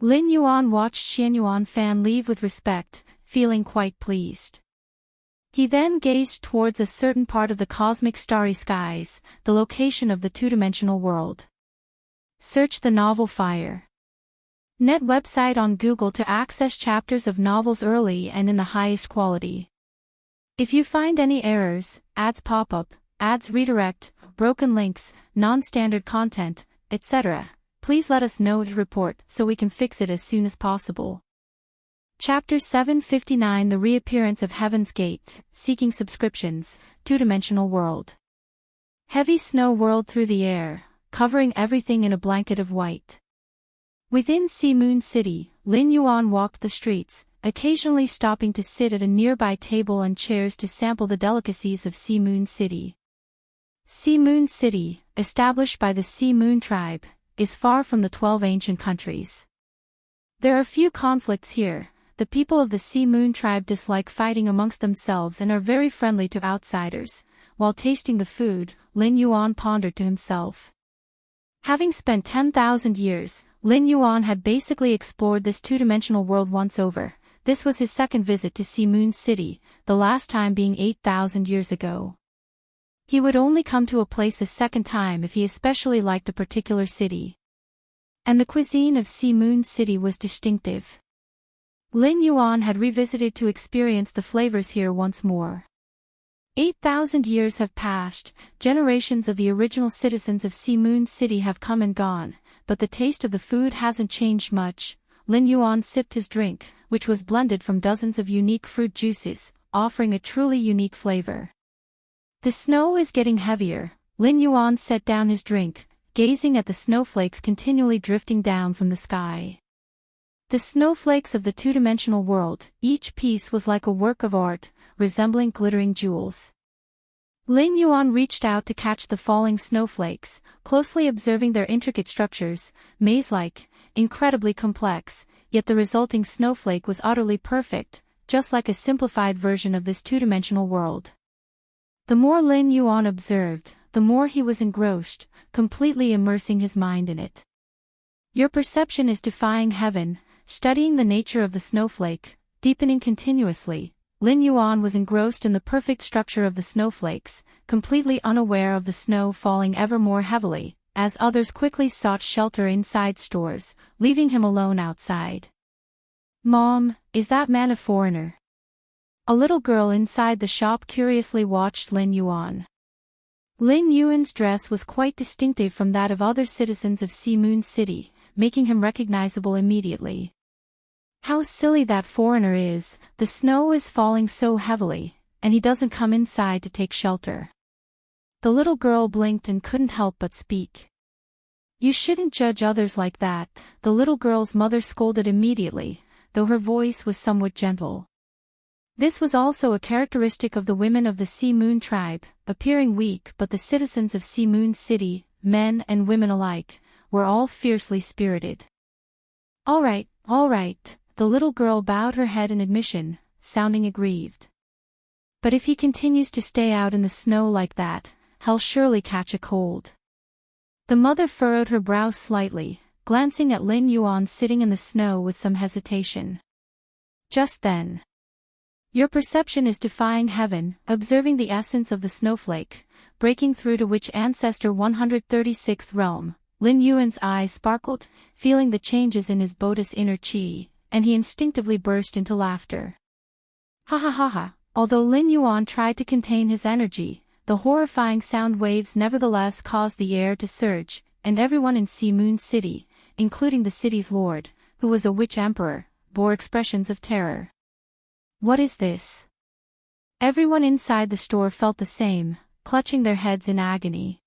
Lin Yuan watched Xianyuan Fan leave with respect, feeling quite pleased. He then gazed towards a certain part of the cosmic starry skies, the location of the two-dimensional world. Search the novel Fire. Net website on Google to access chapters of novels early and in the highest quality. If you find any errors, ads pop up, ads redirect, broken links, non-standard content, etc., please let us know to report so we can fix it as soon as possible. Chapter 759 The Reappearance of Heaven's Gate, Seeking Subscriptions, Two-Dimensional World. Heavy snow whirled through the air, covering everything in a blanket of white. Within Sea Moon City, Lin Yuan walked the streets, occasionally stopping to sit at a nearby table and chairs to sample the delicacies of Sea Moon City. Sea Moon City, established by the Sea Moon tribe, is far from the 12 ancient countries. There are few conflicts here. The people of the Sea Moon tribe dislike fighting amongst themselves and are very friendly to outsiders. While tasting the food, Lin Yuan pondered to himself. Having spent 10,000 years, Lin Yuan had basically explored this two-dimensional world once over. This was his second visit to Sea Moon City, the last time being 8,000 years ago. He would only come to a place a second time if he especially liked a particular city. And the cuisine of Sea Moon City was distinctive. Lin Yuan had revisited to experience the flavors here once more. 8,000 years have passed, generations of the original citizens of Sea Moon City have come and gone, but the taste of the food hasn't changed much. Lin Yuan sipped his drink, which was blended from dozens of unique fruit juices, offering a truly unique flavor. The snow is getting heavier. Lin Yuan set down his drink, gazing at the snowflakes continually drifting down from the sky. The snowflakes of the two-dimensional world, each piece was like a work of art, resembling glittering jewels. Lin Yuan reached out to catch the falling snowflakes, closely observing their intricate structures, maze-like, incredibly complex, yet the resulting snowflake was utterly perfect, just like a simplified version of this two-dimensional world. The more Lin Yuan observed, the more he was engrossed, completely immersing his mind in it. Your perception is defying heaven, studying the nature of the snowflake, deepening continuously. Lin Yuan was engrossed in the perfect structure of the snowflakes, completely unaware of the snow falling ever more heavily, as others quickly sought shelter inside stores, leaving him alone outside. "Mom, is that man a foreigner?" A little girl inside the shop curiously watched Lin Yuan. Lin Yuan's dress was quite distinctive from that of other citizens of Sea Moon City, making him recognizable immediately. How silly that foreigner is, the snow is falling so heavily, and he doesn't come inside to take shelter. The little girl blinked and couldn't help but speak. You shouldn't judge others like that, the little girl's mother scolded immediately, though her voice was somewhat gentle. This was also a characteristic of the women of the Sea Moon tribe, appearing weak, but the citizens of Sea Moon City, men and women alike, were all fiercely spirited. All right, the little girl bowed her head in admission, sounding aggrieved. But if he continues to stay out in the snow like that, he'll surely catch a cold. The mother furrowed her brow slightly, glancing at Lin Yuan sitting in the snow with some hesitation. Just then. Your perception is defying heaven, observing the essence of the snowflake, breaking through to which ancestor 136th realm. Lin Yuan's eyes sparkled, feeling the changes in his Bodhi's inner chi, and he instinctively burst into laughter. Ha ha ha ha. Although Lin Yuan tried to contain his energy, the horrifying sound waves nevertheless caused the air to surge, and everyone in Sea Moon City, including the city's lord, who was a witch emperor, bore expressions of terror. What is this? Everyone inside the store felt the same, clutching their heads in agony.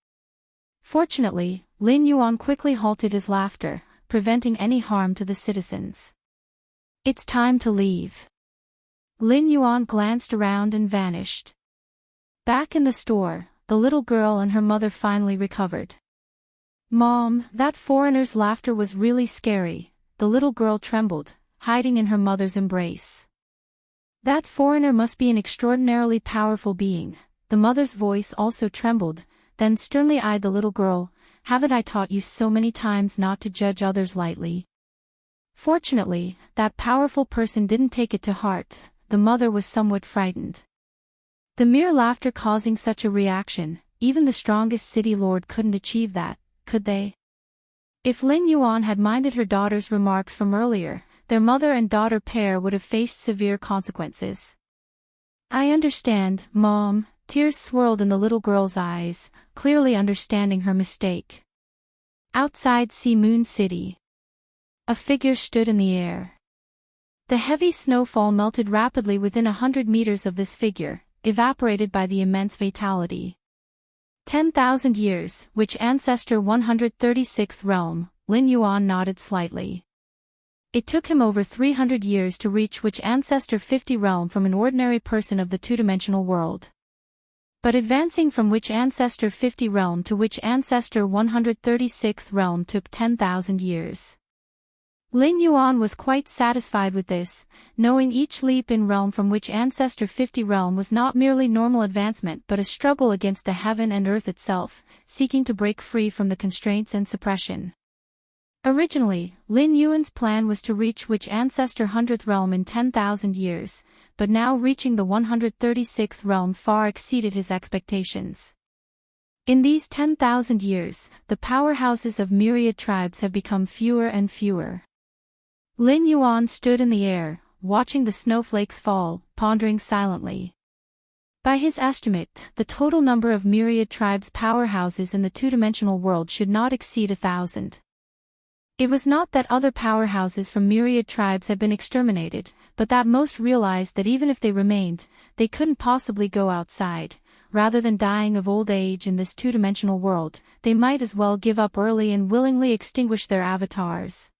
Fortunately, Lin Yuan quickly halted his laughter, preventing any harm to the citizens. It's time to leave. Lin Yuan glanced around and vanished. Back in the store, the little girl and her mother finally recovered. Mom, that foreigner's laughter was really scary, the little girl trembled, hiding in her mother's embrace. That foreigner must be an extraordinarily powerful being, the mother's voice also trembled, then sternly eyed the little girl. Haven't I taught you so many times not to judge others lightly? Fortunately, that powerful person didn't take it to heart, the mother was somewhat frightened. The mere laughter causing such a reaction, even the strongest city lord couldn't achieve that, could they? If Lin Yuan had minded her daughter's remarks from earlier, their mother and daughter pair would have faced severe consequences. I understand, Mom, tears swirled in the little girl's eyes, clearly understanding her mistake. Outside Sea Moon City. A figure stood in the air. The heavy snowfall melted rapidly within 100 meters of this figure, evaporated by the immense fatality. 10,000 years, which ancestor 136th realm, Lin Yuan nodded slightly. It took him over 300 years to reach which ancestor 50 realm from an ordinary person of the two-dimensional world. But advancing from which ancestor 50 realm to which ancestor 136th realm took 10,000 years. Lin Yuan was quite satisfied with this, knowing each leap in realm from which ancestor 50 realm was not merely normal advancement but a struggle against the heaven and earth itself, seeking to break free from the constraints and suppression. Originally, Lin Yuan's plan was to reach which ancestor 100th realm in 10,000 years, but now reaching the 136th realm far exceeded his expectations. In these 10,000 years, the powerhouses of myriad tribes have become fewer and fewer. Lin Yuan stood in the air, watching the snowflakes fall, pondering silently. By his estimate, the total number of myriad tribes' powerhouses in the two-dimensional world should not exceed 1,000. It was not that other powerhouses from myriad tribes had been exterminated, but that most realized that even if they remained, they couldn't possibly go outside. Rather than dying of old age in this two-dimensional world, they might as well give up early and willingly extinguish their avatars.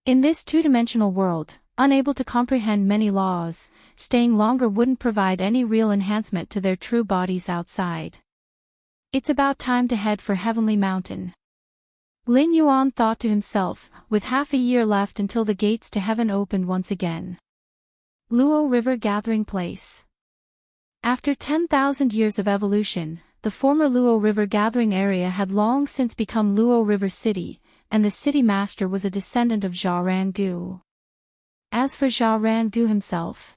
In this two-dimensional world, unable to comprehend many laws, staying longer wouldn't provide any real enhancement to their true bodies outside. It's about time to head for Heavenly Mountain. Lin Yuan thought to himself, with half a year left until the gates to heaven opened once again. Luo River Gathering Place. After 10,000 years of evolution, the former Luo River Gathering area had long since become Luo River City, and the city master was a descendant of Zhao Rangu. As for Zhao Rangu himself,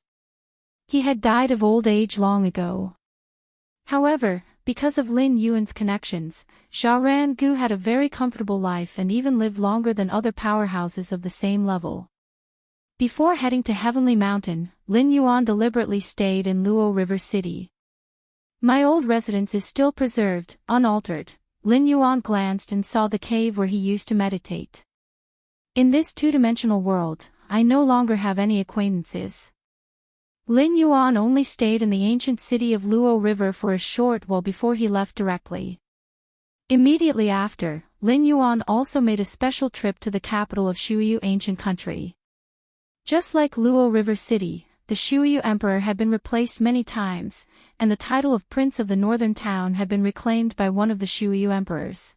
he had died of old age long ago. However, because of Lin Yuan's connections, Zhao Rangu had a very comfortable life and even lived longer than other powerhouses of the same level. Before heading to Heavenly Mountain, Lin Yuan deliberately stayed in Luo River City. My old residence is still preserved, unaltered. Lin Yuan glanced and saw the cave where he used to meditate. In this two-dimensional world, I no longer have any acquaintances. Lin Yuan only stayed in the ancient city of Luo River for a short while before he left directly. Immediately after, Lin Yuan also made a special trip to the capital of Shuyu ancient country. Just like Luo River City, the Shuyu emperor had been replaced many times, and the title of prince of the northern town had been reclaimed by one of the Shuyu emperors.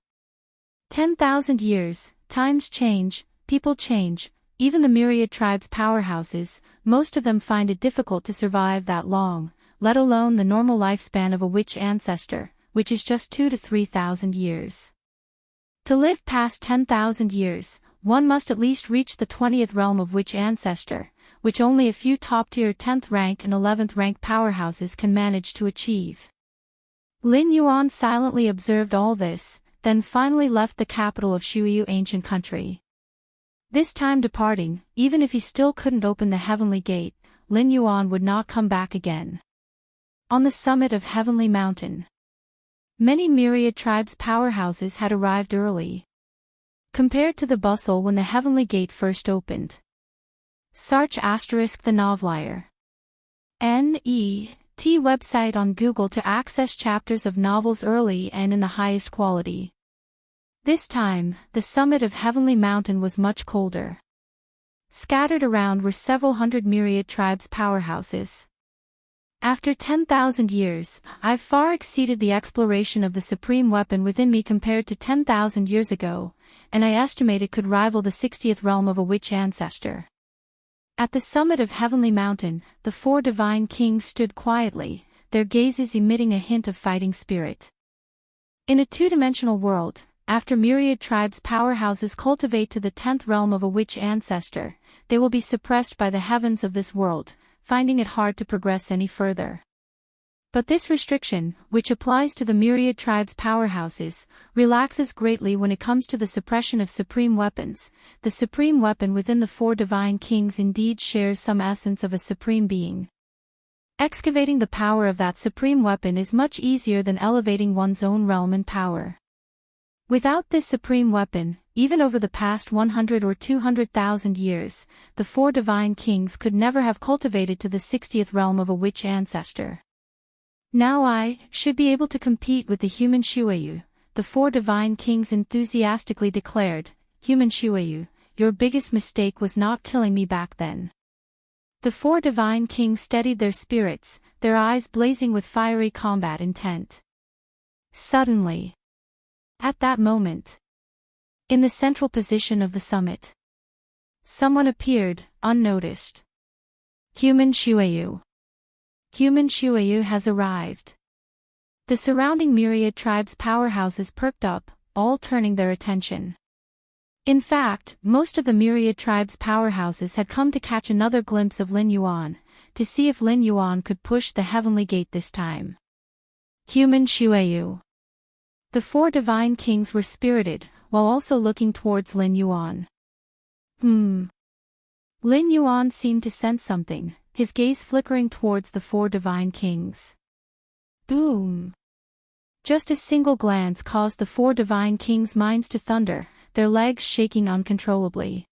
10,000 years, times change, people change, even the myriad tribes' powerhouses, most of them find it difficult to survive that long, let alone the normal lifespan of a witch ancestor, which is just 2,000 to 3,000 years. To live past 10,000 years, one must at least reach the 20th realm of witch ancestor, which only a few top-tier 10th rank and 11th rank powerhouses can manage to achieve. Lin Yuan silently observed all this, then finally left the capital of Shuyu ancient country. This time departing, even if he still couldn't open the heavenly gate, Lin Yuan would not come back again. On the summit of Heavenly Mountain, many myriad tribes' powerhouses had arrived early, compared to the bustle when the heavenly gate first opened. Search * the Novelier. N.E.T. website on Google to access chapters of novels early and in the highest quality. This time, the summit of Heavenly Mountain was much colder. Scattered around were several hundred myriad tribes' powerhouses. After 10,000 years, I've far exceeded the exploration of the supreme weapon within me compared to 10,000 years ago, and I estimate it could rival the 60th realm of a witch ancestor. At the summit of Heavenly Mountain, the four divine kings stood quietly, their gazes emitting a hint of fighting spirit. In a two-dimensional world, after myriad tribes' powerhouses cultivate to the 10th realm of a witch ancestor, they will be suppressed by the heavens of this world, finding it hard to progress any further. But this restriction, which applies to the myriad tribes' powerhouses, relaxes greatly when it comes to the suppression of supreme weapons. The supreme weapon within the four divine kings indeed shares some essence of a supreme being. Excavating the power of that supreme weapon is much easier than elevating one's own realm and power. Without this supreme weapon, even over the past 100 or 200,000 years, the four divine kings could never have cultivated to the 60th realm of a witch ancestor. Now I should be able to compete with the human Shuyu, the four divine kings enthusiastically declared. Human Shuyu, your biggest mistake was not killing me back then. The four divine kings steadied their spirits, their eyes blazing with fiery combat intent. Suddenly, at that moment, in the central position of the summit, someone appeared, unnoticed. Human Shuyu. Human Shuyu has arrived. The surrounding myriad tribes' powerhouses perked up, all turning their attention. In fact, most of the myriad tribes' powerhouses had come to catch another glimpse of Lin Yuan, to see if Lin Yuan could push the heavenly gate this time. Human Shuyu. The four divine kings were spirited, while also looking towards Lin Yuan. Lin Yuan seemed to sense something, his gaze flickering towards the four divine kings. Boom! Just a single glance caused the four divine kings' minds to thunder, their legs shaking uncontrollably.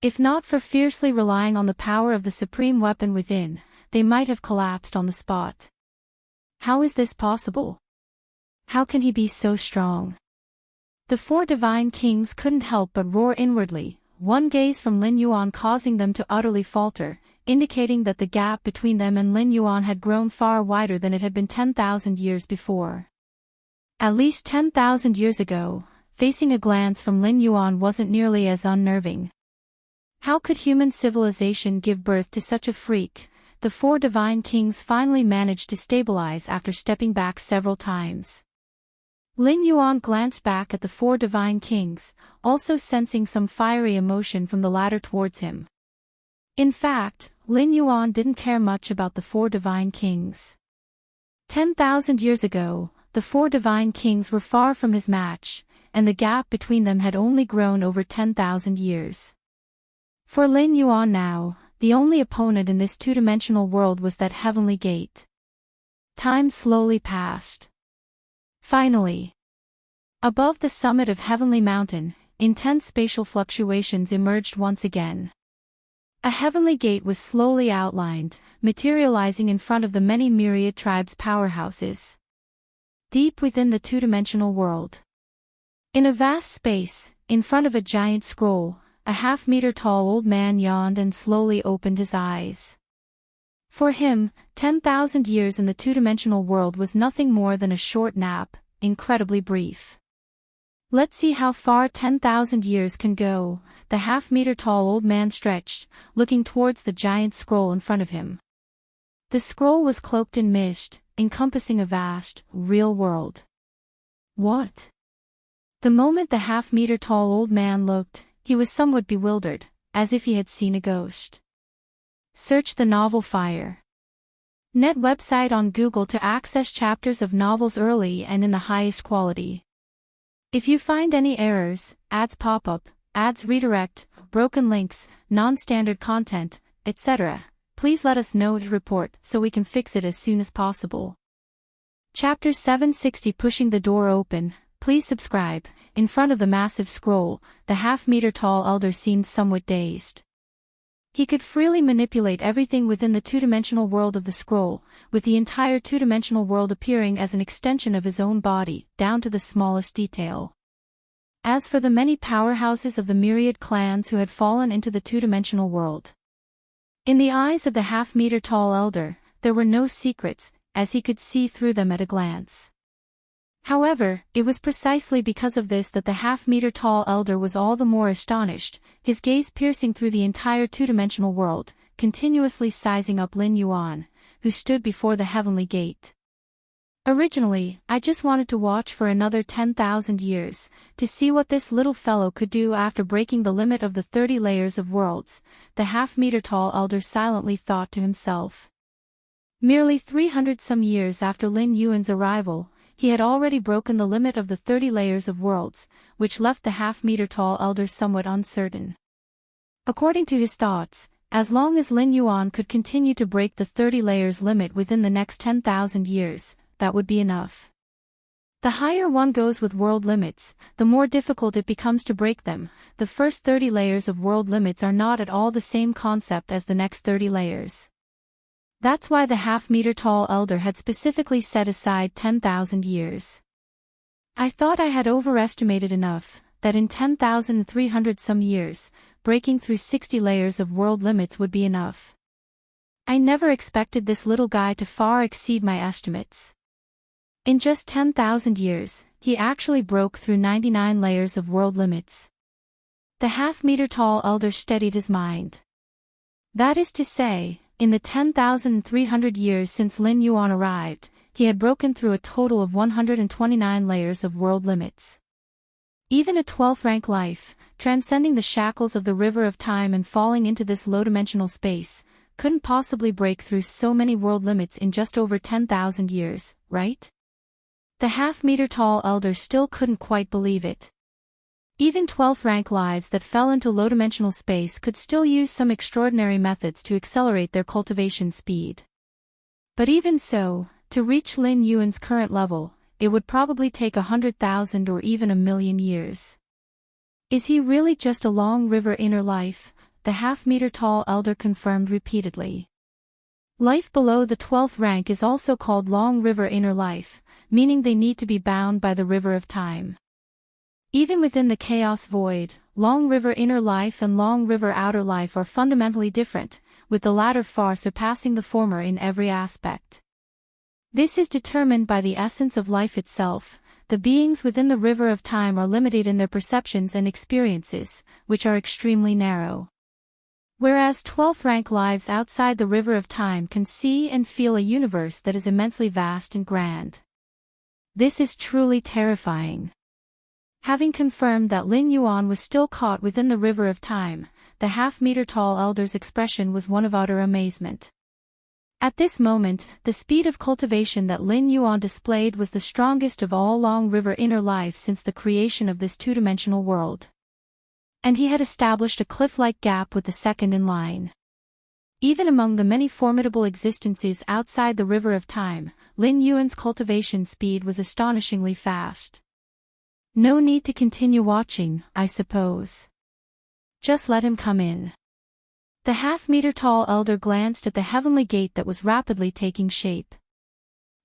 If not for fiercely relying on the power of the supreme weapon within, they might have collapsed on the spot. How is this possible? How can he be so strong? The four divine kings couldn't help but roar inwardly, one gaze from Lin Yuan causing them to utterly falter, indicating that the gap between them and Lin Yuan had grown far wider than it had been 10,000 years before. At least 10,000 years ago, facing a glance from Lin Yuan wasn't nearly as unnerving. How could human civilization give birth to such a freak? The four divine kings finally managed to stabilize after stepping back several times. Lin Yuan glanced back at the four divine kings, also sensing some fiery emotion from the latter towards him. In fact, Lin Yuan didn't care much about the four divine kings. 10,000 years ago, the four divine kings were far from his match, and the gap between them had only grown over 10,000 years. For Lin Yuan now, the only opponent in this two-dimensional world was that heavenly gate. Time slowly passed. Finally, above the summit of Heavenly Mountain, intense spatial fluctuations emerged once again. A heavenly gate was slowly outlined, materializing in front of the many myriad tribes' powerhouses. Deep within the two-dimensional world. In a vast space, in front of a giant scroll, a half-meter-tall old man yawned and slowly opened his eyes. For him, 10,000 years in the two-dimensional world was nothing more than a short nap, incredibly brief. Let's see how far 10,000 years can go, the half-meter-tall old man stretched, looking towards the giant scroll in front of him. The scroll was cloaked in mist, encompassing a vast, real world. What? The moment the half-meter-tall old man looked, he was somewhat bewildered, as if he had seen a ghost. Search the novel Fire. Net website on Google to access chapters of novels early and in the highest quality. If you find any errors, ads pop up, ads redirect, broken links, non-standard content, etc., please let us know to report so we can fix it as soon as possible. Chapter 760 Pushing the Door Open. Please subscribe. In front of the massive scroll, the half-meter-tall elder seemed somewhat dazed. He could freely manipulate everything within the two-dimensional world of the scroll, with the entire two-dimensional world appearing as an extension of his own body, down to the smallest detail. As for the many powerhouses of the myriad clans who had fallen into the two-dimensional world, in the eyes of the half-meter-tall elder, there were no secrets, as he could see through them at a glance. However, it was precisely because of this that the half-meter-tall elder was all the more astonished, his gaze piercing through the entire two-dimensional world, continuously sizing up Lin Yuan, who stood before the heavenly gate. Originally, I just wanted to watch for another 10,000 years, to see what this little fellow could do after breaking the limit of the 30 layers of worlds, the half-meter-tall elder silently thought to himself. Merely 300-some years after Lin Yuan's arrival, he had already broken the limit of the 30 layers of worlds, which left the half-meter-tall elder somewhat uncertain. According to his thoughts, as long as Lin Yuan could continue to break the 30 layers limit within the next 10,000 years, that would be enough. The higher one goes with world limits, the more difficult it becomes to break them. The first 30 layers of world limits are not at all the same concept as the next 30 layers. That's why the half-meter-tall elder had specifically set aside 10,000 years. I thought I had overestimated enough, that in 10,300-some years, breaking through 60 layers of world limits would be enough. I never expected this little guy to far exceed my estimates. In just 10,000 years, he actually broke through 99 layers of world limits. The half-meter-tall elder steadied his mind. That is to say, in the 10,300 years since Lin Yuan arrived, he had broken through a total of 129 layers of world limits. Even a 12th rank life, transcending the shackles of the river of time and falling into this low-dimensional space, couldn't possibly break through so many world limits in just over 10,000 years, right? The half-meter-tall elder still couldn't quite believe it. Even 12th rank lives that fell into low-dimensional space could still use some extraordinary methods to accelerate their cultivation speed. But even so, to reach Lin Yuan's current level, it would probably take 100,000 or even 1,000,000 years. Is he really just a long river inner life? The half-meter-tall elder confirmed repeatedly. Life below the 12th rank is also called long river inner life, meaning they need to be bound by the river of time. Even within the chaos void, long river inner life and long river outer life are fundamentally different, with the latter far surpassing the former in every aspect. This is determined by the essence of life itself. The beings within the river of time are limited in their perceptions and experiences, which are extremely narrow. Whereas 12th rank lives outside the river of time can see and feel a universe that is immensely vast and grand. This is truly terrifying. Having confirmed that Lin Yuan was still caught within the river of time, the half-meter-tall elder's expression was one of utter amazement. At this moment, the speed of cultivation that Lin Yuan displayed was the strongest of all long river inner life since the creation of this two-dimensional world. And he had established a cliff-like gap with the second in line. Even among the many formidable existences outside the river of time, Lin Yuan's cultivation speed was astonishingly fast. No need to continue watching, I suppose. Just let him come in. The half-meter-tall elder glanced at the heavenly gate that was rapidly taking shape.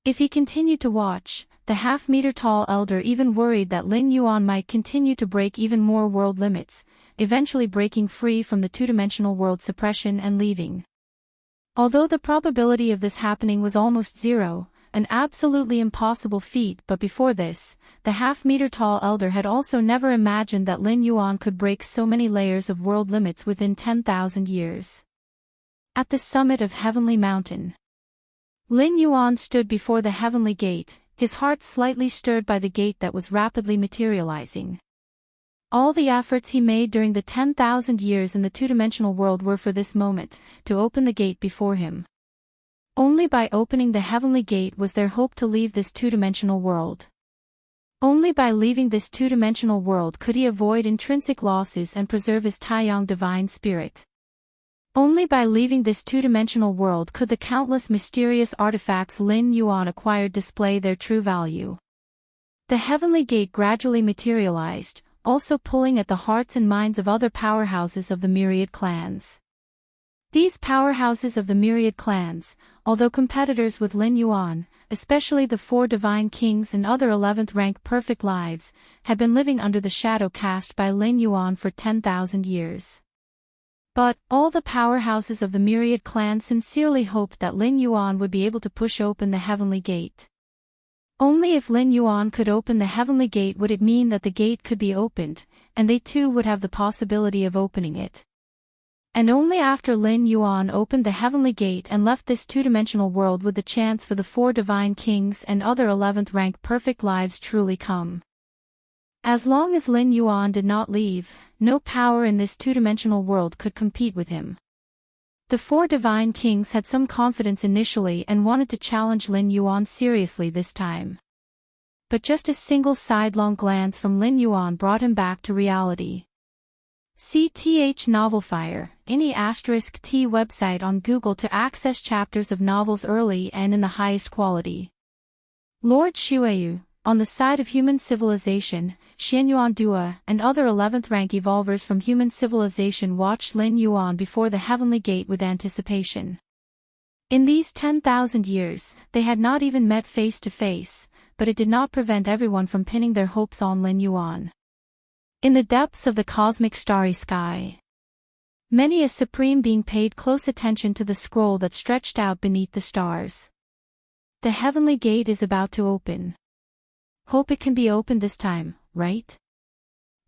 If he continued to watch, the half-meter-tall elder even worried that Lin Yuan might continue to break even more world limits, eventually breaking free from the two-dimensional world suppression and leaving. Although the probability of this happening was almost zero, an absolutely impossible feat, but before this, the half-meter-tall elder had also never imagined that Lin Yuan could break so many layers of world limits within 10,000 years. At the summit of Heavenly Mountain, Lin Yuan stood before the heavenly gate, his heart slightly stirred by the gate that was rapidly materializing. All the efforts he made during the 10,000 years in the two-dimensional world were for this moment, to open the gate before him. Only by opening the heavenly gate was there hope to leave this two-dimensional world. Only by leaving this two-dimensional world could he avoid intrinsic losses and preserve his Taiyang divine spirit. Only by leaving this two-dimensional world could the countless mysterious artifacts Lin Yuan acquired display their true value. The heavenly gate gradually materialized, also pulling at the hearts and minds of other powerhouses of the myriad clans. These powerhouses of the myriad clans, although competitors with Lin Yuan, especially the 4 divine kings and other 11th rank perfect lives, had been living under the shadow cast by Lin Yuan for 10,000 years. But, all the powerhouses of the myriad clans sincerely hoped that Lin Yuan would be able to push open the heavenly gate. Only if Lin Yuan could open the heavenly gate would it mean that the gate could be opened, and they too would have the possibility of opening it. And only after Lin Yuan opened the heavenly gate and left this two-dimensional world would the chance for the 4 divine kings and other 11th rank perfect lives truly come. As long as Lin Yuan did not leave, no power in this two-dimensional world could compete with him. The 4 divine kings had some confidence initially and wanted to challenge Lin Yuan seriously this time. But just a single sidelong glance from Lin Yuan brought him back to reality. CTH Novelfire, any *T website on Google to access chapters of novels early and in the highest quality. Lord Shueyu, on the side of human civilization, Xianyuan Dua and other 11th rank evolvers from human civilization watched Lin Yuan before the heavenly gate with anticipation. In these 10,000 years, they had not even met face to face, but it did not prevent everyone from pinning their hopes on Lin Yuan. In the depths of the cosmic starry sky, many a supreme being paid close attention to the scroll that stretched out beneath the stars. The heavenly gate is about to open. Hope it can be opened this time, right?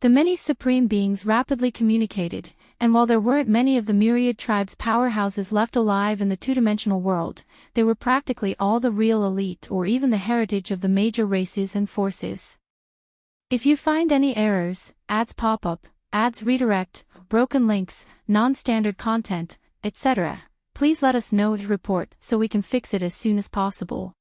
The many supreme beings rapidly communicated, and while there weren't many of the myriad tribes' powerhouses left alive in the two-dimensional world, they were practically all the real elite or even the heritage of the major races and forces. If you find any errors, ads pop up, ads redirect, broken links, non-standard content, etc., please let us know and report so we can fix it as soon as possible.